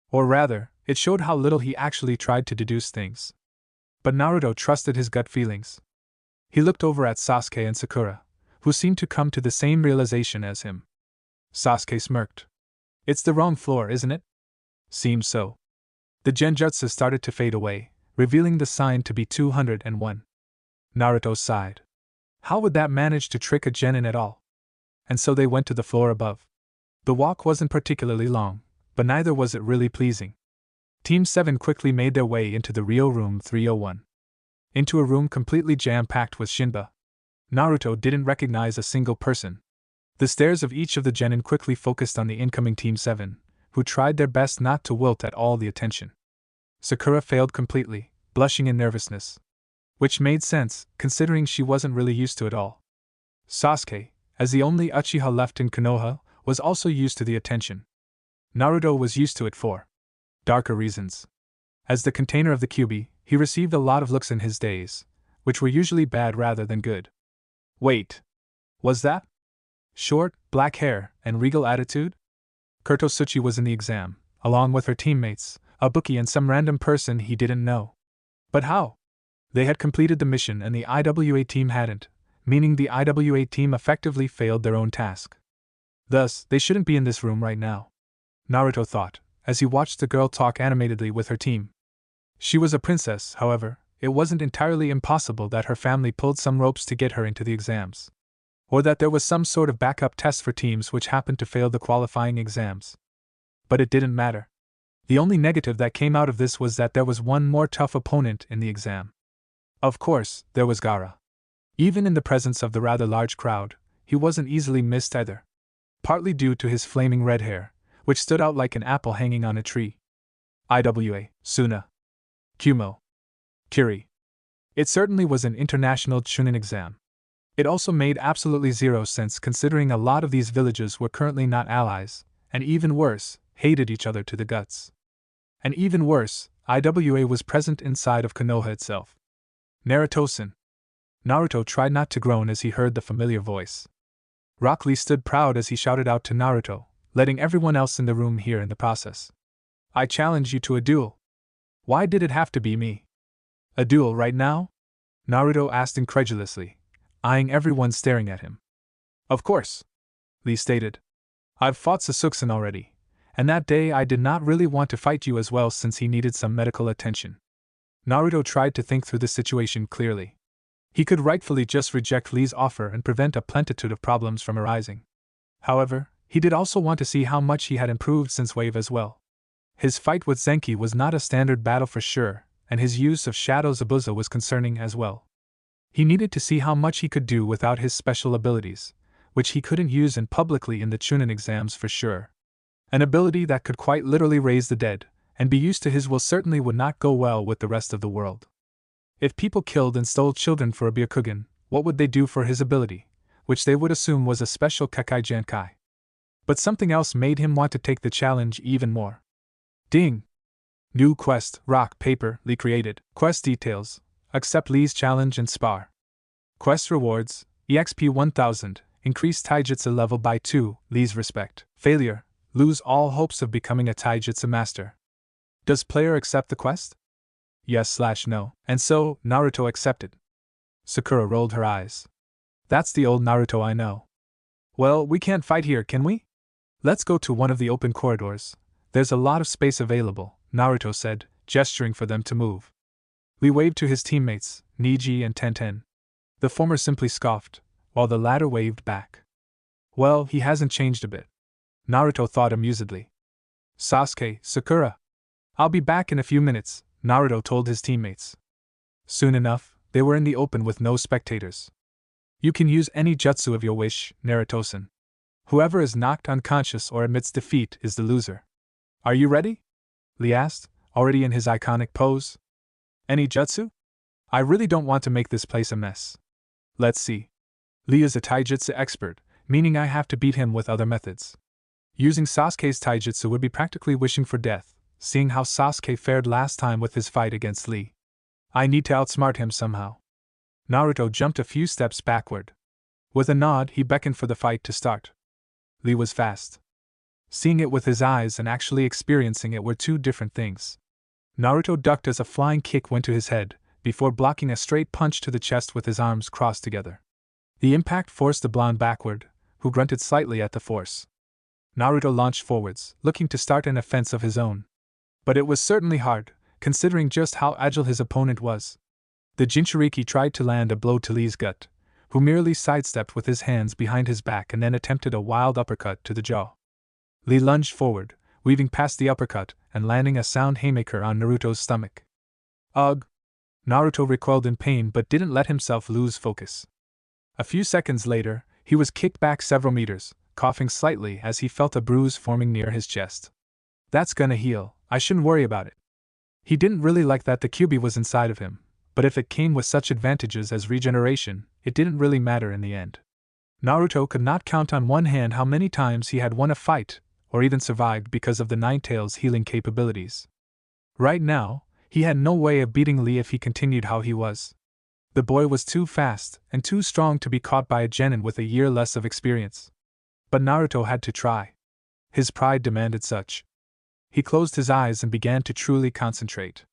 Or rather, it showed how little he actually tried to deduce things. But Naruto trusted his gut feelings. He looked over at Sasuke and Sakura, who seemed to come to the same realization as him. Sasuke smirked. It's the wrong floor, isn't it? Seems so. The genjutsu started to fade away, revealing the sign to be 201. Naruto sighed. How would that manage to trick a genin at all? And so they went to the floor above. The walk wasn't particularly long, but neither was it really pleasing. Team 7 quickly made their way into the Rio room 301. Into a room completely jam-packed with Shinba. Naruto didn't recognize a single person. The stares of each of the genin quickly focused on the incoming Team 7, who tried their best not to wilt at all the attention. Sakura failed completely, blushing in nervousness. Which made sense, considering she wasn't really used to it all. Sasuke, as the only Uchiha left in Konoha, was also used to the attention. Naruto was used to it for darker reasons. As the container of the Kyuubi, he received a lot of looks in his days, which were usually bad rather than good. Wait. Was that? Short, black hair, and regal attitude? Kurtotsuchi was in the exam, along with her teammates, a bookie and some random person he didn't know. But how? They had completed the mission and the IWA team hadn't, meaning the IWA team effectively failed their own task. Thus, they shouldn't be in this room right now. Naruto thought, as he watched the girl talk animatedly with her team. She was a princess, however, it wasn't entirely impossible that her family pulled some ropes to get her into the exams. Or that there was some sort of backup test for teams which happened to fail the qualifying exams. But it didn't matter. The only negative that came out of this was that there was one more tough opponent in the exam. Of course, there was Gaara. Even in the presence of the rather large crowd, he wasn't easily missed either. Partly due to his flaming red hair, which stood out like an apple hanging on a tree. IWA, Suna. Kumo. Kiri. It certainly was an international Chunin exam. It also made absolutely zero sense considering a lot of these villages were currently not allies, and even worse, hated each other to the guts. And even worse, IWA was present inside of Konoha itself. Naruto-san. Naruto tried not to groan as he heard the familiar voice. Rock Lee stood proud as he shouted out to Naruto, letting everyone else in the room hear in the process. I challenge you to a duel. Why did it have to be me? A duel right now? Naruto asked incredulously, eyeing everyone staring at him. Of course, Lee stated. I've fought Sasuke-san already, and that day I did not really want to fight you as well since he needed some medical attention. Naruto tried to think through the situation clearly. He could rightfully just reject Lee's offer and prevent a plenitude of problems from arising. However, he did also want to see how much he had improved since Wave as well. His fight with Zenki was not a standard battle for sure, and his use of Shadow Zabuza was concerning as well. He needed to see how much he could do without his special abilities, which he couldn't use in publicly in the Chunin exams for sure. An ability that could quite literally raise the dead, and be used to his will certainly would not go well with the rest of the world. If people killed and stole children for a Byakugan, what would they do for his ability, which they would assume was a special Kekai Jankai? But something else made him want to take the challenge even more. Ding! New quest, rock, paper, Lee created. Quest details. Accept Lee's challenge and spar. Quest rewards, EXP 1000, increase taijutsu level by 2, Lee's respect. Failure, lose all hopes of becoming a taijutsu master. Does player accept the quest? Yes/no. And so, Naruto accepted. Sakura rolled her eyes. That's the old Naruto I know. Well, we can't fight here, can we? Let's go to one of the open corridors. There's a lot of space available, Naruto said, gesturing for them to move. Lee waved to his teammates, Neji and Tenten. The former simply scoffed, while the latter waved back. Well, he hasn't changed a bit. Naruto thought amusedly. Sasuke, Sakura. I'll be back in a few minutes, Naruto told his teammates. Soon enough, they were in the open with no spectators. You can use any jutsu of your wish, Naruto-san. Whoever is knocked unconscious or admits defeat is the loser. Are you ready? Lee asked, already in his iconic pose. Any jutsu? I really don't want to make this place a mess. Let's see. Lee is a taijutsu expert, meaning I have to beat him with other methods. Using Sasuke's taijutsu would be practically wishing for death, seeing how Sasuke fared last time with his fight against Lee. I need to outsmart him somehow. Naruto jumped a few steps backward. With a nod, he beckoned for the fight to start. Lee was fast. Seeing it with his eyes and actually experiencing it were two different things. Naruto ducked as a flying kick went to his head, before blocking a straight punch to the chest with his arms crossed together. The impact forced the blonde backward, who grunted slightly at the force. Naruto launched forwards, looking to start an offense of his own. But it was certainly hard, considering just how agile his opponent was. The Jinchuriki tried to land a blow to Lee's gut, who merely sidestepped with his hands behind his back and then attempted a wild uppercut to the jaw. Lee lunged forward, weaving past the uppercut and landing a sound haymaker on Naruto's stomach. Ugh! Naruto recoiled in pain but didn't let himself lose focus. A few seconds later, he was kicked back several meters, coughing slightly as he felt a bruise forming near his chest. That's gonna heal, I shouldn't worry about it. He didn't really like that the Kyuubi was inside of him, but if it came with such advantages as regeneration, it didn't really matter in the end. Naruto could not count on one hand how many times he had won a fight, or even survived because of the Nine-Tails' healing capabilities. Right now, he had no way of beating Lee if he continued how he was. The boy was too fast and too strong to be caught by a genin with a year less of experience. But Naruto had to try. His pride demanded such. He closed his eyes and began to truly concentrate.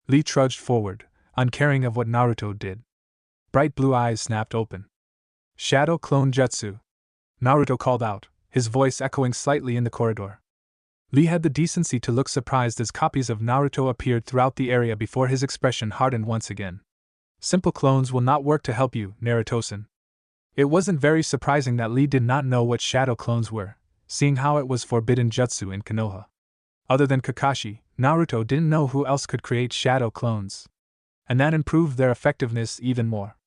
Lee trudged forward, uncaring of what Naruto did. Bright blue eyes snapped open. Shadow Clone Jutsu! Naruto called out, his voice echoing slightly in the corridor. Lee had the decency to look surprised as copies of Naruto appeared throughout the area before his expression hardened once again. Simple clones will not work to help you, Naruto-san. It wasn't very surprising that Lee did not know what shadow clones were, seeing how it was forbidden jutsu in Konoha. Other than Kakashi, Naruto didn't know who else could create shadow clones. And that improved their effectiveness even more.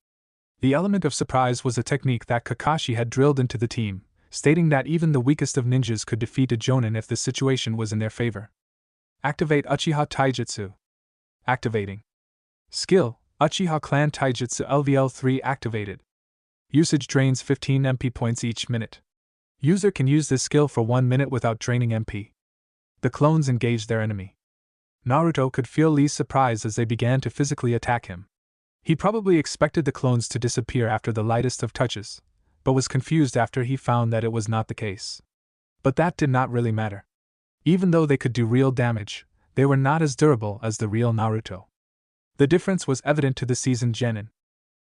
The element of surprise was a technique that Kakashi had drilled into the team, stating that even the weakest of ninjas could defeat a jonin if the situation was in their favor. Activate Uchiha Taijutsu. Activating. Skill, Uchiha Clan Taijutsu LVL3 activated. Usage drains 15 MP points each minute. User can use this skill for 1 minute without draining MP. The clones engaged their enemy. Naruto could feel Lee's surprise as they began to physically attack him. He probably expected the clones to disappear after the lightest of touches, but was confused after he found that it was not the case. But that did not really matter. Even though they could do real damage, they were not as durable as the real Naruto. The difference was evident to the seasoned genin.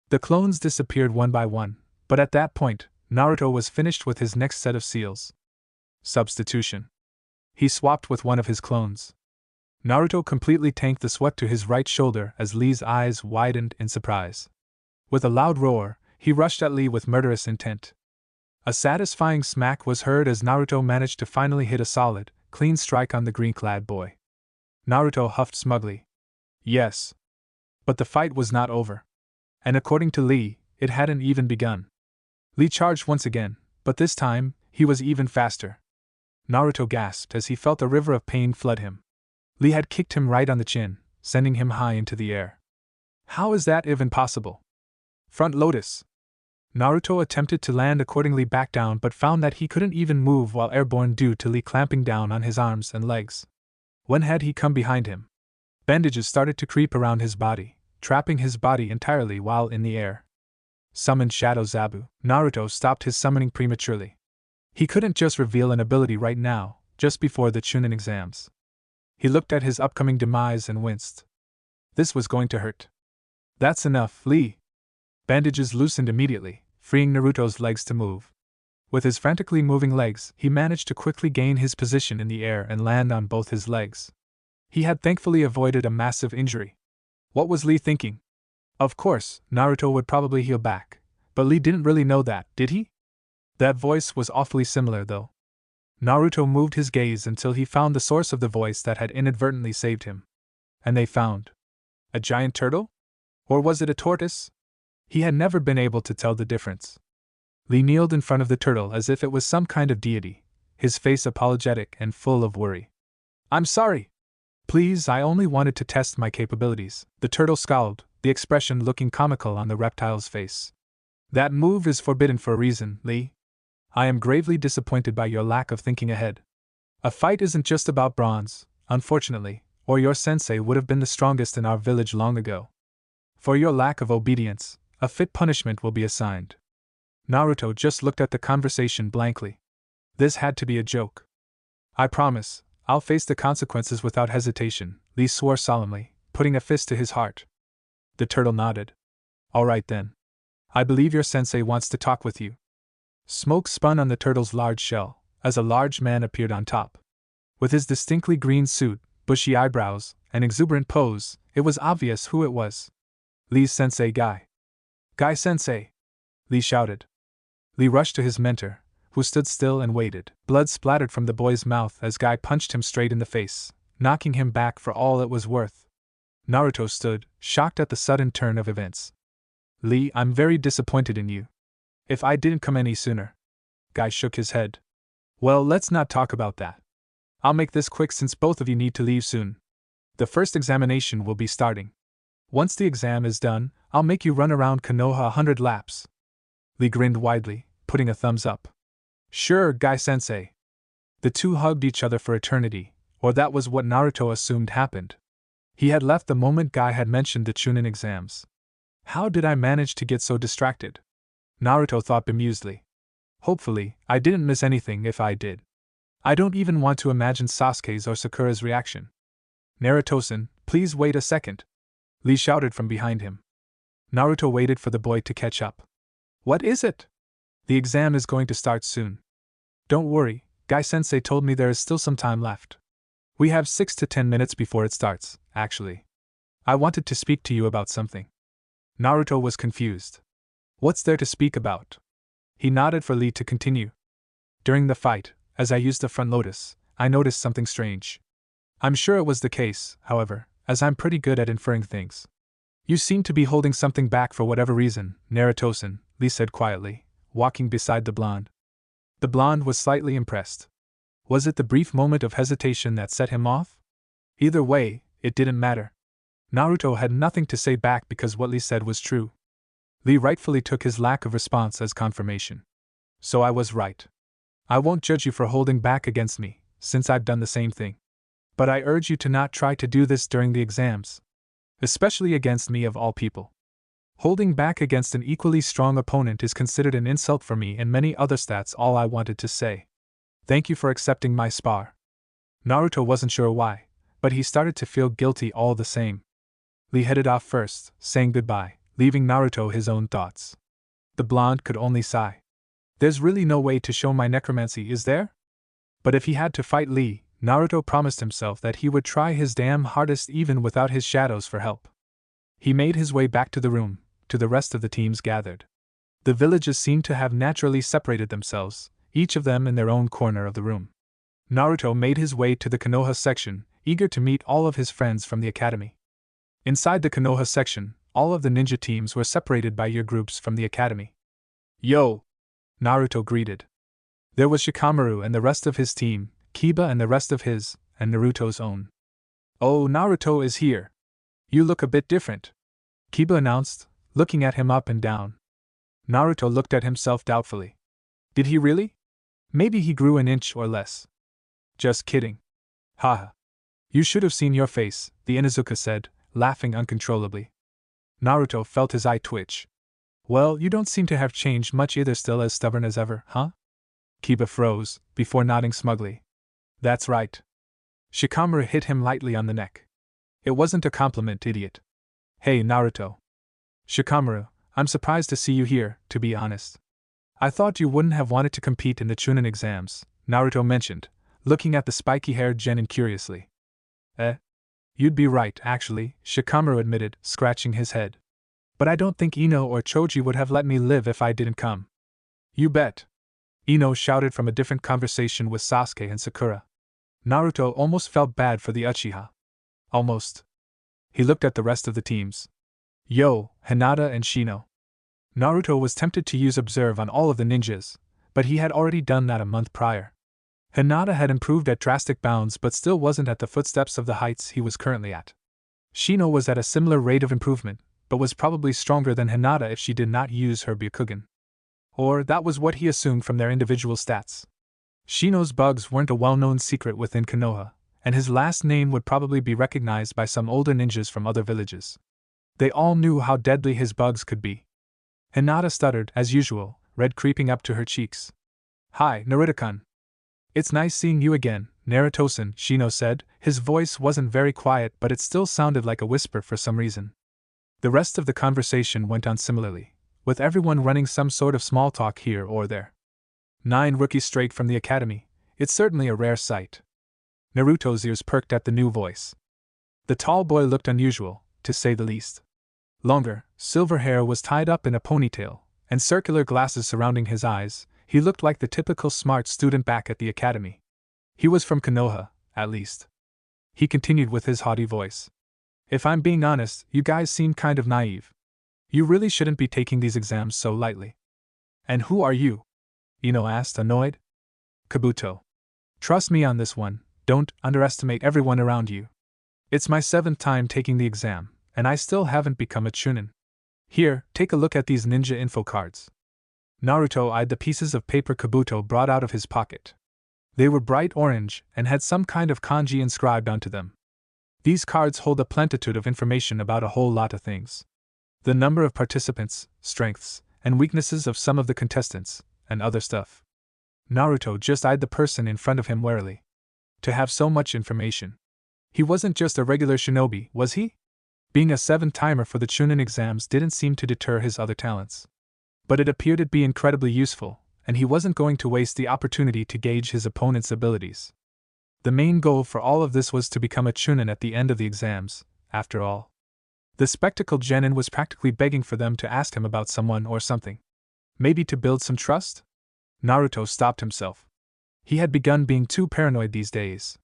The clones disappeared one by one, but at that point, Naruto was finished with his next set of seals. Substitution. He swapped with one of his clones. Naruto completely tanked the sweat to his right shoulder as Lee's eyes widened in surprise. With a loud roar, he rushed at Lee with murderous intent. A satisfying smack was heard as Naruto managed to finally hit a solid, clean strike on the green-clad boy. Naruto huffed smugly. Yes. But the fight was not over. And according to Lee, it hadn't even begun. Lee charged once again, but this time, he was even faster. Naruto gasped as he felt a river of pain flood him. Lee had kicked him right on the chin, sending him high into the air. How is that even possible? Front Lotus. Naruto attempted to land accordingly back down but found that he couldn't even move while airborne due to Lee clamping down on his arms and legs. When had he come behind him? Bandages started to creep around his body, trapping his body entirely while in the air. Summoned Shadow Zabu. Naruto stopped his summoning prematurely. He couldn't just reveal an ability right now, just before the Chunin exams. He looked at his upcoming demise and winced. This was going to hurt. That's enough, Lee. Bandages loosened immediately, freeing Naruto's legs to move. With his frantically moving legs, he managed to quickly gain his position in the air and land on both his legs. He had thankfully avoided a massive injury. What was Lee thinking? Of course, Naruto would probably heal back, but Lee didn't really know that, did he? That voice was awfully similar, though. Naruto moved his gaze until he found the source of the voice that had inadvertently saved him. And they found a giant turtle? Or was it a tortoise? He had never been able to tell the difference. Lee kneeled in front of the turtle as if it was some kind of deity, his face apologetic and full of worry. I'm sorry. Please, I only wanted to test my capabilities. The turtle scowled, the expression looking comical on the reptile's face. That move is forbidden for a reason, Lee. I am gravely disappointed by your lack of thinking ahead. A fight isn't just about bronze, unfortunately, or your sensei would have been the strongest in our village long ago. For your lack of obedience, a fit punishment will be assigned. Naruto just looked at the conversation blankly. This had to be a joke. I promise, I'll face the consequences without hesitation, Lee swore solemnly, putting a fist to his heart. The turtle nodded. All right then. I believe your sensei wants to talk with you. Smoke spun on the turtle's large shell, as a large man appeared on top. With his distinctly green suit, bushy eyebrows, and exuberant pose, it was obvious who it was. Lee's sensei Guy. Guy sensei! Lee shouted. Lee rushed to his mentor, who stood still and waited. Blood splattered from the boy's mouth as Guy punched him straight in the face, knocking him back for all it was worth. Naruto stood, shocked at the sudden turn of events. Lee, I'm very disappointed in you. If I didn't come any sooner. Guy shook his head. Well, let's not talk about that. I'll make this quick since both of you need to leave soon. The first examination will be starting. Once the exam is done, I'll make you run around Konoha 100 laps. Lee grinned widely, putting a thumbs up. Sure, Guy-sensei. The two hugged each other for eternity, or that was what Naruto assumed happened. He had left the moment Guy had mentioned the Chunin exams. How did I manage to get so distracted? Naruto thought bemusedly. Hopefully, I didn't miss anything if I did. I don't even want to imagine Sasuke's or Sakura's reaction. Naruto-san, please wait a second. Lee shouted from behind him. Naruto waited for the boy to catch up. What is it? The exam is going to start soon. Don't worry, Guy-sensei told me there is still some time left. We have 6 to 10 minutes before it starts, actually. I wanted to speak to you about something. Naruto was confused. What's there to speak about? He nodded for Lee to continue. During the fight, as I used the front lotus, I noticed something strange. I'm sure it was the case, however, as I'm pretty good at inferring things. You seem to be holding something back for whatever reason, Naruto-san, Lee said quietly, walking beside the blonde. The blonde was slightly impressed. Was it the brief moment of hesitation that set him off? Either way, it didn't matter. Naruto had nothing to say back because what Lee said was true. Lee rightfully took his lack of response as confirmation. So I was right. I won't judge you for holding back against me, since I've done the same thing. But I urge you to not try to do this during the exams. Especially against me of all people. Holding back against an equally strong opponent is considered an insult for me and many others. That's all I wanted to say. Thank you for accepting my spar. Naruto wasn't sure why, but he started to feel guilty all the same. Lee headed off first, saying goodbye, leaving Naruto his own thoughts. The blonde could only sigh. There's really no way to show my necromancy, is there? But if he had to fight Lee, Naruto promised himself that he would try his damn hardest even without his shadows for help. He made his way back to the room, to the rest of the teams gathered. The villages seemed to have naturally separated themselves, each of them in their own corner of the room. Naruto made his way to the Konoha section, eager to meet all of his friends from the academy. Inside the Konoha section, all of the ninja teams were separated by year groups from the academy. Yo! Naruto greeted. There was Shikamaru and the rest of his team, Kiba and the rest of his, and Naruto's own. Oh, Naruto is here. You look a bit different, Kiba announced, looking at him up and down. Naruto looked at himself doubtfully. Did he really? Maybe he grew an inch or less. Just kidding. Haha. You should have seen your face, the Inuzuka said, laughing uncontrollably. Naruto felt his eye twitch. Well, you don't seem to have changed much either, still as stubborn as ever, huh? Kiba froze, before nodding smugly. That's right. Shikamaru hit him lightly on the neck. It wasn't a compliment, idiot. Hey, Naruto. Shikamaru, I'm surprised to see you here, to be honest. I thought you wouldn't have wanted to compete in the Chunin exams, Naruto mentioned, looking at the spiky-haired genin curiously. You'd be right, actually, Shikamaru admitted, scratching his head. But I don't think Ino or Choji would have let me live if I didn't come. You bet. Ino shouted from a different conversation with Sasuke and Sakura. Naruto almost felt bad for the Uchiha. Almost. He looked at the rest of the teams. Yo, Hinata and Shino. Naruto was tempted to use Observe on all of the ninjas, but he had already done that a month prior. Hinata had improved at drastic bounds but still wasn't at the footsteps of the heights he was currently at. Shino was at a similar rate of improvement, but was probably stronger than Hinata if she did not use her Byakugan. Or that was what he assumed from their individual stats. Shino's bugs weren't a well-known secret within Konoha, and his last name would probably be recognized by some older ninjas from other villages. They all knew how deadly his bugs could be. Hinata stuttered, as usual, red creeping up to her cheeks. Hi, Naruto-kun. It's nice seeing you again, Naruto-san, Shino said. His voice wasn't very quiet, but it still sounded like a whisper for some reason. The rest of the conversation went on similarly, with everyone running some sort of small talk here or there. 9 rookies straight from the academy. It's certainly a rare sight. Naruto's ears perked at the new voice. The tall boy looked unusual, to say the least. Longer, silver hair was tied up in a ponytail, and circular glasses surrounding his eyes. He looked like the typical smart student back at the academy. He was from Konoha, at least. He continued with his haughty voice. If I'm being honest, you guys seem kind of naive. You really shouldn't be taking these exams so lightly. And who are you? Ino asked, annoyed. Kabuto. Trust me on this one, don't underestimate everyone around you. It's my 7th time taking the exam, and I still haven't become a Chunin. Here, take a look at these ninja info cards. Naruto eyed the pieces of paper Kabuto brought out of his pocket. They were bright orange and had some kind of kanji inscribed onto them. These cards hold a plentitude of information about a whole lot of things. The number of participants, strengths, and weaknesses of some of the contestants, and other stuff. Naruto just eyed the person in front of him warily. To have so much information. He wasn't just a regular shinobi, was he? Being a 7-timer for the Chunin exams didn't seem to deter his other talents. But it appeared to be incredibly useful, and he wasn't going to waste the opportunity to gauge his opponent's abilities. The main goal for all of this was to become a Chunin at the end of the exams, after all. The spectacled genin was practically begging for them to ask him about someone or something. Maybe to build some trust? Naruto stopped himself. He had begun being too paranoid these days.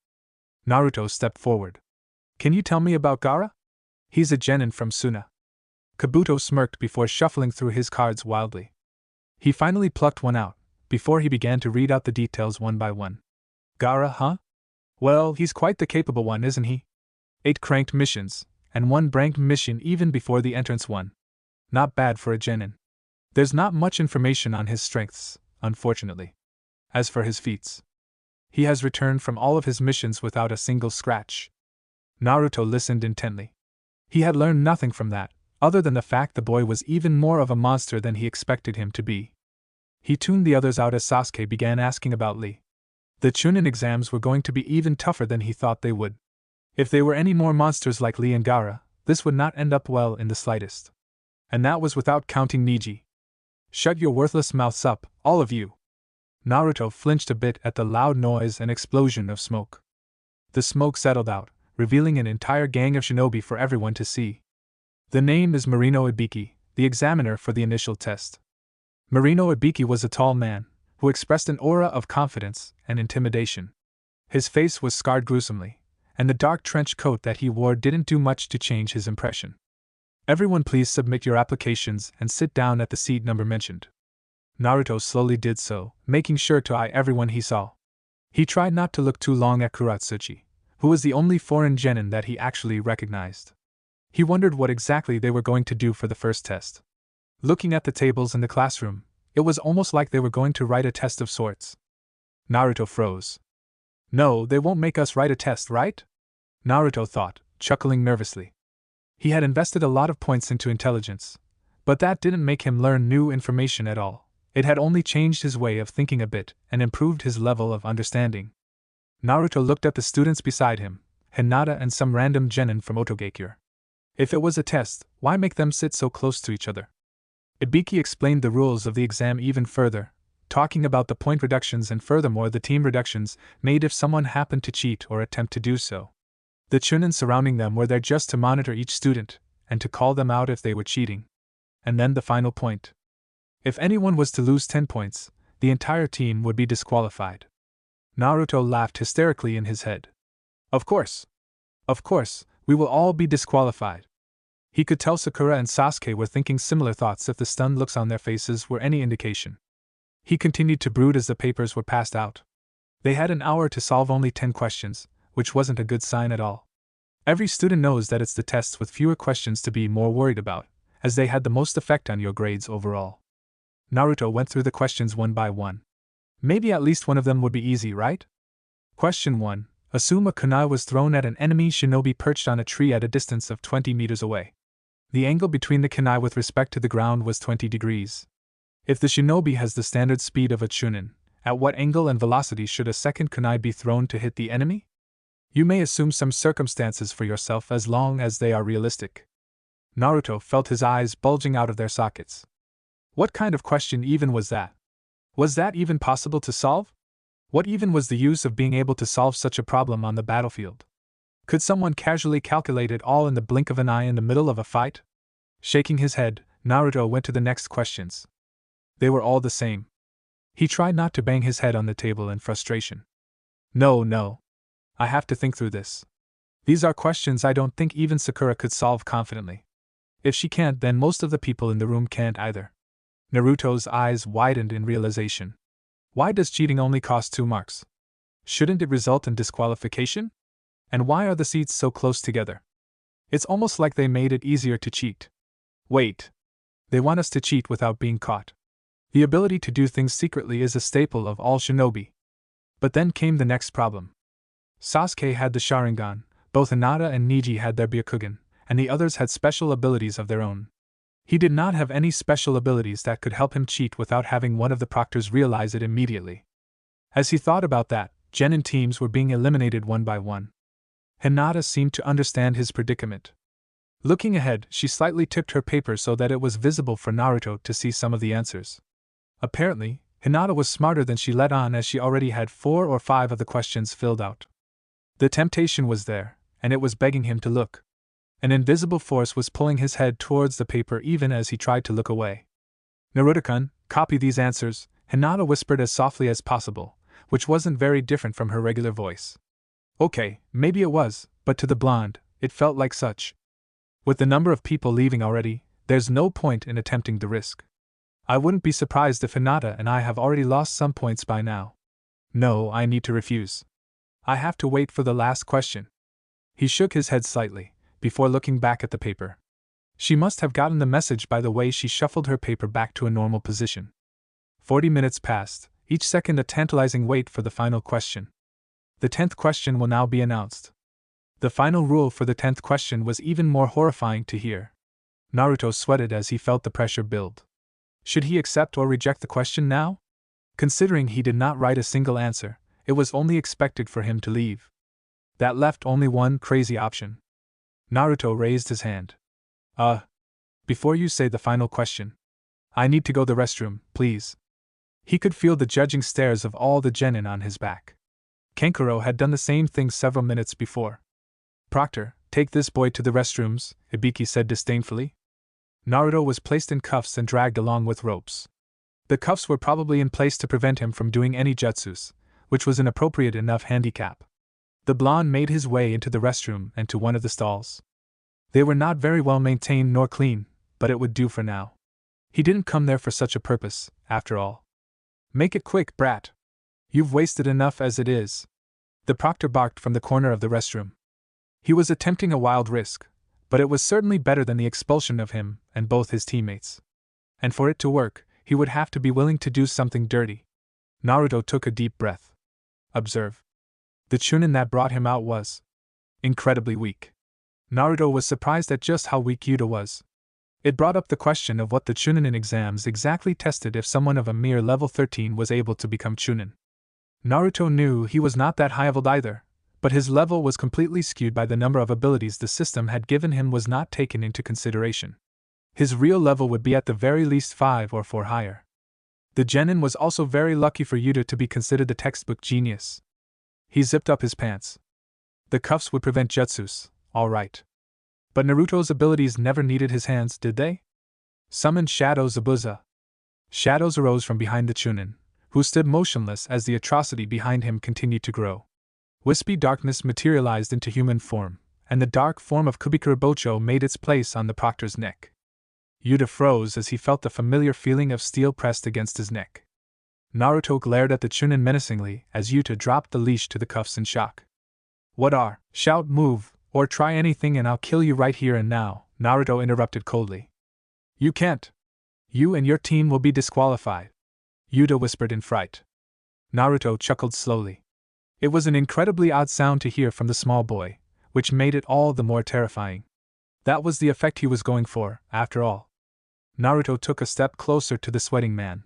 Naruto stepped forward. Can you tell me about Gaara? He's a genin from Suna. Kabuto smirked before shuffling through his cards wildly. He finally plucked one out, before he began to read out the details one by one. Gaara, huh? Well, he's quite the capable one, isn't he? 8 cranked missions, and 1 branked mission even before the entrance one. Not bad for a genin. There's not much information on his strengths, unfortunately. As for his feats, he has returned from all of his missions without a single scratch. Naruto listened intently. He had learned nothing from that, other than the fact the boy was even more of a monster than he expected him to be. He tuned the others out as Sasuke began asking about Lee. The Chunin exams were going to be even tougher than he thought they would. If they were any more monsters like Lee and Gaara, this would not end up well in the slightest. And that was without counting Neji. Shut your worthless mouths up, all of you. Naruto flinched a bit at the loud noise and explosion of smoke. The smoke settled out, revealing an entire gang of shinobi for everyone to see. The name is Marino Ibiki, the examiner for the initial test. Marino Ibiki was a tall man, who expressed an aura of confidence and intimidation. His face was scarred gruesomely, and the dark trench coat that he wore didn't do much to change his impression. Everyone please submit your applications and sit down at the seat number mentioned. Naruto slowly did so, making sure to eye everyone he saw. He tried not to look too long at Kuratsuchi, who was the only foreign genin that he actually recognized. He wondered what exactly they were going to do for the first test. Looking at the tables in the classroom, it was almost like they were going to write a test of sorts. Naruto froze. No, they won't make us write a test, right? Naruto thought, chuckling nervously. He had invested a lot of points into intelligence, But that didn't make him learn new information at all. It had only changed his way of thinking a bit and improved his level of understanding. Naruto looked at the students beside him, Hinata and some random genin from Otogakure. If it was a test, why make them sit so close to each other? Ibiki explained the rules of the exam even further, talking about the point reductions and furthermore the team reductions made if someone happened to cheat or attempt to do so. The Chunin surrounding them were there just to monitor each student, and to call them out if they were cheating. And then the final point. If anyone was to lose 10 points, the entire team would be disqualified. Naruto laughed hysterically in his head. Of course, we will all be disqualified. He could tell Sakura and Sasuke were thinking similar thoughts if the stunned looks on their faces were any indication. He continued to brood as the papers were passed out. They had an hour to solve only 10 questions, which wasn't a good sign at all. Every student knows that it's the tests with fewer questions to be more worried about, as they had the most effect on your grades overall. Naruto went through the questions one by one. Maybe at least one of them would be easy, right? Question 1. Assume a kunai was thrown at an enemy shinobi perched on a tree at a distance of 20 meters away. The angle between the kunai with respect to the ground was 20 degrees. If the shinobi has the standard speed of a chunin, at what angle and velocity should a second kunai be thrown to hit the enemy? You may assume some circumstances for yourself as long as they are realistic. Naruto felt his eyes bulging out of their sockets. What kind of question even was that? Was that even possible to solve? What even was the use of being able to solve such a problem on the battlefield? Could someone casually calculate it all in the blink of an eye in the middle of a fight? Shaking his head, Naruto went to the next questions. They were all the same. He tried not to bang his head on the table in frustration. No. I have to think through this. These are questions I don't think even Sakura could solve confidently. If she can't, then most of the people in the room can't either. Naruto's eyes widened in realization. Why does cheating only cost 2 marks? Shouldn't it result in disqualification? And why are the seats so close together? It's almost like they made it easier to cheat. Wait. They want us to cheat without being caught. The ability to do things secretly is a staple of all shinobi. But then came the next problem. Sasuke had the Sharingan, both Hinata and Neji had their Byakugan, and the others had special abilities of their own. He did not have any special abilities that could help him cheat without having one of the proctors realize it immediately. As he thought about that, genin teams were being eliminated one by one. Hinata seemed to understand his predicament. Looking ahead, she slightly tipped her paper so that it was visible for Naruto to see some of the answers. Apparently, Hinata was smarter than she let on, as she already had 4 or 5 of the questions filled out. The temptation was there, and it was begging him to look. An invisible force was pulling his head towards the paper even as he tried to look away. Naruto-kun, copy these answers, Hinata whispered as softly as possible, which wasn't very different from her regular voice. Okay, maybe it was, but to the blonde, it felt like such. With the number of people leaving already, there's no point in attempting the risk. I wouldn't be surprised if Hinata and I have already lost some points by now. No, I need to refuse. I have to wait for the last question. He shook his head slightly, before looking back at the paper. She must have gotten the message by the way she shuffled her paper back to a normal position. 40 minutes passed, each second a tantalizing wait for the final question. The 10th question will now be announced. The final rule for the 10th question was even more horrifying to hear. Naruto sweated as he felt the pressure build. Should he accept or reject the question now? Considering he did not write a single answer, it was only expected for him to leave. That left only one crazy option. Naruto raised his hand. Before you say the final question, I need to go to the restroom, please. He could feel the judging stares of all the genin on his back. Kankuro had done the same thing several minutes before. Proctor, take this boy to the restrooms, Ibiki said disdainfully. Naruto was placed in cuffs and dragged along with ropes. The cuffs were probably in place to prevent him from doing any jutsus, which was an appropriate enough handicap. The blonde made his way into the restroom and to one of the stalls. They were not very well maintained nor clean, but it would do for now. He didn't come there for such a purpose, after all. Make it quick, brat. You've wasted enough as it is. The proctor barked from the corner of the restroom. He was attempting a wild risk, but it was certainly better than the expulsion of him and both his teammates. And for it to work, he would have to be willing to do something dirty. Naruto took a deep breath. Observe. The Chunin that brought him out was incredibly weak. Naruto was surprised at just how weak Yuta was. It brought up the question of what the Chunin exams exactly tested if someone of a mere level 13 was able to become Chunin. Naruto knew he was not that high-leveled either, but his level was completely skewed by the number of abilities the system had given him was not taken into consideration. His real level would be at the very least 5 or 4 higher. The genin was also very lucky for Yuta to be considered the textbook genius. He zipped up his pants. The cuffs would prevent jutsus, all right. But Naruto's abilities never needed his hands, did they? Summoned Shadow Zabuza. Shadows arose from behind the Chunin, who stood motionless as the atrocity behind him continued to grow. Wispy darkness materialized into human form, and the dark form of Kubikurabocho made its place on the proctor's neck. Yuta froze as he felt the familiar feeling of steel pressed against his neck. Naruto glared at the Chunin menacingly as Yuta dropped the leash to the cuffs in shock. What are? Shout, move, or try anything and I'll kill you right here and now, Naruto interrupted coldly. You can't. You and your team will be disqualified, Yuta whispered in fright. Naruto chuckled slowly. It was an incredibly odd sound to hear from the small boy, which made it all the more terrifying. That was the effect he was going for, after all. Naruto took a step closer to the sweating man.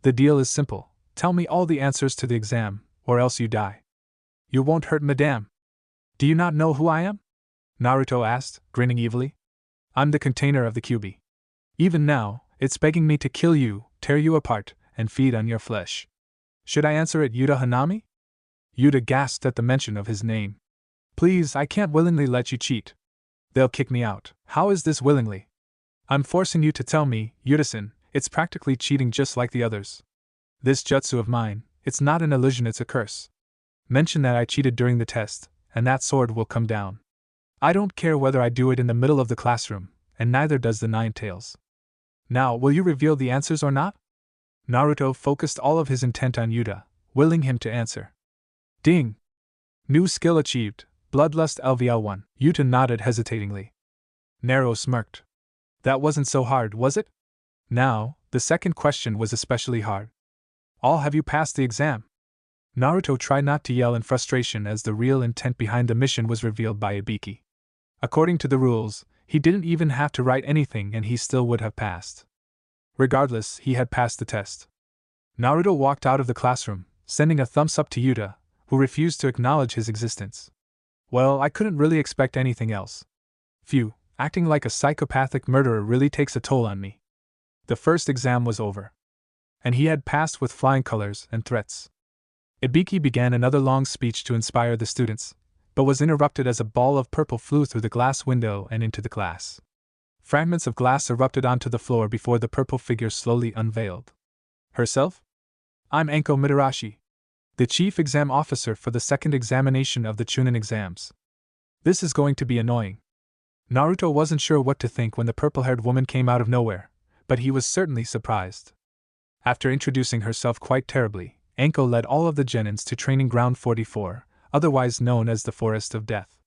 The deal is simple. Tell me all the answers to the exam, or else you die. You won't hurt madame. Do you not know who I am? Naruto asked, grinning evilly. I'm the container of the Kyuubi. Even now, it's begging me to kill you, tear you apart, and feed on your flesh. Should I answer it Yuta Hanami? Yuta gasped at the mention of his name. Please, I can't willingly let you cheat. They'll kick me out. How is this willingly? I'm forcing you to tell me, Yuta-san, it's practically cheating just like the others. This jutsu of mine, it's not an illusion, it's a curse. Mention that I cheated during the test, and that sword will come down. I don't care whether I do it in the middle of the classroom, and neither does the Nine Tails. Now, will you reveal the answers or not? Naruto focused all of his intent on Yuta, willing him to answer. Ding! New skill achieved, Bloodlust LVL1. Yuta nodded hesitatingly. Nero smirked. That wasn't so hard, was it? Now, the second question was especially hard. All have you passed the exam? Naruto tried not to yell in frustration as the real intent behind the mission was revealed by Ibiki. According to the rules, he didn't even have to write anything and he still would have passed. Regardless, he had passed the test. Naruto walked out of the classroom, sending a thumbs up to Yuta, who refused to acknowledge his existence. Well, I couldn't really expect anything else. Phew, acting like a psychopathic murderer really takes a toll on me. The first exam was over. And he had passed with flying colors and threats. Ibiki began another long speech to inspire the students, but was interrupted as a ball of purple flew through the glass window and into the class. Fragments of glass erupted onto the floor before the purple figure slowly unveiled. Herself? I'm Anko Mitarashi, the chief exam officer for the second examination of the Chunin exams. This is going to be annoying. Naruto wasn't sure what to think when the purple-haired woman came out of nowhere, but he was certainly surprised. After introducing herself quite terribly, Anko led all of the genins to Training Ground 44, otherwise known as the Forest of Death.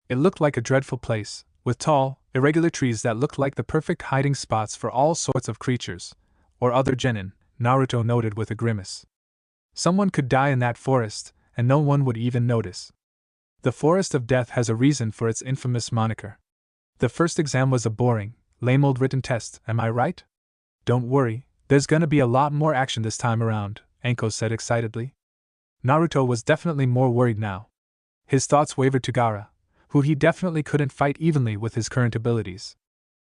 It looked like a dreadful place, with tall, irregular trees that looked like the perfect hiding spots for all sorts of creatures, or other genin, Naruto noted with a grimace. Someone could die in that forest, and no one would even notice. The Forest of Death has a reason for its infamous moniker. The first exam was a boring, lame old written test, am I right? Don't worry, there's gonna be a lot more action this time around, Anko said excitedly. Naruto was definitely more worried now. His thoughts wavered to Gaara, who he definitely couldn't fight evenly with his current abilities.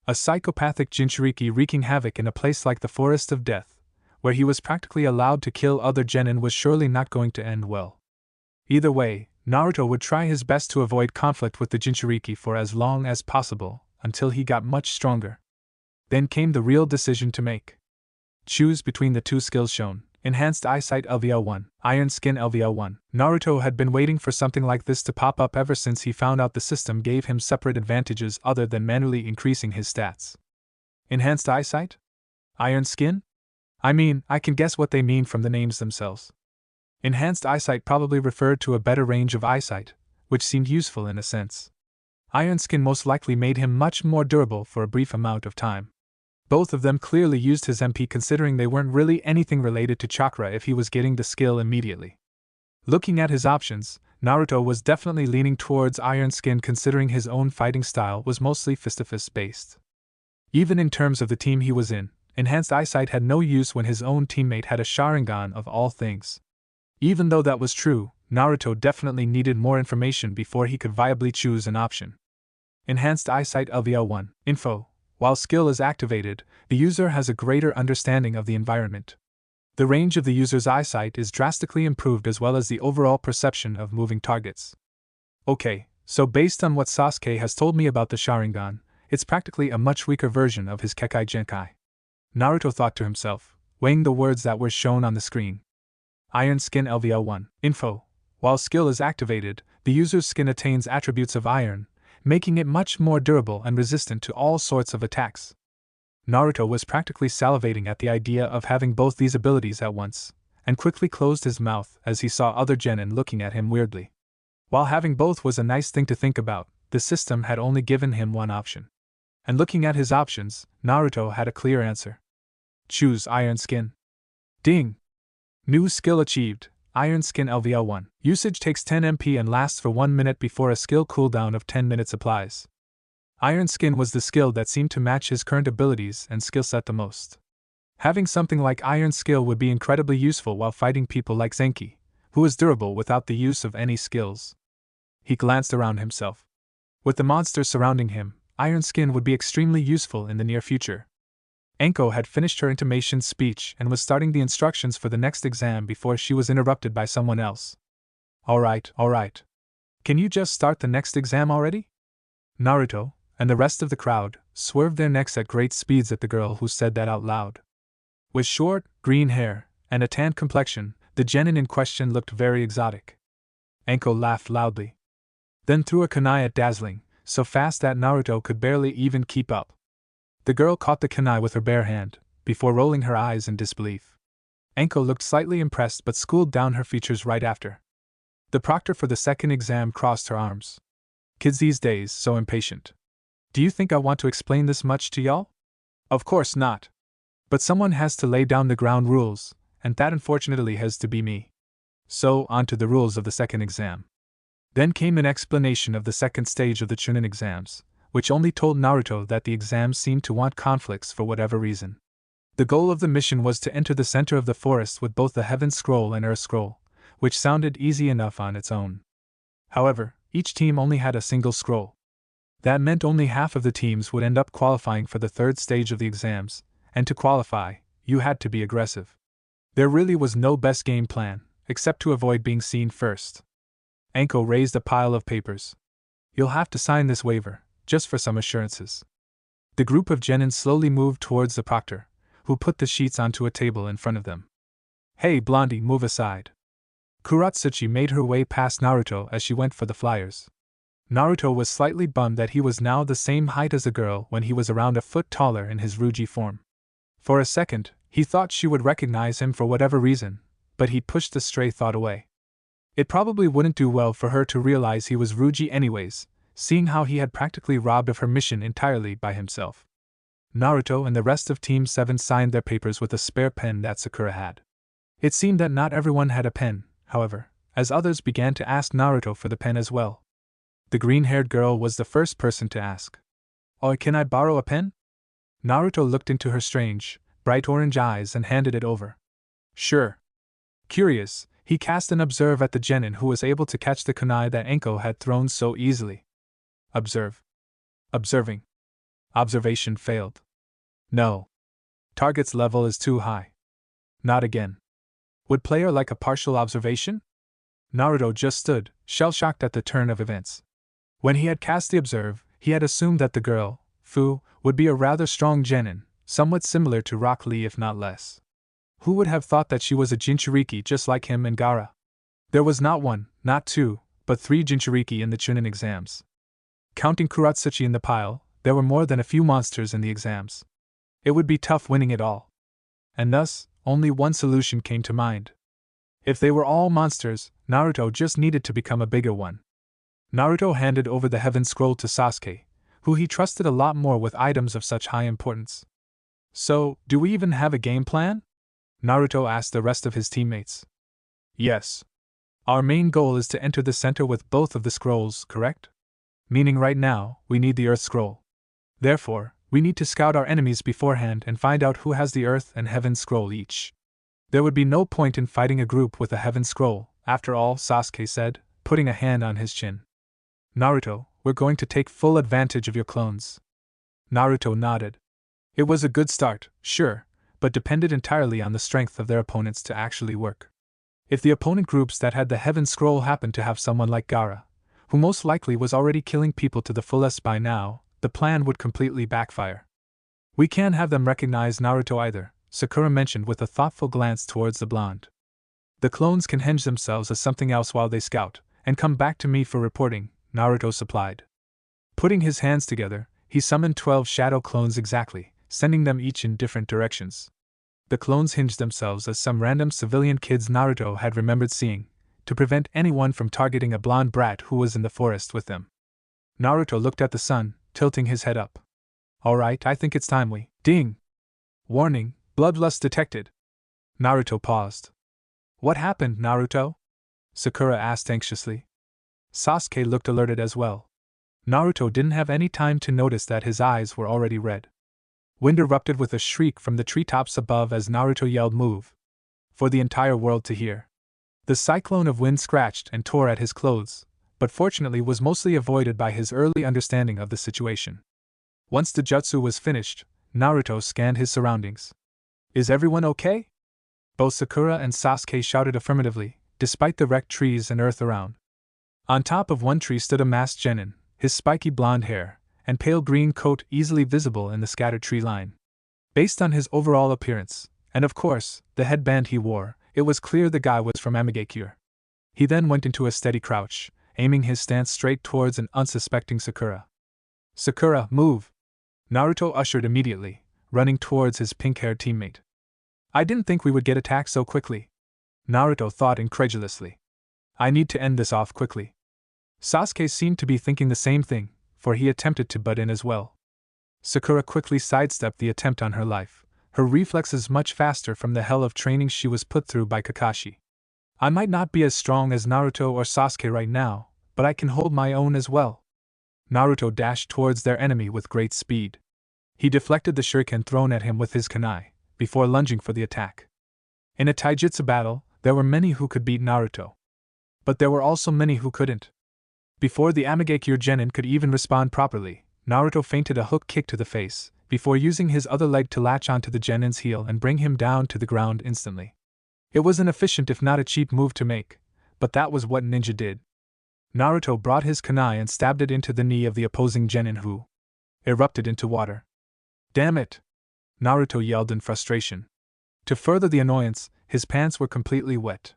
A psychopathic Jinchuriki wreaking havoc in a place like the Forest of Death, where he was practically allowed to kill other genin, was surely not going to end well. Either way, Naruto would try his best to avoid conflict with the Jinchuriki for as long as possible, until he got much stronger. Then came the real decision to make. Choose between the two skills shown, Enhanced Eyesight LVL1, Iron Skin LVL1. Naruto had been waiting for something like this to pop up ever since he found out the system gave him separate advantages other than manually increasing his stats. Enhanced Eyesight? Iron Skin? I mean, I can guess what they mean from the names themselves. Enhanced Eyesight probably referred to a better range of eyesight, which seemed useful in a sense. Iron Skin most likely made him much more durable for a brief amount of time. Both of them clearly used his MP, considering they weren't really anything related to chakra if he was getting the skill immediately. Looking at his options, Naruto was definitely leaning towards Iron Skin, considering his own fighting style was mostly fist-to-fist based. Even in terms of the team he was in, enhanced eyesight had no use when his own teammate had a Sharingan of all things. Even though that was true, Naruto definitely needed more information before he could viably choose an option. Enhanced eyesight LVL1 info. While skill is activated, the user has a greater understanding of the environment. The range of the user's eyesight is drastically improved as well as the overall perception of moving targets. Okay, so based on what Sasuke has told me about the Sharingan, it's practically a much weaker version of his Kekai Genkai. Naruto thought to himself, weighing the words that were shown on the screen. Iron Skin LVL1 info. While skill is activated, the user's skin attains attributes of iron, making it much more durable and resistant to all sorts of attacks. Naruto was practically salivating at the idea of having both these abilities at once, and quickly closed his mouth as he saw other genin looking at him weirdly. While having both was a nice thing to think about, the system had only given him one option. And looking at his options, Naruto had a clear answer. Choose Iron Skin. Ding! New skill achieved, Iron Skin LVL1. Usage takes 10 MP and lasts for 1 minute before a skill cooldown of 10 minutes applies. Iron Skin was the skill that seemed to match his current abilities and skill set the most. Having something like Iron Skill would be incredibly useful while fighting people like Zenki, who was durable without the use of any skills. He glanced around himself. With the monsters surrounding him, Iron Skin would be extremely useful in the near future. Anko had finished her intimation speech and was starting the instructions for the next exam before she was interrupted by someone else. Alright. Can you just start the next exam already? Naruto, and the rest of the crowd, swerved their necks at great speeds at the girl who said that out loud. With short, green hair, and a tanned complexion, the genin in question looked very exotic. Anko laughed loudly. Then threw a kunai at Dazzling, so fast that Naruto could barely even keep up. The girl caught the kunai with her bare hand, before rolling her eyes in disbelief. Anko looked slightly impressed but schooled down her features right after. The proctor for the second exam crossed her arms. Kids these days, so impatient. Do you think I want to explain this much to y'all? Of course not. But someone has to lay down the ground rules, and that unfortunately has to be me. So, on to the rules of the second exam. Then came an explanation of the second stage of the Chunin exams, which only told Naruto that the exams seemed to want conflicts for whatever reason. The goal of the mission was to enter the center of the forest with both the Heaven Scroll and Earth Scroll, which sounded easy enough on its own. However, each team only had a single scroll. That meant only half of the teams would end up qualifying for the third stage of the exams, and to qualify, you had to be aggressive. There really was no best game plan, except to avoid being seen first. Anko raised a pile of papers. You'll have to sign this waiver, just for some assurances. The group of genin slowly moved towards the proctor, who put the sheets onto a table in front of them. Hey Blondie, move aside. Kuratsuchi made her way past Naruto as she went for the flyers. Naruto was slightly bummed that he was now the same height as the girl when he was around a foot taller in his Ruji form. For a second, he thought she would recognize him for whatever reason, but he pushed the stray thought away. It probably wouldn't do well for her to realize he was Ruji anyways, seeing how he had practically robbed of her mission entirely by himself. Naruto and the rest of Team 7 signed their papers with a spare pen that Sakura had. It seemed that not everyone had a pen, however, as others began to ask Naruto for the pen as well. The green-haired girl was the first person to ask. Oh, can I borrow a pen? Naruto looked into her strange, bright orange eyes and handed it over. Sure. Curious, he cast an observe at the genin who was able to catch the kunai that Anko had thrown so easily. Observe. Observing. Observation failed. No. Target's level is too high. Not again. Would player like a partial observation? Naruto just stood, shell-shocked at the turn of events. When he had cast the observe, he had assumed that the girl, Fu, would be a rather strong genin, somewhat similar to Rock Lee if not less. Who would have thought that she was a Jinchuriki just like him and Gaara? There was not one, not two, but 3 Jinchuriki in the Chunin exams. Counting Kuratsuchi in the pile, there were more than a few monsters in the exams. It would be tough winning it all. And thus, only one solution came to mind. If they were all monsters, Naruto just needed to become a bigger one. Naruto handed over the Heaven Scroll to Sasuke, who he trusted a lot more with items of such high importance. So, do we even have a game plan? Naruto asked the rest of his teammates. Yes. Our main goal is to enter the center with both of the scrolls, correct? Meaning right now, we need the Earth Scroll. Therefore, We need to scout our enemies beforehand and find out who has the Earth and Heaven Scroll each. There would be no point in fighting a group with a Heaven Scroll, after all, Sasuke said, putting a hand on his chin. Naruto, we're going to take full advantage of your clones. Naruto nodded. It was a good start, sure, but depended entirely on the strength of their opponents to actually work. If the opponent groups that had the Heaven Scroll happened to have someone like Gaara, who most likely was already killing people to the fullest by now, the plan would completely backfire. We can't have them recognize Naruto either, Sakura mentioned with a thoughtful glance towards the blonde. The clones can henge themselves as something else while they scout, and come back to me for reporting, Naruto supplied. Putting his hands together, he summoned 12 shadow clones exactly, sending them each in different directions. The clones hinged themselves as some random civilian kids Naruto had remembered seeing, to prevent anyone from targeting a blonde brat who was in the forest with them. Naruto looked at the sun, tilting his head up. Alright, I think it's time we… Ding! Warning, bloodlust detected. Naruto paused. What happened, Naruto? Sakura asked anxiously. Sasuke looked alerted as well. Naruto didn't have any time to notice that his eyes were already red. Wind erupted with a shriek from the treetops above as Naruto yelled move, for the entire world to hear. The cyclone of wind scratched and tore at his clothes, but fortunately was mostly avoided by his early understanding of the situation. Once the jutsu was finished, Naruto scanned his surroundings. Is everyone okay? Both Sakura and Sasuke shouted affirmatively, despite the wrecked trees and earth around. On top of one tree stood a masked genin, his spiky blonde hair and pale green coat easily visible in the scattered tree line. Based on his overall appearance, and of course, the headband he wore, it was clear the guy was from Amigakure. He then went into a steady crouch, aiming his stance straight towards an unsuspecting Sakura. Sakura, move! Naruto ushered immediately, running towards his pink-haired teammate. I didn't think we would get attacked so quickly. Naruto thought incredulously. I need to end this off quickly. Sasuke seemed to be thinking the same thing, for he attempted to butt in as well. Sakura quickly sidestepped the attempt on her life, her reflexes much faster from the hell of training she was put through by Kakashi. I might not be as strong as Naruto or Sasuke right now, but I can hold my own as well. Naruto dashed towards their enemy with great speed. He deflected the shuriken thrown at him with his kunai, before lunging for the attack. In a taijutsu battle, there were many who could beat Naruto. But there were also many who couldn't. Before the Amigakure genin could even respond properly, Naruto feinted a hook kick to the face, before using his other leg to latch onto the genin's heel and bring him down to the ground instantly. It was an efficient if not a cheap move to make, but that was what ninja did. Naruto brought his kunai and stabbed it into the knee of the opposing genin who erupted into water. Damn it! Naruto yelled in frustration. To further the annoyance, his pants were completely wet.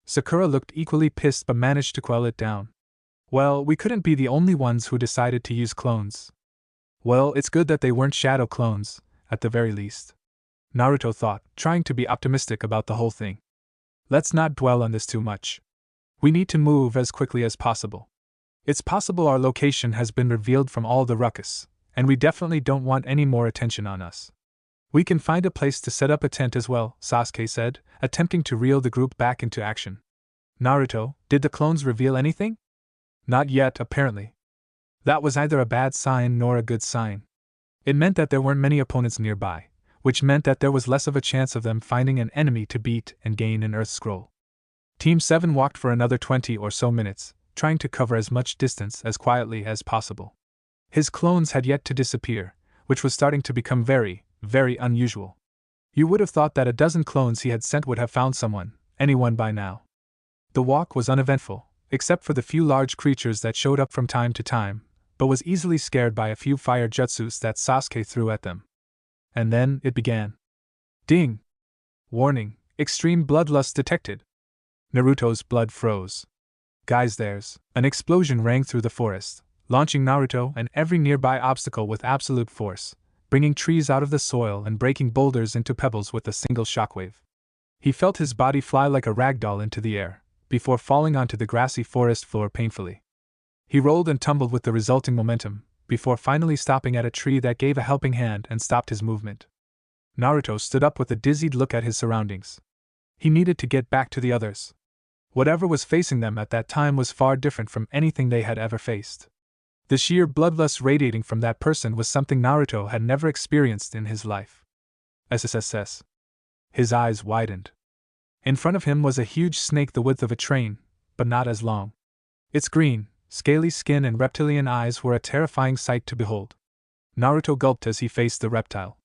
Sakura looked equally pissed but managed to quell it down. Well, we couldn't be the only ones who decided to use clones. Well, it's good that they weren't shadow clones, at the very least. Naruto thought, trying to be optimistic about the whole thing. Let's not dwell on this too much. We need to move as quickly as possible. It's possible our location has been revealed from all the ruckus, and we definitely don't want any more attention on us. We can find a place to set up a tent as well, Sasuke said, attempting to reel the group back into action. Naruto, did the clones reveal anything? Not yet, apparently. That was neither a bad sign nor a good sign. It meant that there weren't many opponents nearby, which meant that there was less of a chance of them finding an enemy to beat and gain an Earth Scroll. Team 7 walked for another 20 or so minutes, trying to cover as much distance as quietly as possible. His clones had yet to disappear, which was starting to become very, very unusual. You would have thought that a dozen clones he had sent would have found anyone by now. The walk was uneventful, except for the few large creatures that showed up from time to time, but was easily scared by a few fire jutsus that Sasuke threw at them. And then it began. Ding! Warning, extreme bloodlust detected. Naruto's blood froze. Guys, there's… An explosion rang through the forest, launching Naruto and every nearby obstacle with absolute force, bringing trees out of the soil and breaking boulders into pebbles with a single shockwave. He felt his body fly like a ragdoll into the air, before falling onto the grassy forest floor painfully. He rolled and tumbled with the resulting momentum, before finally stopping at a tree that gave a helping hand and stopped his movement. Naruto stood up with a dizzied look at his surroundings. He needed to get back to the others. Whatever was facing them at that time was far different from anything they had ever faced. The sheer bloodlust radiating from that person was something Naruto had never experienced in his life. SSSS. His eyes widened. In front of him was a huge snake the width of a train, but not as long. Its green, scaly skin and reptilian eyes were a terrifying sight to behold. Naruto gulped as he faced the reptile.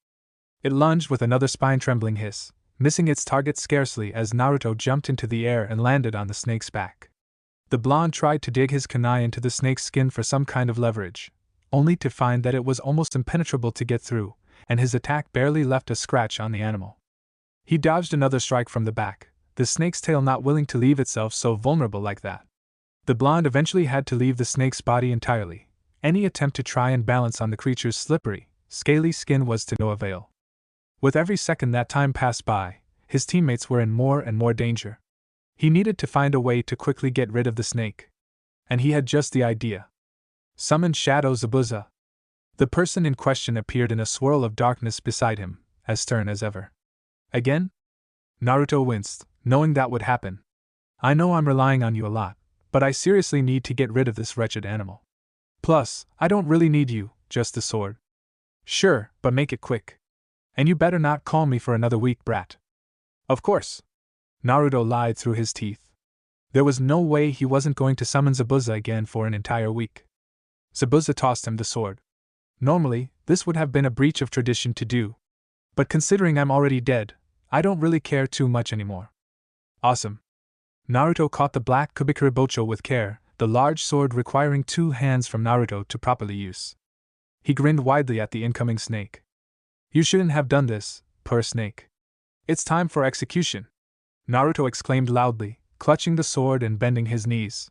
It lunged with another spine-trembling hiss, missing its target scarcely as Naruto jumped into the air and landed on the snake's back. The blonde tried to dig his kunai into the snake's skin for some kind of leverage, only to find that it was almost impenetrable to get through, and his attack barely left a scratch on the animal. He dodged another strike from the back, the snake's tail not willing to leave itself so vulnerable like that. The blonde eventually had to leave the snake's body entirely. Any attempt to try and balance on the creature's slippery, scaly skin was to no avail. With every second that time passed by, his teammates were in more and more danger. He needed to find a way to quickly get rid of the snake. And he had just the idea. Summon Shadow Zabuza. The person in question appeared in a swirl of darkness beside him, as stern as ever. Again? Naruto winced, knowing that would happen. I know I'm relying on you a lot, but I seriously need to get rid of this wretched animal. Plus, I don't really need you, just the sword. Sure, but make it quick. And you better not call me for another weak brat. Of course. Naruto lied through his teeth. There was no way he wasn't going to summon Zabuza again for an entire week. Zabuza tossed him the sword. Normally, this would have been a breach of tradition to do. But considering I'm already dead, I don't really care too much anymore. Awesome. Naruto caught the black Kubikuri Bocho with care, the large sword requiring 2 hands from Naruto to properly use. He grinned widely at the incoming snake. You shouldn't have done this, poor snake. It's time for execution. Naruto exclaimed loudly, clutching the sword and bending his knees.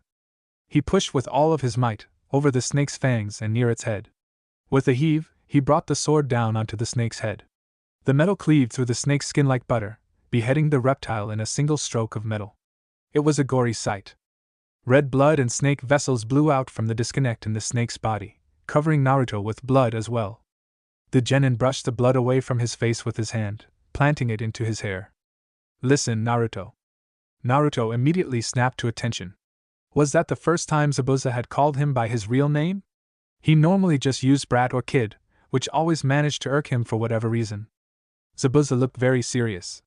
He pushed with all of his might, over the snake's fangs and near its head. With a heave, he brought the sword down onto the snake's head. The metal cleaved through the snake's skin like butter, beheading the reptile in a single stroke of metal. It was a gory sight. Red blood and snake vessels blew out from the disconnect in the snake's body, covering Naruto with blood as well. The genin brushed the blood away from his face with his hand, planting it into his hair. Listen, Naruto. Naruto immediately snapped to attention. Was that the first time Zabuza had called him by his real name? He normally just used brat or kid, which always managed to irk him for whatever reason. Zabuza looked very serious.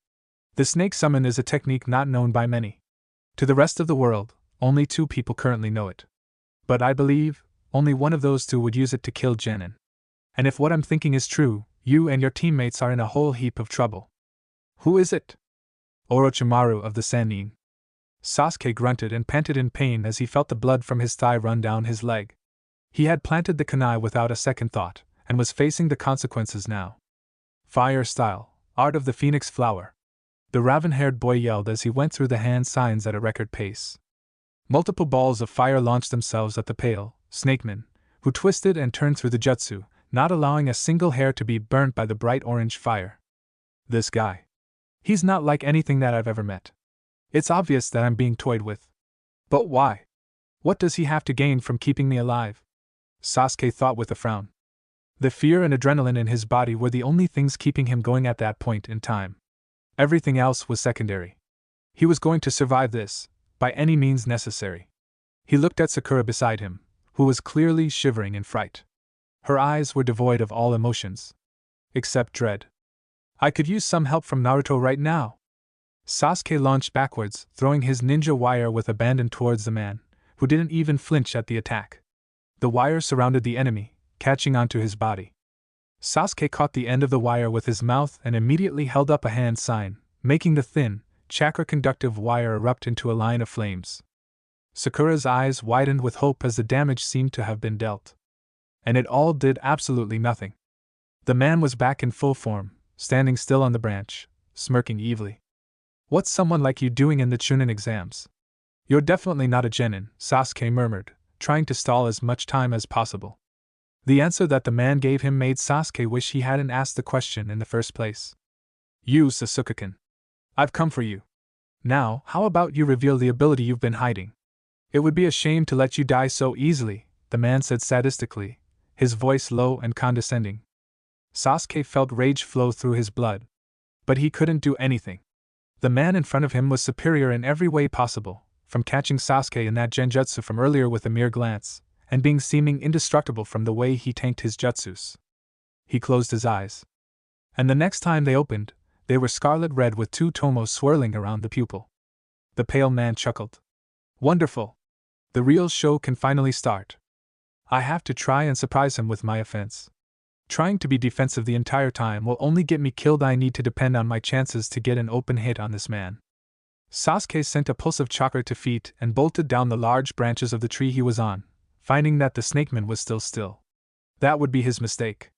The snake summon is a technique not known by many. To the rest of the world, only 2 people currently know it. But I believe, only one of those 2 would use it to kill genin. And if what I'm thinking is true, you and your teammates are in a whole heap of trouble. Who is it? Orochimaru of the Sannin. Sasuke grunted and panted in pain as he felt the blood from his thigh run down his leg. He had planted the kunai without a second thought, and was facing the consequences now. Fire style, art of the phoenix flower. The raven-haired boy yelled as he went through the hand signs at a record pace. Multiple balls of fire launched themselves at the pale snakeman, who twisted and turned through the jutsu, not allowing a single hair to be burnt by the bright orange fire. This guy. He's not like anything that I've ever met. It's obvious that I'm being toyed with. But why? What does he have to gain from keeping me alive? Sasuke thought with a frown. The fear and adrenaline in his body were the only things keeping him going at that point in time. Everything else was secondary. He was going to survive this, by any means necessary. He looked at Sakura beside him, who was clearly shivering in fright. Her eyes were devoid of all emotions. Except dread. I could use some help from Naruto right now. Sasuke launched backwards, throwing his ninja wire with abandon towards the man, who didn't even flinch at the attack. The wire surrounded the enemy, catching onto his body. Sasuke caught the end of the wire with his mouth and immediately held up a hand sign, making the thin, chakra-conductive wire erupt into a line of flames. Sakura's eyes widened with hope as the damage seemed to have been dealt. And it all did absolutely nothing. The man was back in full form, standing still on the branch, smirking evilly. What's someone like you doing in the Chunin exams? You're definitely not a genin, Sasuke murmured, trying to stall as much time as possible. The answer that the man gave him made Sasuke wish he hadn't asked the question in the first place. You, Sasuke-kun. I've come for you. Now, how about you reveal the ability you've been hiding? It would be a shame to let you die so easily, the man said sadistically, his voice low and condescending. Sasuke felt rage flow through his blood. But he couldn't do anything. The man in front of him was superior in every way possible, from catching Sasuke in that genjutsu from earlier with a mere glance, and being seeming indestructible from the way he tanked his jutsus. He closed his eyes. And the next time they opened, they were scarlet red with 2 tomos swirling around the pupil. The pale man chuckled. Wonderful! The real show can finally start. I have to try and surprise him with my offense. Trying to be defensive the entire time will only get me killed. I need to depend on my chances to get an open hit on this man. Sasuke sent a pulse of chakra to feet and bolted down the large branches of the tree he was on, finding that the snakeman was still. That would be his mistake.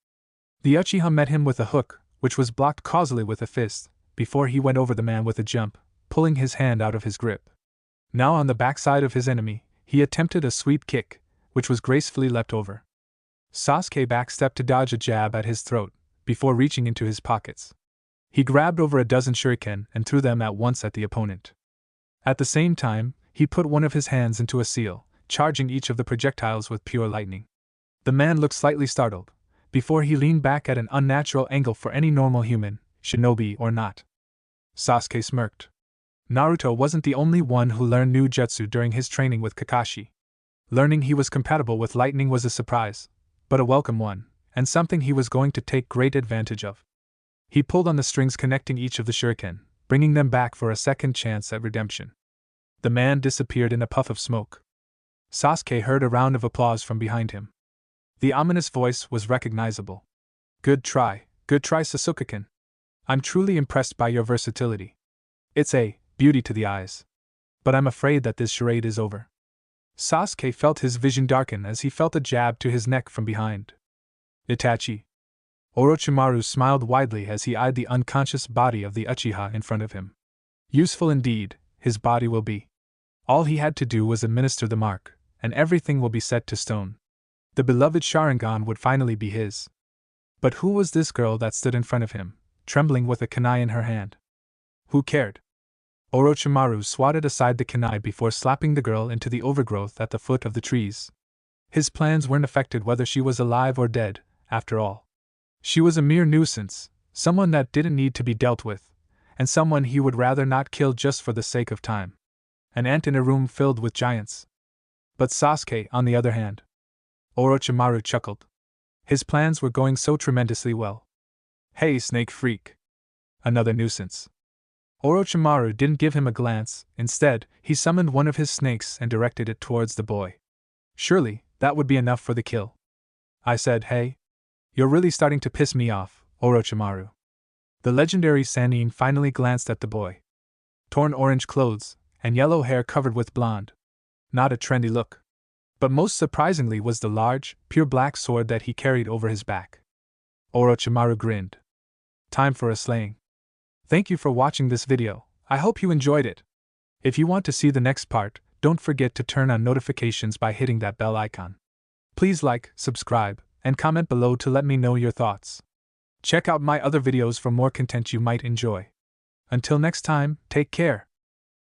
The uchiha met him with a hook, which was blocked causally with a fist, before he went over the man with a jump, pulling his hand out of his grip. Now on the backside of his enemy, he attempted a sweep kick, which was gracefully leapt over. Sasuke backstepped to dodge a jab at his throat, before reaching into his pockets. He grabbed over a dozen shuriken and threw them at once at the opponent. At the same time, he put one of his hands into a seal, charging each of the projectiles with pure lightning. The man looked slightly startled, before he leaned back at an unnatural angle for any normal human, shinobi or not. Sasuke smirked. Naruto wasn't the only one who learned new jutsu during his training with Kakashi. Learning he was compatible with lightning was a surprise, but a welcome one, and something he was going to take great advantage of. He pulled on the strings connecting each of the shuriken, bringing them back for a second chance at redemption. The man disappeared in a puff of smoke. Sasuke heard a round of applause from behind him. The ominous voice was recognizable. Good try, Sasuke-kun. I'm truly impressed by your versatility. It's a beauty to the eyes. But I'm afraid that this charade is over. Sasuke felt his vision darken as he felt a jab to his neck from behind. Itachi. Orochimaru smiled widely as he eyed the unconscious body of the uchiha in front of him. Useful indeed, his body will be. All he had to do was administer the mark, and everything will be set to stone. The beloved Sharingan would finally be his. But who was this girl that stood in front of him, trembling with a kunai in her hand? Who cared? Orochimaru swatted aside the kunai before slapping the girl into the overgrowth at the foot of the trees. His plans weren't affected whether she was alive or dead, after all. She was a mere nuisance, someone that didn't need to be dealt with, and someone he would rather not kill just for the sake of time. An ant in a room filled with giants. But Sasuke, on the other hand. Orochimaru chuckled. His plans were going so tremendously well. Hey, snake freak. Another nuisance. Orochimaru didn't give him a glance. Instead, he summoned one of his snakes and directed it towards the boy. Surely, that would be enough for the kill. I said, hey? You're really starting to piss me off, Orochimaru. The legendary Sannin finally glanced at the boy. Torn orange clothes, and yellow hair covered with blonde. Not a trendy look. But most surprisingly was the large, pure black sword that he carried over his back. Orochimaru grinned. Time for a slaying. Thank you for watching this video. I hope you enjoyed it. If you want to see the next part, don't forget to turn on notifications by hitting that bell icon. Please like, subscribe, and comment below to let me know your thoughts. Check out my other videos for more content you might enjoy. Until next time, take care.